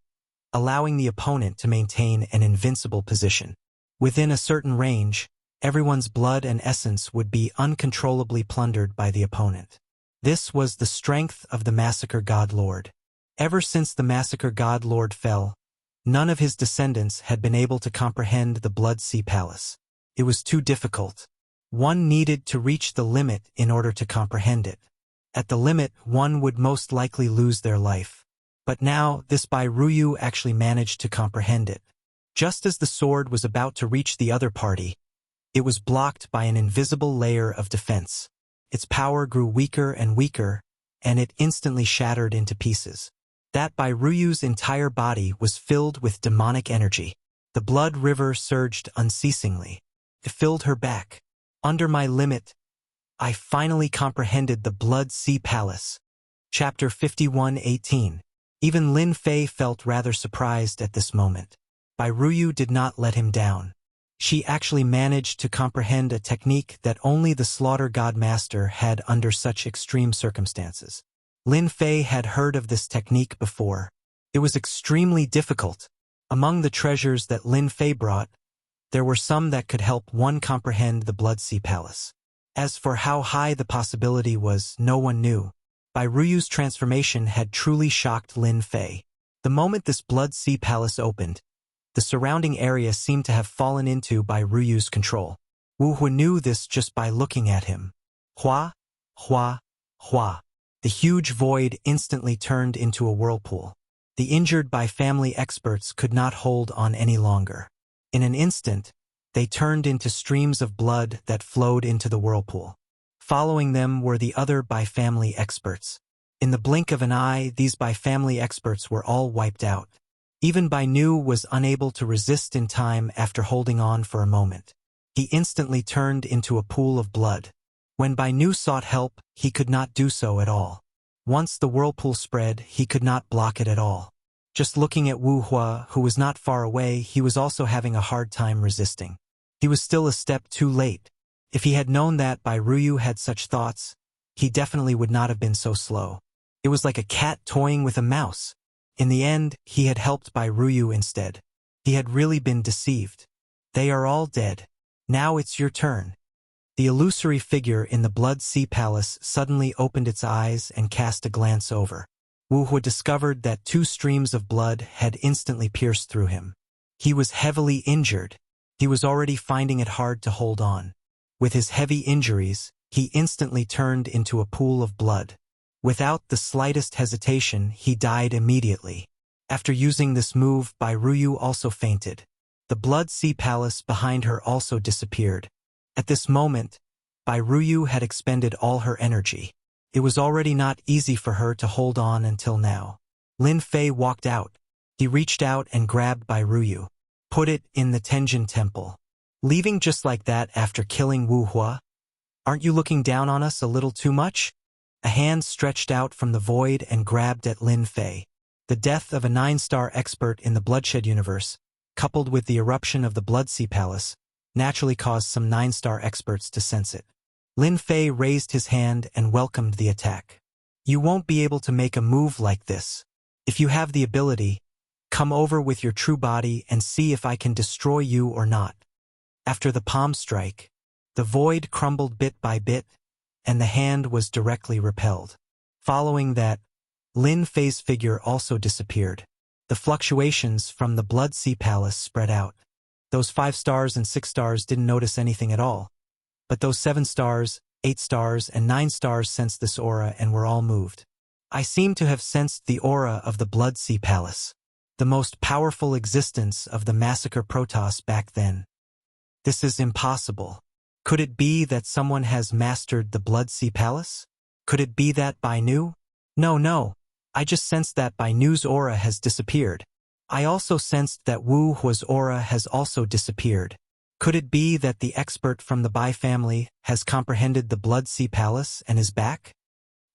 allowing the opponent to maintain an invincible position. Within a certain range, everyone's blood and essence would be uncontrollably plundered by the opponent. This was the strength of the Massacre God Lord. Ever since the Massacre God Lord fell, none of his descendants had been able to comprehend the Blood Sea Palace. It was too difficult. One needed to reach the limit in order to comprehend it. At the limit, one would most likely lose their life. But now, this Bai Ruyu actually managed to comprehend it. Just as the sword was about to reach the other party, it was blocked by an invisible layer of defense. Its power grew weaker and weaker, and it instantly shattered into pieces. That Bai Ruyu's entire body was filled with demonic energy. The blood river surged unceasingly. It filled her back. Under my limit, I finally comprehended the Blood Sea Palace. Chapter 51:18. Even Lin Fei felt rather surprised at this moment. Bai Ruyu did not let him down. She actually managed to comprehend a technique that only the Slaughter God Master had under such extreme circumstances. Lin Fei had heard of this technique before. It was extremely difficult. Among the treasures that Lin Fei brought, there were some that could help one comprehend the Blood Sea Palace. As for how high the possibility was, no one knew. Bai Ruyu's transformation had truly shocked Lin Fei. The moment this Blood Sea Palace opened, the surrounding area seemed to have fallen into Bai Ruyu's control. Wu Hua knew this just by looking at him. Hua, Hua. The huge void instantly turned into a whirlpool. The injured by family experts could not hold on any longer. In an instant, they turned into streams of blood that flowed into the whirlpool. Following them were the other by family experts. In the blink of an eye, these by family experts were all wiped out. Even Bai Nu was unable to resist in time after holding on for a moment. He instantly turned into a pool of blood. When Bai Nu sought help, he could not do so at all. Once the whirlpool spread, he could not block it at all. Just looking at Wu Hua, who was not far away, he was also having a hard time resisting. He was still a step too late. If he had known that Bai Ruyu had such thoughts, he definitely would not have been so slow. It was like a cat toying with a mouse. In the end, he had helped Bai Ruyu instead. He had really been deceived. They are all dead. Now it's your turn. The illusory figure in the Blood Sea Palace suddenly opened its eyes and cast a glance over. Wu Hua discovered that 2 streams of blood had instantly pierced through him. He was heavily injured. He was already finding it hard to hold on. With his heavy injuries, he instantly turned into a pool of blood. Without the slightest hesitation, he died immediately. After using this move, Bai Ruyu also fainted. The Blood Sea Palace behind her also disappeared. At this moment, Bai Ruyu had expended all her energy. It was already not easy for her to hold on until now. Lin Fei walked out. He reached out and grabbed Bai Ruyu. Put it in the Tenjin Temple. Leaving just like that after killing Wu Hua? Aren't you looking down on us a little too much? A hand stretched out from the void and grabbed at Lin Fei. The death of a 9-star expert in the bloodshed universe, coupled with the eruption of the Blood Sea Palace, naturally caused some 9-star experts to sense it. Lin Fei raised his hand and welcomed the attack. You won't be able to make a move like this. If you have the ability, come over with your true body and see if I can destroy you or not. After the palm strike, the void crumbled bit by bit, and the hand was directly repelled. Following that, Lin Fei's figure also disappeared. The fluctuations from the Blood Sea Palace spread out. Those 5 stars and 6 stars didn't notice anything at all. But those 7 stars, 8 stars, and 9 stars sensed this aura and were all moved. I seem to have sensed the aura of the Blood Sea Palace, the most powerful existence of the Massacre Protoss back then. This is impossible. Could it be that someone has mastered the Blood Sea Palace? Could it be that Bai Nu? No. I just sensed that Bai Nu's aura has disappeared. I also sensed that Wu Hua's aura has also disappeared. Could it be that the expert from the Bai family has comprehended the Blood Sea Palace and is back?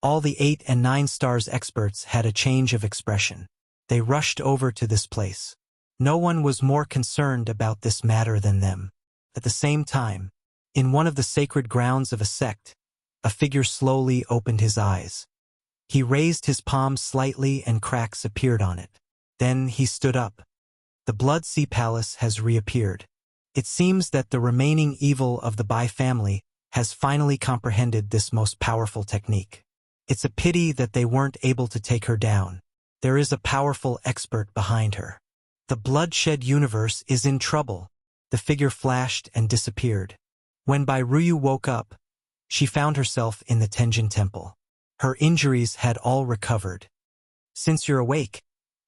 All the 8 and 9 stars experts had a change of expression. They rushed over to this place. No one was more concerned about this matter than them. At the same time, in one of the sacred grounds of a sect, a figure slowly opened his eyes. He raised his palm slightly and cracks appeared on it. Then he stood up. The Blood Sea Palace has reappeared. It seems that the remaining evil of the Bai family has finally comprehended this most powerful technique. It's a pity that they weren't able to take her down. There is a powerful expert behind her. The bloodshed universe is in trouble. The figure flashed and disappeared. When Bai Ruyu woke up, she found herself in the Tenjin Temple. Her injuries had all recovered. Since you're awake,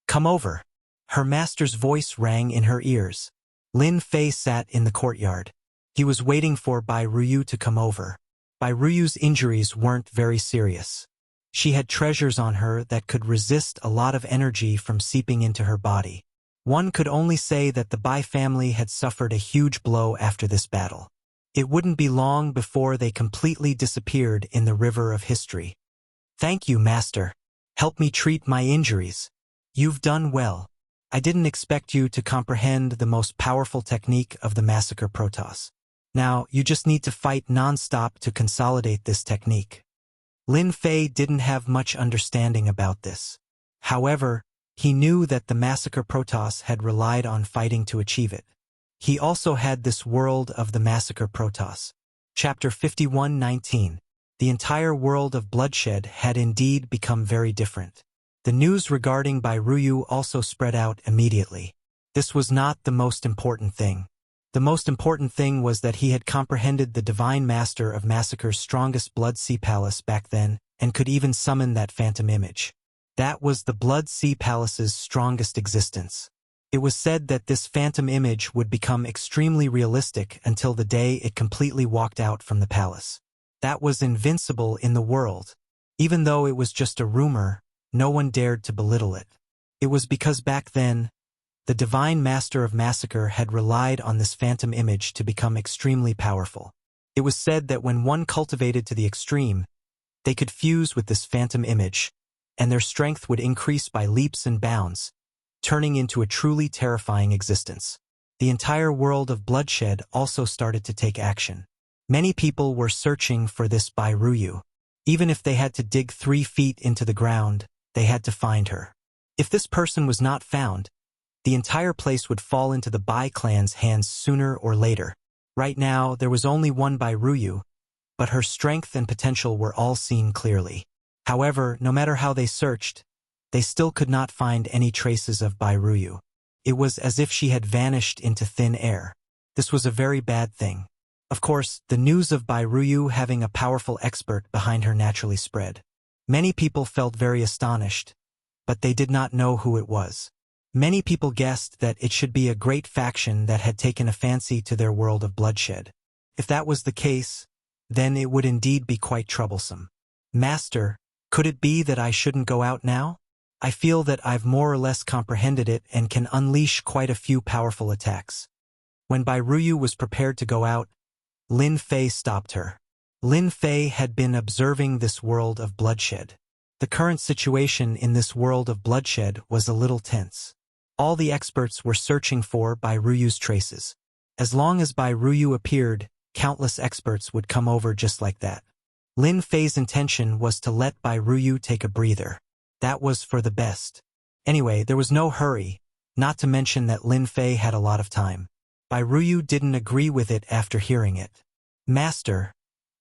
come over. Her master's voice rang in her ears. Lin Fei sat in the courtyard. He was waiting for Bai Ruyu to come over. Bai Ruyu's injuries weren't very serious. She had treasures on her that could resist a lot of energy from seeping into her body. One could only say that the Bai family had suffered a huge blow after this battle. It wouldn't be long before they completely disappeared in the river of history. Thank you, Master. Help me treat my injuries. You've done well. I didn't expect you to comprehend the most powerful technique of the Massacre Protoss. Now, you just need to fight non-stop to consolidate this technique. Lin Fei didn't have much understanding about this. However, he knew that the Massacre Protoss had relied on fighting to achieve it. He also had this world of the Massacre Protoss. Chapter 51:19. The entire world of bloodshed had indeed become very different. The news regarding Bai Ruyu also spread out immediately. This was not the most important thing. The most important thing was that he had comprehended the Divine Master of Massacre's strongest Blood Sea Palace back then and could even summon that phantom image. That was the Blood Sea Palace's strongest existence. It was said that this phantom image would become extremely realistic until the day it completely walked out from the palace. That was invincible in the world. Even though it was just a rumor, no one dared to belittle it. It was because back then, the divine master of massacre had relied on this phantom image to become extremely powerful. It was said that when one cultivated to the extreme, they could fuse with this phantom image, and their strength would increase by leaps and bounds, turning into a truly terrifying existence. The entire world of bloodshed also started to take action. Many people were searching for this Bai Ruyu. Even if they had to dig 3 feet into the ground, they had to find her. If this person was not found, the entire place would fall into the Bai clan's hands sooner or later. Right now, there was only one Bai Ruyu, but her strength and potential were all seen clearly. However, no matter how they searched, they still could not find any traces of Bai Ruyu. It was as if she had vanished into thin air. This was a very bad thing. Of course, the news of Bai Ruyu having a powerful expert behind her naturally spread. Many people felt very astonished, but they did not know who it was. Many people guessed that it should be a great faction that had taken a fancy to their world of bloodshed. If that was the case, then it would indeed be quite troublesome. Master, could it be that I shouldn't go out now? I feel that I've more or less comprehended it and can unleash quite a few powerful attacks. When Bai Ruyu was prepared to go out, Lin Fei stopped her. Lin Fei had been observing this world of bloodshed. The current situation in this world of bloodshed was a little tense. All the experts were searching for Bai Ruyu's traces. As long as Bai Ruyu appeared, countless experts would come over just like that. Lin Fei's intention was to let Bai Ruyu take a breather. That was for the best. Anyway, there was no hurry, not to mention that Lin Fei had a lot of time. Bai Ruyu didn't agree with it after hearing it. Master,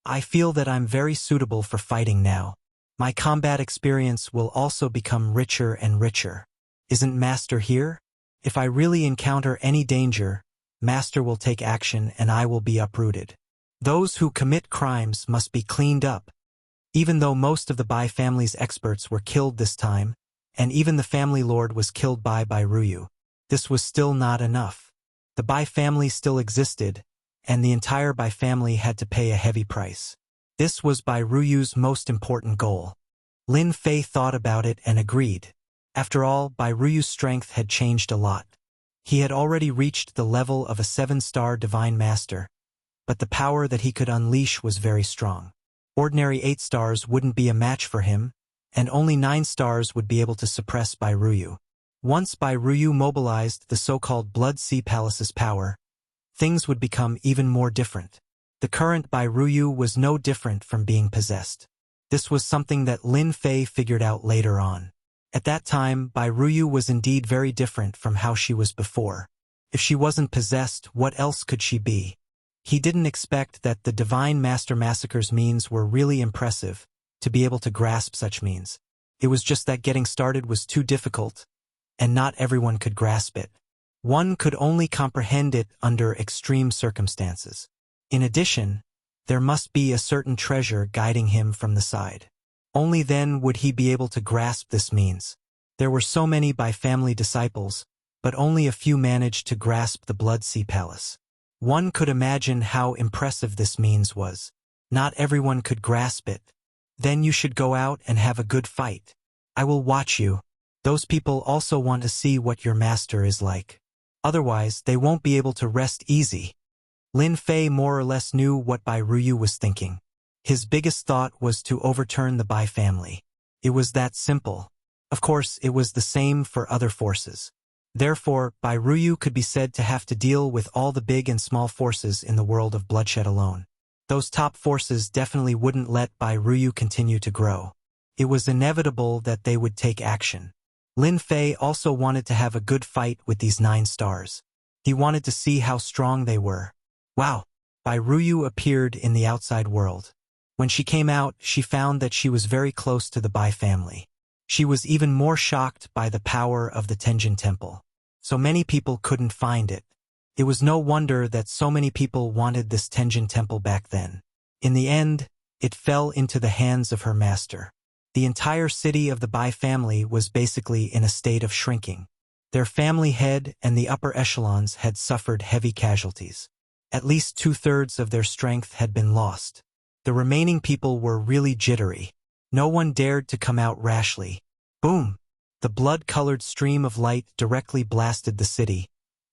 I feel that I'm very suitable for fighting now. My combat experience will also become richer and richer. Isn't Master here? If I really encounter any danger, Master will take action and I will be uprooted. Those who commit crimes must be cleaned up. Even though most of the Bai family's experts were killed this time, and even the family lord was killed by Bai Ruyu, this was still not enough. The Bai family still existed, and the entire Bai family had to pay a heavy price. This was Bai Ruyu's most important goal. Lin Fei thought about it and agreed. After all, Bai Ruyu's strength had changed a lot. He had already reached the level of a 7-star divine master, but the power that he could unleash was very strong. Ordinary 8 stars wouldn't be a match for him, and only 9 stars would be able to suppress Bai Ruyu. Once Bai Ruyu mobilized the so-called Blood Sea Palace's power, things would become even more different. The current Bai Ruyu was no different from being possessed. This was something that Lin Fei figured out later on. At that time, Bai Ruyu was indeed very different from how she was before. If she wasn't possessed, what else could she be? He didn't expect that the Divine Master Massacre's means were really impressive, to be able to grasp such means. It was just that getting started was too difficult, and not everyone could grasp it. One could only comprehend it under extreme circumstances. In addition, there must be a certain treasure guiding him from the side. Only then would he be able to grasp this means. There were so many Bai family disciples, but only a few managed to grasp the Blood Sea Palace. One could imagine how impressive this means was. Not everyone could grasp it. Then you should go out and have a good fight. I will watch you. Those people also want to see what your master is like. Otherwise, they won't be able to rest easy. Lin Fei more or less knew what Bai Ruyu was thinking. His biggest thought was to overturn the Bai family. It was that simple. Of course, it was the same for other forces. Therefore, Bai Ruyu could be said to have to deal with all the big and small forces in the world of bloodshed alone. Those top forces definitely wouldn't let Bai Ruyu continue to grow. It was inevitable that they would take action. Lin Fei also wanted to have a good fight with these 9 stars. He wanted to see how strong they were. Wow! Bai Ruyu appeared in the outside world. When she came out, she found that she was very close to the Bai family. She was even more shocked by the power of the Tenjin Temple. So many people couldn't find it. It was no wonder that so many people wanted this Tenjin Temple back then. In the end, It fell into the hands of her master. The entire city of the Bai family was basically in a state of shrinking. Their family head and the upper echelons had suffered heavy casualties. At least 2/3 of their strength had been lost. The remaining people were really jittery. No one dared to come out rashly. Boom! The blood-colored stream of light directly blasted the city,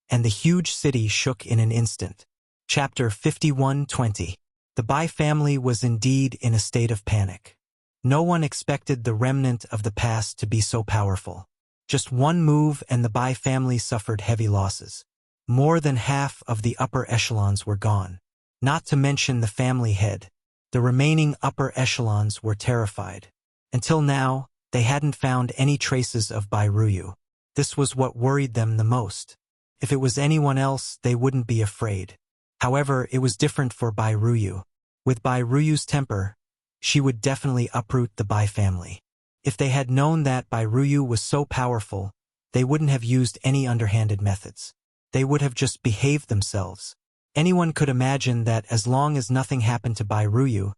and the huge city shook in an instant. Chapter 51:20. The Bai family was indeed in a state of panic. No one expected the remnant of the past to be so powerful. Just one move and the Bai family suffered heavy losses. More than half of the upper echelons were gone. Not to mention the family head. The remaining upper echelons were terrified. Until now, they hadn't found any traces of Bai Ruyu. This was what worried them the most. If it was anyone else, they wouldn't be afraid. However, it was different for Bai Ruyu. With Bai Ruyu's temper, she would definitely uproot the Bai family. If they had known that Bai Ruyu was so powerful, they wouldn't have used any underhanded methods. They would have just behaved themselves. Anyone could imagine that as long as nothing happened to Bai Ruyu,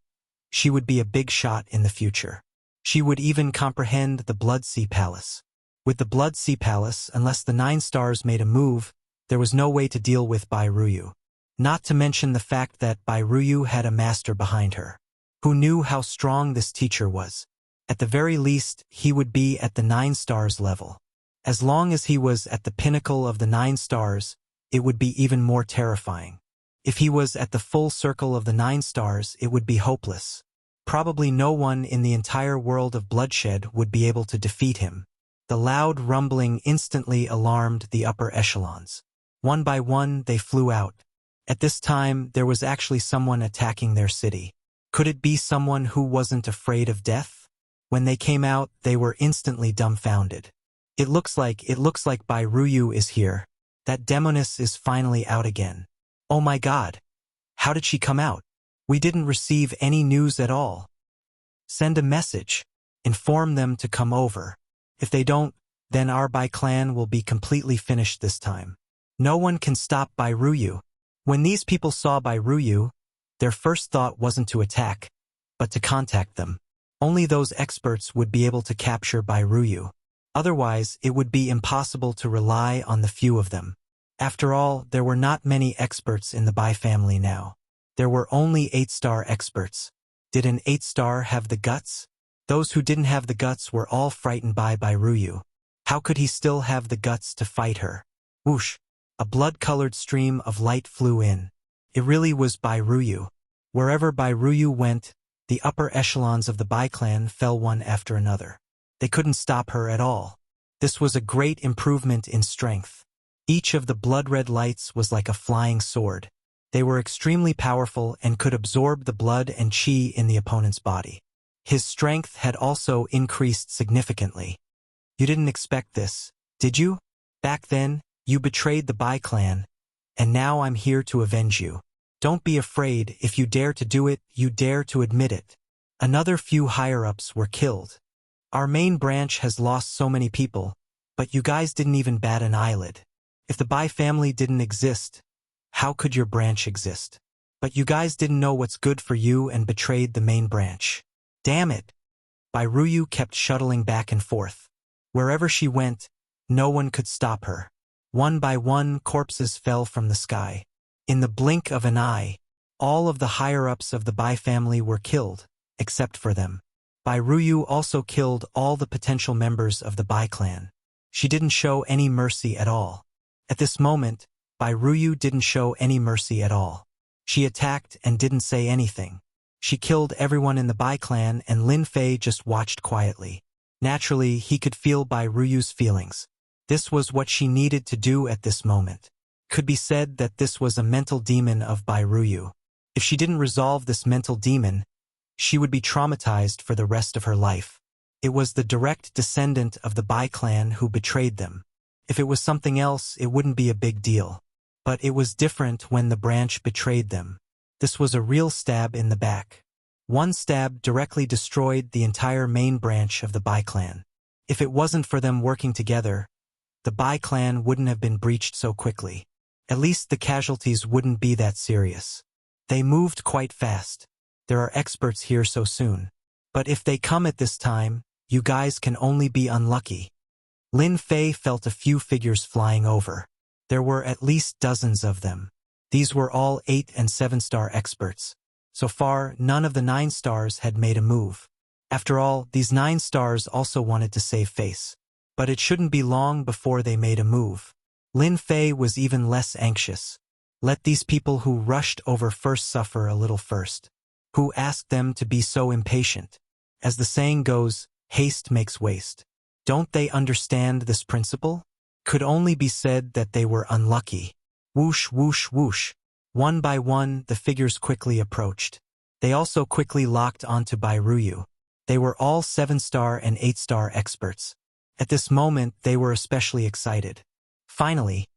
she would be a big shot in the future. She would even comprehend the Blood Sea Palace. With the Blood Sea Palace, unless the 9 stars made a move, there was no way to deal with Bai Ruyu. Not to mention the fact that Bai Ruyu had a master behind her. Who knew how strong this teacher was? At the very least, he would be at the 9 stars level. As long as he was at the pinnacle of the 9 stars, it would be even more terrifying. If he was at the full circle of the 9 stars, it would be hopeless. Probably no one in the entire world of bloodshed would be able to defeat him. The loud rumbling instantly alarmed the upper echelons. One by one, they flew out. At this time, there was actually someone attacking their city. Could it be someone who wasn't afraid of death? When they came out, they were instantly dumbfounded. It looks like Bai Ruyu is here. That demoness is finally out again. Oh my God! How did she come out? We didn't receive any news at all. Send a message. Inform them to come over. If they don't, then our Bai clan will be completely finished this time. No one can stop Bai Ruyu. When these people saw Bai Ruyu, their first thought wasn't to attack, but to contact them. Only those experts would be able to capture Bai Ruyu. Otherwise, it would be impossible to rely on the few of them. After all, there were not many experts in the Bai family now. There were only 8-star experts. Did an 8-star have the guts? Those who didn't have the guts were all frightened by Bai Ruyu. How could he still have the guts to fight her? Whoosh! A blood-colored stream of light flew in. It really was Bai Ruyu. Wherever Bai Ruyu went, the upper echelons of the Bai clan fell one after another. They couldn't stop her at all. This was a great improvement in strength. Each of the blood-red lights was like a flying sword. They were extremely powerful and could absorb the blood and chi in the opponent's body. His strength had also increased significantly. You didn't expect this, did you? Back then, you betrayed the Bai clan, and now I'm here to avenge you. Don't be afraid. If you dare to do it, you dare to admit it. Another few higher-ups were killed. Our main branch has lost so many people, but you guys didn't even bat an eyelid. If the Bai family didn't exist, how could your branch exist? But you guys didn't know what's good for you and betrayed the main branch. Damn it! Bai Ruyu kept shuttling back and forth. Wherever she went, no one could stop her. One by one, corpses fell from the sky. In the blink of an eye, all of the higher-ups of the Bai family were killed, except for them. Bai Ruyu also killed all the potential members of the Bai clan. She didn't show any mercy at all. At this moment, Bai Ruyu didn't show any mercy at all. She attacked and didn't say anything. She killed everyone in the Bai clan, and Lin Fei just watched quietly. Naturally, he could feel Bai Ruyu's feelings. This was what she needed to do at this moment. Could be said that this was a mental demon of Bai Ruyu. If she didn't resolve this mental demon, she would be traumatized for the rest of her life. It was the direct descendant of the Bai clan who betrayed them. If it was something else, it wouldn't be a big deal. But it was different when the branch betrayed them. This was a real stab in the back. One stab directly destroyed the entire main branch of the Bai clan. If it wasn't for them working together, the Bai clan wouldn't have been breached so quickly. At least the casualties wouldn't be that serious. They moved quite fast. There are experts here so soon. But if they come at this time, you guys can only be unlucky. Lin Fei felt a few figures flying over. There were at least dozens of them. These were all 8 and 7-star experts. So far, none of the 9 stars had made a move. After all, these 9 stars also wanted to save face. But it shouldn't be long before they made a move. Lin Fei was even less anxious. Let these people who rushed over first suffer a little first. Who asked them to be so impatient? As the saying goes, haste makes waste. Don't they understand this principle? Could only be said that they were unlucky. Whoosh, whoosh, whoosh. One by one, the figures quickly approached. They also quickly locked onto Bairuyu. They were all 7-star and 8-star experts. At this moment, they were especially excited. Finally,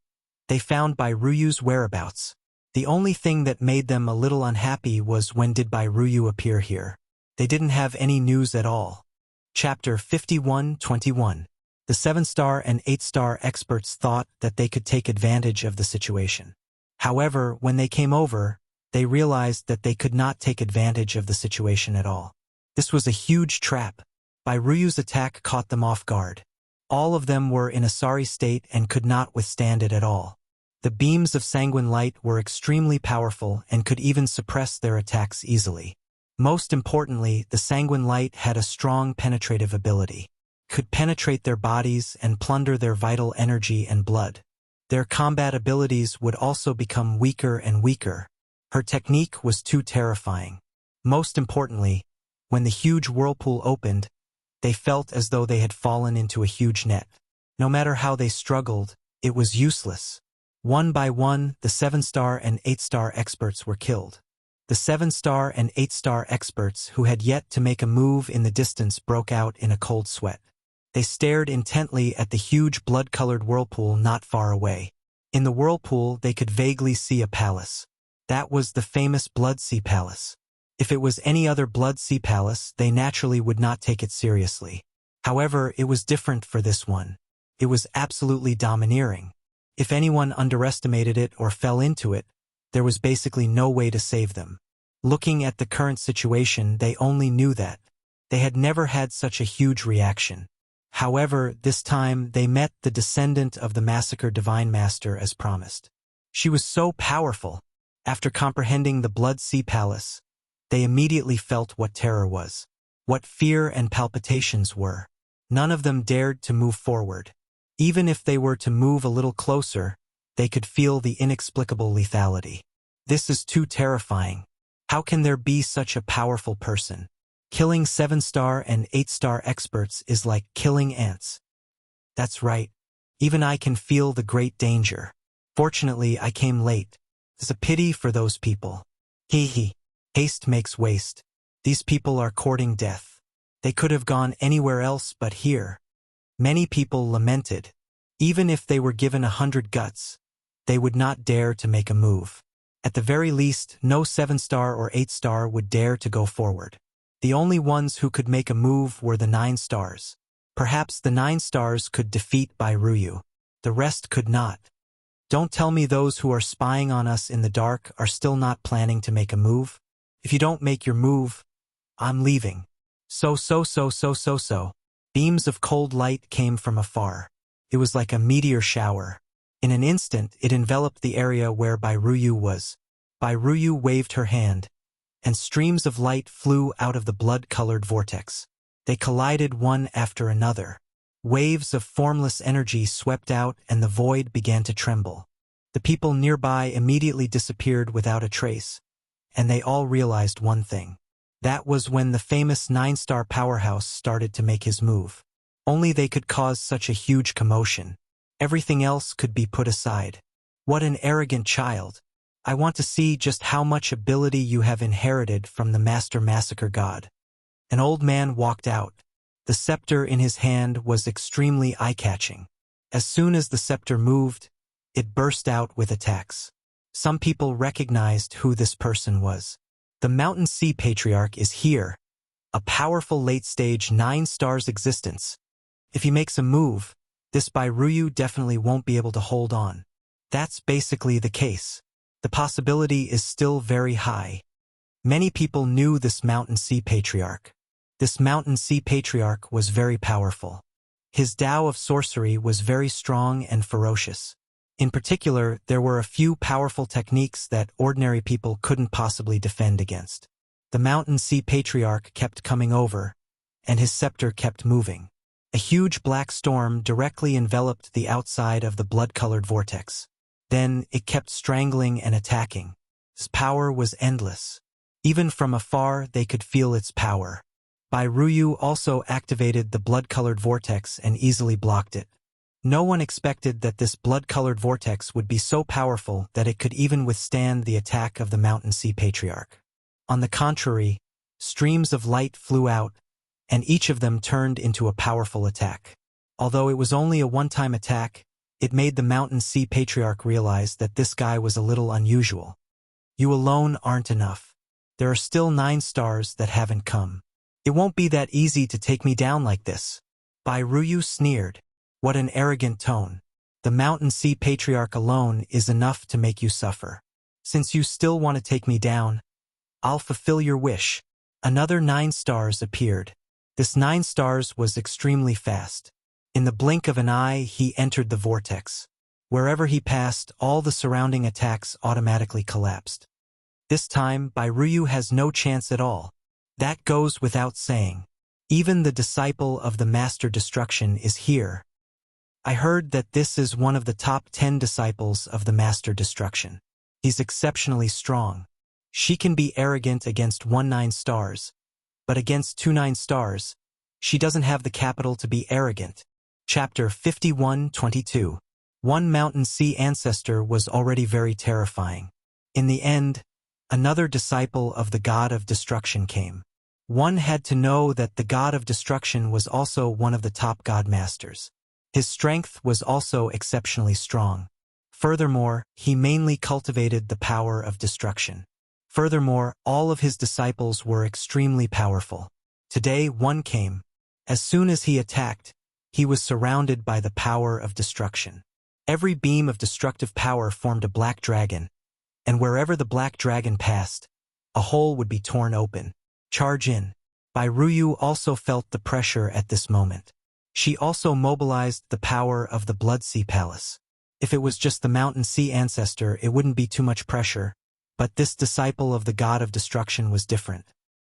they found Bairuyu's whereabouts. The only thing that made them a little unhappy was when did Bairuyu appear here. They didn't have any news at all. Chapter 51-21. The 7-star and 8-star experts thought that they could take advantage of the situation. However, when they came over, they realized that they could not take advantage of the situation at all. This was a huge trap. Bairuyu's attack caught them off guard. All of them were in a sorry state and could not withstand it at all. The beams of sanguine light were extremely powerful and could even suppress their attacks easily. Most importantly, the sanguine light had a strong penetrative ability. Could penetrate their bodies and plunder their vital energy and blood. Their combat abilities would also become weaker and weaker. Her technique was too terrifying. Most importantly, when the huge whirlpool opened, they felt as though they had fallen into a huge net. No matter how they struggled, it was useless. One by one, the 7-star and 8-star experts were killed. The 7-star and 8-star experts who had yet to make a move in the distance broke out in a cold sweat. They stared intently at the huge blood-colored whirlpool not far away. In the whirlpool, they could vaguely see a palace. That was the famous Blood Sea Palace. If it was any other Blood Sea Palace, they naturally would not take it seriously. However, it was different for this one. It was absolutely domineering. If anyone underestimated it or fell into it, there was basically no way to save them. Looking at the current situation, they only knew that. They had never had such a huge reaction. However, this time they met the descendant of the massacred Divine Master as promised. She was so powerful. After comprehending the Blood Sea Palace, they immediately felt what terror was, what fear and palpitations were. None of them dared to move forward. Even if they were to move a little closer, they could feel the inexplicable lethality. This is too terrifying. How can there be such a powerful person? Killing 7-star and 8-star experts is like killing ants. That's right. Even I can feel the great danger. Fortunately, I came late. It's a pity for those people. Hee hee. Haste makes waste. These people are courting death. They could have gone anywhere else but here. Many people lamented. Even if they were given 100 guts, they would not dare to make a move. At the very least, no 7-star or 8-star would dare to go forward. The only ones who could make a move were the 9 stars. Perhaps the 9 stars could defeat Bairuyu. The rest could not. Don't tell me those who are spying on us in the dark are still not planning to make a move. If you don't make your move, I'm leaving. So. Beams of cold light came from afar. It was like a meteor shower. In an instant, it enveloped the area where Bairuyu was. Bairuyu waved her hand, and streams of light flew out of the blood-colored vortex. They collided one after another. Waves of formless energy swept out and the void began to tremble. The people nearby immediately disappeared without a trace, and they all realized one thing. That was when the famous 9-star powerhouse started to make his move. Only they could cause such a huge commotion. Everything else could be put aside. What an arrogant child. I want to see just how much ability you have inherited from the Master Massacre God. An old man walked out. The scepter in his hand was extremely eye-catching. As soon as the scepter moved, it burst out with attacks. Some people recognized who this person was. The Mountain Sea Patriarch is here. A powerful late-stage 9 stars existence. If he makes a move, this Bairuyu definitely won't be able to hold on. That's basically the case. The possibility is still very high. Many people knew this Mountain Sea Patriarch. This Mountain Sea Patriarch was very powerful. His Tao of sorcery was very strong and ferocious. In particular, there were a few powerful techniques that ordinary people couldn't possibly defend against. The Mountain Sea Patriarch kept coming over, and his scepter kept moving. A huge black storm directly enveloped the outside of the blood-colored vortex. Then it kept strangling and attacking. Its power was endless. Even from afar, they could feel its power. Bai Ruyu also activated the blood-colored vortex and easily blocked it. No one expected that this blood-colored vortex would be so powerful that it could even withstand the attack of the Mountain Sea Patriarch. On the contrary, streams of light flew out, and each of them turned into a powerful attack. Although it was only a one-time attack, it made the Mountain Sea Patriarch realize that this guy was a little unusual. You alone aren't enough. There are still 9 stars that haven't come. It won't be that easy to take me down like this. Bai Ruyu sneered. What an arrogant tone. The Mountain Sea Patriarch alone is enough to make you suffer. Since you still want to take me down, I'll fulfill your wish. Another 9 stars appeared. This 9 stars was extremely fast. In the blink of an eye, he entered the vortex. Wherever he passed, all the surrounding attacks automatically collapsed. This time, Bai Ruyu has no chance at all. That goes without saying. Even the disciple of the Master Destruction is here. I heard that this is one of the top 10 disciples of the Master Destruction. He's exceptionally strong. She can be arrogant against 9 stars, but against 9 stars, she doesn't have the capital to be arrogant. Chapter 51-22. One Mountain Sea ancestor was already very terrifying. In the end, another disciple of the God of Destruction came. One had to know that the God of Destruction was also one of the top God Masters. His strength was also exceptionally strong. Furthermore, he mainly cultivated the power of destruction. Furthermore, all of his disciples were extremely powerful. Today, one came. As soon as he attacked, he was surrounded by the power of destruction. Every beam of destructive power formed a black dragon, and wherever the black dragon passed, a hole would be torn open. Charge in. Bai Ruyu also felt the pressure at this moment. She also mobilized the power of the Blood Sea Palace. If it was just the Mountain Sea ancestor, it wouldn't be too much pressure, but this disciple of the God of Destruction was different.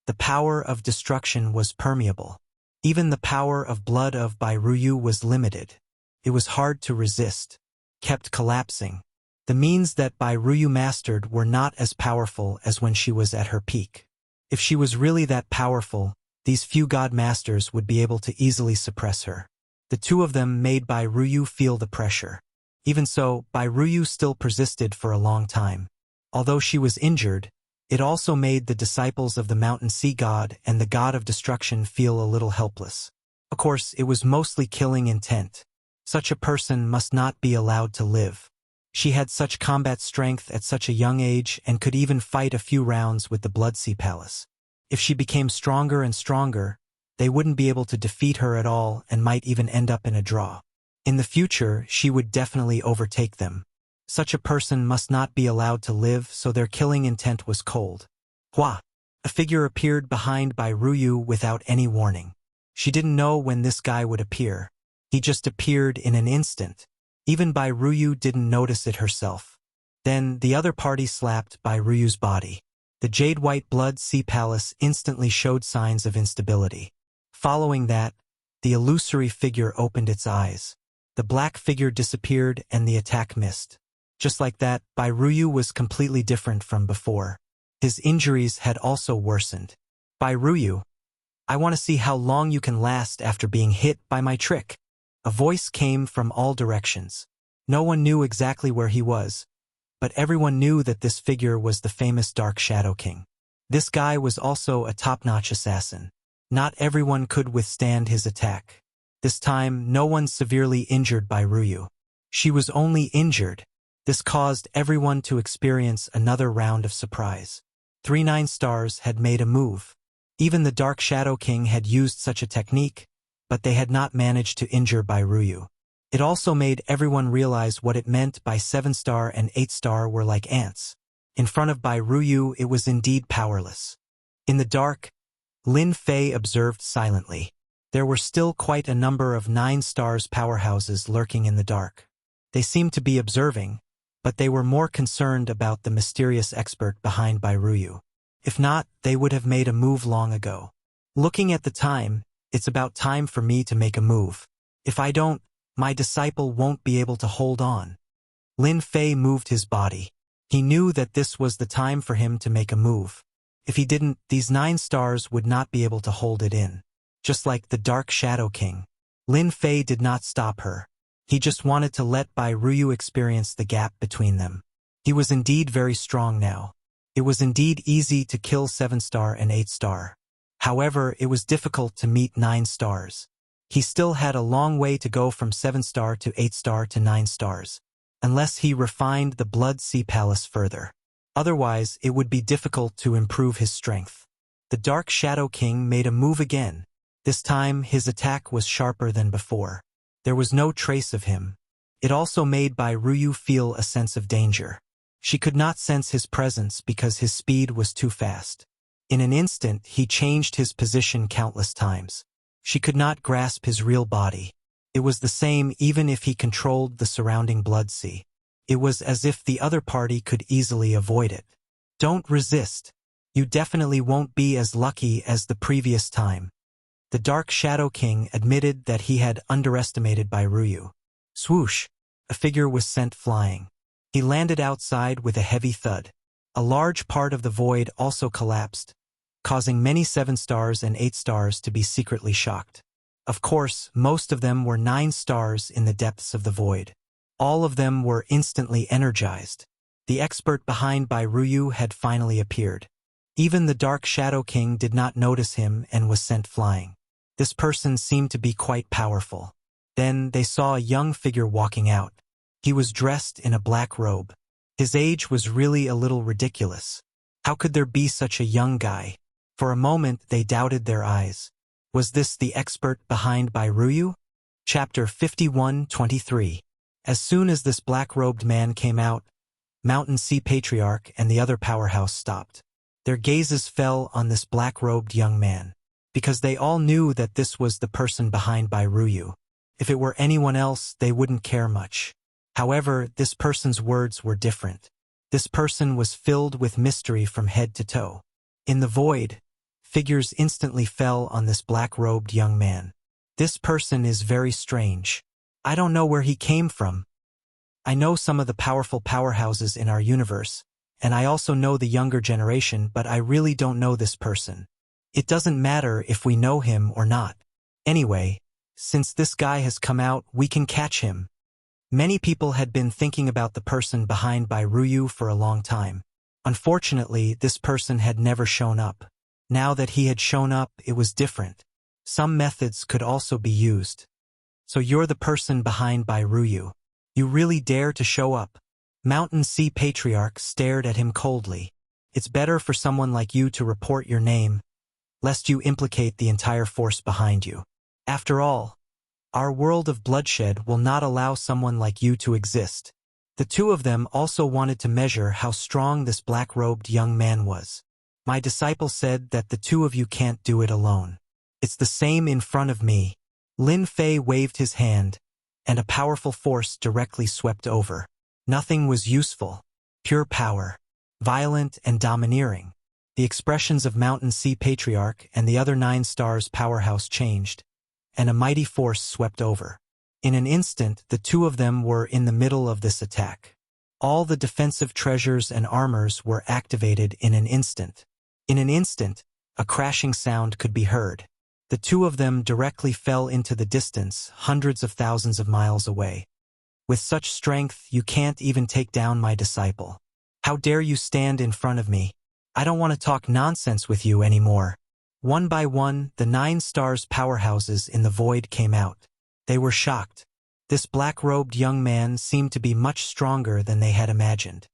The power of destruction was permeable. Even the power of blood of Bai Ruyu was limited. It was hard to resist. Kept collapsing. The means that Bai Ruyu mastered were not as powerful as when she was at her peak. If she was really that powerful, these few God Masters would be able to easily suppress her. The two of them made Bai Ruyu feel the pressure. Even so, Bai Ruyu still persisted for a long time. Although she was injured, it also made the disciples of the Mountain Sea God and the God of Destruction feel a little helpless. Of course, it was mostly killing intent. Such a person must not be allowed to live. She had such combat strength at such a young age and could even fight a few rounds with the Blood Sea Palace. If she became stronger and stronger, they wouldn't be able to defeat her at all and might even end up in a draw. In the future, she would definitely overtake them. Such a person must not be allowed to live, so their killing intent was cold. Hua! A figure appeared behind Bai Ruyu without any warning. She didn't know when this guy would appear. He just appeared in an instant. Even Bai Ruyu didn't notice it herself. Then the other party slapped Bai Ruyu's body. The jade-white Blood Sea Palace instantly showed signs of instability. Following that, the illusory figure opened its eyes. The black figure disappeared and the attack missed. Just like that, Bai Ruyu was completely different from before. His injuries had also worsened. Bai Ruyu, I want to see how long you can last after being hit by my trick. A voice came from all directions. No one knew exactly where he was, but everyone knew that this figure was the famous Dark Shadow King. This guy was also a top-notch assassin. Not everyone could withstand his attack. This time, no one severely injured Bai Ruyu. She was only injured. This caused everyone to experience another round of surprise. 3 9 stars had made a move. Even the Dark Shadow King had used such a technique, but they had not managed to injure Bai Ruyu. It also made everyone realize what it meant by 7-star and 8-star were like ants. In front of Bai Ruyu, it was indeed powerless. In the dark, Lin Fei observed silently. There were still quite a number of 9-stars powerhouses lurking in the dark. They seemed to be observing, but they were more concerned about the mysterious expert behind Bai Ruyu. If not, they would have made a move long ago. Looking at the time, it's about time for me to make a move. If I don't, my disciple won't be able to hold on. Lin Fei moved his body. He knew that this was the time for him to make a move. If he didn't, these 9 stars would not be able to hold it in. Just like the Dark Shadow King, Lin Fei did not stop her. He just wanted to let Bai Ruyu experience the gap between them. He was indeed very strong now. It was indeed easy to kill 7-star and 8-star. However, it was difficult to meet 9 stars. He still had a long way to go from 7-star to 8-star to 9 stars, unless he refined the Blood Sea Palace further. Otherwise, it would be difficult to improve his strength. The Dark Shadow King made a move again. This time, his attack was sharper than before. There was no trace of him. It also made Bai Ruyu feel a sense of danger. She could not sense his presence because his speed was too fast. In an instant, he changed his position countless times. She could not grasp his real body. It was the same even if he controlled the surrounding blood sea. It was as if the other party could easily avoid it. Don't resist. You definitely won't be as lucky as the previous time. The Dark Shadow King admitted that he had underestimated Bai Ruyu. Swoosh! A figure was sent flying. He landed outside with a heavy thud. A large part of the void also collapsed, causing many 7-stars and 8-stars to be secretly shocked. Of course, most of them were 9 stars in the depths of the void. All of them were instantly energized. The expert behind Bai Ruyu had finally appeared. Even the Dark Shadow King did not notice him and was sent flying. This person seemed to be quite powerful. Then they saw a young figure walking out. He was dressed in a black robe. His age was really a little ridiculous. How could there be such a young guy? For a moment they doubted their eyes. Was this the expert behind Bai Ruyu? Chapter 51-23. As soon as this black-robed man came out, Mountain Sea Patriarch and the other powerhouse stopped. Their gazes fell on this black-robed young man, because they all knew that this was the person behind Bai Ruyu. If it were anyone else, they wouldn't care much. However, this person's words were different. This person was filled with mystery from head to toe. In the void, figures instantly fell on this black-robed young man. This person is very strange. I don't know where he came from. I know some of the powerful powerhouses in our universe, and I also know the younger generation, but I really don't know this person. It doesn't matter if we know him or not. Anyway, since this guy has come out, we can catch him. Many people had been thinking about the person behind Bai Ruyu for a long time. Unfortunately, this person had never shown up. Now that he had shown up, it was different. Some methods could also be used. So you're the person behind Bai Ruyu. You really dare to show up? Mountain Sea Patriarch stared at him coldly. It's better for someone like you to report your name, lest you implicate the entire force behind you. After all, our world of bloodshed will not allow someone like you to exist. The two of them also wanted to measure how strong this black-robed young man was. My disciple said that the two of you can't do it alone. It's the same in front of me. Lin Fei waved his hand, and a powerful force directly swept over. Nothing was useful. Pure power. Violent and domineering. The expressions of Mountain Sea Patriarch and the other 9 stars powerhouse changed, and a mighty force swept over. In an instant, the two of them were in the middle of this attack. All the defensive treasures and armors were activated in an instant. In an instant, a crashing sound could be heard. The two of them directly fell into the distance, hundreds of thousands of miles away. With such strength, you can't even take down my disciple. How dare you stand in front of me? I don't want to talk nonsense with you anymore. One by one, the 9 stars powerhouses in the void came out. They were shocked. This black-robed young man seemed to be much stronger than they had imagined.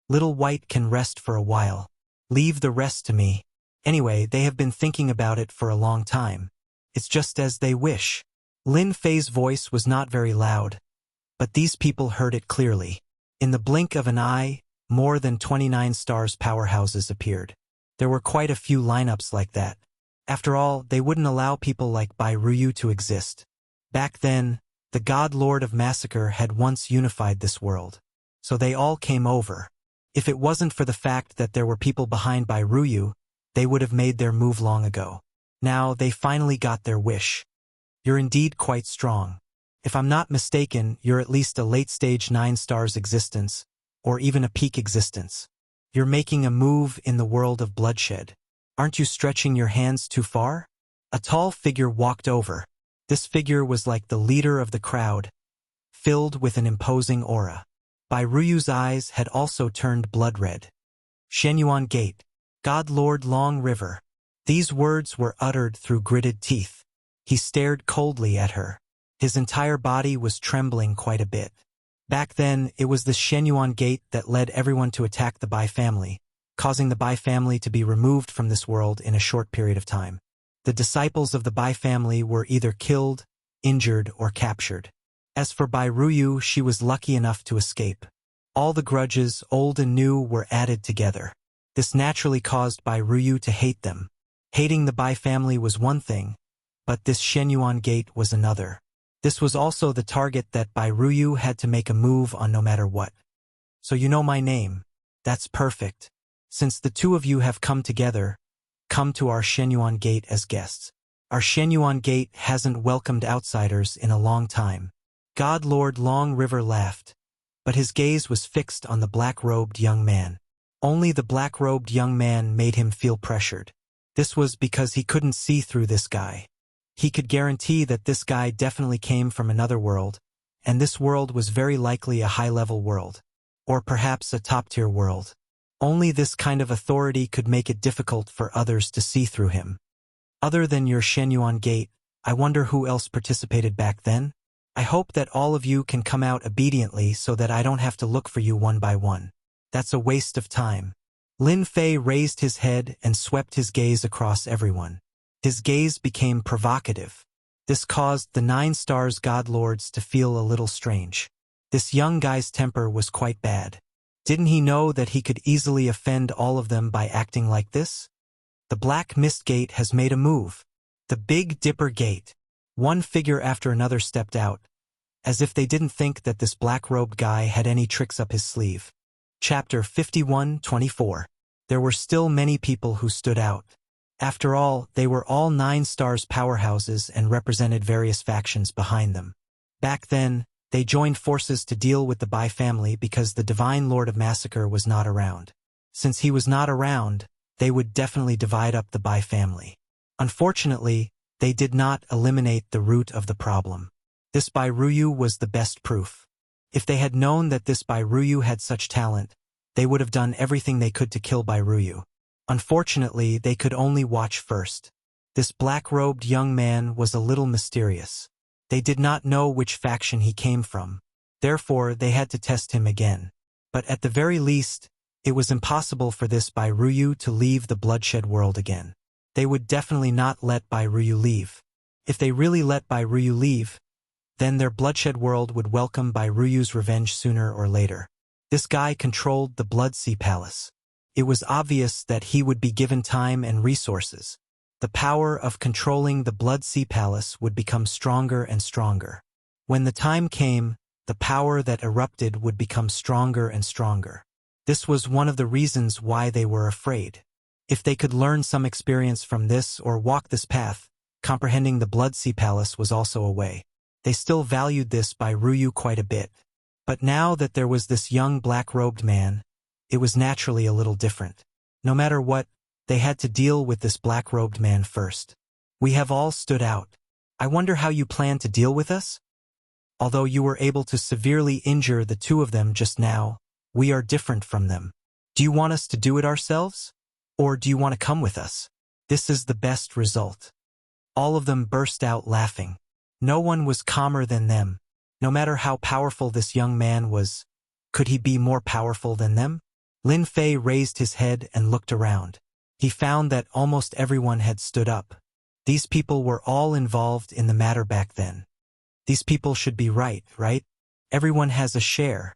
Little White can rest for a while. Leave the rest to me. Anyway, they have been thinking about it for a long time. It's just as they wish. Lin Fei's voice was not very loud, but these people heard it clearly. In the blink of an eye, more than 29 stars powerhouses appeared. There were quite a few lineups like that. After all, they wouldn't allow people like Bai Ruyu to exist. Back then, the God Lord of Massacre had once unified this world. So they all came over. If it wasn't for the fact that there were people behind Bai Ruyu, they would have made their move long ago. Now, they finally got their wish. You're indeed quite strong. If I'm not mistaken, you're at least a late-stage 9 stars existence, or even a peak existence. You're making a move in the world of bloodshed. Aren't you stretching your hands too far? A tall figure walked over. This figure was like the leader of the crowd, filled with an imposing aura. Bai Ruyu's eyes had also turned blood red. Shenyuan Gate, God Lord Long River. These words were uttered through gritted teeth. He stared coldly at her. His entire body was trembling quite a bit. Back then, it was the Shenyuan Gate that led everyone to attack the Bai family, causing the Bai family to be removed from this world in a short period of time. The disciples of the Bai family were either killed, injured, or captured. As for Bai Ruyu, she was lucky enough to escape. All the grudges, old and new, were added together. This naturally caused Bai Ruyu to hate them. Hating the Bai family was one thing, but this Shenyuan Gate was another. This was also the target that Bai Ruyu had to make a move on no matter what. So you know my name. That's perfect. Since the two of you have come together, come to our Shenyuan Gate as guests. Our Shenyuan Gate hasn't welcomed outsiders in a long time. God Lord Long River laughed, but his gaze was fixed on the black-robed young man. Only the black-robed young man made him feel pressured. This was because he couldn't see through this guy. He could guarantee that this guy definitely came from another world, and this world was very likely a high-level world, or perhaps a top-tier world. Only this kind of authority could make it difficult for others to see through him. Other than your Shenyuan Gate, I wonder who else participated back then? I hope that all of you can come out obediently so that I don't have to look for you one by one. That's a waste of time. Lin Fei raised his head and swept his gaze across everyone. His gaze became provocative. This caused the 9 stars God Lords to feel a little strange. This young guy's temper was quite bad. Didn't he know that he could easily offend all of them by acting like this? The Black Mist Gate has made a move. The Big Dipper Gate. One figure after another stepped out, as if they didn't think that this black-robed guy had any tricks up his sleeve. Chapter 51-24. There were still many people who stood out. After all, they were all 9 stars powerhouses and represented various factions behind them. Back then, they joined forces to deal with the Bai family because the Divine Lord of Massacre was not around. Since he was not around, they would definitely divide up the Bai family. Unfortunately, they did not eliminate the root of the problem. This Bai Ruyu was the best proof. If they had known that this Bai Ruyu had such talent, they would have done everything they could to kill Bai Ruyu. Unfortunately, they could only watch first. This black-robed young man was a little mysterious. They did not know which faction he came from. Therefore, they had to test him again. But at the very least, it was impossible for this Bai Ruyu to leave the bloodshed world again. They would definitely not let Bai Ruyu leave. If they really let Bai Ruyu leave, then their bloodshed world would welcome Bai Ruyu's revenge sooner or later. This guy controlled the Blood Sea Palace. It was obvious that he would be given time and resources. The power of controlling the Blood Sea Palace would become stronger and stronger. When the time came, the power that erupted would become stronger and stronger. This was one of the reasons why they were afraid. If they could learn some experience from this or walk this path, comprehending the Blood Sea Palace was also a way. They still valued this Bai Ruyu quite a bit. But now that there was this young black-robed man, it was naturally a little different. No matter what, they had to deal with this black-robed man first. We have all stood out. I wonder how you plan to deal with us? Although you were able to severely injure the two of them just now, we are different from them. Do you want us to do it ourselves? Or do you want to come with us? This is the best result. All of them burst out laughing. No one was calmer than them. No matter how powerful this young man was, could he be more powerful than them? Lin Fei raised his head and looked around. He found that almost everyone had stood up. These people were all involved in the matter back then. These people should be right? Everyone has a share.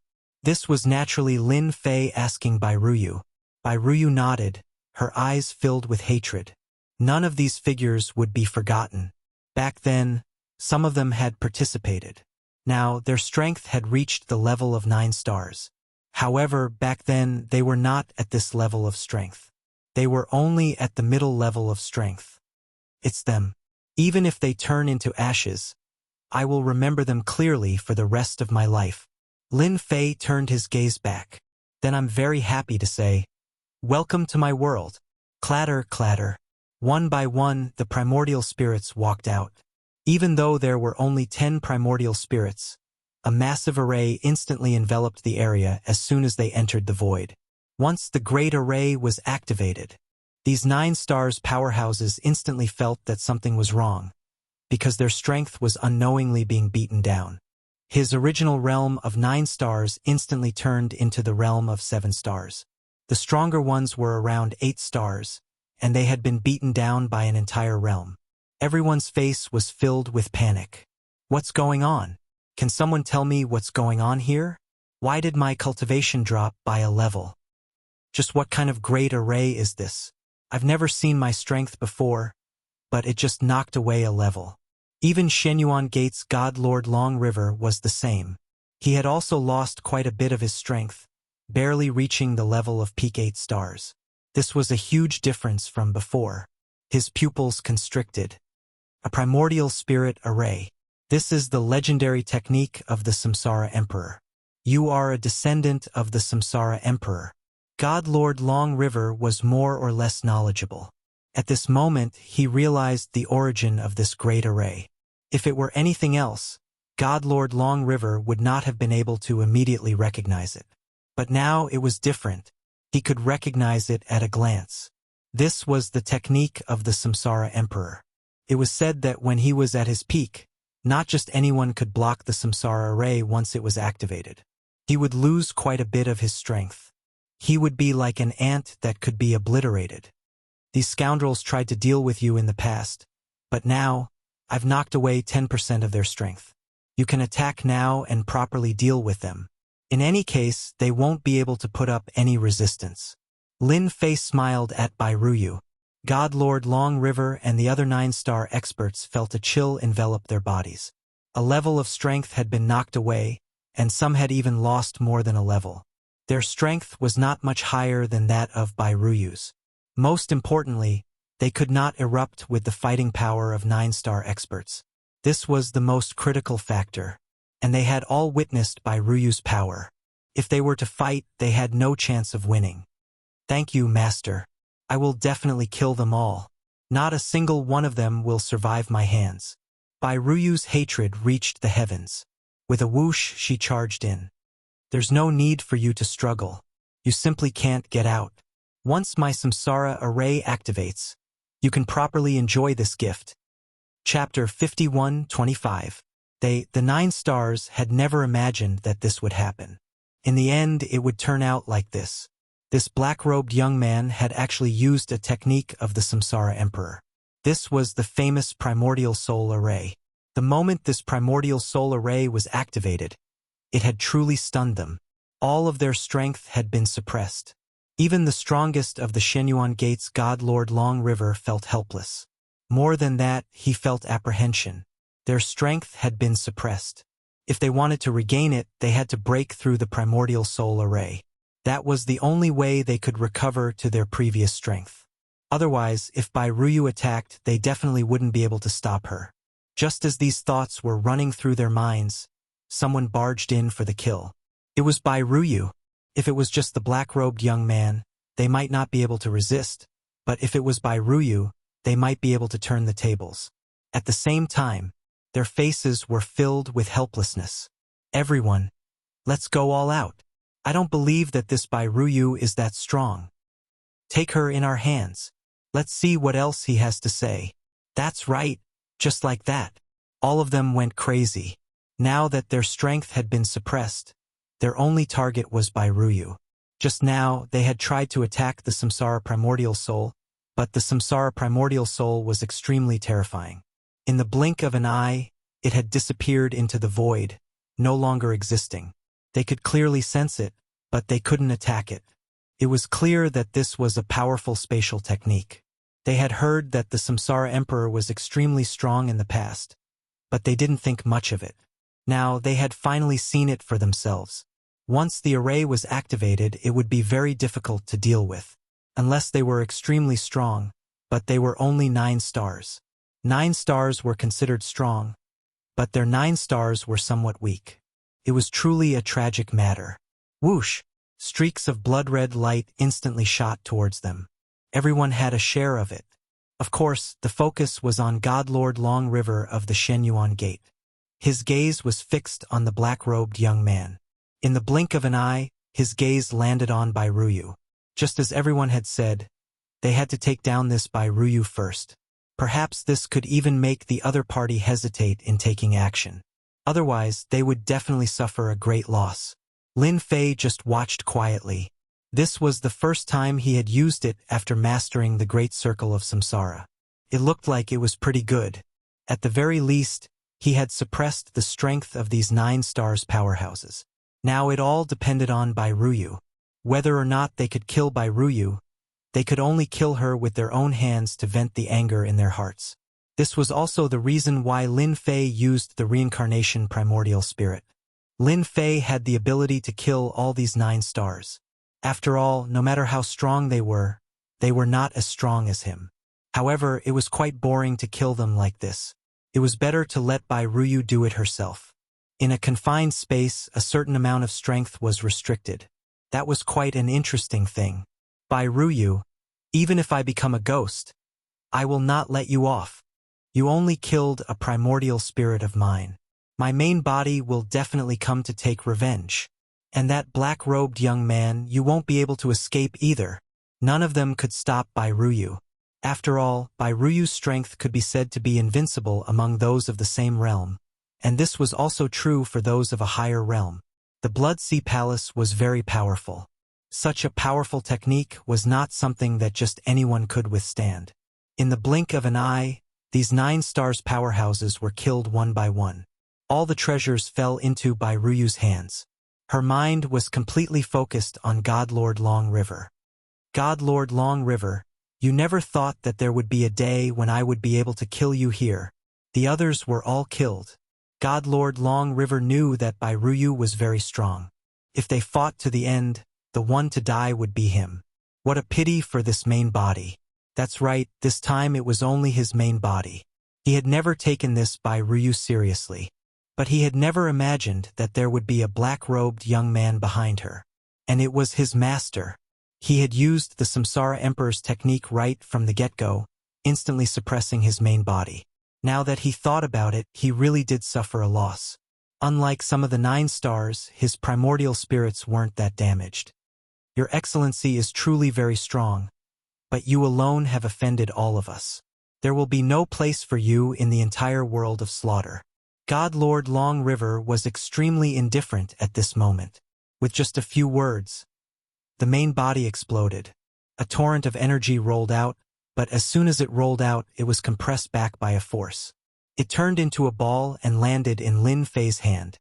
This was naturally Lin Fei asking Bai Ruyu. Bai Ruyu nodded, her eyes filled with hatred. None of these figures would be forgotten. Back then, some of them had participated. Now, their strength had reached the level of 9 stars. However, back then, they were not at this level of strength. They were only at the middle level of strength. It's them. Even if they turn into ashes, I will remember them clearly for the rest of my life. Lin Fei turned his gaze back. Then I'm very happy to say, welcome to my world. Clatter, clatter. One by one, the primordial spirits walked out. Even though there were only 10 primordial spirits, a massive array instantly enveloped the area as soon as they entered the void. Once the great array was activated, these 9 stars powerhouses instantly felt that something was wrong, because their strength was unknowingly being beaten down. His original realm of 9 stars instantly turned into the realm of 7 stars. The stronger ones were around 8 stars, and they had been beaten down by an entire realm. Everyone's face was filled with panic. What's going on? Can someone tell me what's going on here? Why did my cultivation drop by a level? Just what kind of great array is this? I've never seen my strength before, but it just knocked away a level. Even Shenyuan Gate's God Lord Long River was the same. He had also lost quite a bit of his strength, barely reaching the level of peak 8 stars. This was a huge difference from before. His pupils constricted. A primordial spirit array. This is the legendary technique of the Samsara Emperor. You are a descendant of the Samsara Emperor. God Lord Long River was more or less knowledgeable. At this moment, he realized the origin of this great array. If it were anything else, God Lord Long River would not have been able to immediately recognize it. But now it was different. He could recognize it at a glance. This was the technique of the Samsara Emperor. It was said that when he was at his peak, not just anyone could block the Samsara array once it was activated. He would lose quite a bit of his strength. He would be like an ant that could be obliterated. These scoundrels tried to deal with you in the past, but now, I've knocked away 10% of their strength. You can attack now and properly deal with them. In any case, they won't be able to put up any resistance. Lin Fei smiled at Bai Ruyu. God Lord Long River and the other 9-star experts felt a chill envelop their bodies. A level of strength had been knocked away, and some had even lost more than a level. Their strength was not much higher than that of Bai Ruyu's. Most importantly, they could not erupt with the fighting power of 9-star experts. This was the most critical factor, and they had all witnessed Bai Ruyu's power. If they were to fight, they had no chance of winning. Thank you, Master. I will definitely kill them all. Not a single one of them will survive my hands. Bai Ruyu's hatred reached the heavens. With a whoosh, she charged in. There's no need for you to struggle. You simply can't get out. Once my Samsara array activates, you can properly enjoy this gift. Chapter 51-25. The 9 stars had never imagined that this would happen. In the end, it would turn out like this. This black-robed young man had actually used a technique of the Samsara Emperor. This was the famous primordial soul array. The moment this primordial soul array was activated, it had truly stunned them. All of their strength had been suppressed. Even the strongest of the Shenyuan Gate's God Lord Long River felt helpless. More than that, he felt apprehension. Their strength had been suppressed. If they wanted to regain it, they had to break through the primordial soul array. That was the only way they could recover to their previous strength. Otherwise, if Bai Ruyu attacked, they definitely wouldn't be able to stop her. Just as these thoughts were running through their minds, someone barged in for the kill. It was Bai Ruyu. If it was just the black-robed young man, they might not be able to resist, but if it was Bai Ruyu, they might be able to turn the tables. At the same time, their faces were filled with helplessness. Everyone, let's go all out. I don't believe that this Bai Ruyu is that strong. Take her in our hands. Let's see what else he has to say. That's right, just like that. All of them went crazy. Now that their strength had been suppressed, their only target was Bai Ruyu. Just now, they had tried to attack the Samsara Primordial Soul, but the Samsara Primordial Soul was extremely terrifying. In the blink of an eye, it had disappeared into the void, no longer existing. They could clearly sense it, but they couldn't attack it. It was clear that this was a powerful spatial technique. They had heard that the Samsara Emperor was extremely strong in the past, but they didn't think much of it. Now they had finally seen it for themselves. Once the array was activated, it would be very difficult to deal with, unless they were extremely strong, but they were only 9 stars. 9 stars were considered strong, but their 9 stars were somewhat weak. It was truly a tragic matter. Whoosh! Streaks of blood-red light instantly shot towards them. Everyone had a share of it. Of course, the focus was on Godlord Long River of the Shenyuan Gate. His gaze was fixed on the black-robed young man. In the blink of an eye, his gaze landed on Bairuyu. Just as everyone had said, they had to take down this Bairuyu first. Perhaps this could even make the other party hesitate in taking action. Otherwise, they would definitely suffer a great loss. Lin Fei just watched quietly. This was the first time he had used it after mastering the Great Circle of Samsara. It looked like it was pretty good. At the very least, he had suppressed the strength of these 9 stars powerhouses. Now it all depended on Bairuyu. Whether or not they could kill Bairuyu, they could only kill her with their own hands to vent the anger in their hearts. This was also the reason why Lin Fei used the reincarnation primordial spirit. Lin Fei had the ability to kill all these 9 stars. After all, no matter how strong they were not as strong as him. However, it was quite boring to kill them like this. It was better to let Bairuyu do it herself. In a confined space, a certain amount of strength was restricted. That was quite an interesting thing. Bairuyu, even if I become a ghost, I will not let you off. You only killed a primordial spirit of mine. My main body will definitely come to take revenge. And that black-robed young man, you won't be able to escape either. None of them could stop Bairuyu. After all, Bairuyu's strength could be said to be invincible among those of the same realm. And this was also true for those of a higher realm. The Blood Sea Palace was very powerful. Such a powerful technique was not something that just anyone could withstand. In the blink of an eye, these 9 stars powerhouses were killed one by one. All the treasures fell into Bairuyu's hands. Her mind was completely focused on Godlord Long River. Godlord Long River, you never thought that there would be a day when I would be able to kill you here. The others were all killed. Godlord Long River knew that Bairuyu was very strong. If they fought to the end, the one to die would be him. What a pity for this main body. That's right, this time it was only his main body. He had never taken this Bairuyu seriously. But he had never imagined that there would be a black-robed young man behind her. And it was his master. He had used the Samsara Emperor's technique right from the get-go, instantly suppressing his main body. Now that he thought about it, he really did suffer a loss. Unlike some of the 9 stars, his primordial spirits weren't that damaged. Your Excellency is truly very strong, but you alone have offended all of us. There will be no place for you in the entire world of slaughter. Godlord Long River was extremely indifferent at this moment. With just a few words, the main body exploded. A torrent of energy rolled out, but as soon as it rolled out, it was compressed back by a force. It turned into a ball and landed in Lin Fei's hand.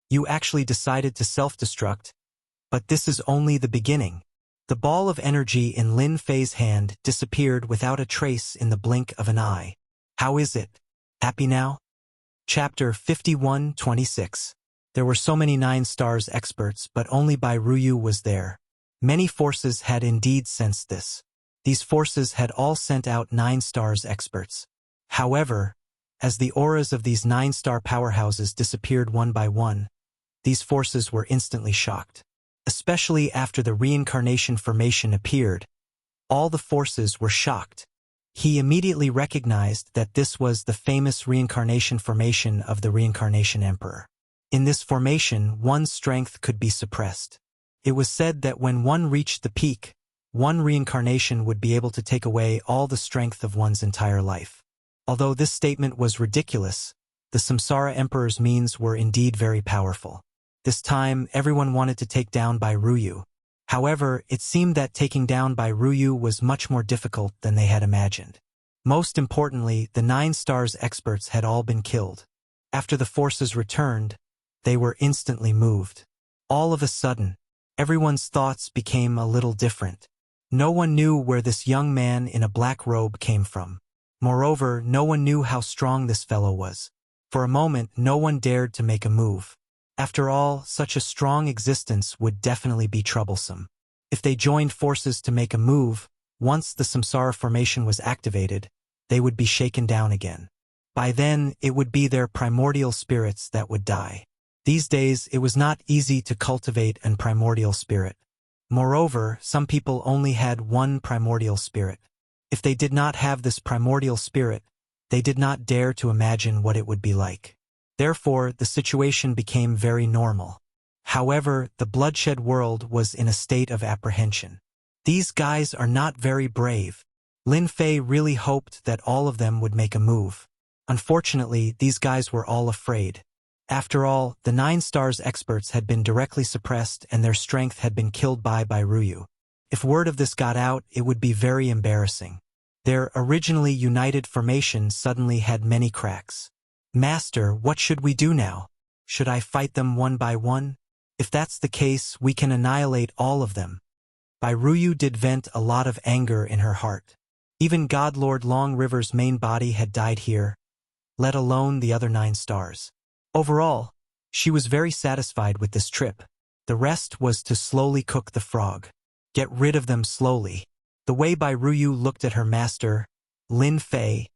You actually decided to self-destruct, but this is only the beginning. The ball of energy in Lin Fei's hand disappeared without a trace in the blink of an eye. How is it? Happy now? Chapter 51-26. There were so many 9 stars experts, but only Bairuyu was there. Many forces had indeed sensed this. These forces had all sent out 9 stars experts. However, as the auras of these 9-star powerhouses disappeared one by one, these forces were instantly shocked. Especially after the reincarnation formation appeared, all the forces were shocked. He immediately recognized that this was the famous reincarnation formation of the Reincarnation Emperor. In this formation, one's strength could be suppressed. It was said that when one reached the peak, one reincarnation would be able to take away all the strength of one's entire life. Although this statement was ridiculous, the Samsara Emperor's means were indeed very powerful. This time, everyone wanted to take down Bairuyu. However, it seemed that taking down Bairuyu was much more difficult than they had imagined. Most importantly, the 9 stars experts had all been killed. After the forces returned, they were instantly moved. All of a sudden, everyone's thoughts became a little different. No one knew where this young man in a black robe came from. Moreover, no one knew how strong this fellow was. For a moment, no one dared to make a move. After all, such a strong existence would definitely be troublesome. If they joined forces to make a move, once the samsara formation was activated, they would be shaken down again. By then, it would be their primordial spirits that would die. These days, it was not easy to cultivate an primordial spirit. Moreover, some people only had one primordial spirit. If they did not have this primordial spirit, they did not dare to imagine what it would be like. Therefore, the situation became very normal. However, the bloodshed world was in a state of apprehension. These guys are not very brave. Lin Fei really hoped that all of them would make a move. Unfortunately, these guys were all afraid. After all, the 9 stars experts had been directly suppressed and their strength had been killed by Ruyu. If word of this got out, it would be very embarrassing. Their originally united formation suddenly had many cracks. Master, what should we do now? Should I fight them one by one? If that's the case, we can annihilate all of them. Ruyu did vent a lot of anger in her heart. Even God Lord Long River's main body had died here, let alone the other 9 stars. Overall, she was very satisfied with this trip. The rest was to slowly cook the frog. Get rid of them slowly. The way Ruyu looked at her master, Lin Fei,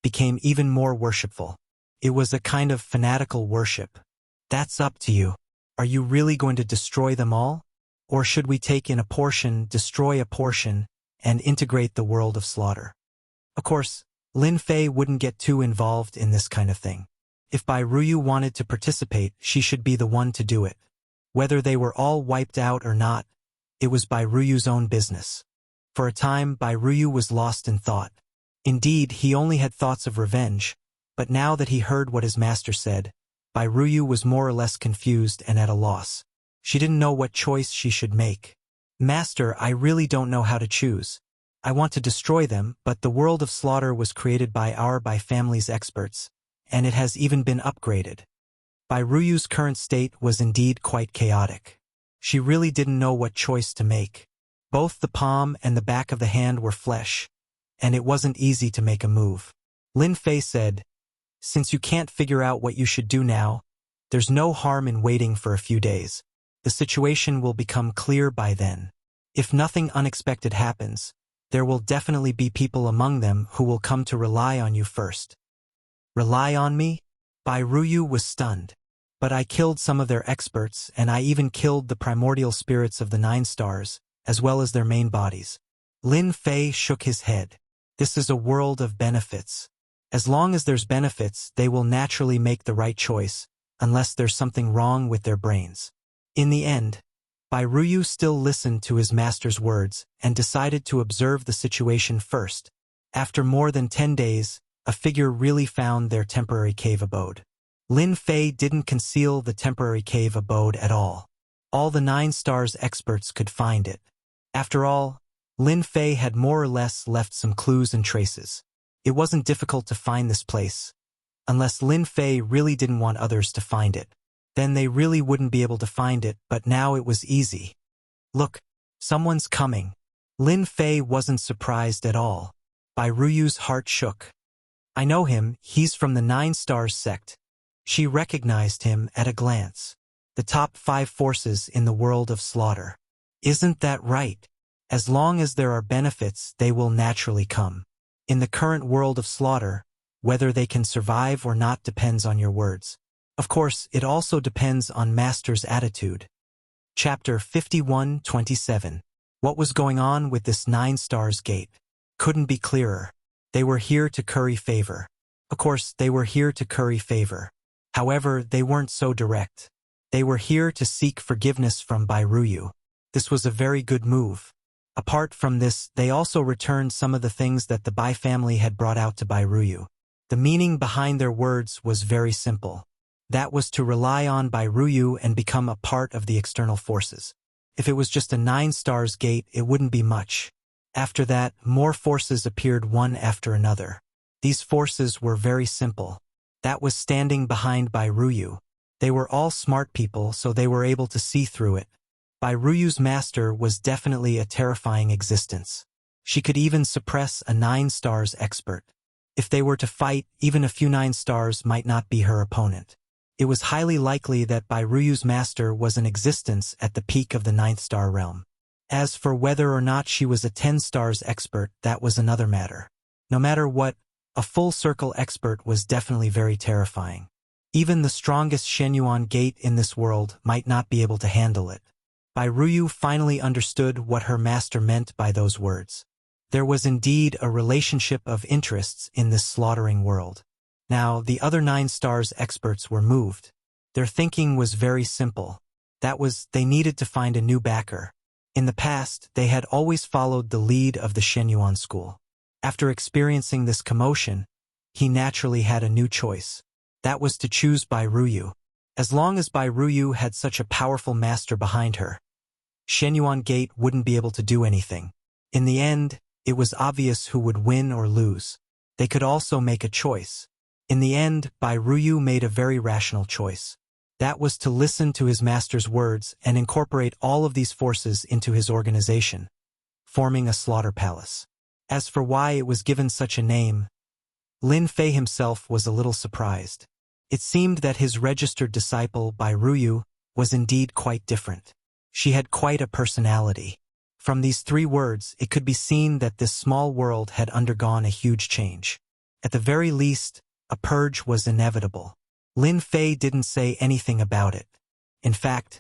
became even more worshipful. It was a kind of fanatical worship. That's up to you. Are you really going to destroy them all? Or should we take in a portion, destroy a portion, and integrate the world of slaughter? Of course, Lin Fei wouldn't get too involved in this kind of thing. If Ruyu wanted to participate, she should be the one to do it. Whether they were all wiped out or not, it was Ruyu's own business. For a time, Ruyu was lost in thought. Indeed, he only had thoughts of revenge, but now that he heard what his master said, Ruyu was more or less confused and at a loss. She didn't know what choice she should make. Master, I really don't know how to choose. I want to destroy them, but the world of slaughter was created by our family's experts, and it has even been upgraded. Ruyu's current state was indeed quite chaotic. She really didn't know what choice to make. Both the palm and the back of the hand were flesh, and it wasn't easy to make a move. Lin Fei said, "Since you can't figure out what you should do now, there's no harm in waiting for a few days. The situation will become clear by then. If nothing unexpected happens, there will definitely be people among them who will come to rely on you first." Rely on me? Ruyu was stunned. But I killed some of their experts, and I even killed the primordial spirits of the 9 stars, as well as their main bodies. Lin Fei shook his head. This is a world of benefits. As long as there's benefits, they will naturally make the right choice, unless there's something wrong with their brains. In the end, Ruyu still listened to his master's words and decided to observe the situation first. After more than 10 days, a figure really found their temporary cave abode. Lin Fei didn't conceal the temporary cave abode at all. All the 9 stars experts could find it. After all, Lin Fei had more or less left some clues and traces. It wasn't difficult to find this place. Unless Lin Fei really didn't want others to find it. Then they really wouldn't be able to find it, but now it was easy. Look, someone's coming. Lin Fei wasn't surprised at all. Ruyu's heart shook. I know him, he's from the 9 stars sect. She recognized him at a glance. The top 5 forces in the world of slaughter. Isn't that right? As long as there are benefits, they will naturally come. In the current world of slaughter, whether they can survive or not depends on your words. Of course, it also depends on Master's attitude. Chapter 51:27. What was going on with this 9 stars gate? Couldn't be clearer. They were here to curry favor. Of course, they were here to curry favor. However, they weren't so direct. They were here to seek forgiveness from Ruyu. This was a very good move. Apart from this, they also returned some of the things that the Bai family had brought out to Ruyu. The meaning behind their words was very simple. That was to rely on Ruyu and become a part of the external forces. If it was just a 9 stars gate, it wouldn't be much. After that, more forces appeared one after another. These forces were very simple. That was standing behind Ruyu. They were all smart people, so they were able to see through it. Bai Ruyu's master was definitely a terrifying existence. She could even suppress a 9 stars expert. If they were to fight, even a few 9 stars might not be her opponent. It was highly likely that Bai Ruyu's master was in existence at the peak of the 9th star realm. As for whether or not she was a 10 stars expert, that was another matter. No matter what, a full circle expert was definitely very terrifying. Even the strongest Shenyuan gate in this world might not be able to handle it. Bai Ruyu finally understood what her master meant by those words. There was indeed a relationship of interests in this slaughtering world. Now, the other 9 stars experts were moved. Their thinking was very simple. That was, they needed to find a new backer. In the past, they had always followed the lead of the Shenyuan school. After experiencing this commotion, he naturally had a new choice. That was to choose Bai Ruyu. As long as Bai Ruyu had such a powerful master behind her, Shenyuan Gate wouldn't be able to do anything. In the end, it was obvious who would win or lose. They could also make a choice. In the end, Bai Ruyu made a very rational choice. That was to listen to his master's words and incorporate all of these forces into his organization, forming a slaughter palace. As for why it was given such a name, Lin Fei himself was a little surprised. It seemed that his registered disciple, Bai Ruyu, was indeed quite different. She had quite a personality. From these 3 words, it could be seen that this small world had undergone a huge change. At the very least, a purge was inevitable. Lin Fei didn't say anything about it. In fact,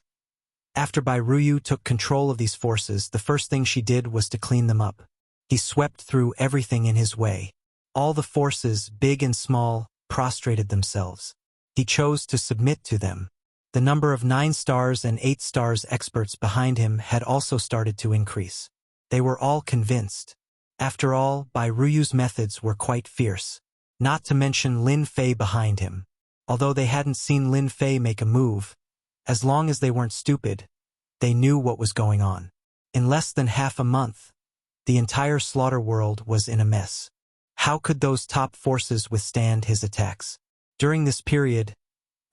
after Bai Ruyu took control of these forces, the first thing she did was to clean them up. He swept through everything in his way. All the forces, big and small, prostrated themselves. He chose to submit to them. The number of 9 stars and 8 stars experts behind him had also started to increase. They were all convinced. After all, Bai Ruyu's methods were quite fierce. Not to mention Lin Fei behind him. Although they hadn't seen Lin Fei make a move, as long as they weren't stupid, they knew what was going on. In less than half a month, the entire slaughter world was in a mess. How could those top forces withstand his attacks? During this period,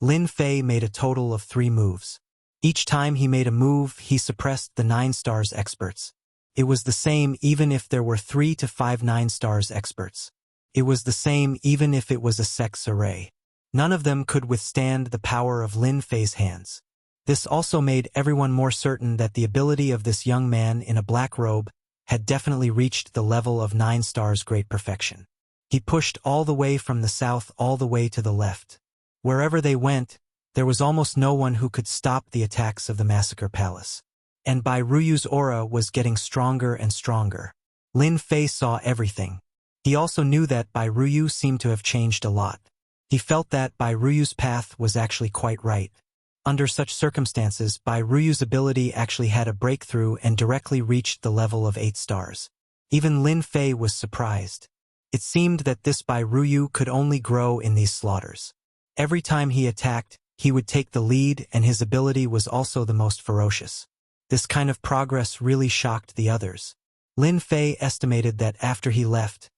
Lin Fei made a total of 3 moves. Each time he made a move, he suppressed the 9 stars experts. It was the same even if there were 3 to 5 9 stars experts. It was the same even if it was a sex array. None of them could withstand the power of Lin Fei's hands. This also made everyone more certain that the ability of this young man in a black robe had definitely reached the level of 9 stars great perfection. He pushed all the way from the south all the way to the left. Wherever they went, there was almost no one who could stop the attacks of the Massacre Palace. And Bai Ruyu's aura was getting stronger and stronger. Lin Fei saw everything. He also knew that Bai Ruyu seemed to have changed a lot. He felt that Bai Ruyu's path was actually quite right. Under such circumstances, Bai Ruyu's ability actually had a breakthrough and directly reached the level of 8 stars. Even Lin Fei was surprised. It seemed that this Bai Ruyu could only grow in these slaughters. Every time he attacked, he would take the lead, and his ability was also the most ferocious. This kind of progress really shocked the others. Lin Fei estimated that after he left,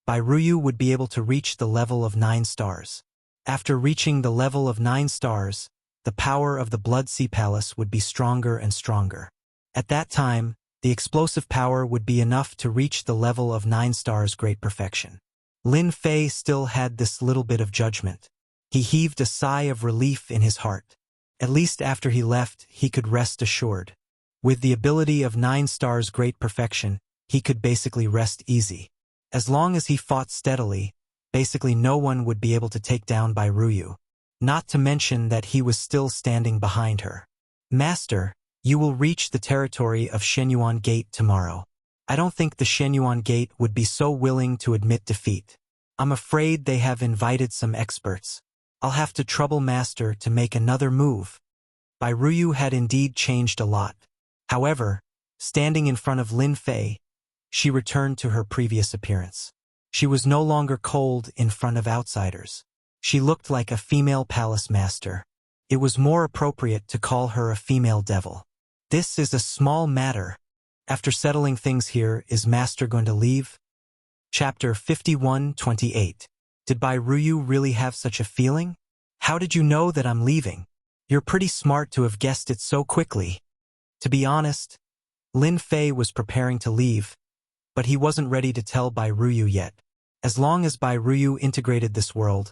Bai Ruyu would be able to reach the level of 9 stars. After reaching the level of 9 stars, the power of the Blood Sea Palace would be stronger and stronger. At that time, the explosive power would be enough to reach the level of 9 stars great perfection. Lin Fei still had this little bit of judgment. He heaved a sigh of relief in his heart. At least after he left, he could rest assured. With the ability of 9 stars great perfection, he could basically rest easy. As long as he fought steadily, basically no one would be able to take down Bai Ruyu. Not to mention that he was still standing behind her. Master, you will reach the territory of Shenyuan Gate tomorrow. I don't think the Shenyuan Gate would be so willing to admit defeat. I'm afraid they have invited some experts. I'll have to trouble Master to make another move. Bai Ruyu had indeed changed a lot. However, standing in front of Lin Fei, she returned to her previous appearance. She was no longer cold in front of outsiders. She looked like a female palace master. It was more appropriate to call her a female devil. This is a small matter. After settling things here, is Master going to leave? Chapter 51:28. Did Bai Ruyu really have such a feeling? How did you know that I'm leaving? You're pretty smart to have guessed it so quickly. To be honest, Lin Fei was preparing to leave, but he wasn't ready to tell Bai Ruyu yet. As long as Bai Ruyu integrated this world,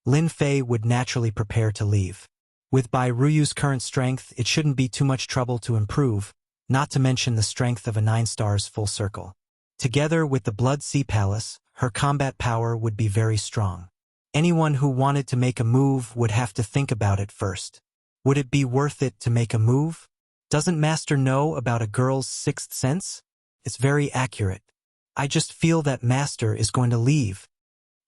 Lin Fei would naturally prepare to leave. With Bai Ruyu's current strength, it shouldn't be too much trouble to improve, not to mention the strength of a 9 stars full circle. Together with the Blood Sea Palace, her combat power would be very strong. Anyone who wanted to make a move would have to think about it first. Would it be worth it to make a move? Doesn't Master know about a girl's sixth sense? It's very accurate. I just feel that Master is going to leave.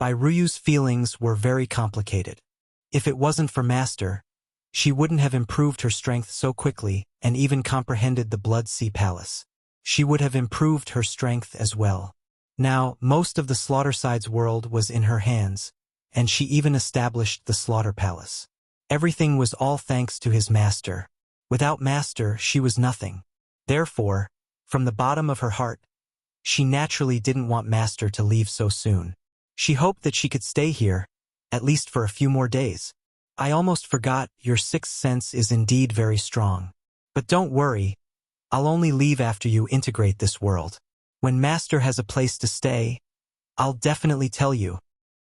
Bai Ruyu's feelings were very complicated. If it wasn't for Master, she wouldn't have improved her strength so quickly and even comprehended the Blood Sea Palace. She would have improved her strength as well. Now, most of the Slaughterside's world was in her hands, and she even established the Slaughter Palace. Everything was all thanks to his master. Without Master, she was nothing. Therefore, from the bottom of her heart, she naturally didn't want Master to leave so soon. She hoped that she could stay here, at least for a few more days. I almost forgot, your sixth sense is indeed very strong. But don't worry, I'll only leave after you integrate this world. When Master has a place to stay, I'll definitely tell you.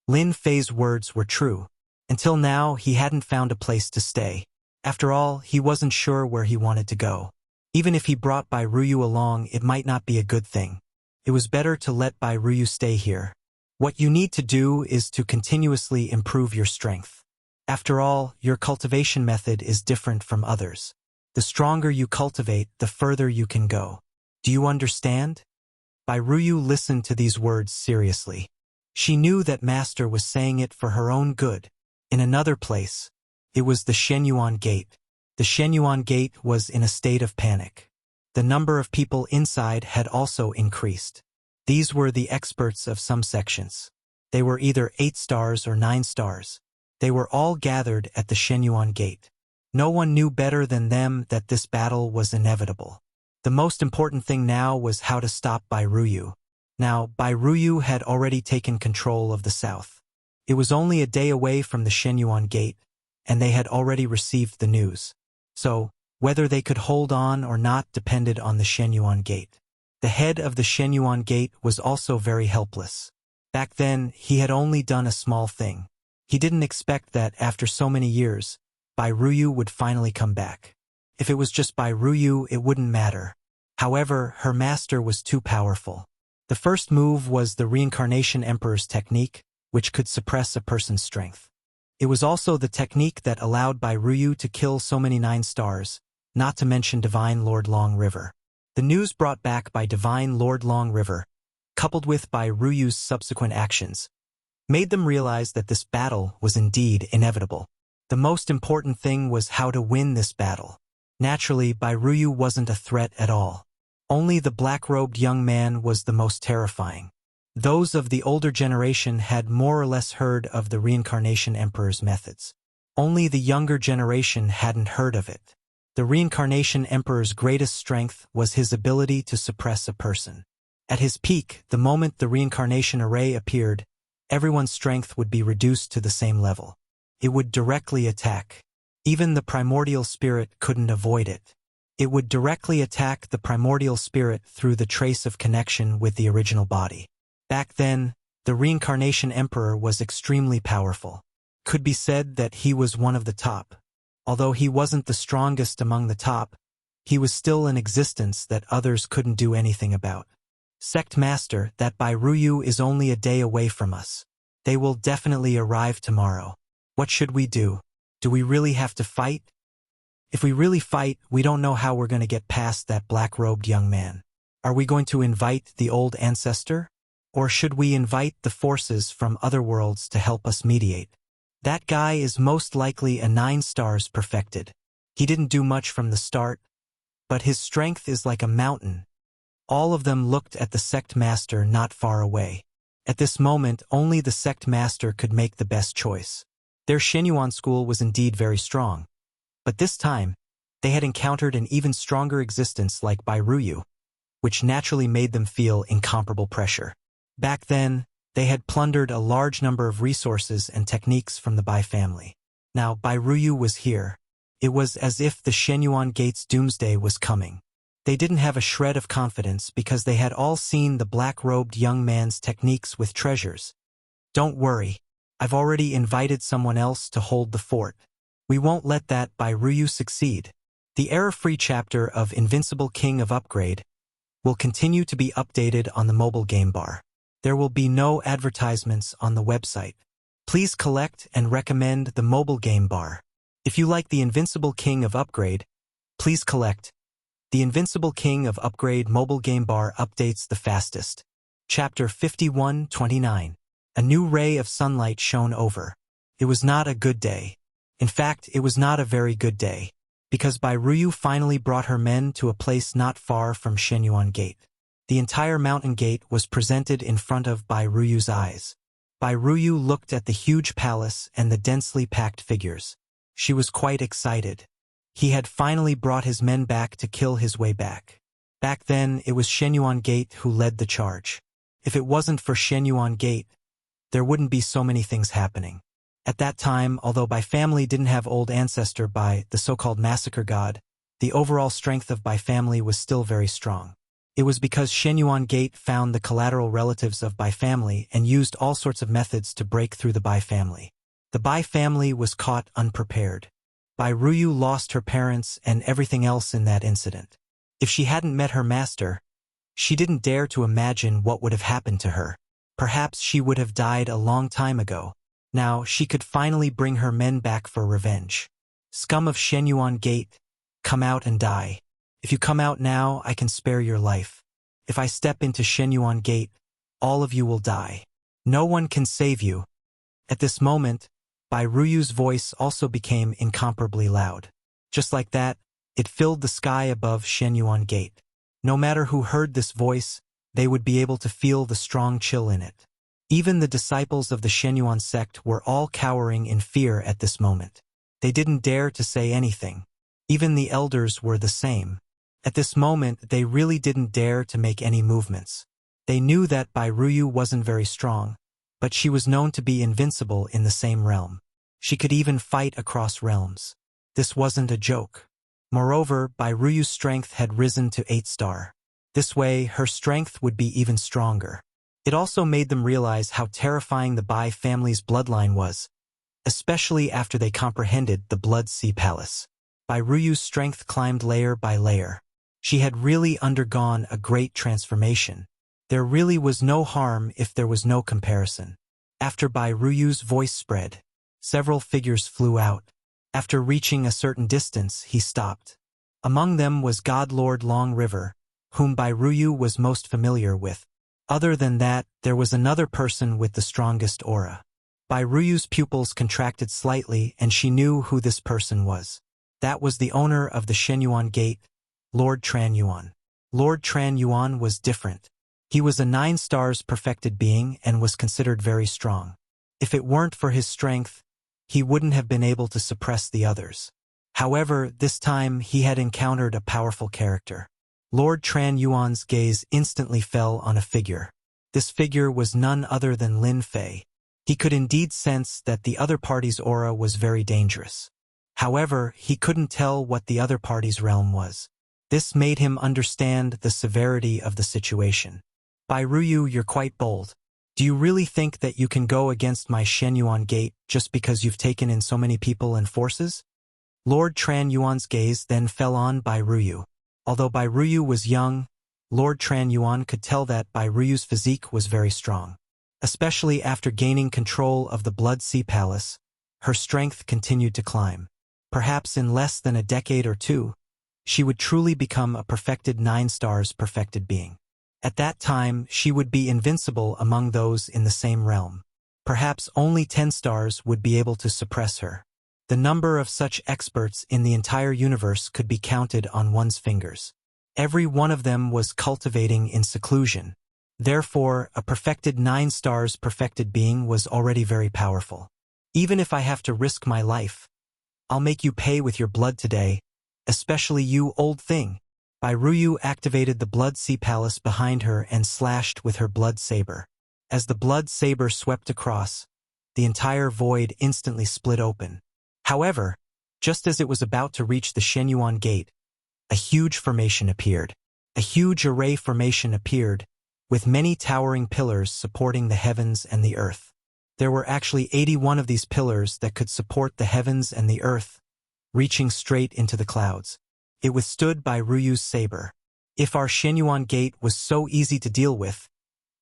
Lin Fei's words were true. Until now, he hadn't found a place to stay. After all, he wasn't sure where he wanted to go. Even if he brought Bai Ruyu along, it might not be a good thing. It was better to let Bai Ruyu stay here. What you need to do is to continuously improve your strength. After all, your cultivation method is different from others. The stronger you cultivate, the further you can go. Do you understand? Bai Ruyu listened to these words seriously. She knew that Master was saying it for her own good. In another place, it was the Shenyuan Gate. The Shenyuan Gate was in a state of panic. The number of people inside had also increased. These were the experts of some sections. They were either 8 stars or 9 stars. They were all gathered at the Shenyuan Gate. No one knew better than them that this battle was inevitable. The most important thing now was how to stop Bai Ruyu. Now, Bai Ruyu had already taken control of the south. It was only a day away from the Shenyuan Gate, and they had already received the news. So, whether they could hold on or not depended on the Shenyuan Gate. The head of the Shenyuan Gate was also very helpless. Back then, he had only done a small thing. He didn't expect that after so many years, Bai Ruyu would finally come back. If it was just Bai Ruyu, it wouldn't matter. However, her master was too powerful. The first move was the Reincarnation Emperor's technique, which could suppress a person's strength. It was also the technique that allowed Bai Ruyu to kill so many 9 stars, not to mention Divine Lord Long River. The news brought back by Divine Lord Long River, coupled with Bai Ruyu's subsequent actions, made them realize that this battle was indeed inevitable. The most important thing was how to win this battle. Naturally, Bai Ruyu wasn't a threat at all. Only the black-robed young man was the most terrifying. Those of the older generation had more or less heard of the Reincarnation Emperor's methods. Only the younger generation hadn't heard of it. The Reincarnation Emperor's greatest strength was his ability to suppress a person. At his peak, the moment the Reincarnation Array appeared, everyone's strength would be reduced to the same level. It would directly attack. Even the primordial spirit couldn't avoid it. It would directly attack the primordial spirit through the trace of connection with the original body. Back then, the Reincarnation Emperor was extremely powerful. Could be said that he was one of the top. Although he wasn't the strongest among the top, he was still in existence that others couldn't do anything about. Sect Master, that Bai Ruyu is only a day away from us. They will definitely arrive tomorrow. What should we do? Do we really have to fight? If we really fight, we don't know how we're going to get past that black-robed young man. Are we going to invite the old ancestor? Or should we invite the forces from other worlds to help us mediate? That guy is most likely a 9 stars perfected. He didn't do much from the start, but his strength is like a mountain. All of them looked at the sect master not far away. At this moment, only the sect master could make the best choice. Their Shenyuan school was indeed very strong. But this time, they had encountered an even stronger existence like Bai Ruyu, which naturally made them feel incomparable pressure. Back then, they had plundered a large number of resources and techniques from the Bai family. Now, Bai Ruyu was here. It was as if the Shenyuan Gate's doomsday was coming. They didn't have a shred of confidence because they had all seen the black-robed young man's techniques with treasures. Don't worry. I've already invited someone else to hold the fort. We won't let that Ryu succeed. The error-free chapter of Invincible King of Upgrade will continue to be updated on the mobile game bar. There will be no advertisements on the website. Please collect and recommend the mobile game bar. If you like the Invincible King of Upgrade, please collect. The Invincible King of Upgrade mobile game bar updates the fastest. Chapter 51-29. A new ray of sunlight shone over. It was not a good day. In fact, it was not a very good day, because Ryu finally brought her men to a place not far from Shenyuan Gate. The entire mountain gate was presented in front of Ryu's eyes. Ryu looked at the huge palace and the densely packed figures. She was quite excited. He had finally brought his men back to kill his way back. Back then, it was Shenyuan Gate who led the charge. If it wasn't for Shenyuan Gate, there wouldn't be so many things happening. At that time, although Bai family didn't have old ancestor Bai, the so-called massacre god, the overall strength of Bai family was still very strong. It was because Shenyuan Gate found the collateral relatives of Bai family and used all sorts of methods to break through the Bai family. The Bai family was caught unprepared. Ryu lost her parents and everything else in that incident. If she hadn't met her master, she didn't dare to imagine what would have happened to her. Perhaps she would have died a long time ago. Now she could finally bring her men back for revenge. Scum of Shenyuan Gate, come out and die. If you come out now, I can spare your life. If I step into Shenyuan Gate, all of you will die. No one can save you. At this moment, Ryu's voice also became incomparably loud. Just like that, it filled the sky above Shenyuan Gate. No matter who heard this voice, they would be able to feel the strong chill in it. Even the disciples of the Shenyuan sect were all cowering in fear at this moment. They didn't dare to say anything. Even the elders were the same. At this moment, they really didn't dare to make any movements. They knew that Ryu wasn't very strong, but she was known to be invincible in the same realm. She could even fight across realms. This wasn't a joke. Moreover, Ryu's strength had risen to 8-star. This way, her strength would be even stronger. It also made them realize how terrifying the Bai family's bloodline was, especially after they comprehended the Blood Sea Palace. Ryu's strength climbed layer by layer. She had really undergone a great transformation. There really was no harm if there was no comparison. After Ryu's voice spread, several figures flew out. After reaching a certain distance, he stopped. Among them was God Lord Long River, whom Ryu was most familiar with. Other than that, there was another person with the strongest aura. Ryu's pupils contracted slightly and she knew who this person was. That was the owner of the Shenyuan Gate, Lord Tran Yuan. Lord Tran Yuan was different. He was a 9 stars perfected being and was considered very strong. If it weren't for his strength, he wouldn't have been able to suppress the others. However, this time he had encountered a powerful character. Lord Tran Yuan's gaze instantly fell on a figure. This figure was none other than Lin Fei. He could indeed sense that the other party's aura was very dangerous. However, he couldn't tell what the other party's realm was. This made him understand the severity of the situation. Ryu, you're quite bold. Do you really think that you can go against my Shenyuan Gate just because you've taken in so many people and forces? Lord Tran Yuan's gaze then fell on Ryu. Although Ryu was young, Lord Tran Yuan could tell that Ryu's physique was very strong. Especially after gaining control of the Blood Sea Palace, her strength continued to climb. Perhaps in less than a decade or two, she would truly become a perfected 9 stars perfected being. At that time, she would be invincible among those in the same realm. Perhaps only 10 stars would be able to suppress her. The number of such experts in the entire universe could be counted on one's fingers. Every one of them was cultivating in seclusion. Therefore, a perfected 9 stars perfected being was already very powerful. Even if I have to risk my life, I'll make you pay with your blood today, especially you, old thing. Ryu activated the Blood Sea Palace behind her and slashed with her blood saber. As the blood saber swept across, the entire void instantly split open. However, Just as it was about to reach the Shenyuan gate, a huge formation appeared. A huge array formation appeared, with many towering pillars supporting the heavens and the earth. There were actually 81 of these pillars that could support the heavens and the earth, reaching straight into the clouds. It withstood by Ruyu's saber. If our Shenyuan gate was so easy to deal with,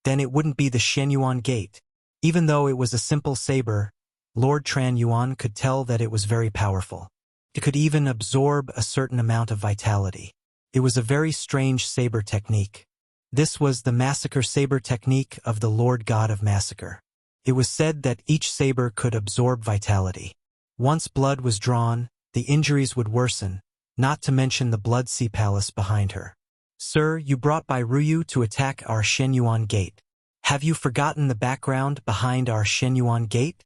then it wouldn't be the Shenyuan gate. Even though it was a simple saber, Lord Tran Yuan could tell that it was very powerful. It could even absorb a certain amount of vitality. It was a very strange saber technique. This was the massacre saber technique of the Lord God of Massacre. It was said that each saber could absorb vitality. Once blood was drawn, the injuries would worsen, not to mention the blood sea palace behind her. Sir, you brought by Ruyu to attack our Shenyuan gate. Have you forgotten the background behind our Shenyuan gate?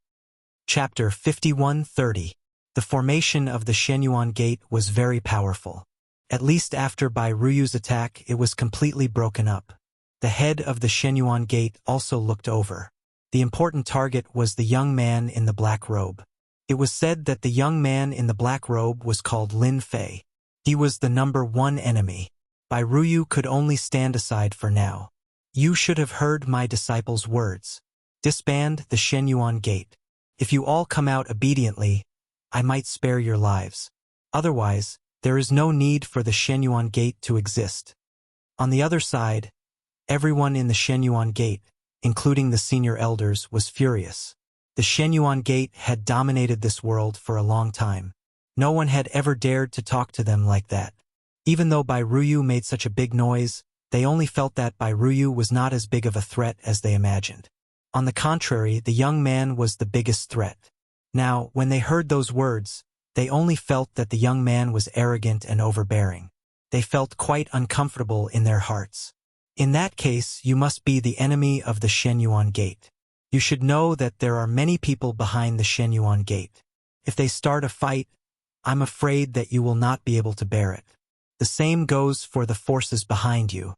Chapter 51:30. The formation of the Shenyuan gate was very powerful. At least after Bai Ruyu's attack, it was completely broken up. The head of the Shenyuan gate also looked over. The important target was the young man in the black robe. It was said that the young man in the black robe was called Lin Fei. He was the #1 enemy. Bai Ruyu could only stand aside for now. You should have heard my disciples' words. Disband the Shenyuan gate. If you all come out obediently, I might spare your lives. Otherwise, there is no need for the Shenyuan gate to exist. On the other side, everyone in the Shenyuan gate, including the senior elders, was furious. The Shenyuan gate had dominated this world for a long time. No one had ever dared to talk to them like that. Even though Bai Ruyu made such a big noise, they only felt that Bai Ruyu was not as big of a threat as they imagined. On the contrary, the young man was the biggest threat. Now, when they heard those words, they only felt that the young man was arrogant and overbearing. They felt quite uncomfortable in their hearts. In that case, you must be the enemy of the Shenyuan gate. You should know that there are many people behind the Shenyuan gate. If they start a fight, I'm afraid that you will not be able to bear it. The same goes for the forces behind you.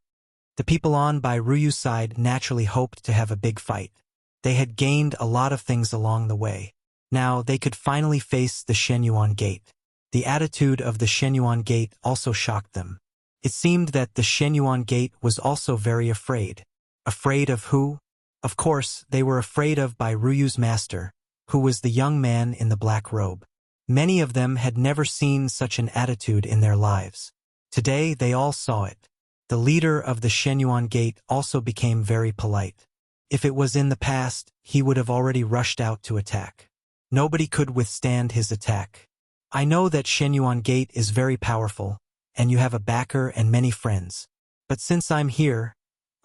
The people on Bai Ruyu's side naturally hoped to have a big fight. They had gained a lot of things along the way. Now they could finally face the Shenyuan gate. The attitude of the Shenyuan gate also shocked them. It seemed that the Shenyuan gate was also very afraid. Afraid of who? Of course, they were afraid of Bai Ruyu's master, who was the young man in the black robe. Many of them had never seen such an attitude in their lives. Today they all saw it. The leader of the Shenyuan gate also became very polite. If it was in the past, he would have already rushed out to attack. Nobody could withstand his attack. I know that Shenyuan gate is very powerful, and you have a backer and many friends. But since I'm here,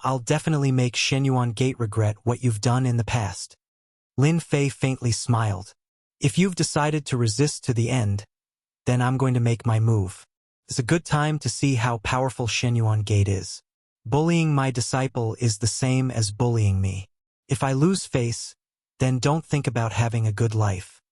I'll definitely make Shenyuan gate regret what you've done in the past. Lin Fei faintly smiled. If you've decided to resist to the end, then I'm going to make my move. It's a good time to see how powerful Shenyuan gate is. Bullying my disciple is the same as bullying me. If I lose face, then don't think about having a good life.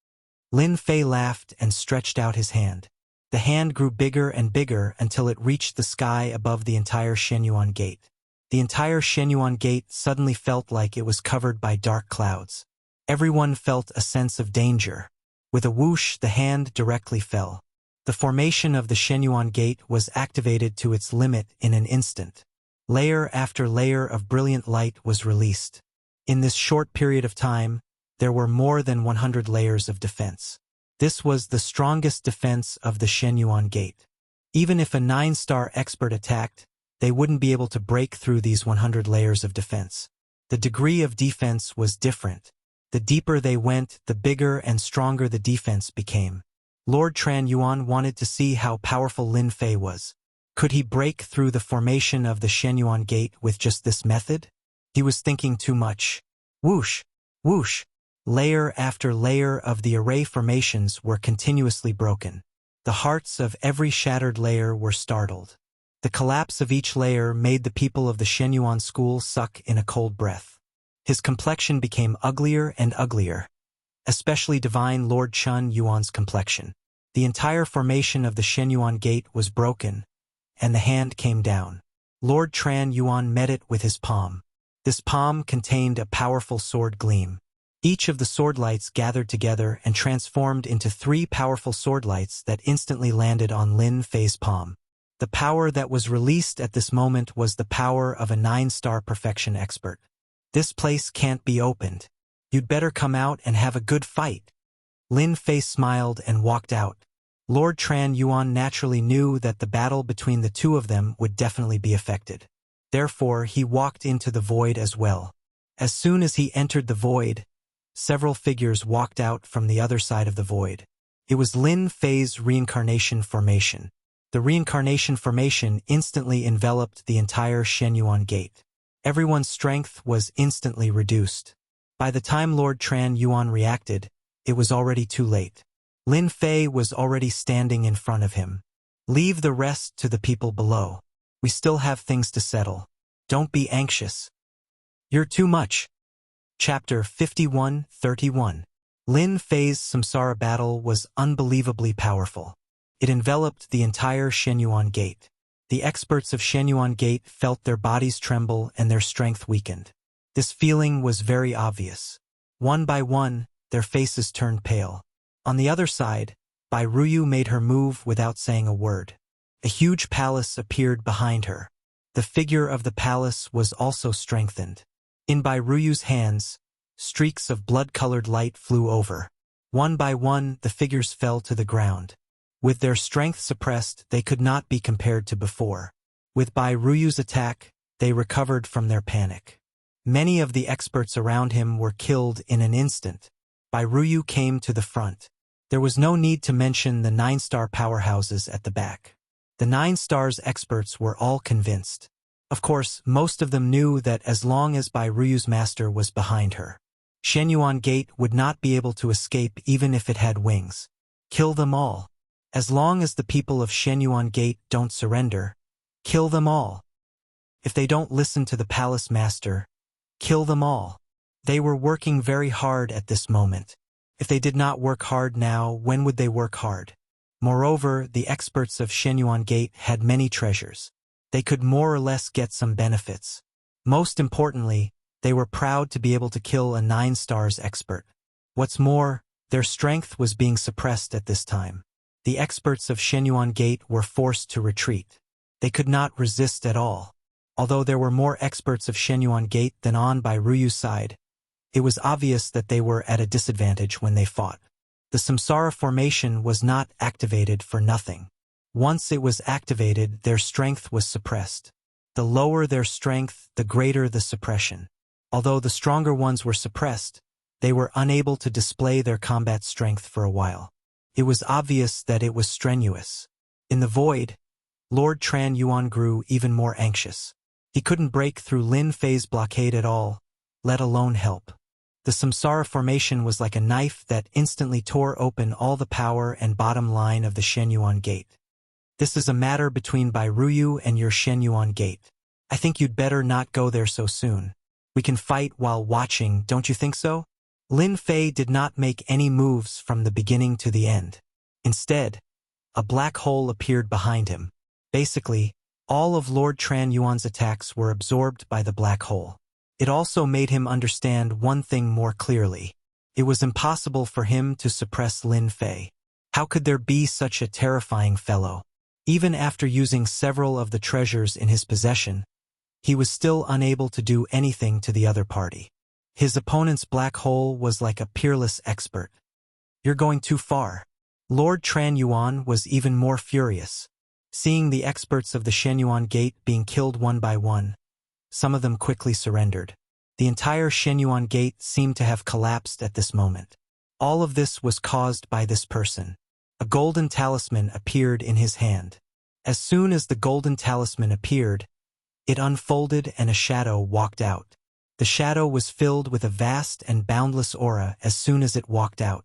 Lin Fei laughed and stretched out his hand. The hand grew bigger and bigger until it reached the sky above the entire Shenyuan gate. The entire Shenyuan gate suddenly felt like it was covered by dark clouds. Everyone felt a sense of danger. With a whoosh, the hand directly fell. The formation of the Shenyuan gate was activated to its limit in an instant. Layer after layer of brilliant light was released. In this short period of time, there were more than 100 layers of defense. This was the strongest defense of the Shenyuan gate. Even if a 9-star expert attacked, they wouldn't be able to break through these 100 layers of defense. The degree of defense was different. The deeper they went, the bigger and stronger the defense became. Lord Tran Yuan wanted to see how powerful Lin Fei was. Could he break through the formation of the Shenyuan gate with just this method? He was thinking too much. Whoosh! Whoosh! Layer after layer of the array formations were continuously broken. The hearts of every shattered layer were startled. The collapse of each layer made the people of the Shenyuan school suck in a cold breath. His complexion became uglier and uglier, especially Divine Lord Chun Yuan's complexion. The entire formation of the Shenyuan gate was broken, and the hand came down. Lord Tran Yuan met it with his palm. This palm contained a powerful sword gleam. Each of the sword lights gathered together and transformed into 3 powerful sword lights that instantly landed on Lin Fei's palm. The power that was released at this moment was the power of a 9-star perfection expert. This place can't be opened. You'd better come out and have a good fight. Lin Fei smiled and walked out. Lord Tran Yuan naturally knew that the battle between the two of them would definitely be affected. Therefore, he walked into the void as well. As soon as he entered the void, several figures walked out from the other side of the void. It was Lin Fei's reincarnation formation. The reincarnation formation instantly enveloped the entire Shenyuan gate. Everyone's strength was instantly reduced. By the time Lord Tran Yuan reacted, it was already too late. Lin Fei was already standing in front of him. Leave the rest to the people below. We still have things to settle. Don't be anxious. You're too much. Chapter 51-31. Lin Fei's Samsara battle was unbelievably powerful. It enveloped the entire Shenyuan gate. The experts of Shenyuan gate felt their bodies tremble and their strength weakened. This feeling was very obvious. One by one, their faces turned pale. On the other side, Bai Ruyu made her move without saying a word. A huge palace appeared behind her. The figure of the palace was also strengthened. In Bai Ruyu's hands, streaks of blood-colored light flew over. One by one, the figures fell to the ground. With their strength suppressed, they could not be compared to before. With Bai Ruyu's attack, they recovered from their panic. Many of the experts around him were killed in an instant. Bai Ruyu came to the front. There was no need to mention the 9-star powerhouses at the back. The 9 stars experts were all convinced. Of course, most of them knew that as long as Bai Ruyu's master was behind her, Shenyuan Gate would not be able to escape even if it had wings. Kill them all. As long as the people of Shenyuan Gate don't surrender, kill them all. If they don't listen to the palace master, kill them all. They were working very hard at this moment. If they did not work hard now, when would they work hard? Moreover, the experts of Shenyuan Gate had many treasures. They could more or less get some benefits. Most importantly, they were proud to be able to kill a 9 stars expert. What's more, their strength was being suppressed at this time. The experts of Shenyuan Gate were forced to retreat. They could not resist at all. Although there were more experts of Shenyuan Gate than on Bai Ruyu's side, it was obvious that they were at a disadvantage when they fought. The Samsara formation was not activated for nothing. Once it was activated, their strength was suppressed. The lower their strength, the greater the suppression. Although the stronger ones were suppressed, they were unable to display their combat strength for a while. It was obvious that it was strenuous. In the void, Lord Tran Yuan grew even more anxious. He couldn't break through Lin Fei's blockade at all, let alone help. The Samsara formation was like a knife that instantly tore open all the power and bottom line of the Shenyuan Gate. This is a matter between Bai Ruyu and your Shenyuan Gate. I think you'd better not go there so soon. We can fight while watching, don't you think so? Lin Fei did not make any moves from the beginning to the end. Instead, a black hole appeared behind him. Basically, all of Lord Tran Yuan's attacks were absorbed by the black hole. It also made him understand one thing more clearly. It was impossible for him to suppress Lin Fei. How could there be such a terrifying fellow? Even after using several of the treasures in his possession, he was still unable to do anything to the other party. His opponent's black hole was like a peerless expert. You're going too far. Lord Tran Yuan was even more furious. Seeing the experts of the Shenyuan Gate being killed one by one, some of them quickly surrendered. The entire Shenyuan Gate seemed to have collapsed at this moment. All of this was caused by this person. A golden talisman appeared in his hand. As soon as the golden talisman appeared, it unfolded and a shadow walked out. The shadow was filled with a vast and boundless aura as soon as it walked out.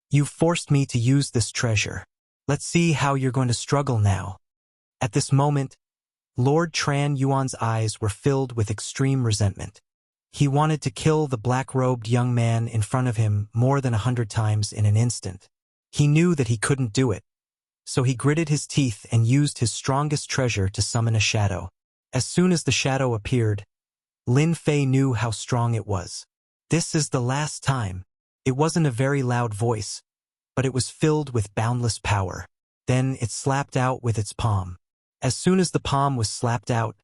You forced me to use this treasure. Let's see how you're going to struggle now. At this moment, Lord Tran Yuan's eyes were filled with extreme resentment. He wanted to kill the black-robed young man in front of him more than 100 times in an instant. He knew that he couldn't do it, so he gritted his teeth and used his strongest treasure to summon a shadow. As soon as the shadow appeared, Lin Fei knew how strong it was. This is the last time. It wasn't a very loud voice, but it was filled with boundless power. Then it slapped out with its palm. As soon as the palm was slapped out,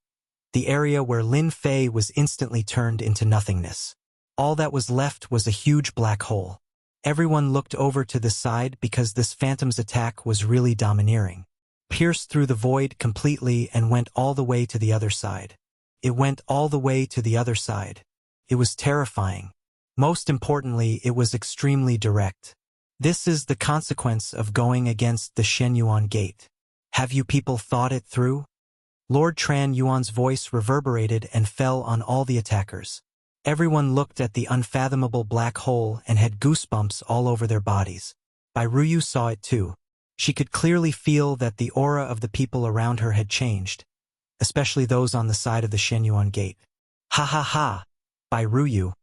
the area where Lin Fei was instantly turned into nothingness. All that was left was a huge black hole. Everyone looked over to the side because this phantom's attack was really domineering. Pierced through the void completely and went all the way to the other side. It went all the way to the other side. It was terrifying. Most importantly, it was extremely direct. This is the consequence of going against the Shenyuan Gate. Have you people thought it through? Lord Tran Yuan's voice reverberated and fell on all the attackers. Everyone looked at the unfathomable black hole and had goosebumps all over their bodies. Bai Ruyu saw it too. She could clearly feel that the aura of the people around her had changed, especially those on the side of the Shenyuan Gate. Ha ha ha! Bai Ruyu,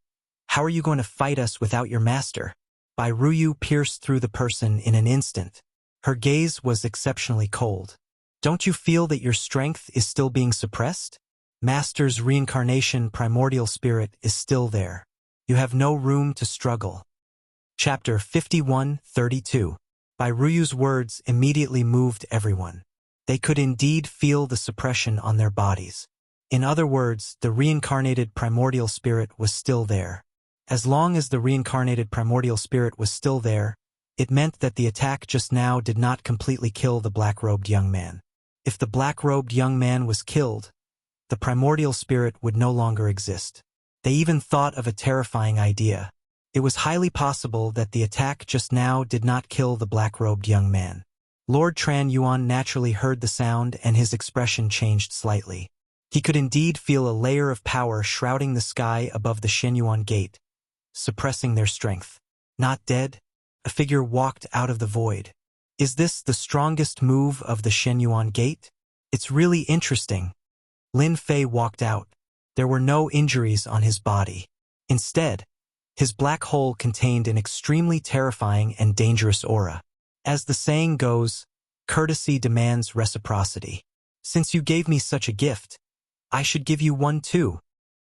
how are you going to fight us without your master? Bai Ruyu pierced through the person in an instant. Her gaze was exceptionally cold. Don't you feel that your strength is still being suppressed? Master's reincarnation primordial spirit is still there. You have no room to struggle. Chapter 51:32. Bai Ruyu's words immediately moved everyone. They could indeed feel the suppression on their bodies. In other words, the reincarnated primordial spirit was still there. As long as the reincarnated primordial spirit was still there, it meant that the attack just now did not completely kill the black-robed young man. If the black-robed young man was killed, the primordial spirit would no longer exist. They even thought of a terrifying idea. It was highly possible that the attack just now did not kill the black-robed young man. Lord Tran Yuan naturally heard the sound and his expression changed slightly. He could indeed feel a layer of power shrouding the sky above the Shenyuan Gate, suppressing their strength. Not dead? A figure walked out of the void. Is this the strongest move of the Shenyuan Gate? It's really interesting. Lin Fei walked out. There were no injuries on his body. Instead, his black hole contained an extremely terrifying and dangerous aura. As the saying goes, courtesy demands reciprocity. Since you gave me such a gift, I should give you one too.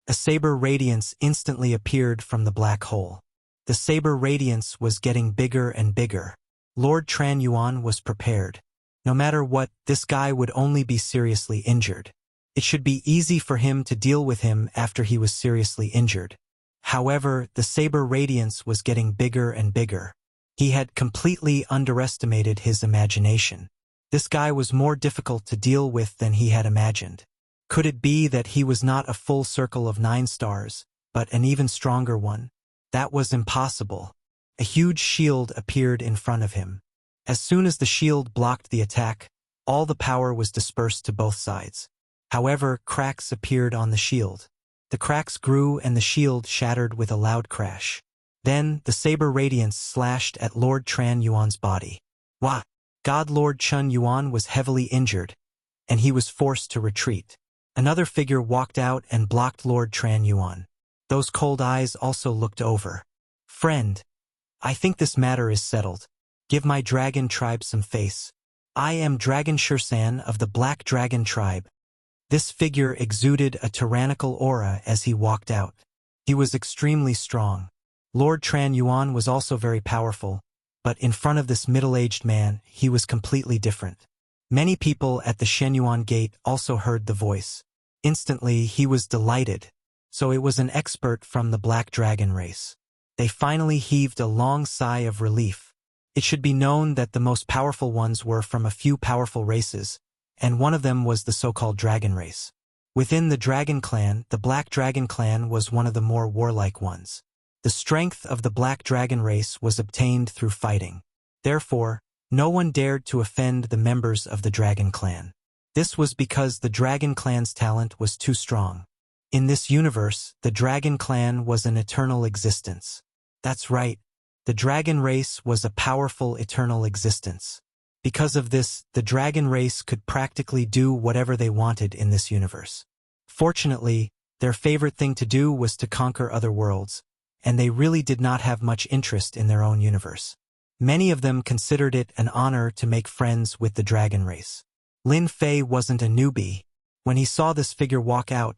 A saber radiance instantly appeared from the black hole. The saber radiance was getting bigger and bigger. Lord Tran Yuan was prepared. No matter what, this guy would only be seriously injured. It should be easy for him to deal with him after he was seriously injured. However, the saber radiance was getting bigger and bigger. He had completely underestimated his imagination. This guy was more difficult to deal with than he had imagined. Could it be that he was not a full circle of 9 stars, but an even stronger one? That was impossible. A huge shield appeared in front of him. As soon as the shield blocked the attack, all the power was dispersed to both sides. However, cracks appeared on the shield. The cracks grew and the shield shattered with a loud crash. Then, the saber radiance slashed at Lord Tran Yuan's body. Wah! God Lord Chun Yuan was heavily injured, and he was forced to retreat. Another figure walked out and blocked Lord Tran Yuan. Those cold eyes also looked over. Friend, I think this matter is settled. Give my dragon tribe some face. I am Dragon Shursan of the Black Dragon tribe. This figure exuded a tyrannical aura as he walked out. He was extremely strong. Lord Tran Yuan was also very powerful, but in front of this middle-aged man, he was completely different. Many people at the Shenyuan Gate also heard the voice. Instantly, he was delighted. So it was an expert from the Black Dragon race. They finally heaved a long sigh of relief. It should be known that the most powerful ones were from a few powerful races, and one of them was the so-called Dragon race. Within the Dragon clan, the Black Dragon clan was one of the more warlike ones. The strength of the Black Dragon race was obtained through fighting. Therefore, no one dared to offend the members of the Dragon clan. This was because the Dragon clan's talent was too strong. In this universe, the Dragon clan was an eternal existence. That's right, the Dragon race was a powerful eternal existence. Because of this, the Dragon race could practically do whatever they wanted in this universe. Fortunately, their favorite thing to do was to conquer other worlds, and they really did not have much interest in their own universe. Many of them considered it an honor to make friends with the Dragon race. Lin Fei wasn't a newbie. When he saw this figure walk out,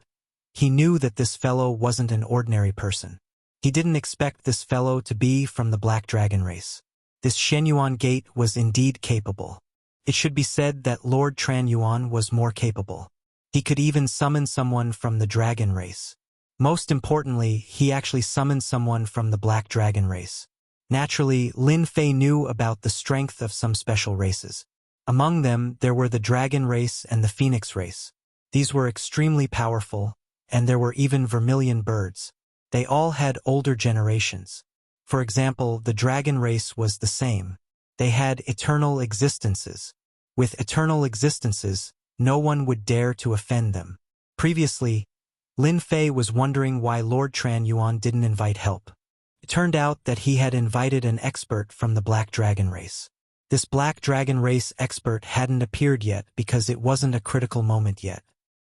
he knew that this fellow wasn't an ordinary person. He didn't expect this fellow to be from the Black Dragon race. This Shen Yuan gate was indeed capable. It should be said that Lord Tran Yuan was more capable. He could even summon someone from the dragon race. Most importantly, he actually summoned someone from the Black Dragon race. Naturally, Lin Fei knew about the strength of some special races. Among them, there were the Dragon race and the Phoenix race. These were extremely powerful, and there were even vermilion birds. They all had older generations. For example, the Dragon race was the same. They had eternal existences. With eternal existences, no one would dare to offend them. Previously, Lin Fei was wondering why Lord Tran Yuan didn't invite help. It turned out that he had invited an expert from the Black Dragon race. This Black Dragon race expert hadn't appeared yet because it wasn't a critical moment yet.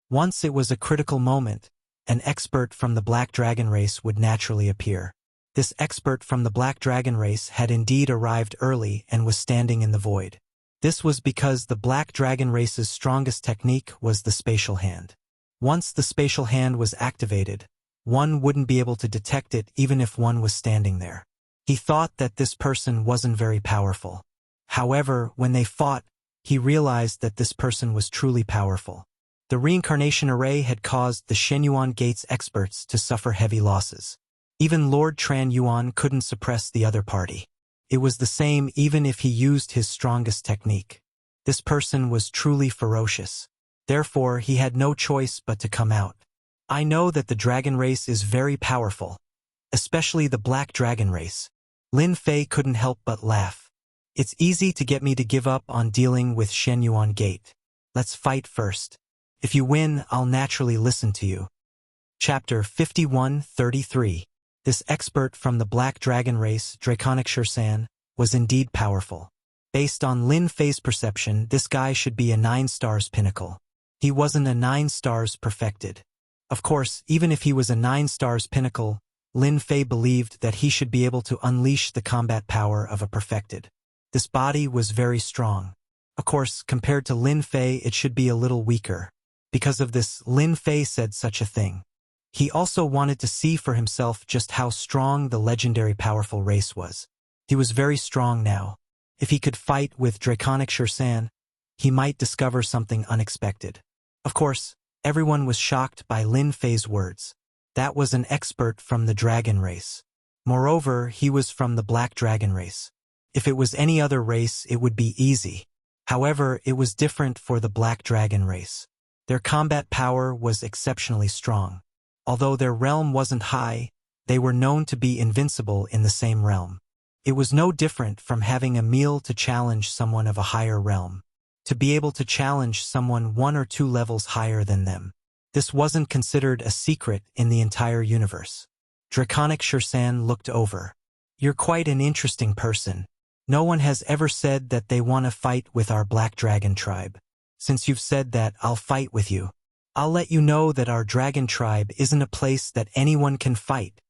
Once it was a critical moment, an expert from the Black Dragon race would naturally appear. This expert from the Black Dragon race had indeed arrived early and was standing in the void. This was because the Black Dragon race's strongest technique was the spatial hand. Once the spatial hand was activated, one wouldn't be able to detect it even if one was standing there. He thought that this person wasn't very powerful. However, when they fought, he realized that this person was truly powerful. The reincarnation array had caused the Shenyuan Gates experts to suffer heavy losses. Even Lord Tran Yuan couldn't suppress the other party. It was the same even if he used his strongest technique. This person was truly ferocious. Therefore, he had no choice but to come out. I know that the dragon race is very powerful, especially the Black Dragon race. Lin Fei couldn't help but laugh. It's easy to get me to give up on dealing with Shenyuan Gate. Let's fight first. If you win, I'll naturally listen to you. Chapter 51-33. This expert from the Black Dragon race, Draconic Shursan, was indeed powerful. Based on Lin Fei's perception, this guy should be a 9 stars pinnacle. He wasn't a 9 stars perfected. Of course, even if he was a 9 stars pinnacle, Lin Fei believed that he should be able to unleash the combat power of a perfected. This body was very strong. Of course, compared to Lin Fei, it should be a little weaker. Because of this, Lin Fei said such a thing. He also wanted to see for himself just how strong the legendary powerful race was. He was very strong now. If he could fight with Draconic Shursan, he might discover something unexpected. Of course, everyone was shocked by Lin Fei's words. That was an expert from the dragon race. Moreover, he was from the Black Dragon race. If it was any other race, it would be easy. However, it was different for the Black Dragon race. Their combat power was exceptionally strong. Although their realm wasn't high, they were known to be invincible in the same realm. It was no different from having a meal to challenge someone of a higher realm. To be able to challenge someone 1 or 2 levels higher than them. This wasn't considered a secret in the entire universe. Draconic Shursan looked over. You're quite an interesting person. No one has ever said that they want to fight with our Black Dragon tribe. Since you've said that, I'll fight with you. I'll let you know that our dragon tribe isn't a place that anyone can fight.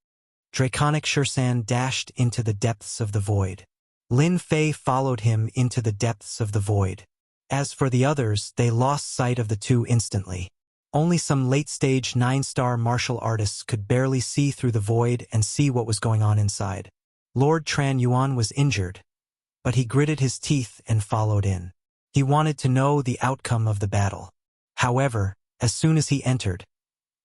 Draconic Shursan dashed into the depths of the void. Lin Fei followed him into the depths of the void. As for the others, they lost sight of the two instantly. Only some late-stage 9-star martial artists could barely see through the void and see what was going on inside. Lord Tran Yuan was injured, but he gritted his teeth and followed in. He wanted to know the outcome of the battle. However, as soon as he entered,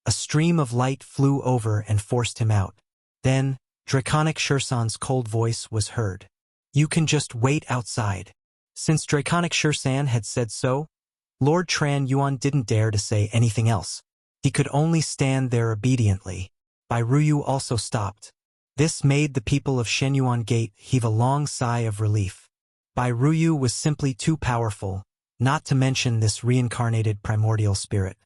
a stream of light flew over and forced him out. Then, Draconic Shursan's cold voice was heard. You can just wait outside. Since Draconic Shursan had said so, Lord Tran Yuan didn't dare to say anything else. He could only stand there obediently. Bai Ruyu also stopped. This made the people of Shenyuan Gate heave a long sigh of relief. Bai Ruyu was simply too powerful, not to mention this reincarnated primordial spirit.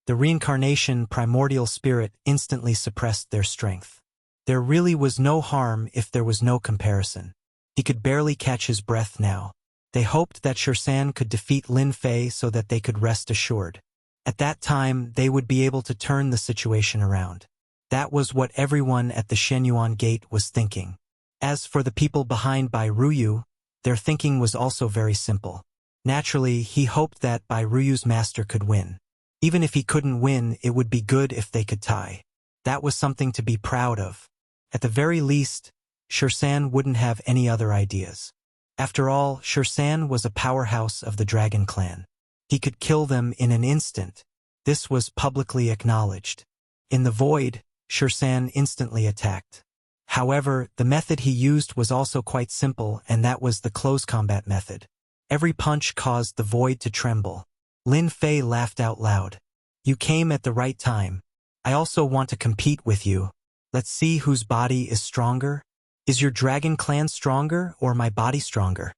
The reincarnation primordial spirit instantly suppressed their strength. There really was no harm if there was no comparison. He could barely catch his breath now. They hoped that Shursan could defeat Lin Fei so that they could rest assured. At that time, they would be able to turn the situation around. That was what everyone at the Shenyuan Gate was thinking. As for the people behind Bai Ruyu, their thinking was also very simple. Naturally, he hoped that Bai Ruyu's master could win. Even if he couldn't win, it would be good if they could tie. That was something to be proud of. At the very least, Shursan wouldn't have any other ideas. After all, Shursan was a powerhouse of the Dragon Clan. He could kill them in an instant. This was publicly acknowledged. In the void, Shursan instantly attacked. However, the method he used was also quite simple, and that was the close combat method. Every punch caused the void to tremble. Lin Fei laughed out loud. You came at the right time. I also want to compete with you. Let's see whose body is stronger. Is your Dragon Clan stronger or my body stronger?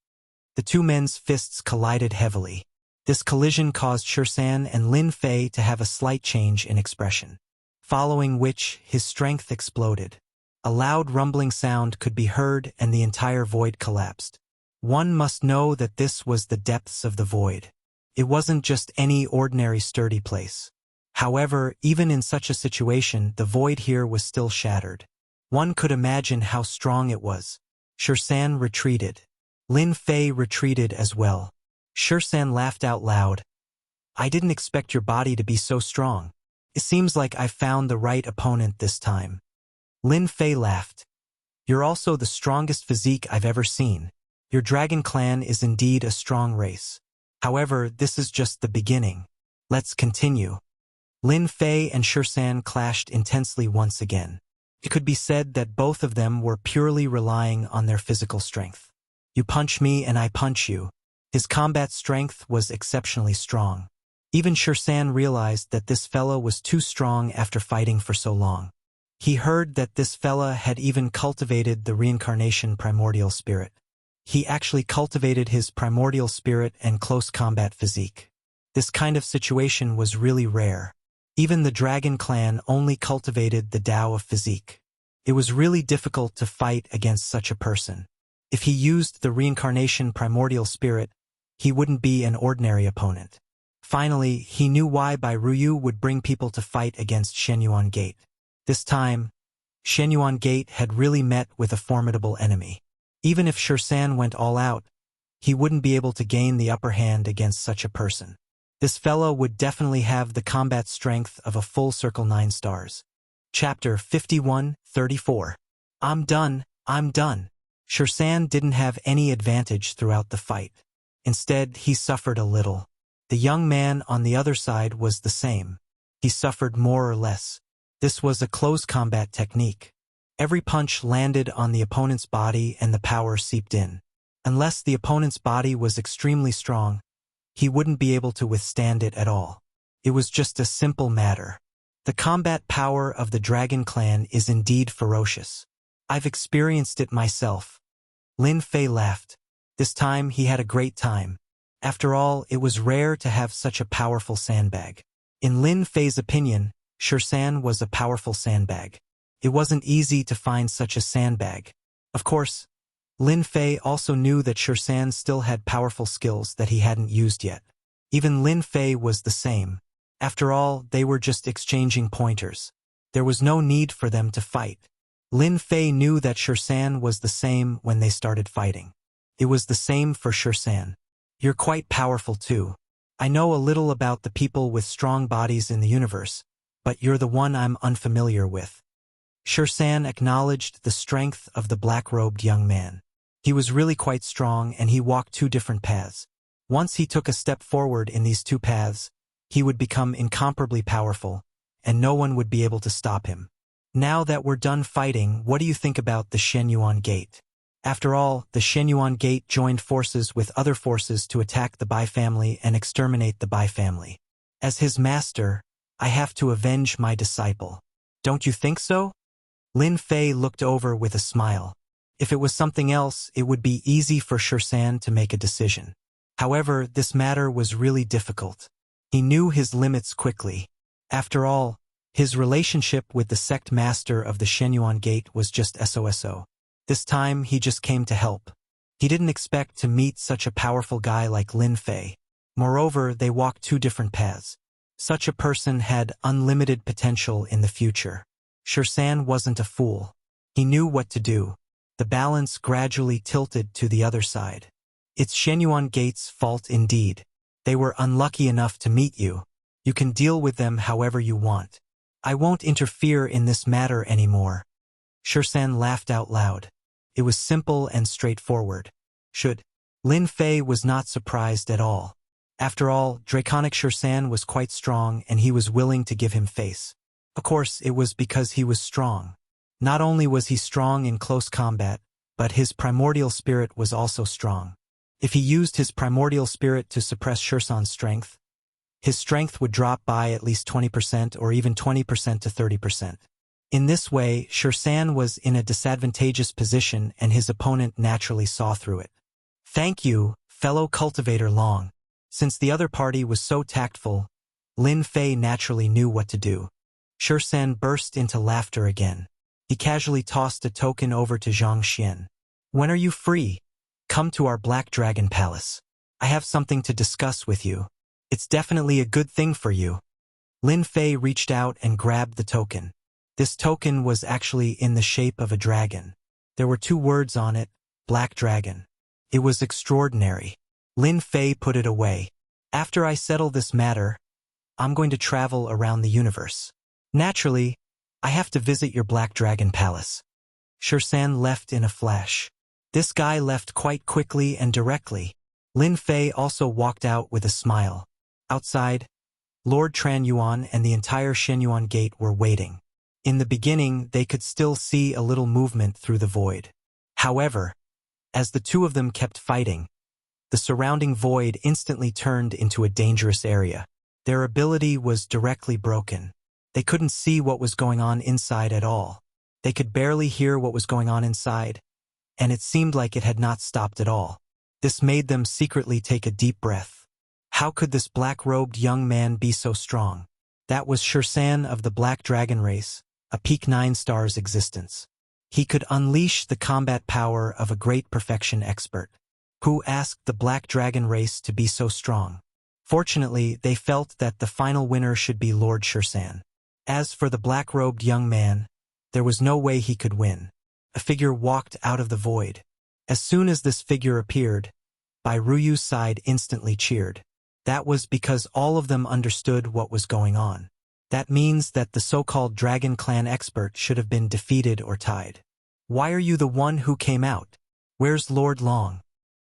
The two men's fists collided heavily. This collision caused Shursan and Lin Fei to have a slight change in expression, following which his strength exploded. A loud rumbling sound could be heard and the entire void collapsed. One must know that this was the depths of the void. It wasn't just any ordinary sturdy place. However, even in such a situation, the void here was still shattered. One could imagine how strong it was. Shursan retreated. Lin Fei retreated as well. Shursan laughed out loud. I didn't expect your body to be so strong. It seems like I found the right opponent this time. Lin Fei laughed. You're also the strongest physique I've ever seen. Your Dragon Clan is indeed a strong race. However, this is just the beginning. Let's continue. Lin Fei and Shursan clashed intensely once again. It could be said that both of them were purely relying on their physical strength. You punch me and I punch you. His combat strength was exceptionally strong. Even Shursan realized that this fella was too strong after fighting for so long. He heard that this fella had even cultivated the reincarnation primordial spirit. He actually cultivated his primordial spirit and close combat physique. This kind of situation was really rare. Even the Dragon Clan only cultivated the Tao of physique. It was really difficult to fight against such a person. If he used the reincarnation primordial spirit, he wouldn't be an ordinary opponent. Finally, he knew why Bai Ruyu would bring people to fight against Shenyuan Gate. This time, Shenyuan Gate had really met with a formidable enemy. Even if Shursan went all out, he wouldn't be able to gain the upper hand against such a person. This fellow would definitely have the combat strength of a full circle 9 stars. Chapter 51-34. I'm done. Shursan didn't have any advantage throughout the fight. Instead, he suffered a little. The young man on the other side was the same. He suffered more or less. This was a close combat technique. Every punch landed on the opponent's body and the power seeped in. Unless the opponent's body was extremely strong, he wouldn't be able to withstand it at all. It was just a simple matter. The combat power of the Dragon Clan is indeed ferocious. I've experienced it myself. Lin Fei laughed. This time he had a great time. After all, it was rare to have such a powerful sandbag. In Lin Fei's opinion, Shursan was a powerful sandbag. It wasn't easy to find such a sandbag. Of course, Lin Fei also knew that Shursan still had powerful skills that he hadn't used yet. Even Lin Fei was the same. After all, they were just exchanging pointers. There was no need for them to fight. Lin Fei knew that Shursan was the same when they started fighting. It was the same for Shursan. You're quite powerful too. I know a little about the people with strong bodies in the universe, but you're the one I'm unfamiliar with. Shursan acknowledged the strength of the black-robed young man. He was really quite strong and he walked 2 different paths. Once he took a step forward in these 2 paths, he would become incomparably powerful, and no one would be able to stop him. Now that we're done fighting, what do you think about the Shenyuan Gate? After all, the Shenyuan Gate joined forces with other forces to attack the Bai family and exterminate the Bai family. As his master, I have to avenge my disciple. Don't you think so? Lin Fei looked over with a smile. If it was something else, it would be easy for Shursan to make a decision. However, this matter was really difficult. He knew his limits quickly. After all, his relationship with the sect master of the Shenyuan Gate was just SOSO. This time, he just came to help. He didn't expect to meet such a powerful guy like Lin Fei. Moreover, they walked 2 different paths. Such a person had unlimited potential in the future. Shursan wasn't a fool. He knew what to do. The balance gradually tilted to the other side. It's Shenyuan Gate's fault indeed. They were unlucky enough to meet you. You can deal with them however you want. I won't interfere in this matter anymore. Shursan laughed out loud. It was simple and straightforward. Should. Lin Fei was not surprised at all. After all, Draconic Shursan was quite strong and he was willing to give him face. Of course, it was because he was strong. Not only was he strong in close combat, but his primordial spirit was also strong. If he used his primordial spirit to suppress Shursan's strength, his strength would drop by at least 20% or even 20% to 30%. In this way, Shursan was in a disadvantageous position and his opponent naturally saw through it. Thank you, fellow cultivator Long. Since the other party was so tactful, Lin Fei naturally knew what to do. Shursan burst into laughter again. He casually tossed a token over to Zhang Xian. When are you free? Come to our Black Dragon Palace. I have something to discuss with you. It's definitely a good thing for you. Lin Fei reached out and grabbed the token. This token was actually in the shape of a dragon. There were 2 words on it, Black Dragon. It was extraordinary. Lin Fei put it away. After I settle this matter, I'm going to travel around the universe. Naturally, I have to visit your Black Dragon Palace. Shursan left in a flash. This guy left quite quickly and directly. Lin Fei also walked out with a smile. Outside, Lord Tran Yuan and the entire Shenyuan Gate were waiting. In the beginning, they could still see a little movement through the void. However, as the 2 of them kept fighting, the surrounding void instantly turned into a dangerous area. Their ability was directly broken. They couldn't see what was going on inside at all. They could barely hear what was going on inside, and it seemed like it had not stopped at all. This made them secretly take a deep breath. How could this black-robed young man be so strong? That was Shursan of the Black Dragon race, a peak 9 stars existence. He could unleash the combat power of a great perfection expert. Who asked the Black Dragon race to be so strong? Fortunately, they felt that the final winner should be Lord Shursan. As for the black-robed young man, there was no way he could win. A figure walked out of the void. As soon as this figure appeared, Bai Ruyu's side instantly cheered. That was because all of them understood what was going on. That means that the so-called Dragon Clan expert should have been defeated or tied. Why are you the one who came out? Where's Lord Long?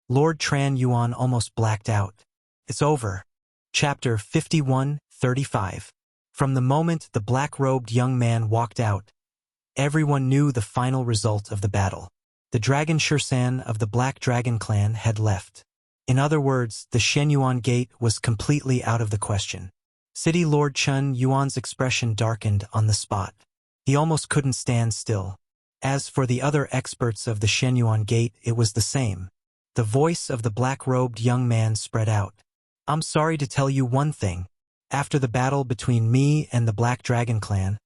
Lord Tran Yuan almost blacked out. It's over. Chapter 51:35. From the moment the black-robed young man walked out, everyone knew the final result of the battle. The Dragon Shursan of the Black Dragon Clan had left. In other words, the Shenyuan Gate was completely out of the question. City Lord Chun Yuan's expression darkened on the spot. He almost couldn't stand still. As for the other experts of the Shenyuan Gate, it was the same. The voice of the black-robed young man spread out. I'm sorry to tell you one thing. After the battle between me and the Black Dragon Clan,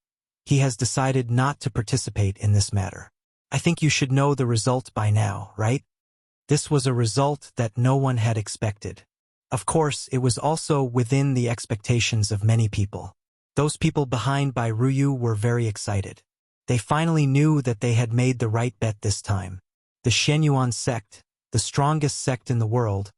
he has decided not to participate in this matter. I think you should know the result by now, right? This was a result that no one had expected. Of course, it was also within the expectations of many people. Those people behind Bai Ruyu were very excited. They finally knew that they had made the right bet this time. The Shenyuan sect, the strongest sect in the world,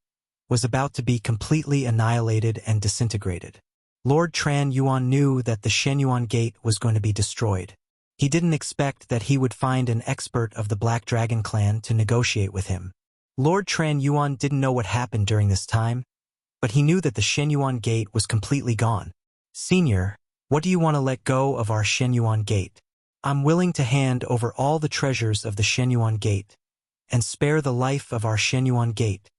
was about to be completely annihilated and disintegrated. Lord Tran Yuan knew that the Shenyuan Gate was going to be destroyed. He didn't expect that he would find an expert of the Black Dragon Clan to negotiate with him. Lord Tran Yuan didn't know what happened during this time, but he knew that the Shenyuan Gate was completely gone. Senior, what do you want to let go of our Shenyuan Gate? I'm willing to hand over all the treasures of the Shenyuan Gate and spare the life of our Shenyuan Gate.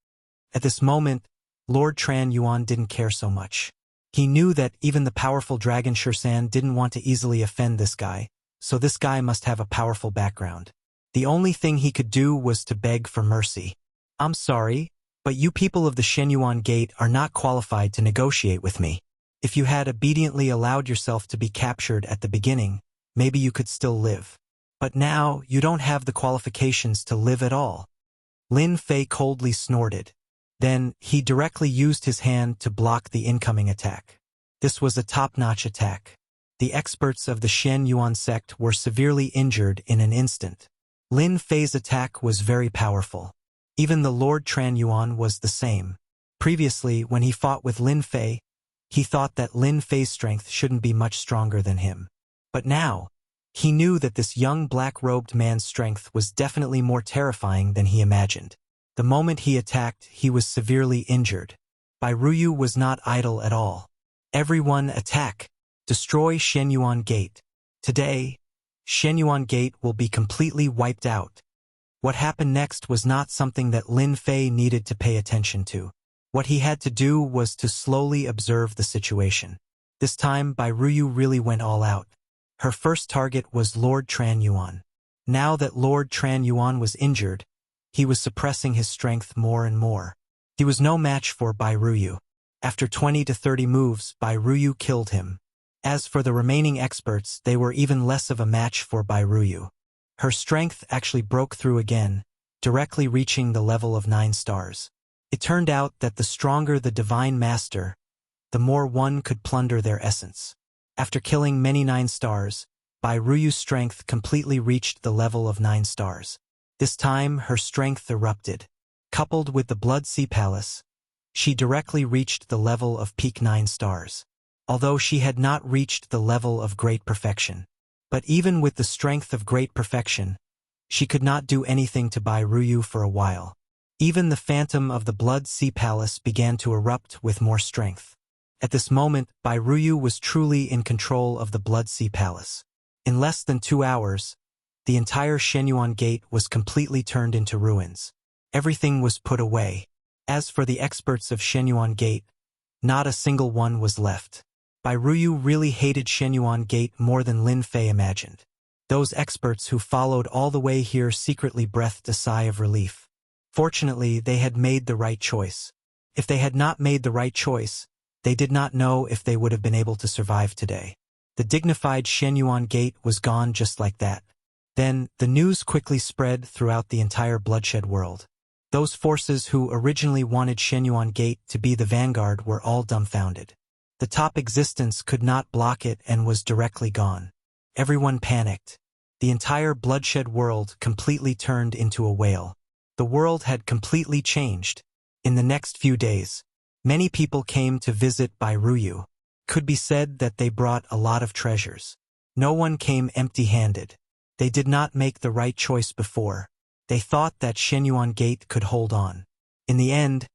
At this moment, Lord Tran Yuan didn't care so much. He knew that even the powerful Dragon Shursan didn't want to easily offend this guy, so this guy must have a powerful background. The only thing he could do was to beg for mercy. I'm sorry, but you people of the Shenyuan Gate are not qualified to negotiate with me. If you had obediently allowed yourself to be captured at the beginning, maybe you could still live. But now, you don't have the qualifications to live at all. Lin Fei coldly snorted. Then, he directly used his hand to block the incoming attack. This was a top-notch attack. The experts of the Shen Yuan sect were severely injured in an instant. Lin Fei's attack was very powerful. Even the Lord Tran Yuan was the same. Previously, when he fought with Lin Fei, he thought that Lin Fei's strength shouldn't be much stronger than him. But now, He knew that this young black-robed man's strength was definitely more terrifying than he imagined. The moment he attacked, he was severely injured. Bai Ruyu was not idle at all. Everyone attack! Destroy Shenyuan Gate. Today, Shenyuan Gate will be completely wiped out. What happened next was not something that Lin Fei needed to pay attention to. What he had to do was to slowly observe the situation. This time, Bai Ruyu really went all out. Her first target was Lord Tran Yuan. Now that Lord Tran Yuan was injured, he was suppressing his strength more and more. He was no match for Bai Ruyu. After 20 to 30 moves, Bai Ruyu killed him. As for the remaining experts, they were even less of a match for Bai Ruyu. Her strength actually broke through again, directly reaching the level of 9 stars. It turned out that the stronger the Divine Master, the more one could plunder their essence. After killing many 9 stars, Bai Ruyu's strength completely reached the level of 9 stars. This time, her strength erupted. Coupled with the Blood Sea Palace, she directly reached the level of peak 9 stars. Although she had not reached the level of great perfection. But even with the strength of great perfection, she could not do anything to Bai Ruyu for a while. Even the phantom of the Blood Sea Palace began to erupt with more strength. At this moment, Bai Ruyu was truly in control of the Blood Sea Palace. In less than 2 hours, the entire Shenyuan Gate was completely turned into ruins. Everything was put away. As for the experts of Shenyuan Gate, not a single one was left. Bai Ruyu really hated Shenyuan Gate more than Lin Fei imagined. Those experts who followed all the way here secretly breathed a sigh of relief. Fortunately, they had made the right choice. If they had not made the right choice, they did not know if they would have been able to survive today. The dignified Shenyuan Gate was gone just like that. Then, the news quickly spread throughout the entire bloodshed world. Those forces who originally wanted Shenyuan Gate to be the vanguard were all dumbfounded. The top existence could not block it and was directly gone. Everyone panicked. The entire bloodshed world completely turned into a whale. The world had completely changed. In the next few days, many people came to visit Bai Ruyu. Could be said that they brought a lot of treasures. No one came empty-handed. They did not make the right choice before. They thought that Shenyuan Gate could hold on. In the end,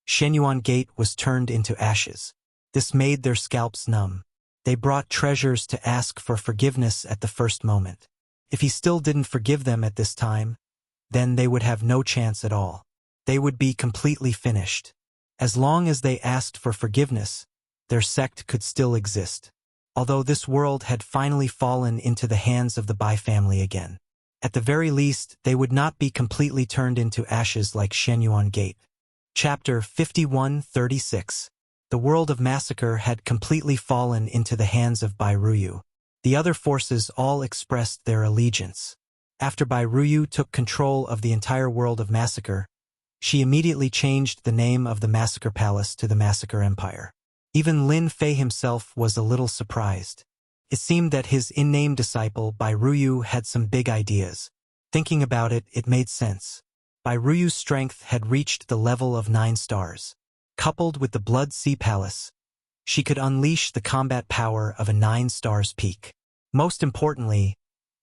Shenyuan Gate was turned into ashes. This made their scalps numb. They brought treasures to ask for forgiveness at the first moment. If he still didn't forgive them at this time, then they would have no chance at all. They would be completely finished. As long as they asked for forgiveness, their sect could still exist. Although this world had finally fallen into the hands of the Bai family again. At the very least, they would not be completely turned into ashes like Shenyuan Gate. Chapter 51-36. The world of massacre had completely fallen into the hands of Bai Ruyu. The other forces all expressed their allegiance. After Bai Ruyu took control of the entire world of massacre, she immediately changed the name of the Massacre Palace to the Massacre Empire. Even Lin Fei himself was a little surprised. It seemed that his in-name disciple Bai Ruyu had some big ideas. Thinking about it, it made sense. Bai Ruyu's strength had reached the level of 9 stars. Coupled with the Blood Sea Palace, she could unleash the combat power of a 9 stars peak. Most importantly,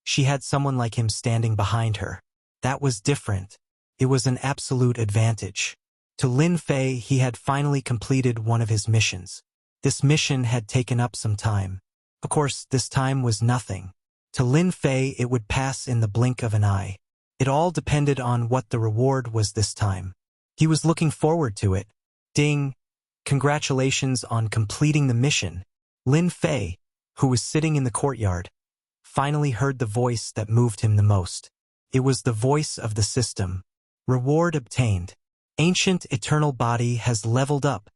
she had someone like him standing behind her. That was different. It was an absolute advantage. To Lin Fei, he had finally completed one of his missions. This mission had taken up some time. Of course, this time was nothing. To Lin Fei, it would pass in the blink of an eye. It all depended on what the reward was this time. He was looking forward to it. Ding! Congratulations on completing the mission. Lin Fei, who was sitting in the courtyard, finally heard the voice that moved him the most. It was the voice of the system. Reward obtained. Ancient eternal body has leveled up.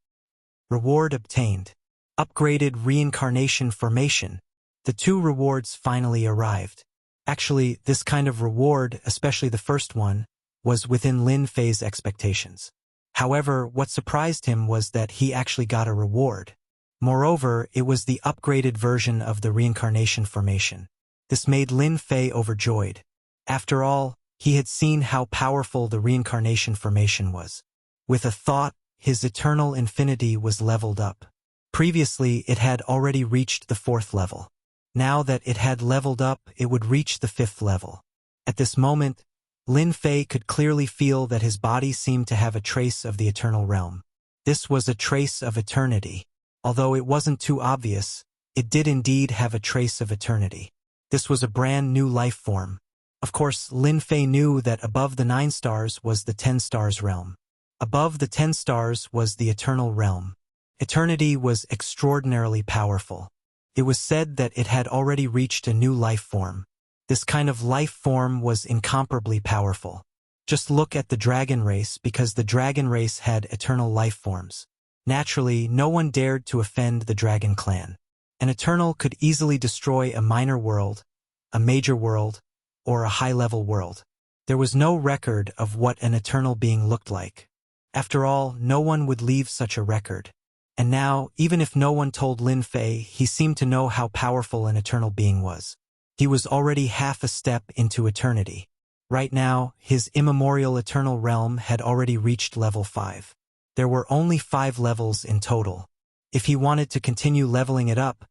Reward obtained. Upgraded reincarnation formation. The 2 rewards finally arrived. Actually, this kind of reward, especially the first one, was within Lin Fei's expectations. However, what surprised him was that he actually got a reward. Moreover, it was the upgraded version of the reincarnation formation. This made Lin Fei overjoyed. After all, he had seen how powerful the reincarnation formation was. With a thought, his eternal infinity was leveled up. Previously, it had already reached the 4th level. Now that it had leveled up, it would reach the 5th level. At this moment, Lin Fei could clearly feel that his body seemed to have a trace of the eternal realm. This was a trace of eternity. Although it wasn't too obvious, it did indeed have a trace of eternity. This was a brand new life form. Of course, Lin Fei knew that above the 9 stars was the 10 stars realm. Above the 10 stars was the eternal realm. Eternity was extraordinarily powerful. It was said that it had already reached a new life form. This kind of life form was incomparably powerful. Just look at the dragon race, because the dragon race had eternal life forms. Naturally, no one dared to offend the dragon clan. An eternal could easily destroy a minor world, a major world, or a high-level world. There was no record of what an eternal being looked like. After all, no one would leave such a record. And now, even if no one told Lin Fei, he seemed to know how powerful an eternal being was. He was already half a step into eternity. Right now, his immemorial eternal realm had already reached level 5. There were only 5 levels in total. If he wanted to continue leveling it up,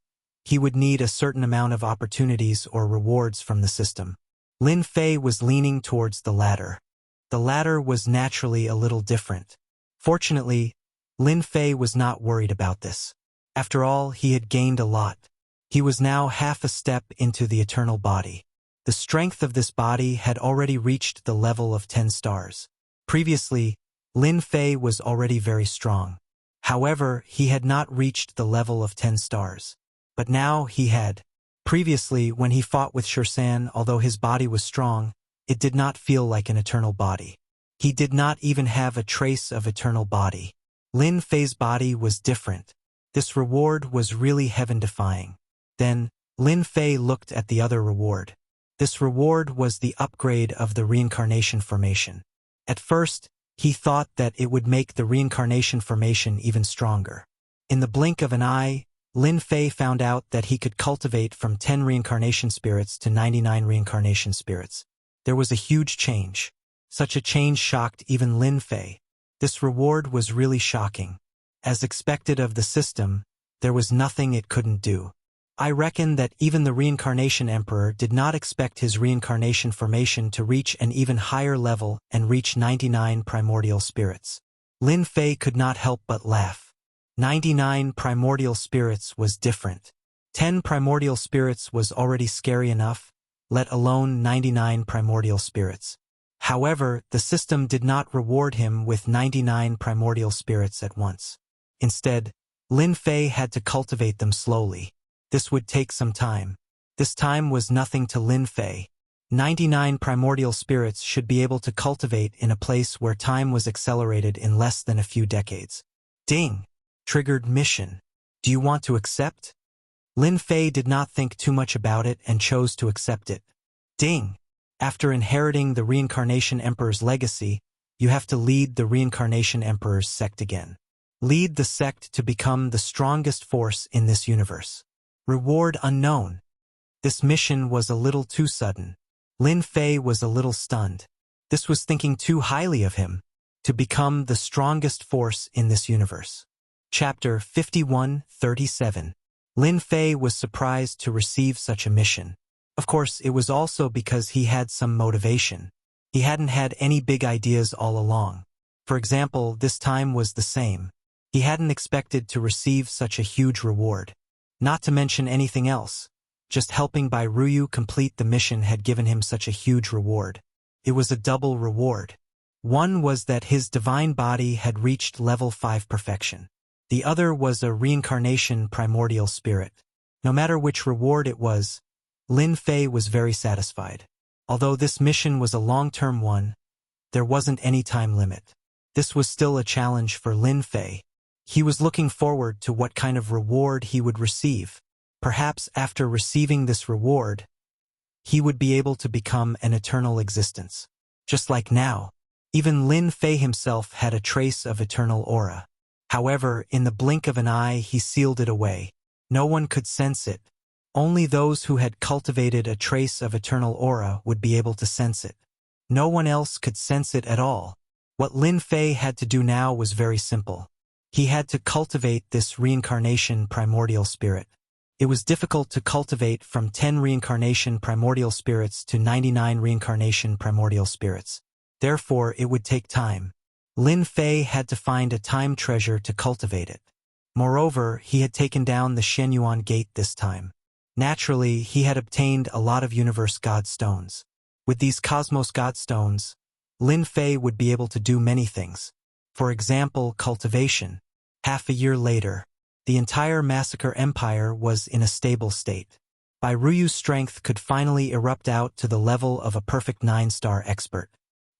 he would need a certain amount of opportunities or rewards from the system. Lin Fei was leaning towards the latter. The latter was naturally a little different. Fortunately, Lin Fei was not worried about this. After all, he had gained a lot. He was now half a step into the eternal body. The strength of this body had already reached the level of 10 stars. Previously, Lin Fei was already very strong. However, he had not reached the level of 10 stars. But now he had. Previously, when he fought with Shursan, although his body was strong, it did not feel like an eternal body. He did not even have a trace of eternal body. Lin Fei's body was different. This reward was really heaven-defying. Then, Lin Fei looked at the other reward. This reward was the upgrade of the reincarnation formation. At first, he thought that it would make the reincarnation formation even stronger. In the blink of an eye, Lin Fei found out that he could cultivate from 10 reincarnation spirits to 99 reincarnation spirits. There was a huge change. Such a change shocked even Lin Fei. This reward was really shocking. As expected of the system, there was nothing it couldn't do. I reckon that even the Reincarnation Emperor did not expect his reincarnation formation to reach an even higher level and reach 99 primordial spirits. Lin Fei could not help but laugh. 99 primordial spirits was different. 10 primordial spirits was already scary enough, let alone 99 primordial spirits. However, the system did not reward him with 99 primordial spirits at once. Instead, Lin Fei had to cultivate them slowly. This would take some time. This time was nothing to Lin Fei. 99 primordial spirits should be able to cultivate in a place where time was accelerated in less than a few decades. Ding! Triggered mission. Do you want to accept? Lin Fei did not think too much about it and chose to accept it. Ding! After inheriting the Reincarnation Emperor's legacy, you have to lead the Reincarnation Emperor's sect again. Lead the sect to become the strongest force in this universe. Reward unknown. This mission was a little too sudden. Lin Fei was a little stunned. This was thinking too highly of him. To become the strongest force in this universe. Chapter 51:37. Lin Fei was surprised to receive such a mission. Of course, it was also because he had some motivation. He hadn't had any big ideas all along. For example, this time was the same. He hadn't expected to receive such a huge reward. Not to mention anything else. Just helping Bai Ruyu complete the mission had given him such a huge reward. It was a double reward. One was that his divine body had reached level 5 perfection. The other was a reincarnation primordial spirit. No matter which reward it was, Lin Fei was very satisfied. Although this mission was a long-term one, there wasn't any time limit. This was still a challenge for Lin Fei. He was looking forward to what kind of reward he would receive. Perhaps after receiving this reward, he would be able to become an eternal existence. Just like now, even Lin Fei himself had a trace of eternal aura. However, in the blink of an eye he sealed it away. No one could sense it. Only those who had cultivated a trace of eternal aura would be able to sense it. No one else could sense it at all. What Lin Fei had to do now was very simple. He had to cultivate this reincarnation primordial spirit. It was difficult to cultivate from 10 reincarnation primordial spirits to 99 reincarnation primordial spirits. Therefore, it would take time. Lin Fei had to find a time treasure to cultivate it. Moreover, he had taken down the Shenyuan Gate this time. Naturally, he had obtained a lot of universe god stones. With these cosmos god stones, Lin Fei would be able to do many things. For example, cultivation. Half a year later, the entire Massacre Empire was in a stable state. Bai Ruyu's strength could finally erupt out to the level of a perfect 9-star expert.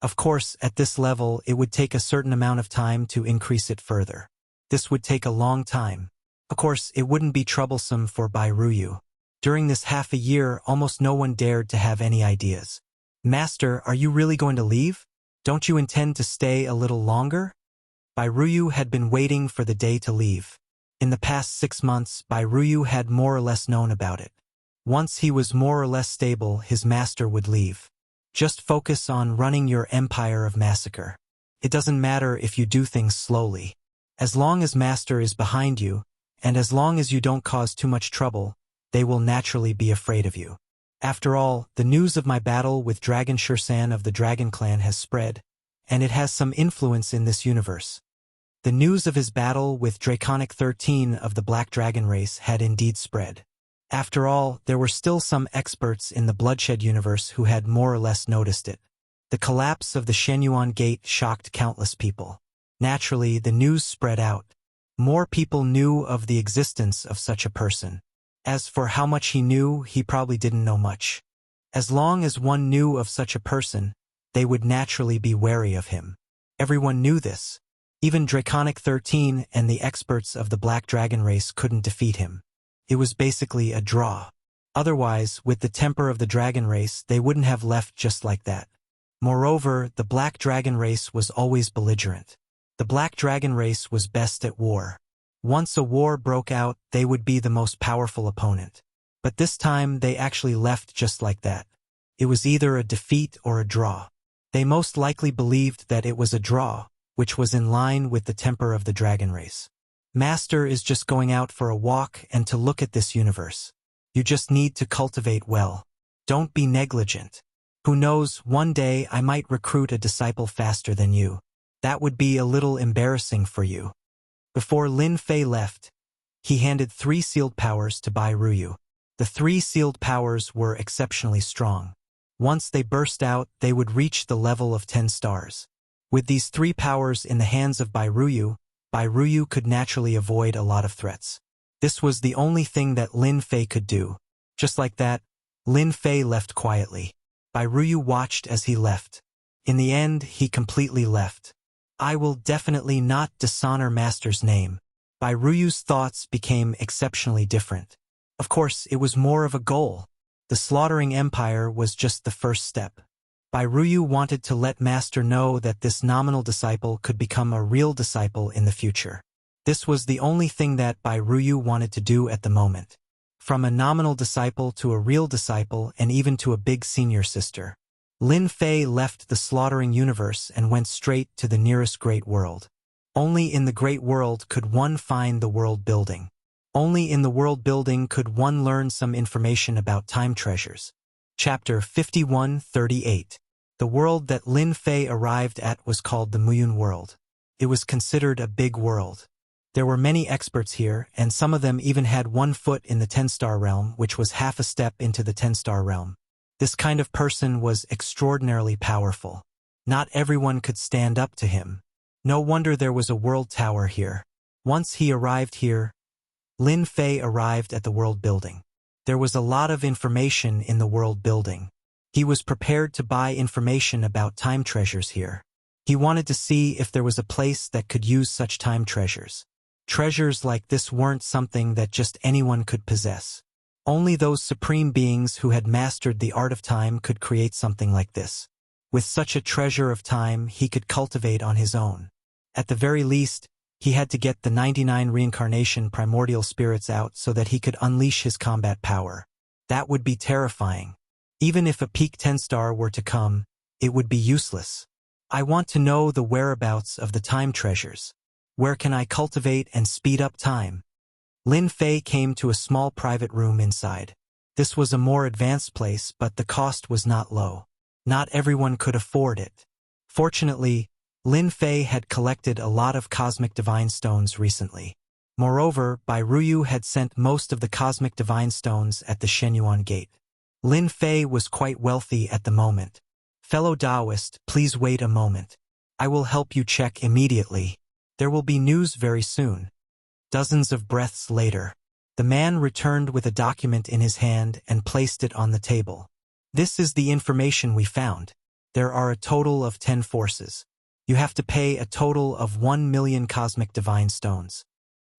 Of course, at this level, it would take a certain amount of time to increase it further. This would take a long time. Of course, it wouldn't be troublesome for Bai Ruyu. During this half a year, almost no one dared to have any ideas. Master, are you really going to leave? Don't you intend to stay a little longer? Bai Ruyu had been waiting for the day to leave. In the past 6 months, Bai Ruyu had more or less known about it. Once he was more or less stable, his master would leave. Just focus on running your empire of massacre. It doesn't matter if you do things slowly. As long as master is behind you, and as long as you don't cause too much trouble, they will naturally be afraid of you. After all, the news of my battle with Dragon Shursan of the Dragon Clan has spread, and it has some influence in this universe. The news of his battle with Draconic 13 of the Black Dragon race had indeed spread. After all, there were still some experts in the Bloodshed universe who had more or less noticed it. The collapse of the Shenyuan Gate shocked countless people. Naturally, the news spread out. More people knew of the existence of such a person. As for how much he knew, he probably didn't know much. As long as one knew of such a person, they would naturally be wary of him. Everyone knew this. Even Draconic 13 and the experts of the Black Dragon race couldn't defeat him. It was basically a draw. Otherwise, with the temper of the Dragon race, they wouldn't have left just like that. Moreover, the Black Dragon race was always belligerent. The Black Dragon race was best at war. Once a war broke out, they would be the most powerful opponent. But this time, they actually left just like that. It was either a defeat or a draw. They most likely believed that it was a draw, which was in line with the temper of the Dragon race. Master is just going out for a walk and to look at this universe. You just need to cultivate well. Don't be negligent. Who knows, one day I might recruit a disciple faster than you. That would be a little embarrassing for you. Before Lin Fei left, he handed 3 sealed powers to Bai Ruyu. The 3 sealed powers were exceptionally strong. Once they burst out, they would reach the level of 10 stars. With these 3 powers in the hands of Bai Ruyu could naturally avoid a lot of threats. This was the only thing that Lin Fei could do. Just like that, Lin Fei left quietly. Bai Ruyu watched as he left. In the end, he completely left. I will definitely not dishonor Master's name. Bai Ruyu's thoughts became exceptionally different. Of course, it was more of a goal. The slaughtering empire was just the first step. Bai Ruyu wanted to let Master know that this nominal disciple could become a real disciple in the future. This was the only thing that Bai Ruyu wanted to do at the moment. From a nominal disciple to a real disciple and even to a big senior sister. Lin Fei left the slaughtering universe and went straight to the nearest great world. Only in the great world could one find the world building. Only in the world building could one learn some information about time treasures. Chapter 5138. The world that Lin Fei arrived at was called the Muyun world. It was considered a big world. There were many experts here, and some of them even had 1 foot in the 10-star realm, which was half a step into the 10-star realm. This kind of person was extraordinarily powerful. Not everyone could stand up to him. No wonder there was a world tower here. Once he arrived here, Lin Fei arrived at the world building. There was a lot of information in the world building. He was prepared to buy information about time treasures here. He wanted to see if there was a place that could use such time treasures. Treasures like this weren't something that just anyone could possess. Only those supreme beings who had mastered the art of time could create something like this. With such a treasure of time, he could cultivate on his own. At the very least, he had to get the 99 reincarnation primordial spirits out so that he could unleash his combat power. That would be terrifying. Even if a peak 10-star were to come, it would be useless. I want to know the whereabouts of the time treasures. Where can I cultivate and speed up time? Lin Fei came to a small private room inside. This was a more advanced place, but the cost was not low. Not everyone could afford it. Fortunately, Lin Fei had collected a lot of cosmic divine stones recently. Moreover, Bai Ruyu had sent most of the cosmic divine stones at the Shenyuan Gate. Lin Fei was quite wealthy at the moment. Fellow Taoist, please wait a moment. I will help you check immediately. There will be news very soon. Dozens of breaths later, the man returned with a document in his hand and placed it on the table. This is the information we found. There are a total of 10 forces. You have to pay a total of 1 million cosmic divine stones.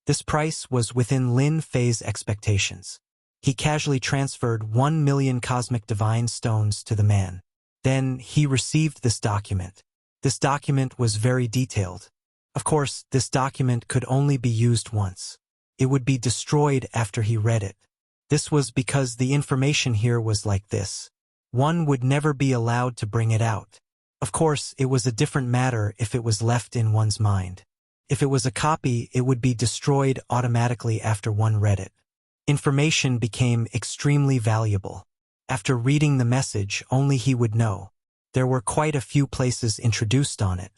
This price was within Lin Fei's expectations. He casually transferred 1 million cosmic divine stones to the man. Then he received this document. This document was very detailed. Of course, this document could only be used once. It would be destroyed after he read it. This was because the information here was like this. One would never be allowed to bring it out. Of course, it was a different matter if it was left in one's mind. If it was a copy, it would be destroyed automatically after one read it. Information became extremely valuable. After reading the message, only he would know. There were quite a few places introduced on it.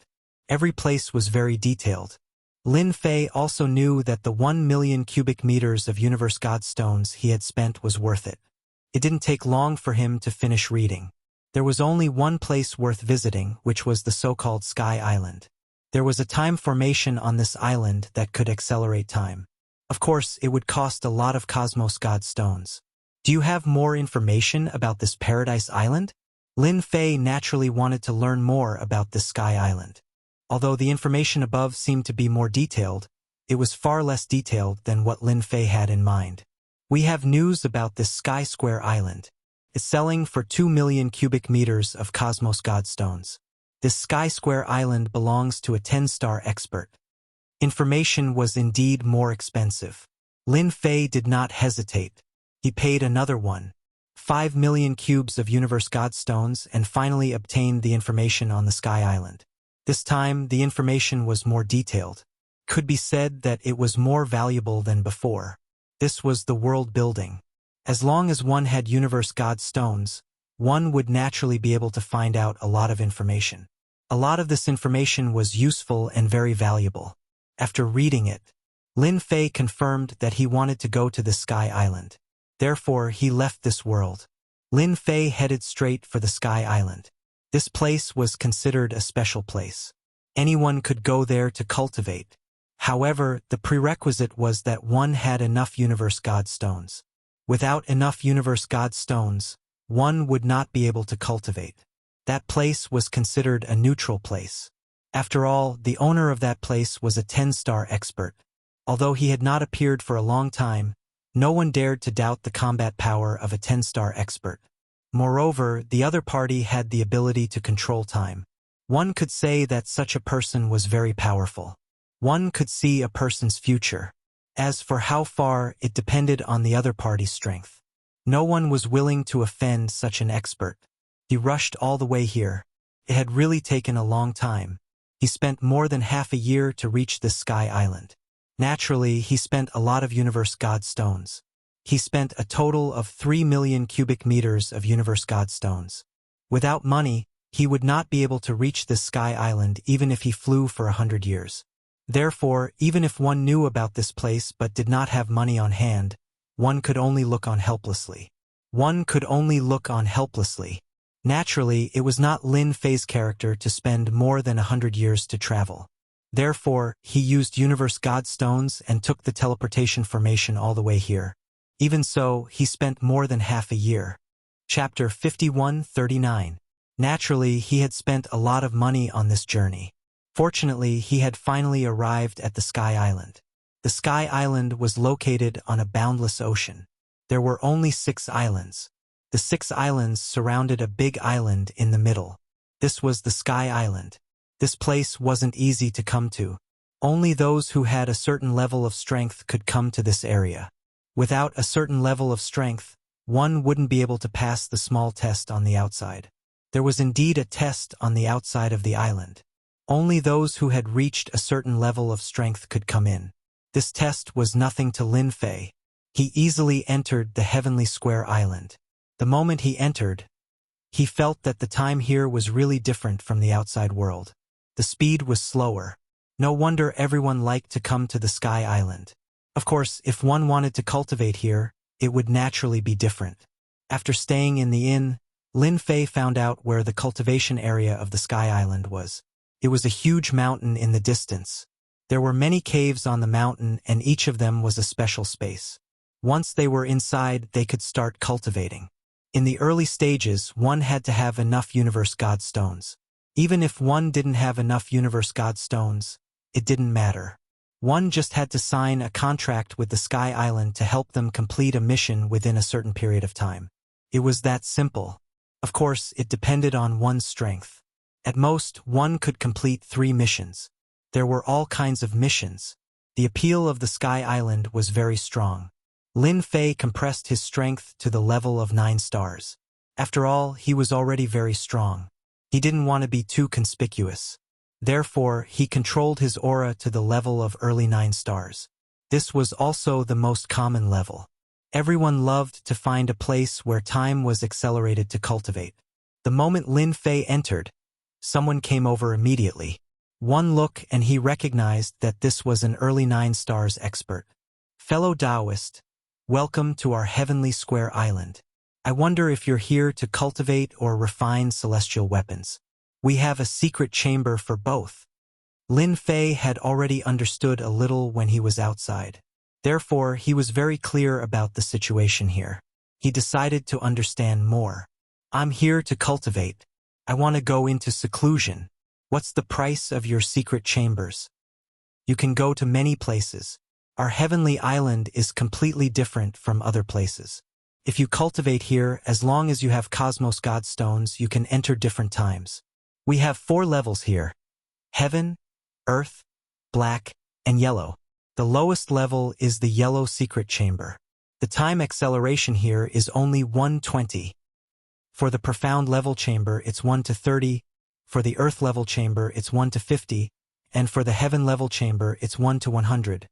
Every place was very detailed. Lin Fei also knew that the 1 million cubic meters of universe god stones he had spent was worth it. It didn't take long for him to finish reading. There was only one place worth visiting, which was the so-called Sky Island. There was a time formation on this island that could accelerate time. Of course, it would cost a lot of cosmos god stones. Do you have more information about this paradise island? Lin Fei naturally wanted to learn more about this Sky Island. Although the information above seemed to be more detailed, it was far less detailed than what Lin Fei had in mind. We have news about this Sky Square Island. It's selling for 2 million cubic meters of cosmos god stones. This Sky Square Island belongs to a 10-star expert. Information was indeed more expensive. Lin Fei did not hesitate. He paid another one, 5 million cubes of universe god stones, and finally obtained the information on the Sky Island. This time, the information was more detailed. Could be said that it was more valuable than before. This was the world building. As long as one had universe god stones, one would naturally be able to find out a lot of information. A lot of this information was useful and very valuable. After reading it, Lin Fei confirmed that he wanted to go to the Sky Island. Therefore, he left this world. Lin Fei headed straight for the Sky Island. This place was considered a special place. Anyone could go there to cultivate. However, the prerequisite was that one had enough universe god stones. Without enough universe god stones, one would not be able to cultivate. That place was considered a neutral place. After all, the owner of that place was a 10-star expert. Although he had not appeared for a long time, no one dared to doubt the combat power of a 10-star expert. Moreover, the other party had the ability to control time. One could say that such a person was very powerful. One could see a person's future. As for how far, it depended on the other party's strength. No one was willing to offend such an expert. He rushed all the way here. It had really taken a long time. He spent more than half a year to reach this Sky Island. Naturally, he spent a lot of universe god stones. He spent a total of 3 million cubic meters of universe god stones. Without money, he would not be able to reach this Sky Island even if he flew for 100 years. Therefore, even if one knew about this place but did not have money on hand, one could only look on helplessly. One could only look on helplessly. Naturally, it was not Lin Fei's character to spend more than 100 years to travel. Therefore, he used universe god stones and took the teleportation formation all the way here. Even so, he spent more than half a year. Chapter 51:39. Naturally, he had spent a lot of money on this journey. Fortunately, he had finally arrived at the Sky Island. The Sky Island was located on a boundless ocean. There were only 6 islands. The 6 islands surrounded a big island in the middle. This was the Sky Island. This place wasn't easy to come to. Only those who had a certain level of strength could come to this area. Without a certain level of strength, one wouldn't be able to pass the small test on the outside. There was indeed a test on the outside of the island. Only those who had reached a certain level of strength could come in. This test was nothing to Lin Fei. He easily entered the heavenly square island. The moment he entered, he felt that the time here was really different from the outside world. The speed was slower. No wonder everyone liked to come to the Sky Island. Of course, if one wanted to cultivate here, it would naturally be different. After staying in the inn, Lin Fei found out where the cultivation area of the Sky Island was. It was a huge mountain in the distance. There were many caves on the mountain, and each of them was a special space. Once they were inside, they could start cultivating. In the early stages, one had to have enough Universe God Stones. Even if one didn't have enough Universe God Stones, it didn't matter. One just had to sign a contract with the Sky Island to help them complete a mission within a certain period of time. It was that simple. Of course, it depended on one's strength. At most, one could complete 3 missions. There were all kinds of missions. The appeal of the Sky Island was very strong. Lin Fei compressed his strength to the level of 9 stars. After all, he was already very strong. He didn't want to be too conspicuous. Therefore, he controlled his aura to the level of early 9 stars. This was also the most common level. Everyone loved to find a place where time was accelerated to cultivate. The moment Lin Fei entered, someone came over immediately. One look and he recognized that this was an early 9 stars expert. Fellow Taoist, welcome to our heavenly square island. I wonder if you're here to cultivate or refine celestial weapons. We have a secret chamber for both. Lin Fei had already understood a little when he was outside. Therefore, he was very clear about the situation here. He decided to understand more. I'm here to cultivate. I want to go into seclusion. What's the price of your secret chambers? You can go to many places. Our heavenly island is completely different from other places. If you cultivate here, as long as you have Cosmos God Stones, you can enter different times. We have 4 levels here: Heaven, Earth, Black, and Yellow. The lowest level is the Yellow Secret Chamber. The time acceleration here is only 120. For the Profound Level Chamber, it's 1 to 30. For the Earth Level Chamber, it's 1 to 50. And for the Heaven Level Chamber, it's 1 to 100.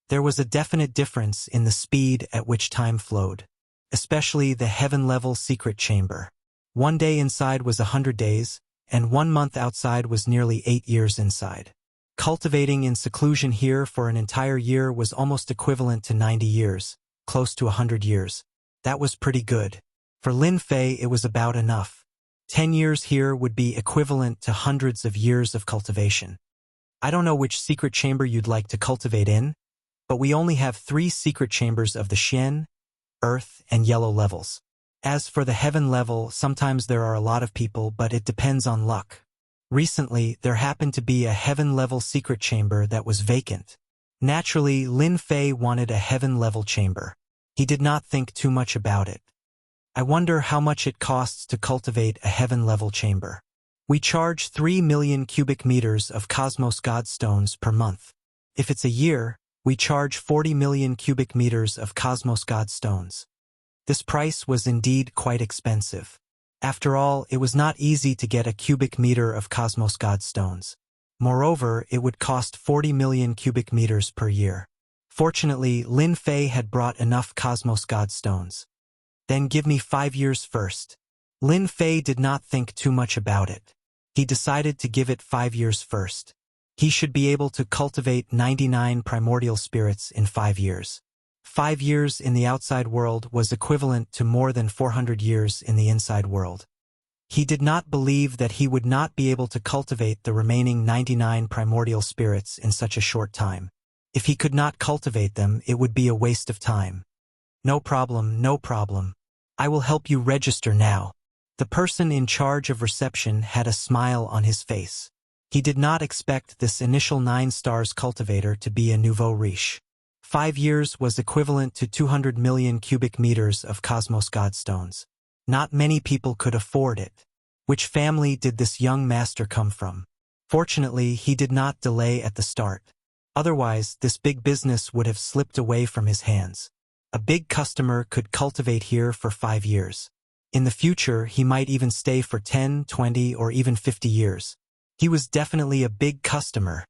There was a definite difference in the speed at which time flowed. Especially the heaven-level secret chamber. 1 day inside was 100 days, and 1 month outside was nearly 8 years inside. Cultivating in seclusion here for an entire year was almost equivalent to 90 years, close to 100 years. That was pretty good. For Lin Fei, it was about enough. 10 years here would be equivalent to hundreds of years of cultivation. I don't know which secret chamber you'd like to cultivate in, but we only have 3 secret chambers of the Xian, Earth, and Yellow levels. As for the Heaven level, sometimes there are a lot of people, but it depends on luck. Recently, there happened to be a Heaven level secret chamber that was vacant. Naturally, Lin Fei wanted a Heaven level chamber. He did not think too much about it. I wonder how much it costs to cultivate a Heaven level chamber. We charge 3 million cubic meters of Cosmos God Stones per month. If it's a year, we charge 40 million cubic meters of Cosmos God Stones. This price was indeed quite expensive. After all, it was not easy to get a cubic meter of Cosmos God Stones. Moreover, it would cost 40 million cubic meters per year. Fortunately, Lin Fei had brought enough Cosmos God Stones. Then give me 5 years first. Lin Fei did not think too much about it. He decided to give it 5 years first. He should be able to cultivate 99 primordial spirits in 5 years. 5 years in the outside world was equivalent to more than 400 years in the inside world. He did not believe that he would not be able to cultivate the remaining 99 primordial spirits in such a short time. If he could not cultivate them, it would be a waste of time. No problem, no problem. I will help you register now. The person in charge of reception had a smile on his face. He did not expect this initial 9 stars cultivator to be a nouveau riche. 5 years was equivalent to 200 million cubic meters of Cosmos God Stones. Not many people could afford it. Which family did this young master come from? Fortunately, he did not delay at the start. Otherwise, this big business would have slipped away from his hands. A big customer could cultivate here for 5 years. In the future, he might even stay for 10, 20, or even 50 years. He was definitely a big customer.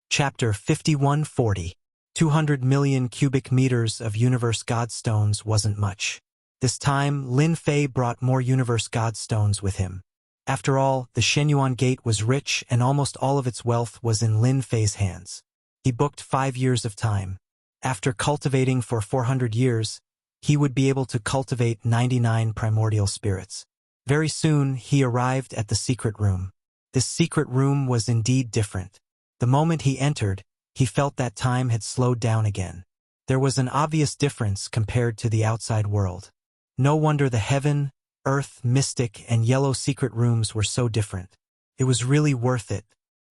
Chapter 5140. 200 million cubic meters of universe godstones wasn't much. This time, Lin Fei brought more universe godstones with him. After all, the Shenyuan Gate was rich and almost all of its wealth was in Lin Fei's hands. He booked 5 years of time. After cultivating for 400 years, he would be able to cultivate 99 primordial spirits. Very soon, he arrived at the secret room. This secret room was indeed different. The moment he entered, he felt that time had slowed down again. There was an obvious difference compared to the outside world. No wonder the heaven, earth, mystic, and yellow secret rooms were so different. It was really worth it.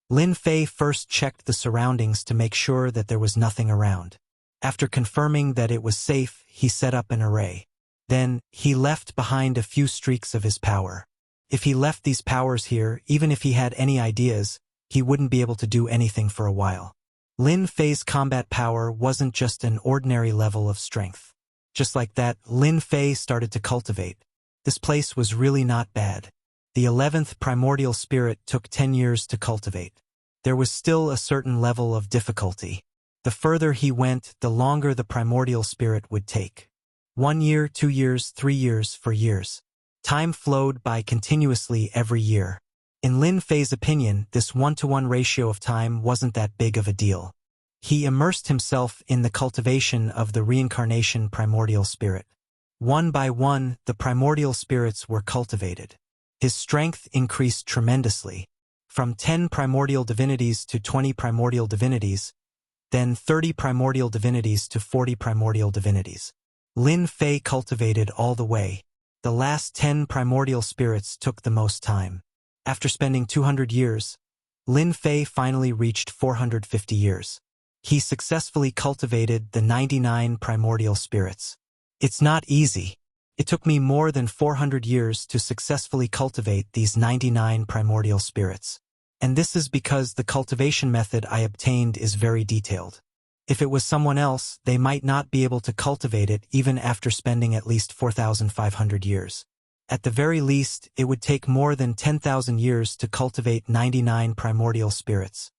Lin Fei first checked the surroundings to make sure that there was nothing around. After confirming that it was safe, he set up an array. Then, he left behind a few streaks of his power. If he left these powers here, even if he had any ideas, he wouldn't be able to do anything for a while. Lin Fei's combat power wasn't just an ordinary level of strength. Just like that, Lin Fei started to cultivate. This place was really not bad. The 11th primordial spirit took 10 years to cultivate. There was still a certain level of difficulty. The further he went, the longer the primordial spirit would take. 1 year, 2 years, 3 years, 4 years. Time flowed by continuously every year. In Lin Fei's opinion, this 1-to-1 ratio of time wasn't that big of a deal. He immersed himself in the cultivation of the reincarnation primordial spirit. One by one, the primordial spirits were cultivated. His strength increased tremendously. From 10 primordial divinities to 20 primordial divinities, then 30 primordial divinities to 40 primordial divinities. Lin Fei cultivated all the way. The last 10 primordial spirits took the most time. After spending 200 years, Lin Fei finally reached 450 years. He successfully cultivated the 99 primordial spirits. It's not easy. It took me more than 400 years to successfully cultivate these 99 primordial spirits. And this is because the cultivation method I obtained is very detailed. If it was someone else, they might not be able to cultivate it even after spending at least 4,500 years. At the very least, it would take more than 10,000 years to cultivate 99 primordial spirits.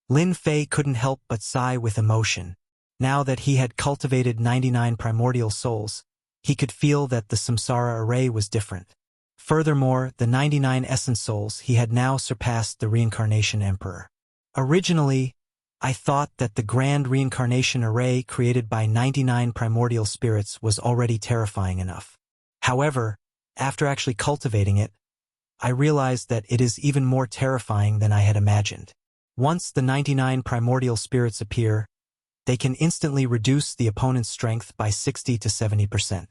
Lin Fei couldn't help but sigh with emotion. Now that he had cultivated 99 primordial souls, he could feel that the samsara array was different. Furthermore, the 99 essence souls he had now surpassed the reincarnation emperor. Originally, I thought that the grand reincarnation array created by 99 primordial spirits was already terrifying enough. However, after actually cultivating it, I realized that it is even more terrifying than I had imagined. Once the 99 primordial spirits appear, they can instantly reduce the opponent's strength by 60 to 70%.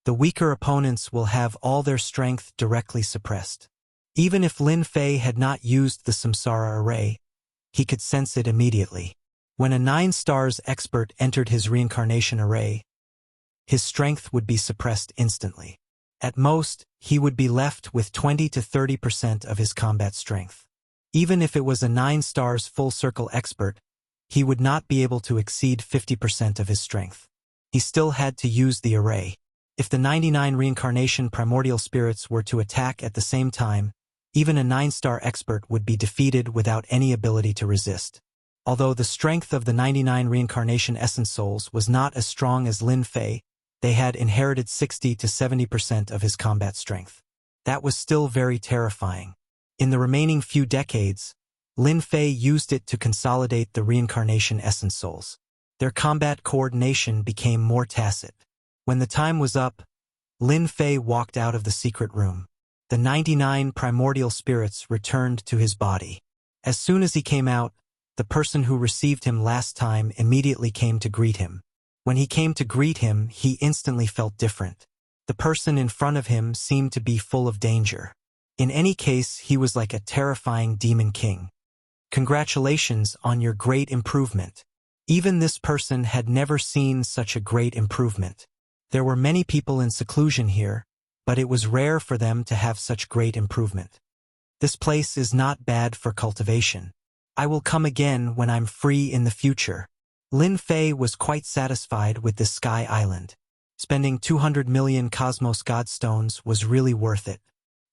The weaker opponents will have all their strength directly suppressed. Even if Lin Fei had not used the samsara array, he could sense it immediately. When a 9 stars expert entered his reincarnation array, his strength would be suppressed instantly. At most, he would be left with 20 to 30% of his combat strength. Even if it was a 9 stars full circle expert, he would not be able to exceed 50% of his strength. He still had to use the array. If the 99 reincarnation primordial spirits were to attack at the same time, even a 9-star expert would be defeated without any ability to resist. Although the strength of the 99 reincarnation essence souls was not as strong as Lin Fei, they had inherited 60 to 70% of his combat strength. That was still very terrifying. In the remaining few decades, Lin Fei used it to consolidate the reincarnation essence souls. Their combat coordination became more tacit. When the time was up, Lin Fei walked out of the secret room. The 99 primordial spirits returned to his body. As soon as he came out, the person who received him last time immediately came to greet him. When he came to greet him, he instantly felt different. The person in front of him seemed to be full of danger. In any case, he was like a terrifying demon king. Congratulations on your great improvement. Even this person had never seen such a great improvement. There were many people in seclusion here, but it was rare for them to have such great improvement. This place is not bad for cultivation. I will come again when I'm free in the future. Lin Fei was quite satisfied with this sky island. Spending 200 million cosmos godstones was really worth it.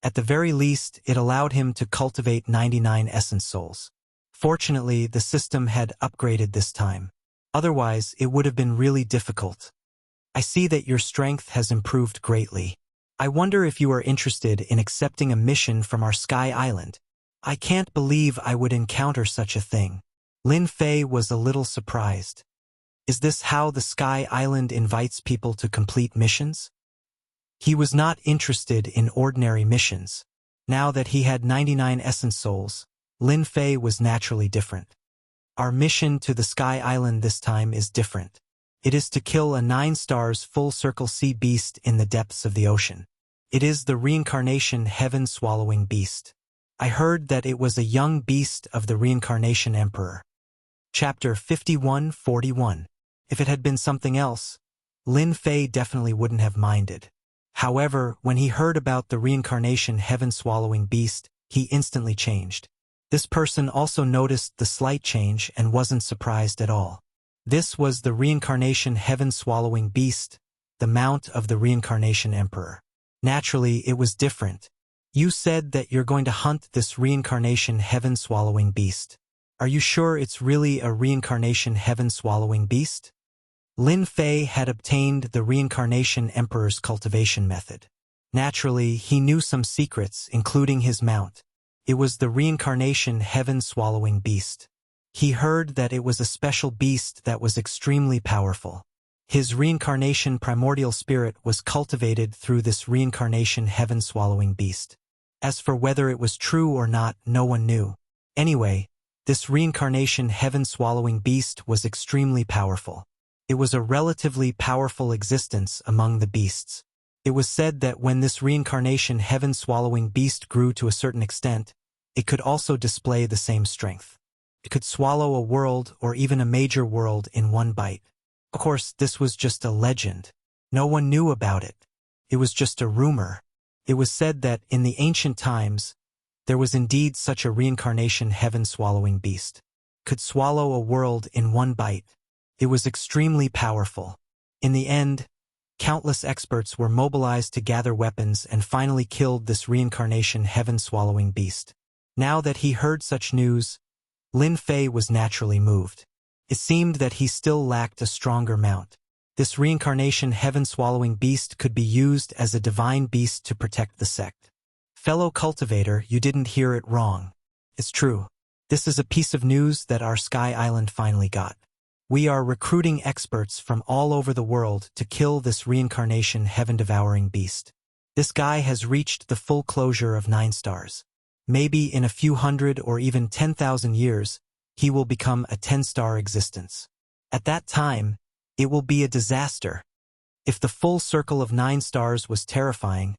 At the very least, it allowed him to cultivate 99 essence souls. Fortunately, the system had upgraded this time. Otherwise, it would have been really difficult. I see that your strength has improved greatly. I wonder if you are interested in accepting a mission from our Sky Island. I can't believe I would encounter such a thing. Lin Fei was a little surprised. Is this how the Sky Island invites people to complete missions? He was not interested in ordinary missions. Now that he had 99 essence souls, Lin Fei was naturally different. Our mission to the Sky Island this time is different. It is to kill a 9 stars full circle sea beast in the depths of the ocean. It is the reincarnation heaven-swallowing beast. I heard that it was a young beast of the reincarnation emperor. Chapter 51-41. If it had been something else, Lin Fei definitely wouldn't have minded. However, when he heard about the reincarnation heaven-swallowing beast, he instantly changed. This person also noticed the slight change and wasn't surprised at all. This was the reincarnation heaven-swallowing beast, the mount of the reincarnation emperor. Naturally, it was different. You said that you're going to hunt this reincarnation heaven-swallowing beast. Are you sure it's really a reincarnation heaven-swallowing beast? Lin Fei had obtained the reincarnation emperor's cultivation method. Naturally, he knew some secrets, including his mount. It was the reincarnation heaven-swallowing beast. He heard that it was a special beast that was extremely powerful. His reincarnation primordial spirit was cultivated through this reincarnation heaven-swallowing beast. As for whether it was true or not, no one knew. Anyway, this reincarnation heaven-swallowing beast was extremely powerful. It was a relatively powerful existence among the beasts. It was said that when this reincarnation heaven-swallowing beast grew to a certain extent, it could also display the same strength. It could swallow a world or even a major world in one bite. Of course, this was just a legend. No one knew about it. It was just a rumor. It was said that in the ancient times, there was indeed such a reincarnation heaven-swallowing beast. It could swallow a world in one bite. It was extremely powerful. In the end, countless experts were mobilized to gather weapons and finally killed this reincarnation heaven-swallowing beast. Now that he heard such news, Lin Fei was naturally moved. It seemed that he still lacked a stronger mount. This reincarnation heaven-swallowing beast could be used as a divine beast to protect the sect. Fellow cultivator, you didn't hear it wrong. It's true. This is a piece of news that our Sky Island finally got. We are recruiting experts from all over the world to kill this reincarnation heaven-devouring beast. This guy has reached the full closure of 9 stars. Maybe in a few hundred or even 10,000 years, he will become a 10-star existence. At that time, it will be a disaster. If the full circle of 9 stars was terrifying,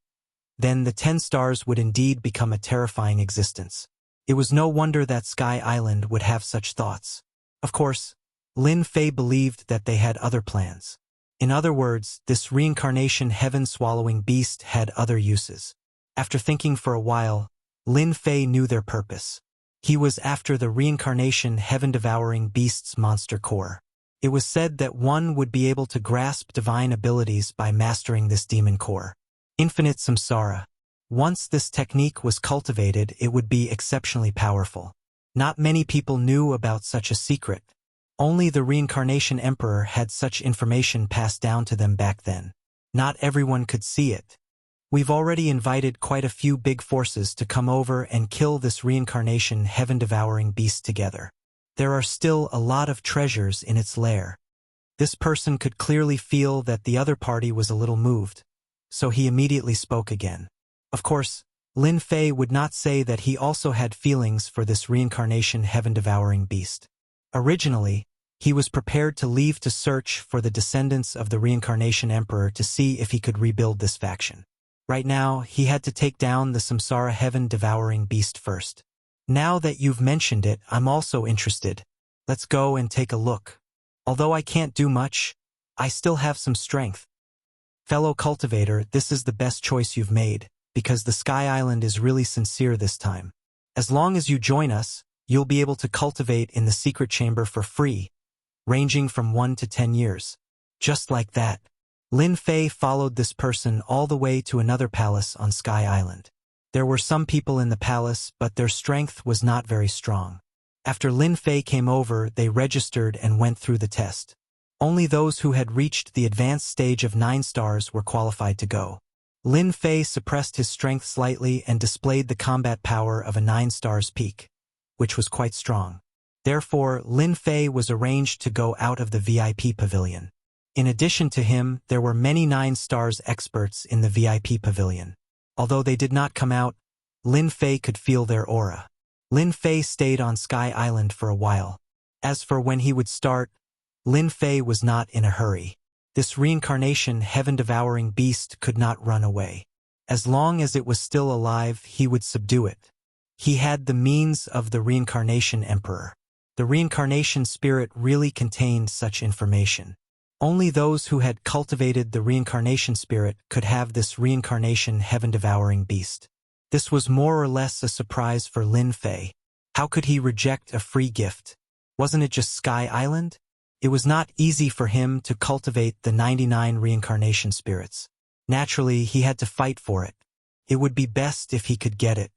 then the 10 stars would indeed become a terrifying existence. It was no wonder that Sky Island would have such thoughts. Of course, Lin Fei believed that they had other plans. In other words, this reincarnation heaven-swallowing beast had other uses. After thinking for a while, Lin Fei knew their purpose. He was after the reincarnation heaven-devouring beast's monster core. It was said that one would be able to grasp divine abilities by mastering this demon core. Infinite samsara. Once this technique was cultivated, it would be exceptionally powerful. Not many people knew about such a secret. Only the reincarnation emperor had such information passed down to them back then. Not everyone could see it. We've already invited quite a few big forces to come over and kill this reincarnation heaven-devouring beast together. There are still a lot of treasures in its lair. This person could clearly feel that the other party was a little moved, so he immediately spoke again. Of course, Lin Fei would not say that he also had feelings for this reincarnation heaven-devouring beast. Originally, he was prepared to leave to search for the descendants of the reincarnation emperor to see if he could rebuild this faction. Right now, he had to take down the samsara heaven-devouring beast first. Now that you've mentioned it, I'm also interested. Let's go and take a look. Although I can't do much, I still have some strength. Fellow cultivator, this is the best choice you've made, because the Sky Island is really sincere this time. As long as you join us, you'll be able to cultivate in the secret chamber for free, ranging from 1 to 10 years. Just like that. Lin Fei followed this person all the way to another palace on Sky Island. There were some people in the palace, but their strength was not very strong. After Lin Fei came over, they registered and went through the test. Only those who had reached the advanced stage of 9 stars were qualified to go. Lin Fei suppressed his strength slightly and displayed the combat power of a 9 stars peak, which was quite strong. Therefore, Lin Fei was arranged to go out of the VIP pavilion. In addition to him, there were many 9 stars experts in the VIP pavilion. Although they did not come out, Lin Fei could feel their aura. Lin Fei stayed on Sky Island for a while. As for when he would start, Lin Fei was not in a hurry. This reincarnation heaven-devouring beast could not run away. As long as it was still alive, he would subdue it. He had the means of the reincarnation emperor. The reincarnation spirit really contained such information. Only those who had cultivated the reincarnation spirit could have this reincarnation heaven-devouring beast. This was more or less a surprise for Lin Fei. How could he reject a free gift? Wasn't it just Sky Island? It was not easy for him to cultivate the 99 reincarnation spirits. Naturally, he had to fight for it. It would be best if he could get it.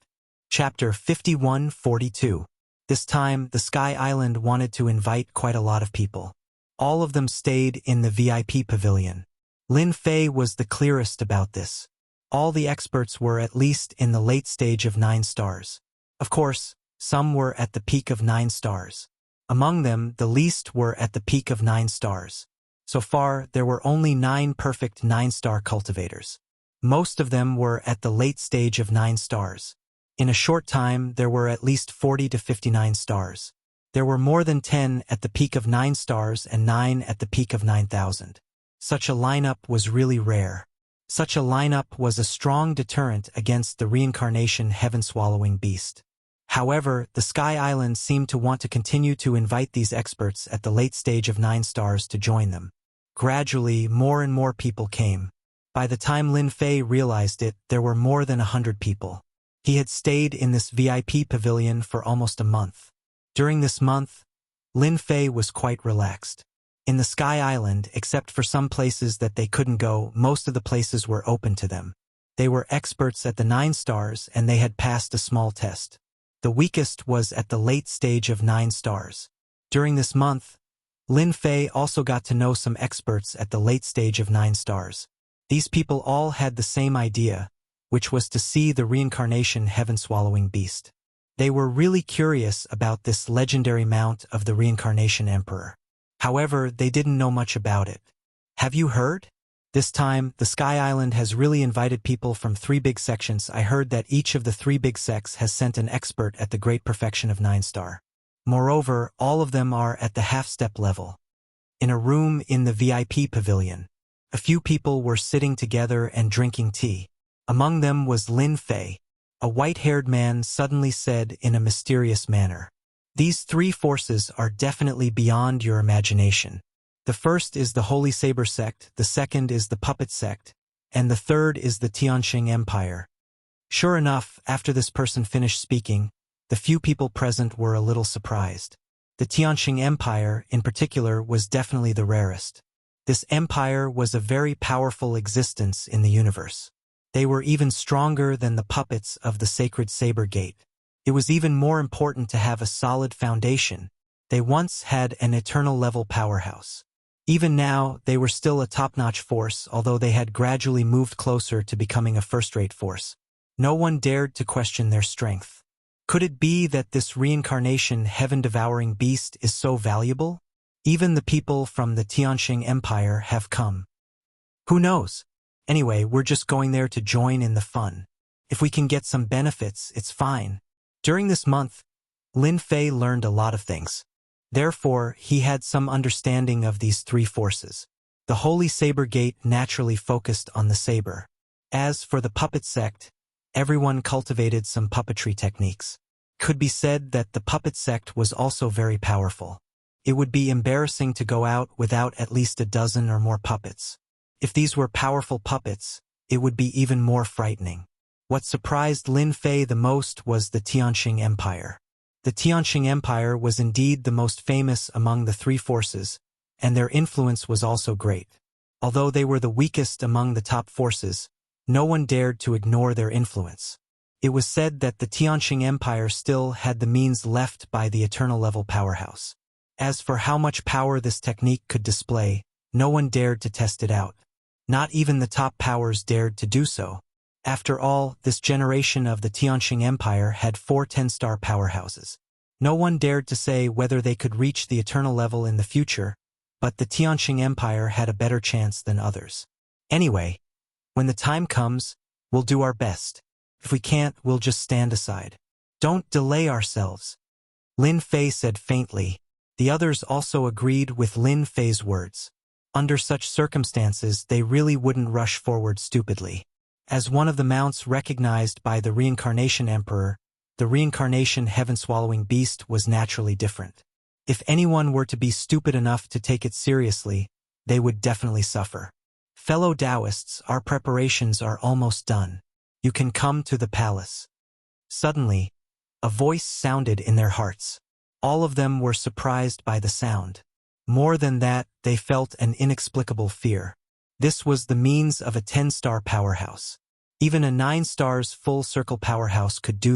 Chapter 51-42. This time, the Sky Island wanted to invite quite a lot of people. All of them stayed in the VIP pavilion. Lin Fei was the clearest about this. All the experts were at least in the late stage of 9 stars. Of course, some were at the peak of 9 stars. Among them, the least were at the peak of 9 stars. So far, there were only 9 perfect 9-star cultivators. Most of them were at the late stage of 9 stars. In a short time, there were at least 40 to 59 stars. There were more than 10 at the peak of 9 stars and 9 at the peak of 9,000. Such a lineup was really rare. Such a lineup was a strong deterrent against the reincarnation heaven-swallowing beast. However, the Sky Island seemed to want to continue to invite these experts at the late stage of 9 stars to join them. Gradually, more and more people came. By the time Lin Fei realized it, there were more than 100 people. He had stayed in this VIP pavilion for almost a month. During this month, Lin Fei was quite relaxed. In the Sky Island, except for some places that they couldn't go, most of the places were open to them. They were experts at the 9 stars and they had passed a small test. The weakest was at the late stage of 9 stars. During this month, Lin Fei also got to know some experts at the late stage of 9 stars. These people all had the same idea, which was to see the reincarnation heaven-swallowing beast. They were really curious about this legendary mount of the reincarnation emperor. However, they didn't know much about it. Have you heard? This time, the Sky Island has really invited people from 3 big sections. I heard that each of the 3 big sects has sent an expert at the great perfection of 9-star. Moreover, all of them are at the half-step level. In a room in the VIP pavilion, a few people were sitting together and drinking tea. Among them was Lin Fei. A white-haired man suddenly said in a mysterious manner, "These 3 forces are definitely beyond your imagination. The first is the Holy Saber sect, the second is the Puppet sect, and the third is the Tianqing Empire." Sure enough, after this person finished speaking, the few people present were a little surprised. The Tianqing Empire, in particular, was definitely the rarest. This empire was a very powerful existence in the universe. They were even stronger than the puppets of the Sacred Saber Gate. It was even more important to have a solid foundation. They once had an eternal-level powerhouse. Even now, they were still a top-notch force, although they had gradually moved closer to becoming a first-rate force. No one dared to question their strength. Could it be that this reincarnation heaven-devouring beast is so valuable? Even the people from the Tianqing Empire have come. Who knows? Anyway, we're just going there to join in the fun. If we can get some benefits, it's fine. During this month, Lin Fei learned a lot of things. Therefore, he had some understanding of these 3 forces. The Holy Saber Gate naturally focused on the saber. As for the puppet sect, everyone cultivated some puppetry techniques. Could be said that the puppet sect was also very powerful. It would be embarrassing to go out without at least a dozen or more puppets. If these were powerful puppets, it would be even more frightening. What surprised Lin Fei the most was the Tianqing Empire. The Tianqing Empire was indeed the most famous among the 3 forces, and their influence was also great. Although they were the weakest among the top forces, no one dared to ignore their influence. It was said that the Tianqing Empire still had the means left by the eternal level powerhouse. As for how much power this technique could display, no one dared to test it out. Not even the top powers dared to do so. After all, this generation of the Tianqing Empire had 4 10-star powerhouses. No one dared to say whether they could reach the eternal level in the future, but the Tianqing Empire had a better chance than others. Anyway, when the time comes, we'll do our best. If we can't, we'll just stand aside. Don't delay ourselves. Lin Fei said faintly. The others also agreed with Lin Fei's words. Under such circumstances, they really wouldn't rush forward stupidly. As one of the mounts recognized by the Reincarnation Emperor, the Reincarnation Heaven-Swallowing Beast was naturally different. If anyone were to be stupid enough to take it seriously, they would definitely suffer. Fellow Taoists, our preparations are almost done. You can come to the palace. Suddenly, a voice sounded in their hearts. All of them were surprised by the sound. More than that, they felt an inexplicable fear. This was the means of a 10-star powerhouse. Even a 9 stars full circle powerhouse could do